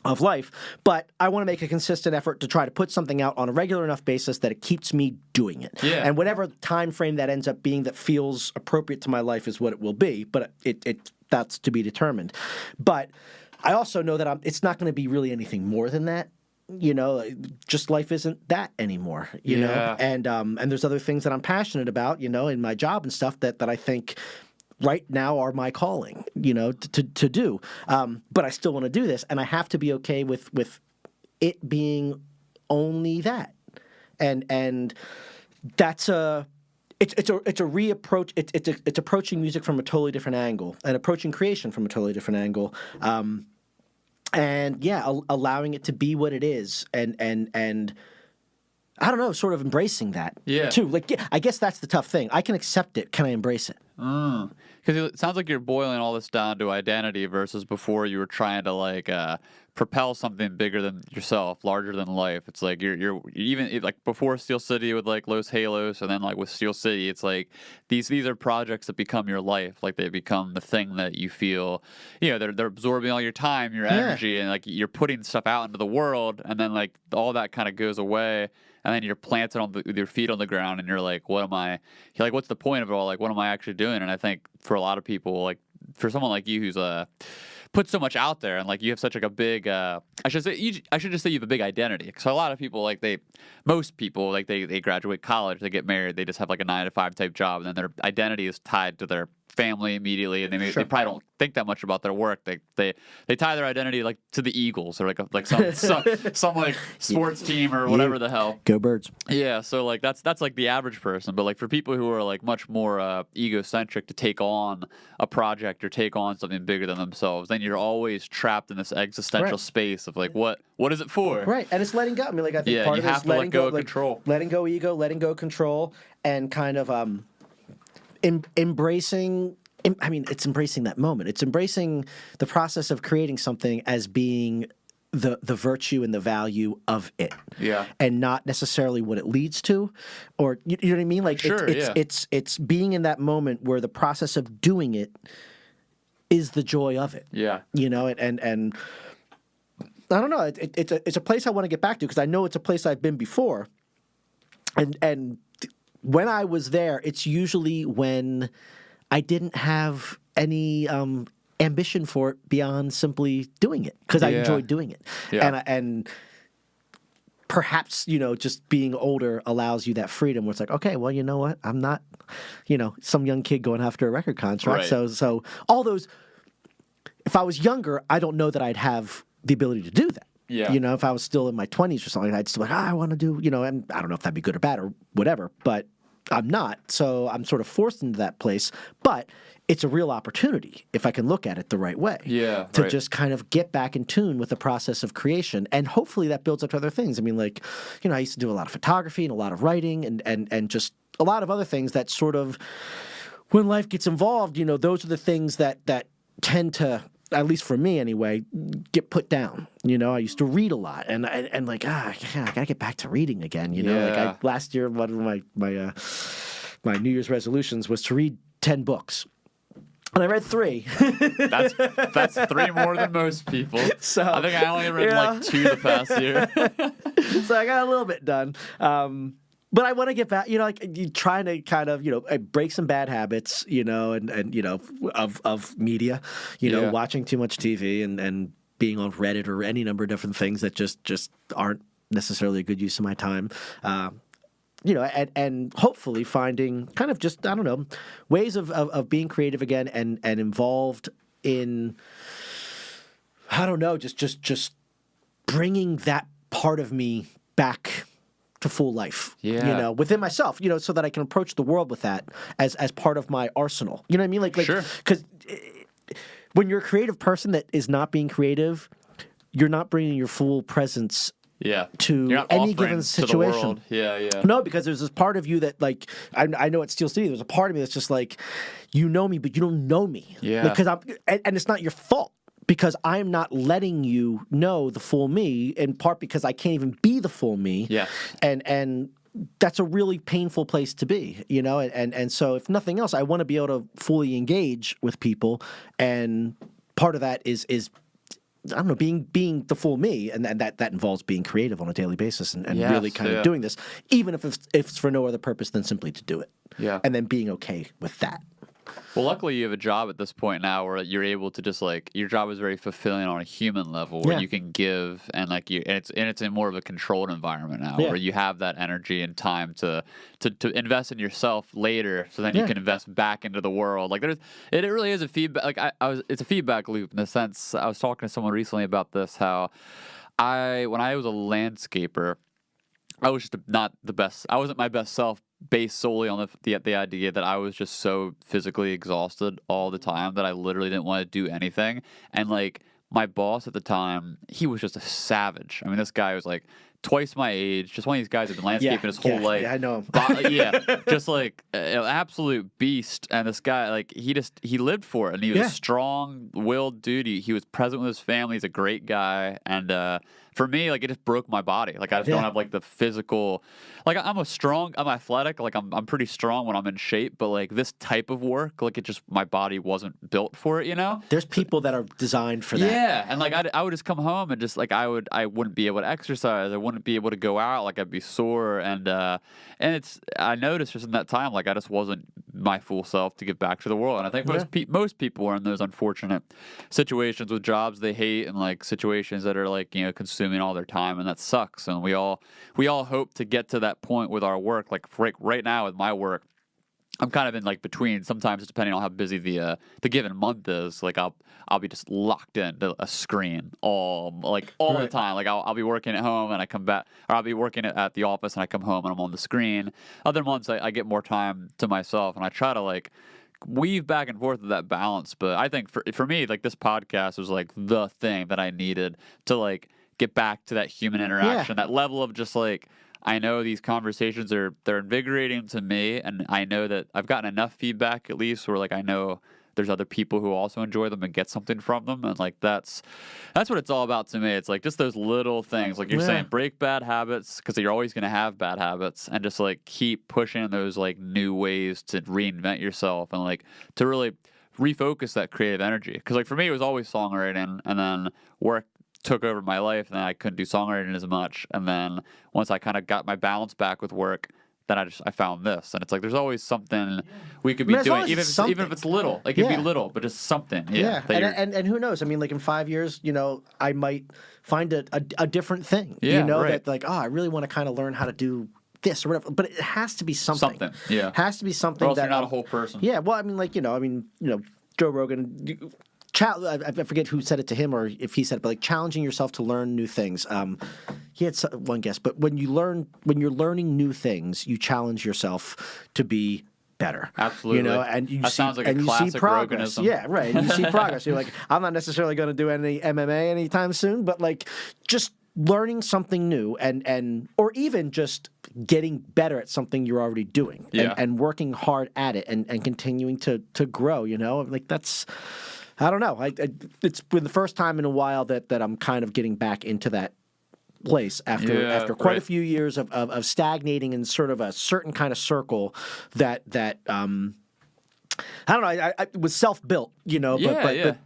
of life. But I want to make a consistent effort to try to put something out on a regular enough basis that it keeps me doing it. Yeah. And whatever time frame that ends up being that feels appropriate to my life is what it will be. But that's to be determined. But I also know that it's not going to be really anything more than that. Just life isn't that anymore, know? And there's other things that I'm passionate about, in my job and stuff that I think right now are my calling, to do. But I still want to do this, and I have to be okay with it being only that. And that's it's a reapproach. It's approaching music from a totally different angle, and approaching creation from a totally different angle. And allowing it to be what it is, and I don't know, sort of embracing that too. Like, I guess that's the tough thing. I can accept it. Can I embrace it? Because it sounds like you're boiling all this down to identity versus before you were trying to propel something bigger than yourself, larger than life. It's like you're even like before Steel City with like Los Halos, and then like with Steel City, it's like these are projects that become your life. Like they become the thing that you feel, they're absorbing all your time, your energy, and like you're putting stuff out into the world, and then like all that kind of goes away. And then you're planted with your feet on the ground, and you're like, what am I? You're like, what's the point of it all? Like, what am I actually doing? And I think for a lot of people, like for someone like you who's put so much out there, and like you have such like a big, I should just say you have a big identity. So a lot of people, most people, they graduate college, they get married, they just have like a 9-to-5 type job, and then their identity is tied to their family immediately, and they probably don't think that much about their work. They tie their identity like to the Eagles or like some like sports team or whatever the hell. Go Birds. Yeah, so like that's like the average person, but like for people who are like much more egocentric to take on a project or take on something bigger than themselves, then you're always trapped in this existential space of like what is it for? Right, and it's letting go. I mean, like I think part of this is letting go, control, letting go ego, letting go control, and kind of embracing. I mean, it's embracing that moment. It's embracing the process of creating something as being the virtue and the value of it. Yeah. And not necessarily what it leads to, or you know what I mean? Like, sure, it's being in that moment where the process of doing it is the joy of it. Yeah. You know, and I don't know. It's a place I want to get back to because I know it's a place I've been before, and when I was there, it's usually when I didn't have any ambition for it beyond simply doing it because I enjoyed doing it, and perhaps, you know, just being older allows you that freedom where it's like, okay, well, you know what? I'm not, you know, some young kid going after a record contract. Right. So all those, if I was younger, I don't know that I'd have the ability to do that. Yeah. You know, if I was still in my 20s or something, I'd still be like, I want to do, you know, and I don't know if that'd be good or bad or whatever, but I'm not. So I'm sort of forced into that place. But it's a real opportunity if I can look at it the right way. Yeah. To just kind of get back in tune with the process of creation. And hopefully that builds up to other things. I mean, like, you know, I used to do a lot of photography and a lot of writing and just a lot of other things that sort of, when life gets involved, you know, those are the things that tend to, at least for me anyway, get put down. You know, I used to read a lot, and like, I gotta get back to reading again. You know, like last year, one of my New Year's resolutions was to read 10 books. And I read 3. That's 3 more than most people. So I think I only read like 2 the past year. So I got a little bit done. But I want to get back, you know, like you trying to kind of, you know, break some bad habits, you know, and you know, of media, you know, watching too much TV and being on Reddit or any number of different things that just aren't necessarily a good use of my time. You know, and hopefully finding kind of just, I don't know, ways of being creative again and involved in, I don't know, just bringing that part of me back to full life, you know, within myself, you know, so that I can approach the world with that as part of my arsenal. You know what I mean? Like, sure. Because when you're a creative person that is not being creative, you're not bringing your full presence to any given situation. No, because there's this part of you that, like, I know at Steel City, there's a part of me that's just like, you know me, but you don't know me. Yeah. Because and it's not your fault. Because I'm not letting you know the full me, in part because I can't even be the full me. Yeah. And that's a really painful place to be, you know? And so if nothing else, I want to be able to fully engage with people. And part of that is I don't know, being the full me, and that involves being creative on a daily basis and really kind of doing this, even if it's for no other purpose than simply to do it. Yeah. And then being okay with that. Well, luckily you have a job at this point now where you're able to just, like, your job is very fulfilling on a human level where you can give and, like, and it's in more of a controlled environment now where you have that energy and time to invest in yourself later, so then you can invest back into the world. Like, it really is a feedback. Like, it's a feedback loop in the sense. I was talking to someone recently about this, how when I was a landscaper, I was just not the best. I wasn't my best self, based solely on the idea that I was just so physically exhausted all the time that I literally didn't want to do anything. And, like, my boss at the time, he was just a savage. I mean, this guy was like twice my age, just one of these guys who'd been landscaping his whole life. Yeah, I know him. Just like an absolute beast. And this guy, like, he lived for it, and he was a strong-willed dude. He was present with his family. He's a great guy, and for me, like, it just broke my body. Like, I just don't have, like, the physical. Like, I'm athletic. Like, I'm pretty strong when I'm in shape. But, like, this type of work, like, my body wasn't built for it. You know. There's people that are designed for that. Yeah, and, like, I would just come home and just, like, I wouldn't be able to exercise. I wouldn't be able to go out. Like, I'd be sore, and I noticed just in that time, like, I just wasn't my full self to give back to the world. And I think most people are in those unfortunate situations with jobs they hate and, like, situations that are, like, you know, consuming all their time, and that sucks. And we all hope to get to that point with our work. Like, right now with my work, I'm kind of in, like, between. Sometimes, depending on how busy the given month is, like, I'll be just locked into a screen all the time. Like, I'll be working at home and I come back, or I'll be working at the office and I come home and I'm on the screen. Other months I get more time to myself, and I try to, like, weave back and forth with that balance. But I think for me, like, this podcast was, like, the thing that I needed to, like, get back to that human interaction, that level of just, like, I know these conversations they're invigorating to me, and I know that I've gotten enough feedback, at least, where, like, I know there's other people who also enjoy them and get something from them, and, like, that's what it's all about to me. It's, like, just those little things, like you're saying, break bad habits, because you're always going to have bad habits, and just, like, keep pushing those, like, new ways to reinvent yourself, and, like, to really refocus that creative energy. Because like for me, it was always songwriting, and then work took over my life, and then I couldn't do songwriting as much. And then once I kind of got my balance back with work, then I found this, and it's like there's always something we could be doing, even if it's little. Like it could be little, but just something. Yeah. And who knows? I mean, like in 5 years, I might find a different thing. Yeah, that like, I really want to kind of learn how to do this or whatever. But it has to be something. Yeah. It has to be something or else that you're not a whole person. Yeah. Well, I mean, like Joe Rogan. I forget who said it to him or if he said it, but like challenging yourself to learn new things. He had one guess, but when you're learning new things, you challenge yourself to be better. Absolutely. And sounds like a classic progress. Roganism. Yeah, right. And you see progress. You're like, I'm not necessarily going to do any MMA anytime soon, but like just learning something new and or even just getting better at something you're already doing and working hard at it and continuing to grow. Like that's. I don't know. It's been the first time in a while that I'm kind of getting back into that place after quite a few years of stagnating in sort of a certain kind of circle that I don't know. I was self-built,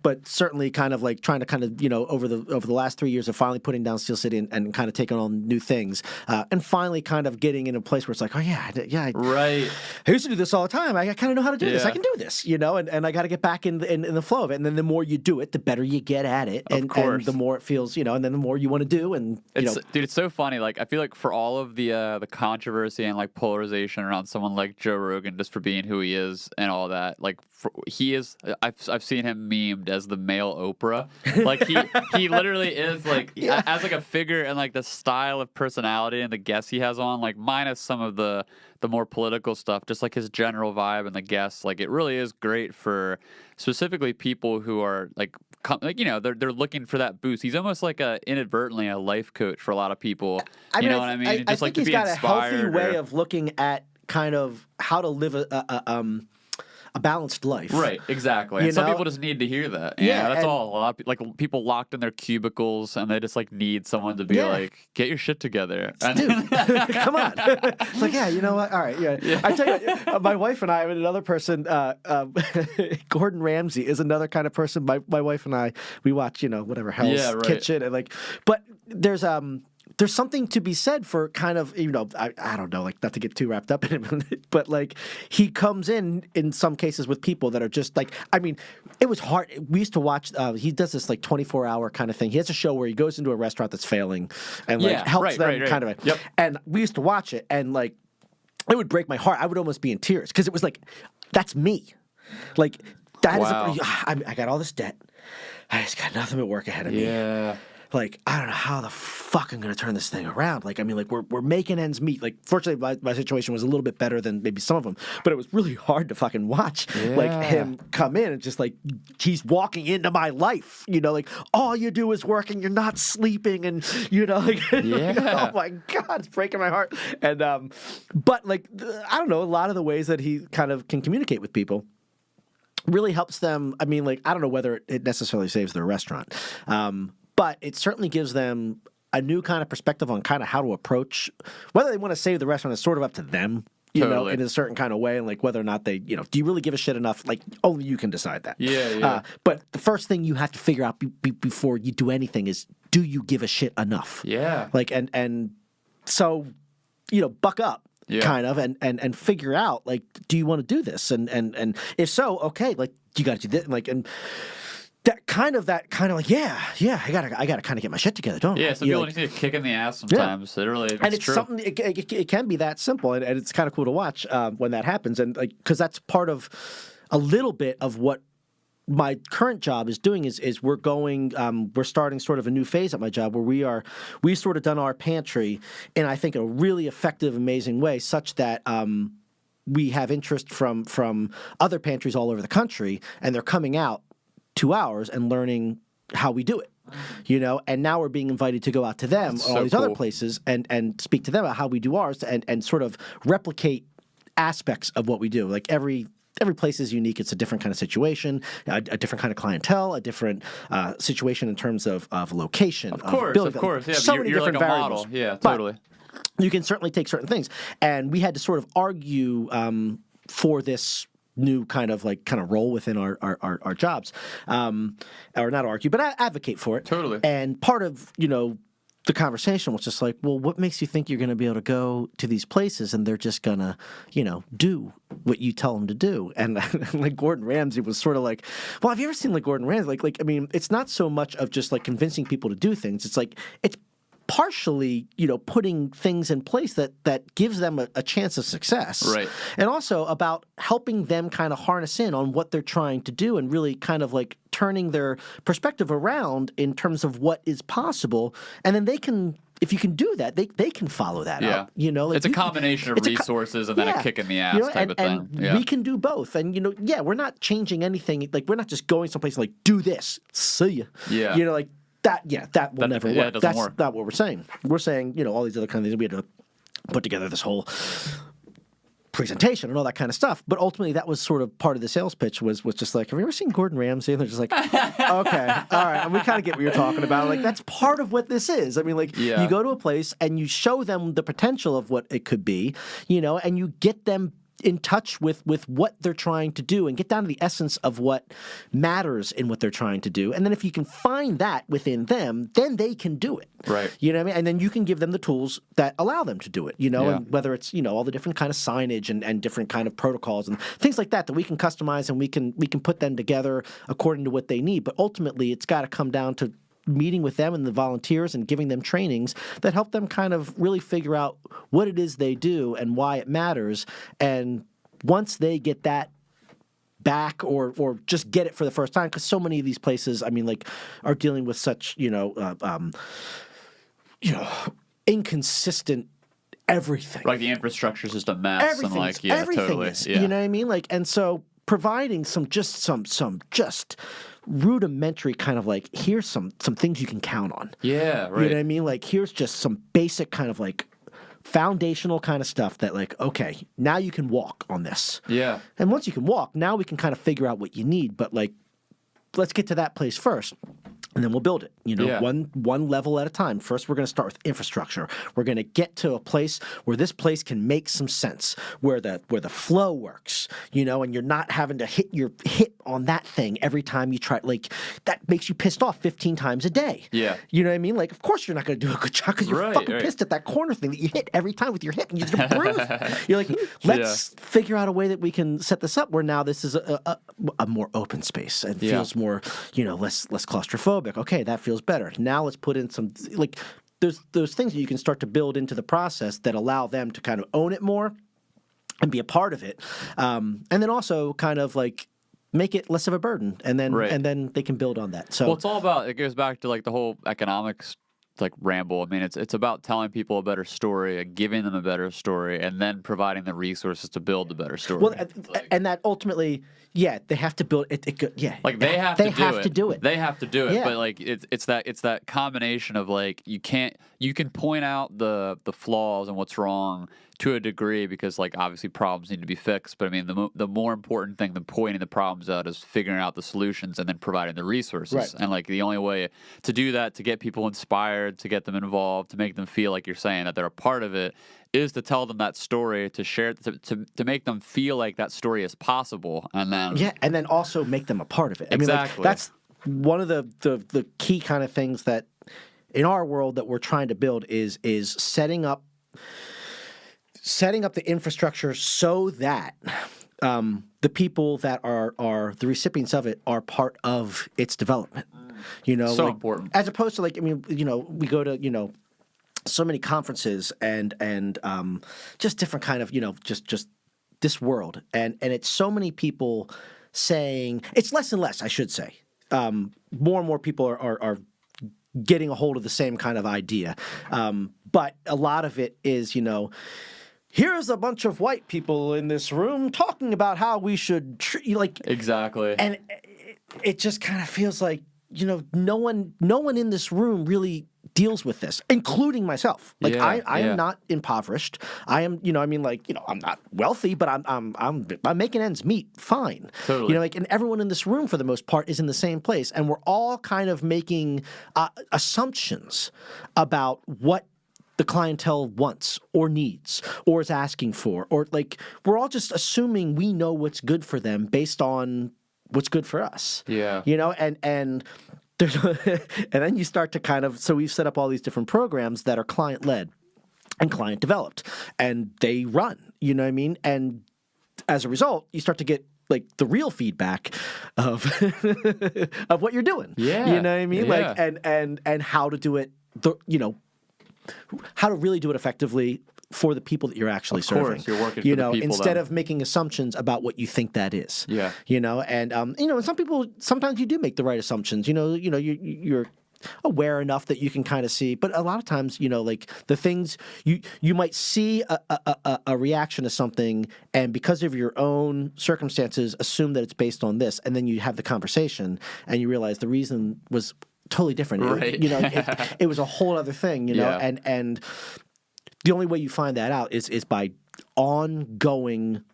but certainly kind of like trying to kind of over the last 3 years of finally putting down Steel City and kind of taking on new things, and finally kind of getting in a place where it's like, right. I used to do this all the time. I kind of know how to do this. I can do this, and I got to get back in the flow of it. And then the more you do it, the better you get at it, and the more it feels, and then the more you want to do. And dude, it's so funny. Like I feel like for all of the controversy and like polarization around someone like Joe Rogan just for being who he is and all that. Like he is, I've seen him memed as the male Oprah. Like he literally is like as like a figure and like the style of personality and the guests he has on, like minus some of the more political stuff, just like his general vibe and the guests. Like it really is great for specifically people who are like they're looking for that boost. He's almost like inadvertently a life coach for a lot of people. What I mean? I think he's got a healthy way of looking at kind of how to live a balanced life. Right, exactly. And some people just need to hear that. Yeah, that's all. A lot of like people locked in their cubicles and they just like need someone to be like, get your shit together. Dude, come on. It's like, you know what? All right, yeah. I tell you, my wife and I, and another person, Gordon Ramsay is another kind of person. My wife and I, we watch, whatever, Hell's Kitchen, and like, but there's something to be said for kind of, I don't know, like not to get too wrapped up in it, but like he comes in some cases with people that are just like, I mean, it was hard. We used to watch, he does this like 24-hour kind of thing. He has a show where he goes into a restaurant that's failing and like helps them kind of. Yep. And we used to watch it and like, it would break my heart. I would almost be in tears because it was like, that's me. Like that is, I got all this debt. I just got nothing but work ahead of me. Yeah. Like, I don't know how the fuck I'm going to turn this thing around. Like, I mean, like, we're making ends meet. Like, fortunately, my situation was a little bit better than maybe some of them. But it was really hard to fucking watch, like, him come in and just, like, he's walking into my life. Like, all you do is work and you're not sleeping. And, like, oh, my God, it's breaking my heart. And, but, like, I don't know, a lot of the ways that he kind of can communicate with people really helps them. I mean, like, I don't know whether it necessarily saves their restaurant. But it certainly gives them a new kind of perspective on kind of how to approach whether they want to save the restaurant is sort of up to them, Totally. In a certain kind of way, and like whether or not they, do you really give a shit enough? Like only you can decide that. Yeah. But the first thing you have to figure out before you do anything is, do you give a shit enough? Yeah. Like and so, buck up. Yeah. Kind of, and figure out like, do you want to do this? And if so, okay, like you got to do this, like and. That kind of like, I gotta kind of get my shit together, don't I? Yeah, some people just need a kick in the ass sometimes. Yeah. And it's true. something. It can be that simple, and it's kind of cool to watch when that happens, and like because that's part of a little bit of what my current job is doing is we're starting sort of a new phase at my job where we've sort of done our pantry in I think a really effective, amazing way, such that. We have interest from other pantries all over the country, and they're coming out to ours and learning how we do it, and now we're being invited to go out to them or all these other places and speak to them about how we do ours and sort of replicate aspects of what we do. Like every place is unique. It's a different kind of situation, a different kind of clientele, a different situation in terms of location. Of course. Yeah, so many you're different like a variables. model. Yeah, totally. But you can certainly take certain things. And we had to sort of argue for this new kind of role within our jobs, or not argue, but advocate for it. Totally. And part of the conversation was just like, well, what makes you think you're going to be able to go to these places and they're just going to, do what you tell them to do? And like Gordon Ramsay was sort of like, well, have you ever seen like Gordon Ramsay? I mean, it's not so much of just like convincing people to do things. It's like, it's partially, putting things in place that gives them a chance of success. Right. And also about helping them kind of harness in on what they're trying to do and really kind of like turning their perspective around in terms of what is possible. And then they can, if you can do that, they can follow that up. It's a combination of resources and then a kick in the ass type of thing. And we can do both. And, we're not changing anything. Like, we're not just going someplace like, do this, see ya. Yeah. That will never work. That's work. Not what we're saying. We're saying, all these other kind of things. We had to put together this whole presentation and all that kind of stuff. But ultimately, that was sort of part of the sales pitch was just like, have you ever seen Gordon Ramsay? And they're just like, okay, all right. And we kind of get what you're talking about. Like, that's part of what this is. I mean, like, you go to a place and you show them the potential of what it could be, and you get them in touch with what they're trying to do and get down to the essence of what matters in what they're trying to do. And then if you can find that within them, then they can do it. Right. You know what I mean? And then you can give them the tools that allow them to do it, and whether it's, all the different kind of signage and different kind of protocols and things like that we can customize and we can put them together according to what they need. But ultimately, it's got to come down to meeting with them and the volunteers and giving them trainings that help them kind of really figure out what it is they do and why it matters. And once they get that back or just get it for the first time, because so many of these places, I mean, like, are dealing with such, inconsistent everything. Like, the infrastructure is just a mess. Everything totally. is. You know what I mean? Like, and so providing some rudimentary kind of like, here's some things you can count on. Yeah, right. You know what I mean? Like, here's just some basic kind of like foundational kind of stuff that like, okay, now you can walk on this. Yeah. And once you can walk, now we can kind of figure out what you need. But like, let's get to that place first. And then we'll build it, one level at a time. First, we're going to start with infrastructure. We're going to get to a place where this place can make some sense, where the flow works, and you're not having to hit on that thing every time you try. Like, that makes you pissed off 15 times a day. Yeah. You know what I mean? Like, of course you're not going to do a good job because you're fucking pissed at that corner thing that you hit every time with your hip and you get bruised. You're like, let's figure out a way that we can set this up where now this is a more open space and feels more, less claustrophobic. Okay, that feels better. Now let's put in some, like, there's those things that you can start to build into the process that allow them to kind of own it more and be a part of it. And then also kind of like make it less of a burden, and then they can build on that. So, well, it's all about, it goes back to like the whole economics like ramble. I mean, it's about telling people a better story, giving them a better story, and then providing the resources to build a better story. Well, and that ultimately, they have to build it. Like they have to do it. They have to do it. Yeah. But like it's that combination of like you can point out the flaws and what's wrong to a degree, because like obviously problems need to be fixed. But I mean the more important thing than pointing the problems out is figuring out the solutions and then providing the resources. Right. And like the only way to do that, to get people inspired, to get them involved, to make them feel like you're saying that they're a part of it, is to tell them that story, to share, to make them feel like that story is possible, and then and then also make them a part of it. Exactly. I mean, like, that's one of the key kind of things that in our world that we're trying to build is setting up the infrastructure so that the people that are the recipients of it are part of its development. So important. As opposed to like, I mean, we go to so many conferences and just different kind of just this world, and it's so many people saying, it's less and less, I should say. More and more people are getting a hold of the same kind of idea, but a lot of it is here's a bunch of white people in this room talking about how we should treat, exactly, and it just kind of feels like no one in this room really deals with this, including myself. Like I am not impoverished. I am, I'm not wealthy, but I'm making ends meet fine. Totally. And everyone in this room for the most part is in the same place, and we're all kind of making assumptions about what the clientele wants or needs or is asking for, or like we're all just assuming we know what's good for them based on what's good for us. Yeah. And there's and then you start to kind of, so we've set up all these different programs that are client led and client developed, and they run, you know what I mean? And as a result, you start to get like the real feedback of of what you're doing. Yeah. You know what I mean? Yeah. Like and how to do it, how to really do it effectively for the people that you're actually serving. Of course, you're working for the people instead then. of making assumptions about what you think that is. Yeah. And some people, sometimes you do make the right assumptions. You're aware enough that you can kind of see, but a lot of times, like the things you might see a reaction to something, and because of your own circumstances, assume that it's based on this, and then you have the conversation, and you realize the reason was totally different. Right. It was a whole other thing. Yeah. And the only way you find that out is by ongoing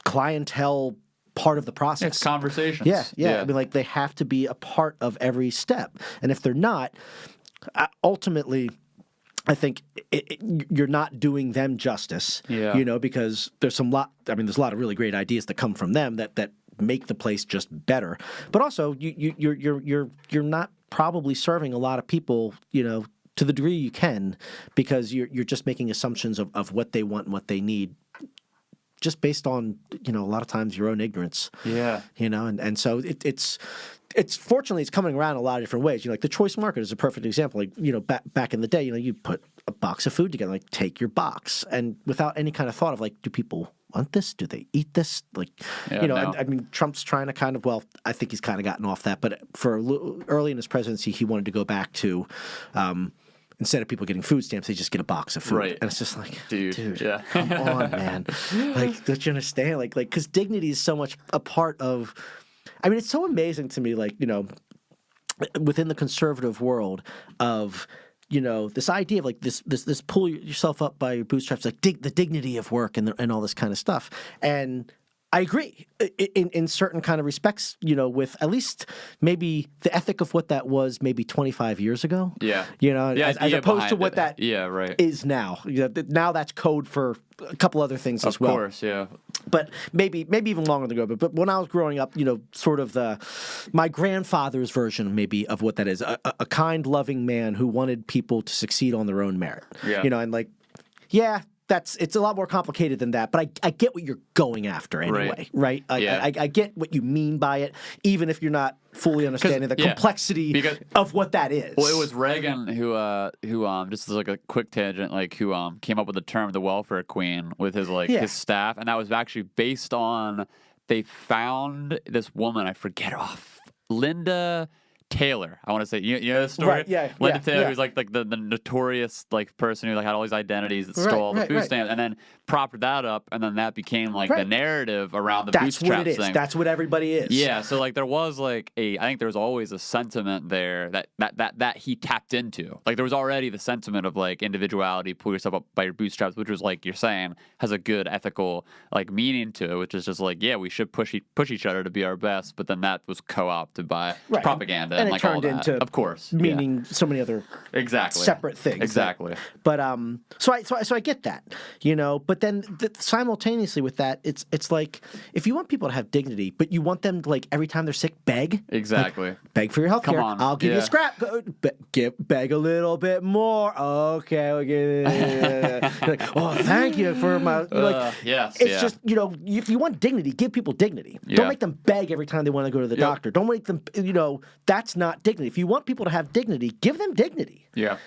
clientele part of the process. It's conversations. Yeah. I mean, like, they have to be a part of every step. And if they're not, ultimately, I think you're not doing them justice. Yeah. Because there's a lot of really great ideas that come from them that make the place just better. But also, you're not probably serving a lot of people, to the degree you can, because you're just making assumptions of what they want and what they need, just based on, a lot of times your own ignorance. Yeah. And so it's fortunately it's coming around in a lot of different ways. Like the choice market is a perfect example. Like, back in the day, you put a box of food together, like take your box, and without any kind of thought of like, do people want this? Do they eat this? Like, no. I mean, Trump's trying to kind of, well, I think he's kind of gotten off that, but early in his presidency, he wanted to go back to, instead of people getting food stamps, they just get a box of food. Right. And it's just like, dude yeah. come on, man. Like, don't you understand? Like, because dignity is so much a part of, I mean, it's so amazing to me, like, within the conservative world of, this idea of like this pull yourself up by your bootstraps, like the dignity of work and all this kind of stuff. And I agree in certain kind of respects, with at least maybe the ethic of what that was maybe 25 years ago. Yeah. As opposed to what that right. is now. Now that's code for a couple other things as well. Of course, yeah. But maybe even longer ago. But when I was growing up, sort of my grandfather's version maybe of what that is, a kind, loving man who wanted people to succeed on their own merit. Yeah. And like, yeah. It's a lot more complicated than that, but I get what you're going after anyway, right? I get what you mean by it, even if you're not fully understanding the complexity of what that is. Well, it was Reagan who just as like a quick tangent, like who came up with the term the welfare queen with his his staff, and that was actually based on, they found this woman, I forget Linda Taylor, I want to say, you know the story? Right, yeah. Linda Taylor, yeah. who's like the notorious person who had all these identities that stole all the food stamps, and then propped that up, and then that became the narrative around the bootstraps what it is. thing. That's what everybody is. Yeah, so there was I think there was always a sentiment there that he tapped into. Like there was already the sentiment of individuality, pull yourself up by your bootstraps, which was like you're saying has a good ethical meaning to it, which is just we should push each other to be our best, but then that was co-opted by propaganda. And it turned into, of course, meaning so many other separate things. Exactly. But so I get that, But then simultaneously with that, it's like if you want people to have dignity, but you want them to every time they're sick beg. Exactly. Beg for your health care. Come on. I'll give you a scrap. Beg a little bit more. Okay. Oh, thank you for my. Yes. It's just if you want dignity, give people dignity. Yeah. Don't make them beg every time they want to go to the doctor. Don't make them. That's not dignity. If you want people to have dignity, give them dignity. Yeah.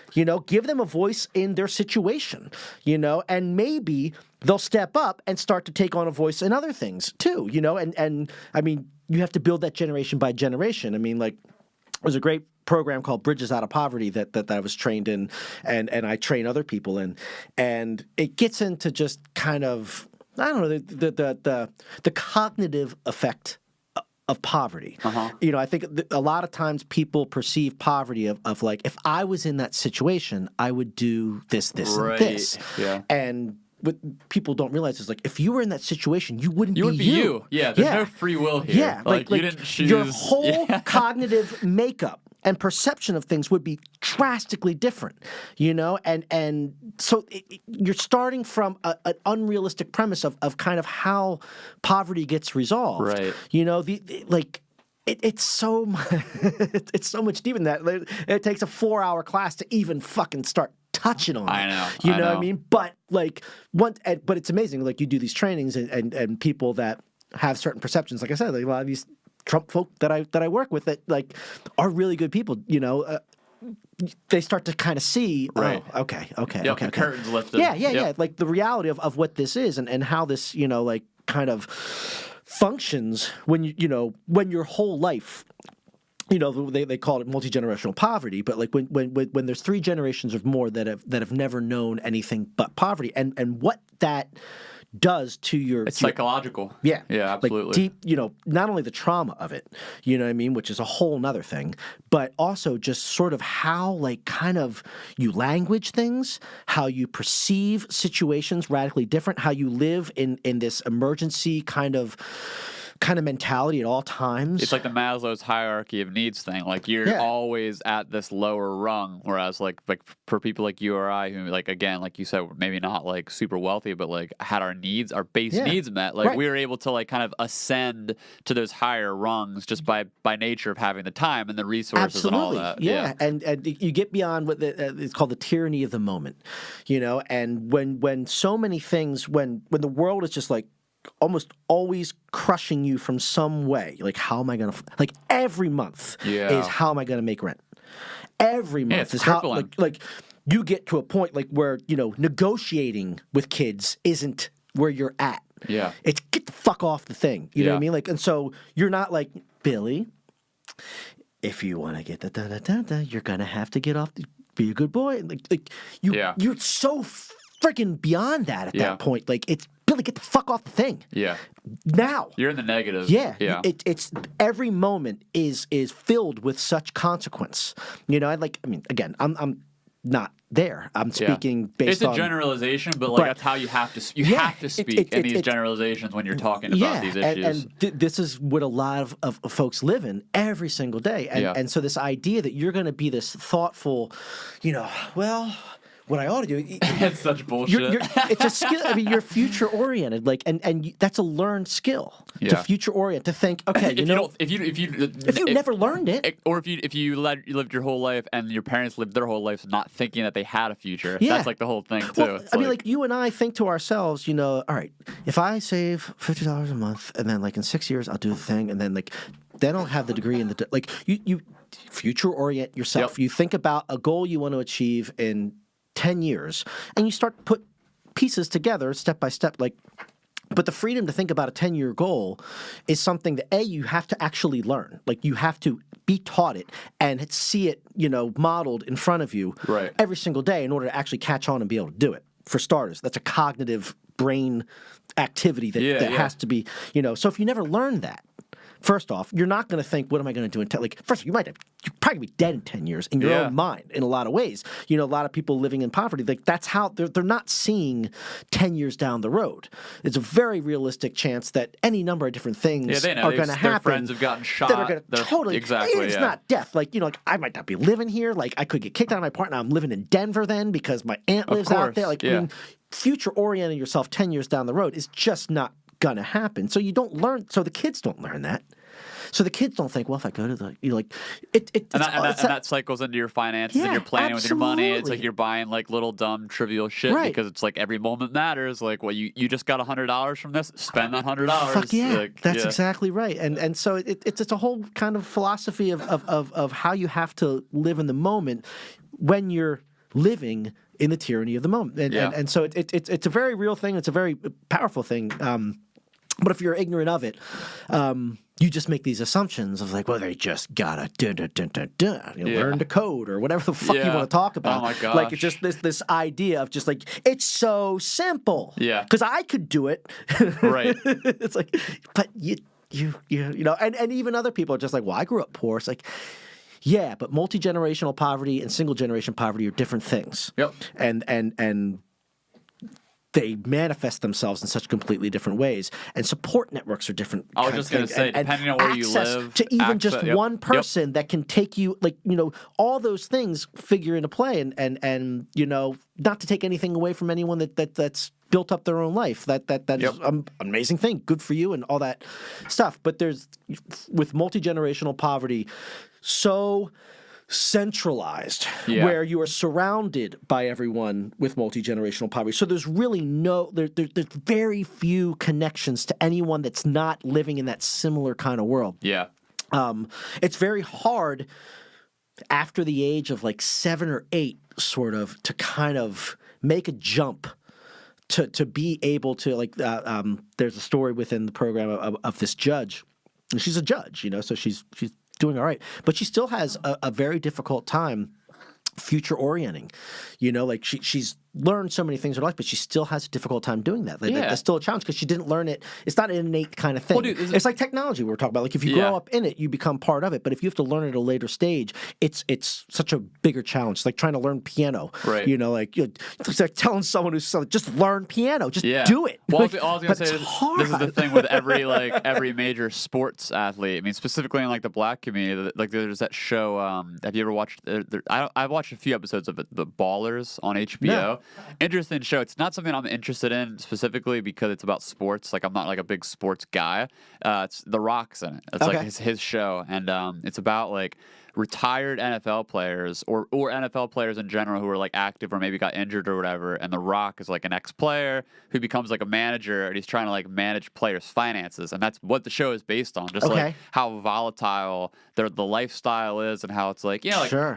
Give them a voice in their situation, and maybe they'll step up and start to take on a voice in other things too, and I mean, you have to build that generation by generation. I mean, there's a great program called Bridges Out of Poverty that I was trained in, and I train other people in, and it gets into just kind of, I don't know, the cognitive effect of poverty. I think a lot of times people perceive poverty of if I was in that situation, I would do this, and this. Yeah. And what people don't realize is if you were in that situation, you wouldn't be you. Yeah, there's no free will here. Yeah, you didn't choose. Your whole cognitive makeup and perception of things would be drastically different, and so you're starting from an unrealistic premise of kind of how poverty gets resolved. Right. It's so it's so much deeper than that. It takes a 4-hour class to even fucking start touching on it. I know. You know what I mean? But but it's amazing. Like, you do these trainings and people that have certain perceptions. Like I said, like a lot of these Trump folk that I work with that like are really good people. They start to kind of see. Right. Oh, okay. The curtains lifted. Yeah. Like the reality of what this is and how this like kind of functions when when your whole life. They call it multi-generational poverty, but like when there's 3 generations or more that have never known anything but poverty, and what that does to it's psychological. Yeah, absolutely. Like deep, not only the trauma of it, you know what I mean, which is a whole nother thing, but also just sort of how like kind of you language things, how you perceive situations radically different, how you live in this emergency kind of mentality at all times. It's like the Maslow's hierarchy of needs thing. Like you're always at this lower rung, whereas like for people like you or I, who like again, like you said, maybe not like super wealthy, but like had our base needs met. Like we were able to like kind of ascend to those higher rungs just by nature of having the time and the resources and all that. Yeah. And you get beyond what it's called the tyranny of the moment, and when so many things, when the world is just like almost always crushing you from some way. Like, how am I going to, like every month is how am I going to make rent? Every month is how, like you get to a point like where, negotiating with kids isn't where you're at. Yeah. It's get the fuck off the thing. You know what I mean? Like, and so you're not like, Billy, if you want to get the you're going to have to get off, be a good boy. Like you're so freaking beyond that at that point. Like, it's, Billy, get the fuck off the thing. Yeah. Now. You're in the negative. Yeah. It's every moment is filled with such consequence. Again, I'm not there. I'm speaking based on... It's a generalization, but that's how you have to have to speak in these generalizations when you're talking about these issues. And this is what a lot of folks live in every single day. And so this idea that you're going to be this thoughtful, what I ought to do. It's such bullshit. It's a skill. I mean, you're future oriented, like, and that's a learned skill to future orient, to think. Okay, if you never learned it, or if you lived your whole life and your parents lived their whole life not thinking that they had a future, that's like the whole thing too. Well, I mean, like you and I think to ourselves, all right, if I save $50 a month, and then like in 6 years I'll do the thing, and then then I'll have the degree in the like you future orient yourself. Yep. You think about a goal you want to achieve in 10 years, and you start to put pieces together step by step, but the freedom to think about a 10-year goal is something that you have to actually learn. Like, you have to be taught it and see it, modeled in front of you every single day in order to actually catch on and be able to do it. For starters, that's a cognitive brain activity that has to be, so if you never learn that, first off, you're not going to think, what am I going to do in 10? Like, first, you're probably be dead in 10 years in your own mind in a lot of ways. A lot of people living in poverty, like that's how they're not seeing 10 years down the road. It's a very realistic chance that any number of different things are going to happen. Their friends have gotten shot. That are going to totally. Exactly. It's not death. Like, I might not be living here. Like, I could get kicked out of my apartment. I'm living in Denver then because my aunt lives out there. Like, I mean, future orienting yourself 10 years down the road is just not going to happen. So you don't learn. So the kids don't learn that. So the kids don't think, well, if I go to the, that cycles into your finances and you're planning with your money. It's like you're buying like little dumb trivial shit because it's like every moment matters. Like, well, you just got $100 from this, spend that $100. Fuck yeah, that's exactly right. And so it's a whole kind of philosophy of how you have to live in the moment when you're living in the tyranny of the moment. And so it's a very real thing. It's a very powerful thing. But if you're ignorant of it, you just make these assumptions of like, well, they just gotta learn to code or whatever the fuck you want to talk about. Oh my gosh. Like, it's just this idea of just like, it's so simple. Yeah. Because I could do it. Right. It's like, but you and even other people are just like, well, I grew up poor. It's like, yeah, but multi-generational poverty and single generation poverty are different things. Yep. And they manifest themselves in such completely different ways, and support networks are different. I was just going to say, depending on where you live, to even just one person that can take you, all those things figure into play, and not to take anything away from anyone that's built up their own life. That is an amazing thing. Good for you and all that stuff. But there's, with multi-generational poverty, so centralized, where you are surrounded by everyone with multi-generational poverty. So there's really there's very few connections to anyone that's not living in that similar kind of world. Yeah. It's very hard after the age of 7 or 8 sort of to kind of make a jump to be able to there's a story within the program of this judge, and she's a judge, so she's doing all right, but she still has a very difficult time future orienting. She's learned so many things in her life, but she still has a difficult time doing that. That's still a challenge because she didn't learn it. It's not an innate kind of thing. Well, dude, it's like technology we were talking about. If you grow up in it, you become part of it. But if you have to learn it at a later stage, it's such a bigger challenge. It's like trying to learn piano. Right. It's like telling someone who's just learn piano. Just do it. Well, I was going to say, this is the thing with every major sports athlete. I mean, specifically in the black community, there's that show. Have you ever watched? I've watched a few episodes of it, The Ballers on HBO. No. Interesting show. It's not something I'm interested in specifically because it's about sports. I'm not a big sports guy. It's The Rock's in it. It's his show, and it's about retired NFL players or NFL players in general who are active or maybe got injured or whatever. And The Rock is an ex-player who becomes a manager, and he's trying to manage players' finances, and that's what the show is based on. Just how volatile the lifestyle is, and how it's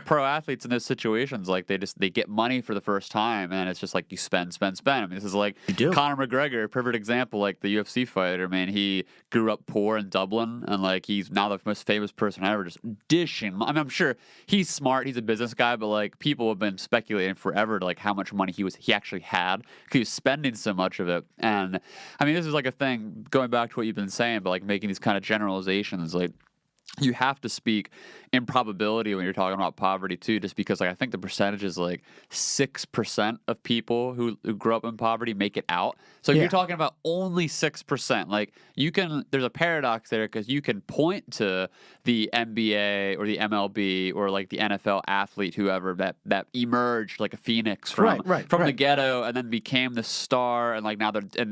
pro athletes in those situations, they get money for the first time, and it's just you spend. I mean, this is Conor McGregor, perfect example, the UFC fighter. Man, he grew up poor in Dublin, and he's now the most famous person ever, just dishing. I mean, I'm sure he's smart. He's a business guy, but people have been speculating forever to how much money he actually had because he was spending so much of it. And I mean, this is a thing going back to what you've been saying, but making these kind of generalizations, you have to speak in probability when you're talking about poverty too, just because I think the percentage is 6% of people who grow up in poverty make it out. So if you're talking about only 6%, there's a paradox there because you can point to the NBA or the MLB or the NFL athlete, whoever that emerged like a phoenix from the ghetto and then became the star, and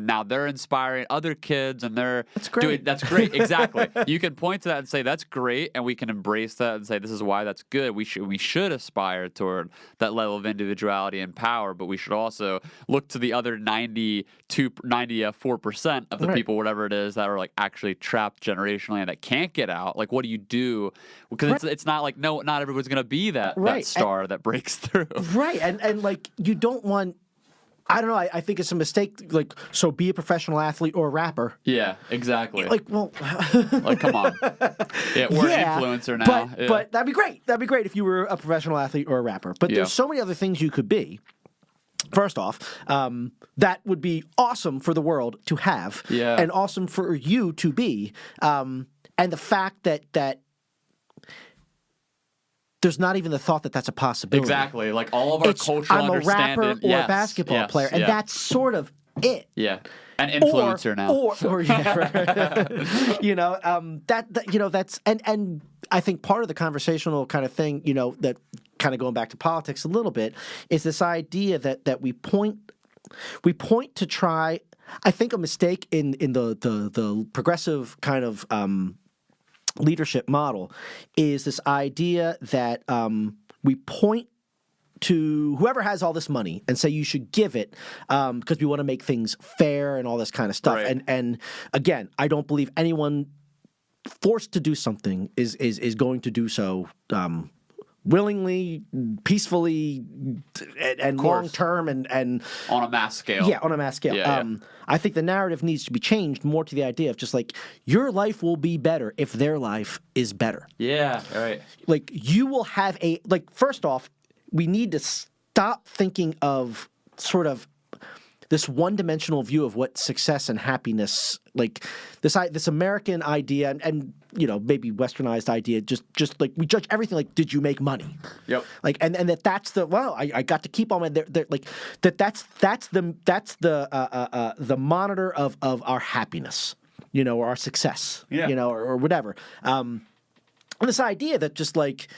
now they're inspiring other kids, and that's great. Exactly. You can point to that and say that's great, and we can embrace that and say this is why that's good. We should aspire toward that level of individuality and power, but we should also look to the other 94% of the people, whatever it is, that are actually trapped generationally and that can't get out. What do you do? Because it's not not everyone's gonna be that star that breaks through. Right, and you don't want. I don't know. I think it's a mistake. So be a professional athlete or a rapper. Yeah, exactly. Come on. Yeah, we're an influencer now. But that'd be great. That'd be great if you were a professional athlete or a rapper. But there's so many other things you could be. First off, that would be awesome for the world to have, and awesome for you to be. And the fact that there's not even the thought that that's a possibility. Exactly. All of our cultural understanding. I'm a rapper or a basketball player, and that's sort of it. Yeah. An influencer now. That's and I think part of the conversational kind of thing, that kind of going back to politics a little bit, is this idea that we point to try. I think a mistake in the progressive kind of leadership model is this idea that we point to whoever has all this money and say you should give it because we want to make things fair and all this kind of stuff. Right. And again, I don't believe anyone forced to do something is going to do so willingly, peacefully, and long term, and on a mass scale. Yeah, on a mass scale. I think the narrative needs to be changed more to the idea of just your life will be better if their life is better. Yeah, right. You will have first off, we need to stop thinking of sort of this one-dimensional view of what success and happiness, like this American idea, and maybe westernized idea, just like we judge everything like, did you make money? Yep. Like, and that's the I got to keep all my like that's the monitor of our happiness, or our success, or whatever. And this idea that just like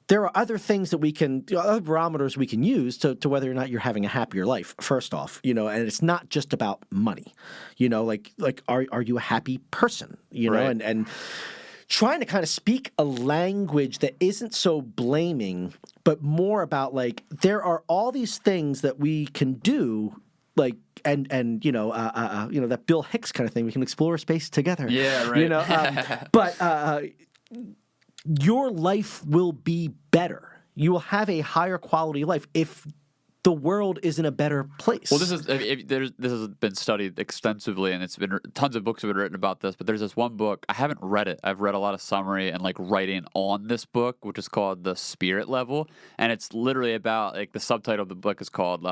there are other things that other barometers we can use to whether or not you're having a happier life, first off, and it's not just about money, like are you a happy person, Right. and trying to kind of speak a language that isn't so blaming, but more about like there are all these things that we can do, like and that Bill Hicks kind of thing. We can explore space together. Yeah, right. But your life will be better. You will have a higher quality life if the world is in a better place. Well, this has been studied extensively, and tons of books have been written about this. But there's this one book, I haven't read it. I've read a lot of summary and like writing on this book, which is called The Spirit Level, and it's literally about like the subtitle of the book is called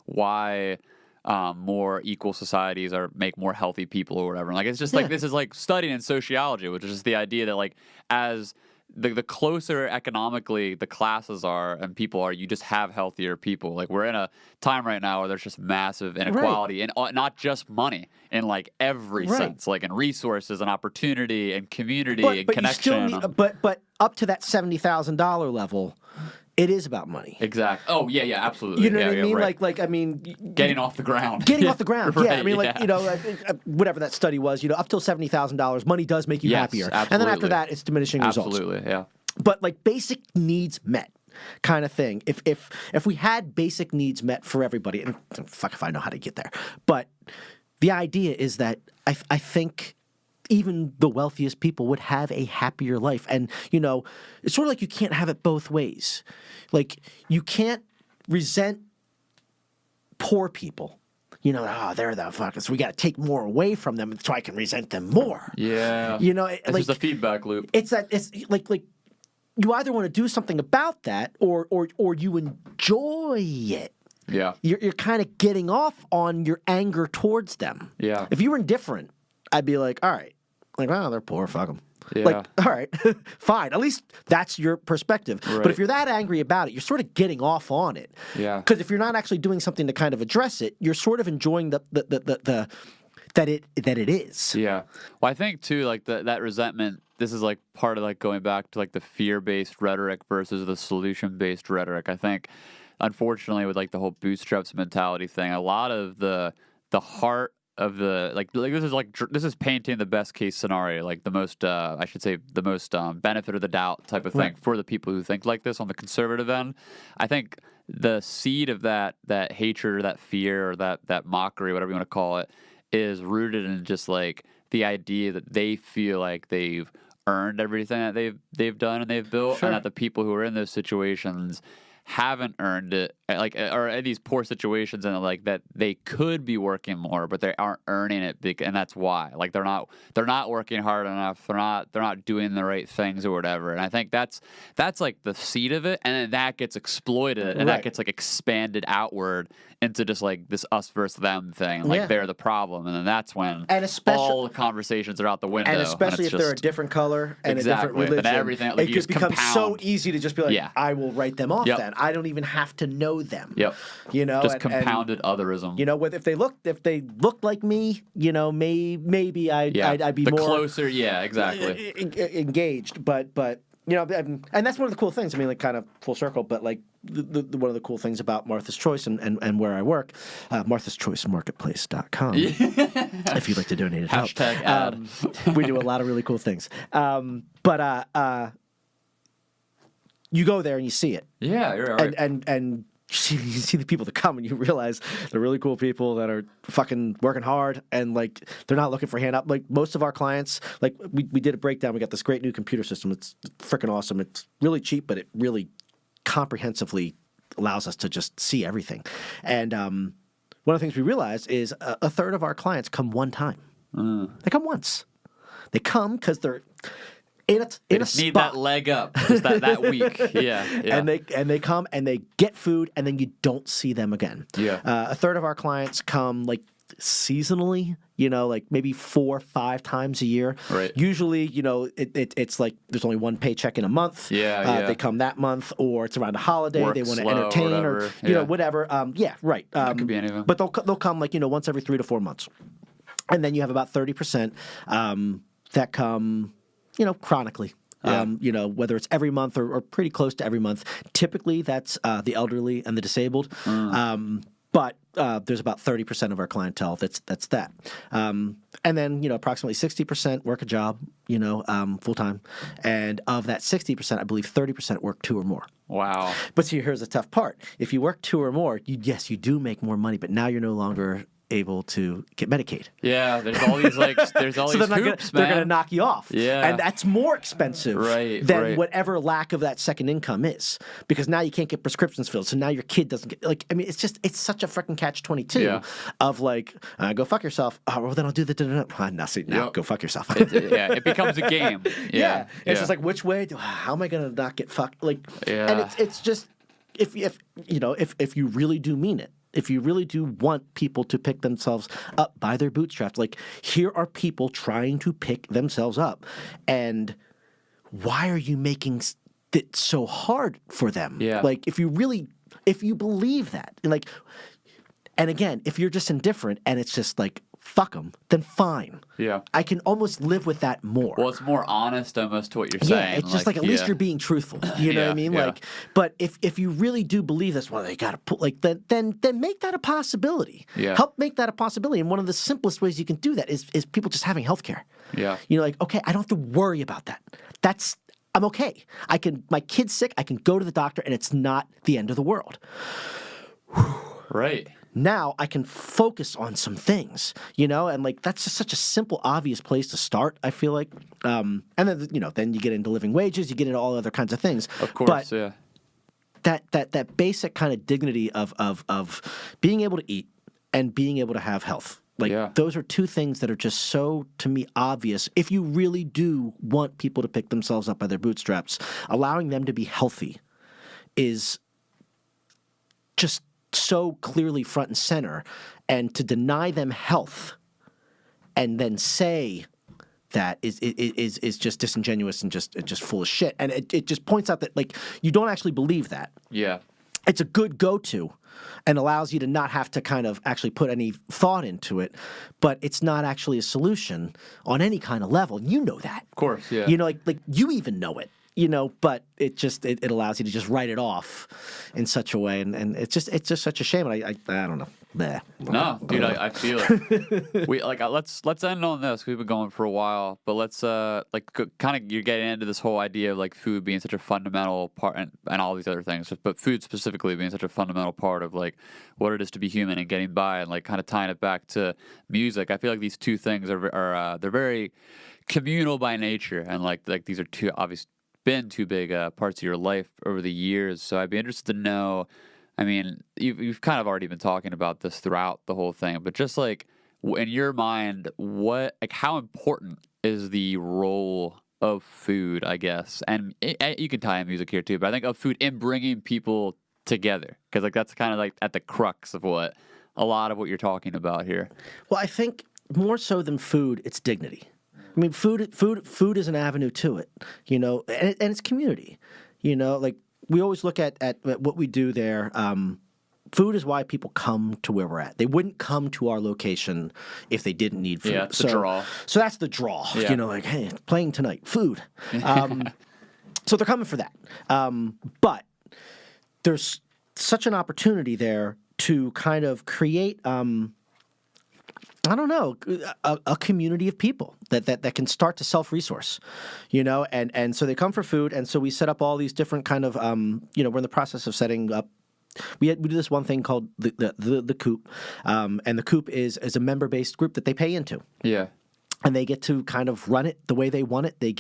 Why more equal societies make more healthy people or whatever. And like it's just like this is like studying in sociology, which is just the idea that like as the closer economically the classes are and people are, you just have healthier people. Like we're in a time right now where there's just massive inequality, and not just money, in like every sense, like in resources and opportunity and community and connection. You still need, but up to that $70,000 level, it is about money. Exactly. Oh yeah, absolutely. You know what I mean? Right. Like I mean, getting off the ground. Getting off the ground. Right, Yeah, I mean, like whatever that study was, up till $70,000, money does make you happier, absolutely. and then after that, it's diminishing results. Absolutely, yeah. But like basic needs met, kind of thing. If we had basic needs met for everybody, and fuck if I know how to get there, but the idea is that I think even the wealthiest people would have a happier life. And, it's sort of like you can't have it both ways. Like, you can't resent poor people. They're the fuckers. We got to take more away from them so I can resent them more. Yeah. It's just a feedback loop. It's like you either want to do something about that or you enjoy it. Yeah. You're kind of getting off on your anger towards them. Yeah. If you were indifferent, I'd be like, all right. Like, wow, they're poor, fuck them. Yeah. Like, all right, fine. At least that's your perspective. Right. But if you're that angry about it, you're sort of getting off on it. Yeah. Because if you're not actually doing something to kind of address it, you're sort of enjoying that it is. Yeah. Well, I think too, like that resentment. This is like part of like going back to like the fear-based rhetoric versus the solution-based rhetoric. I think, unfortunately, with like the whole bootstraps mentality thing, a lot of the heart of the this is painting the best case scenario, like the most the most benefit of the doubt type of thing for the people who think like this on the conservative end. I think the seed of that hatred or that fear or that mockery, whatever you want to call it, is rooted in just like the idea that they feel like they've earned everything that they've done and they've built, and that the people who are in those situations haven't earned it, like, or in these poor situations, and like that they could be working more, but they aren't earning it, and that's why, like, they're not working hard enough, they're not doing the right things or whatever. And I think that's like the seed of it, and then that gets exploited, and that gets like expanded outward into just like this us versus them thing, like they're the problem, and then that's when all the conversations are out the window. And especially if they're a different color and a different religion, then everything, like, it just becomes so easy to just be like, I will write them off. Then I don't even have to know them. Yep. Just compounded otherism. If they looked like me, maybe I'd be the more closer. Yeah, exactly. Engaged, but. And that's one of the cool things. I mean, like, kind of full circle, but like one of the cool things about Martha's Choice and where I work, marthaschoicemarketplace.com. If you'd like to donate it, Hashtag ad. We do a lot of really cool things. But you go there and you see it. Yeah, you're right. And you see the people that come, and you realize they're really cool people that are fucking working hard, and like they're not looking for handout. Like most of our clients, like we did a breakdown. We got this great new computer system. It's freaking awesome. It's really cheap, but it really comprehensively allows us to just see everything. And one of the things we realized is a third of our clients come one time. They come once. They come because they're in They a just need spot. that leg up, just that week. Yeah. And they come and they get food, and then you don't see them again. Yeah. A third of our clients come like seasonally, like maybe 4 or 5 times a year. Right. Usually, it's like there's only one paycheck in a month. Yeah. They come that month, or it's around a holiday. Work they want to slow, entertain, whatever. or whatever. Right. That could be anything. But they'll come like once every 3 to 4 months, and then you have about 30% that come chronically. Yeah. Whether it's every month or pretty close to every month. Typically, that's the elderly and the disabled. But there's about 30% of our clientele that's that. And then, approximately 60% work a job, full time. And of that 60%, I believe 30% work 2 or more. Wow. But see, here's the tough part. If you work 2 or more, you do make more money, but now you're no longer able to get Medicaid. Yeah, there's all these So hoops, they're man. gonna knock you off. Yeah. And that's more expensive than whatever lack of that second income is. Because now you can't get prescriptions filled. So now your kid doesn't get it's such a freaking catch-22 of go fuck yourself. Oh, well then I'll do the now go fuck yourself. It becomes a game. Yeah. It's just like, which way how am I gonna not get fucked? And it's just if you really do mean it. If you really do want people to pick themselves up by their bootstraps, here are people trying to pick themselves up. And why are you making it so hard for them? Yeah. If you believe that, and again, if you're just indifferent and it's just fuck them, then fine. Yeah. I can almost live with that more. Well, it's more honest almost to what you're saying. Yeah, it's just at least you're being truthful. You know what I mean? Yeah. But if you really do believe this, well, they got to put then make that a possibility. Yeah. Help make that a possibility. And one of the simplest ways you can do that is people just having health care. Yeah. Okay, I don't have to worry about that. I'm okay. My kid's sick, I can go to the doctor and it's not the end of the world. Right. Now I can focus on some things, and that's just such a simple, obvious place to start, I feel like. And then, then you get into living wages, you get into all other kinds of things. Of course, yeah. That basic kind of dignity of being able to eat and being able to have health. Those are 2 things that are just so, to me, obvious. If you really do want people to pick themselves up by their bootstraps, allowing them to be healthy is just so clearly front and center, and to deny them health and then say that is just disingenuous and just full of shit. And it just points out that you don't actually believe that. Yeah. It's a good go-to and allows you to not have to kind of actually put any thought into it, but it's not actually a solution on any kind of level. You know that. Of course, yeah. You even know it. But it just it allows you to just write it off in such a way, and it's just such a shame. And I don't know. Bleh. No, dude, I feel it. We let's end on this. We've been going for a while, but let's kind of you're getting into this whole idea of food being such a fundamental part, and all these other things, but food specifically being such a fundamental part of what it is to be human and getting by, and kind of tying it back to music. I feel like these 2 things are they're very communal by nature, and these are 2 obvious. Been 2 big parts of your life over the years, so I'd be interested to know. I mean, you've kind of already been talking about this throughout the whole thing, but just in your mind, how important is the role of food, I guess, and you can tie in music here too, but I think of food in bringing people together, because that's kind of at the crux of a lot of what you're talking about here. Well, I think more so than food, it's dignity. I mean, food is an avenue to it, and it's community, we always look at what we do there. Food is why people come to where we're at. They wouldn't come to our location if they didn't need food. Yeah, it's the draw. So that's the draw, Yeah. Hey, playing tonight, food. So they're coming for that. But there's such an opportunity there to kind of create I don't know, a community of people that can start to self-resource, and so they come for food, and so we set up all these different kind of, we're in the process of setting up. We do this one thing called the Coop, and the Coop is a member-based group that they pay into. Yeah. and they get to kind of run it the way they want it. They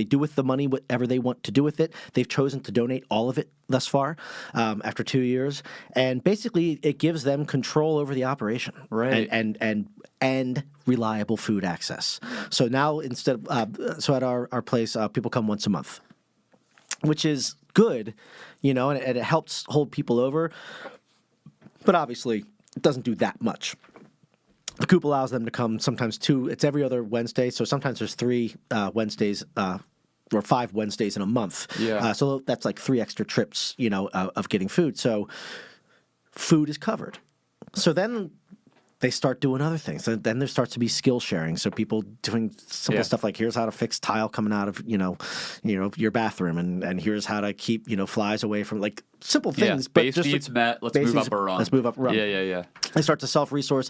do with the money whatever they want to do with it. They've chosen to donate all of it thus far after 2 years, and basically it gives them control over the operation, Right. and reliable food access. So now instead of so at our place, people come once a month, which is good, and it helps hold people over, but obviously it doesn't do that much. The Coop allows them to come sometimes it's every other Wednesday, so sometimes there's 3 Wednesdays or 5 Wednesdays in a month. Yeah. So that's like 3 extra trips, of getting food. So food is covered. So then they start doing other things. Then there starts to be skill sharing. So people doing simple stuff like, here's how to fix tile coming out of your bathroom, and here's how to keep flies away from, like, simple things. But base just needs like, met. Let's move up a rung. Let's move up a rung. Yeah. They start to self-resource,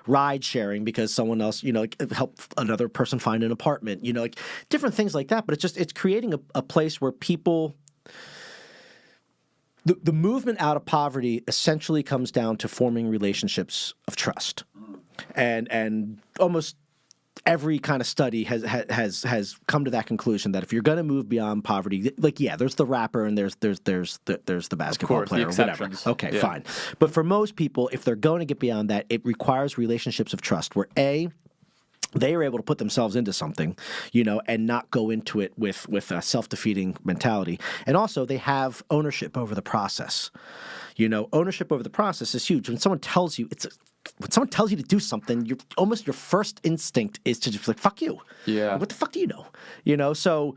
ride sharing because someone else, help another person find an apartment, like different things like that. But it's creating a place where people. The movement out of poverty essentially comes down to forming relationships of trust, and almost every kind of study has come to that conclusion that if you're going to move beyond poverty, like, there's the rapper and there's the basketball player or whatever. Okay, fine. But for most people, if they're going to get beyond that, it requires relationships of trust where they are able to put themselves into something, and not go into it with a self-defeating mentality. And also, they have ownership over the process. Ownership over the process is huge. When someone tells you to do something, your first instinct is to just like, fuck you. Yeah. What the fuck do you know? So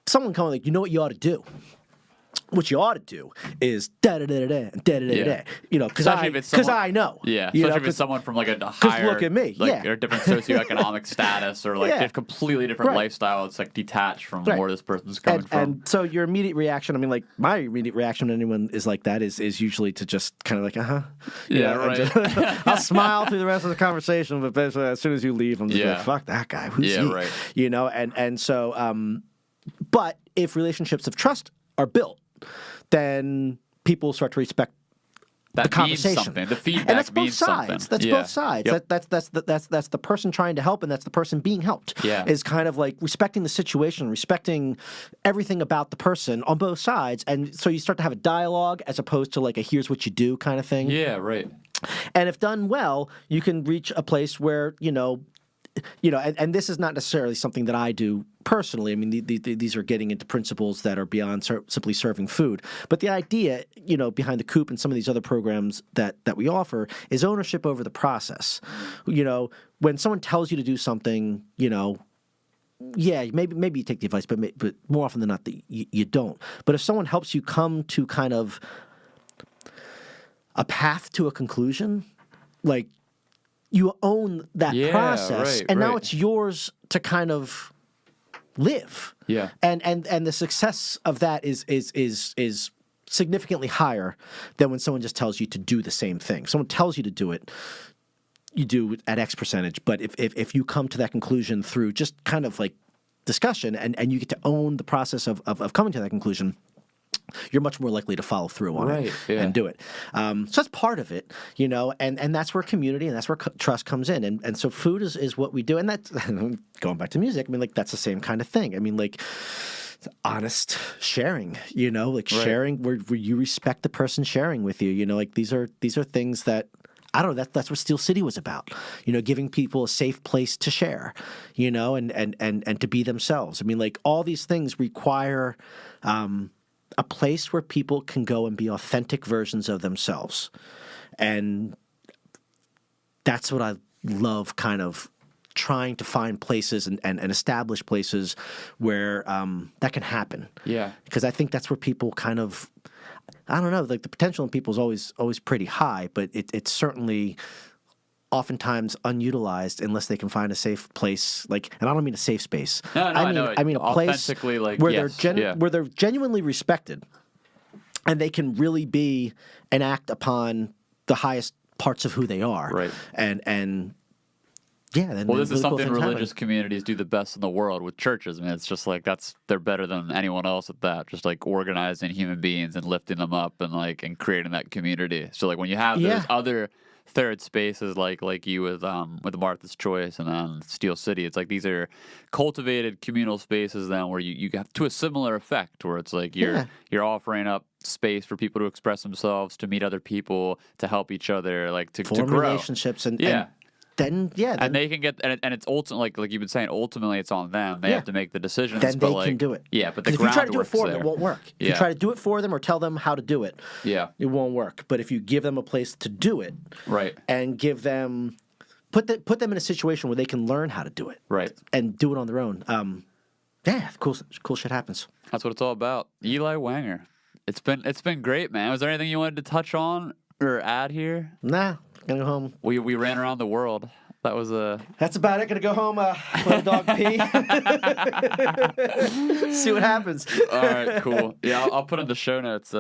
someone coming like, you know what you ought to do? What you ought to do is da-da-da-da-da, because I know. Yeah, especially if it's someone from like a higher, look at me, or a different socioeconomic status, or like a completely different lifestyle. It's like detached from where this person's coming from. And so your immediate reaction, like my immediate reaction when anyone is like that is usually to just kind of like, right. I'll smile through the rest of the conversation, but basically as soon as you leave, I'm just like, fuck that guy. Who's he? Right. And so, but if relationships of trust are built, then people start to respect that the conversation. Means something. The feedback and that's both means sides. something. That's both sides. Yep. That's the person trying to help, and that's the person being helped. Yeah. Is kind of like respecting the situation, respecting everything about the person on both sides, and so you start to have a dialogue as opposed to like a here's what you do kind of thing. Yeah, right. And if done well, you can reach a place where and this is not necessarily something that I do personally. I mean, these are getting into principles that are beyond simply serving food. But the idea, behind the Coop and some of these other programs that we offer is ownership over the process. When someone tells you to do something, maybe you take the advice, but more often than not, you don't. But if someone helps you come to kind of a path to a conclusion, like, you own that process, and now it's yours to kind of live. Yeah, and the success of that is significantly higher than when someone just tells you to do the same thing. Someone tells you to do it, you do it at X percentage. But if you come to that conclusion through just kind of like discussion, and you get to own the process of coming to that conclusion, you're much more likely to follow through on it and do it. So that's part of it, and that's where community and that's where trust comes in. And so food is what we do. And that's going back to music. I mean, like, that's the same kind of thing. I mean, like, honest sharing, sharing where you respect the person sharing with you. Like, these are things that, I don't know, that's what Steel City was about, giving people a safe place to share, and to be themselves. I mean, like, all these things require a place where people can go and be authentic versions of themselves. And that's what I love, kind of trying to find places and establish places where that can happen. Yeah. Because I think that's where people kind of, I don't know, like, the potential in people is always pretty high, but it's certainly oftentimes unutilized unless they can find a safe place, like, and I don't mean a safe space. I mean a place like, where where they're genuinely respected, and they can really be and act upon the highest parts of who they are, right? And Yeah. Then Well, this is really cool something things happen. religious communities do the best in the world with churches. I mean, it's just like they're better than anyone else at that. Just like organizing human beings and lifting them up and creating that community. So like when you have those other third spaces like you with Martha's Choice and then Steel City, it's like these are cultivated communal spaces then where you have to a similar effect where it's like you're offering up space for people to express themselves, to meet other people, to help each other, like to Form grow relationships and then and they can get and it's ultimately like you've been saying, ultimately it's on them. They have to make the decisions. Then but they can do it. Yeah, but the if you try to do it for there. them, it won't work. If you try to do it for them or tell them how to do it, it won't work. But if you give them a place to do it, right, and give them put them in a situation where they can learn how to do it, right, and do it on their own, cool shit happens. That's what it's all about. Eli Wenger. It's been great, man. Was there anything you wanted to touch on or add here? Nah. Gonna go home. We ran around the world. That was That's about it. Gonna go home. Let the dog pee. See what happens. All right, cool. Yeah, I'll put in the show notes.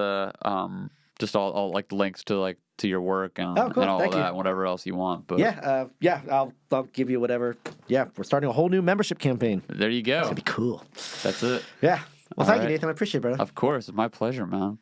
Just all like the links to your work and cool. and all Thank that, you. and whatever else you want. But I'll give you whatever. Yeah, we're starting a whole new membership campaign. There you go. It's gonna be cool. That's it. Yeah. Well, thank you, right. Nathan. I appreciate it, brother. Of course, it's my pleasure, man.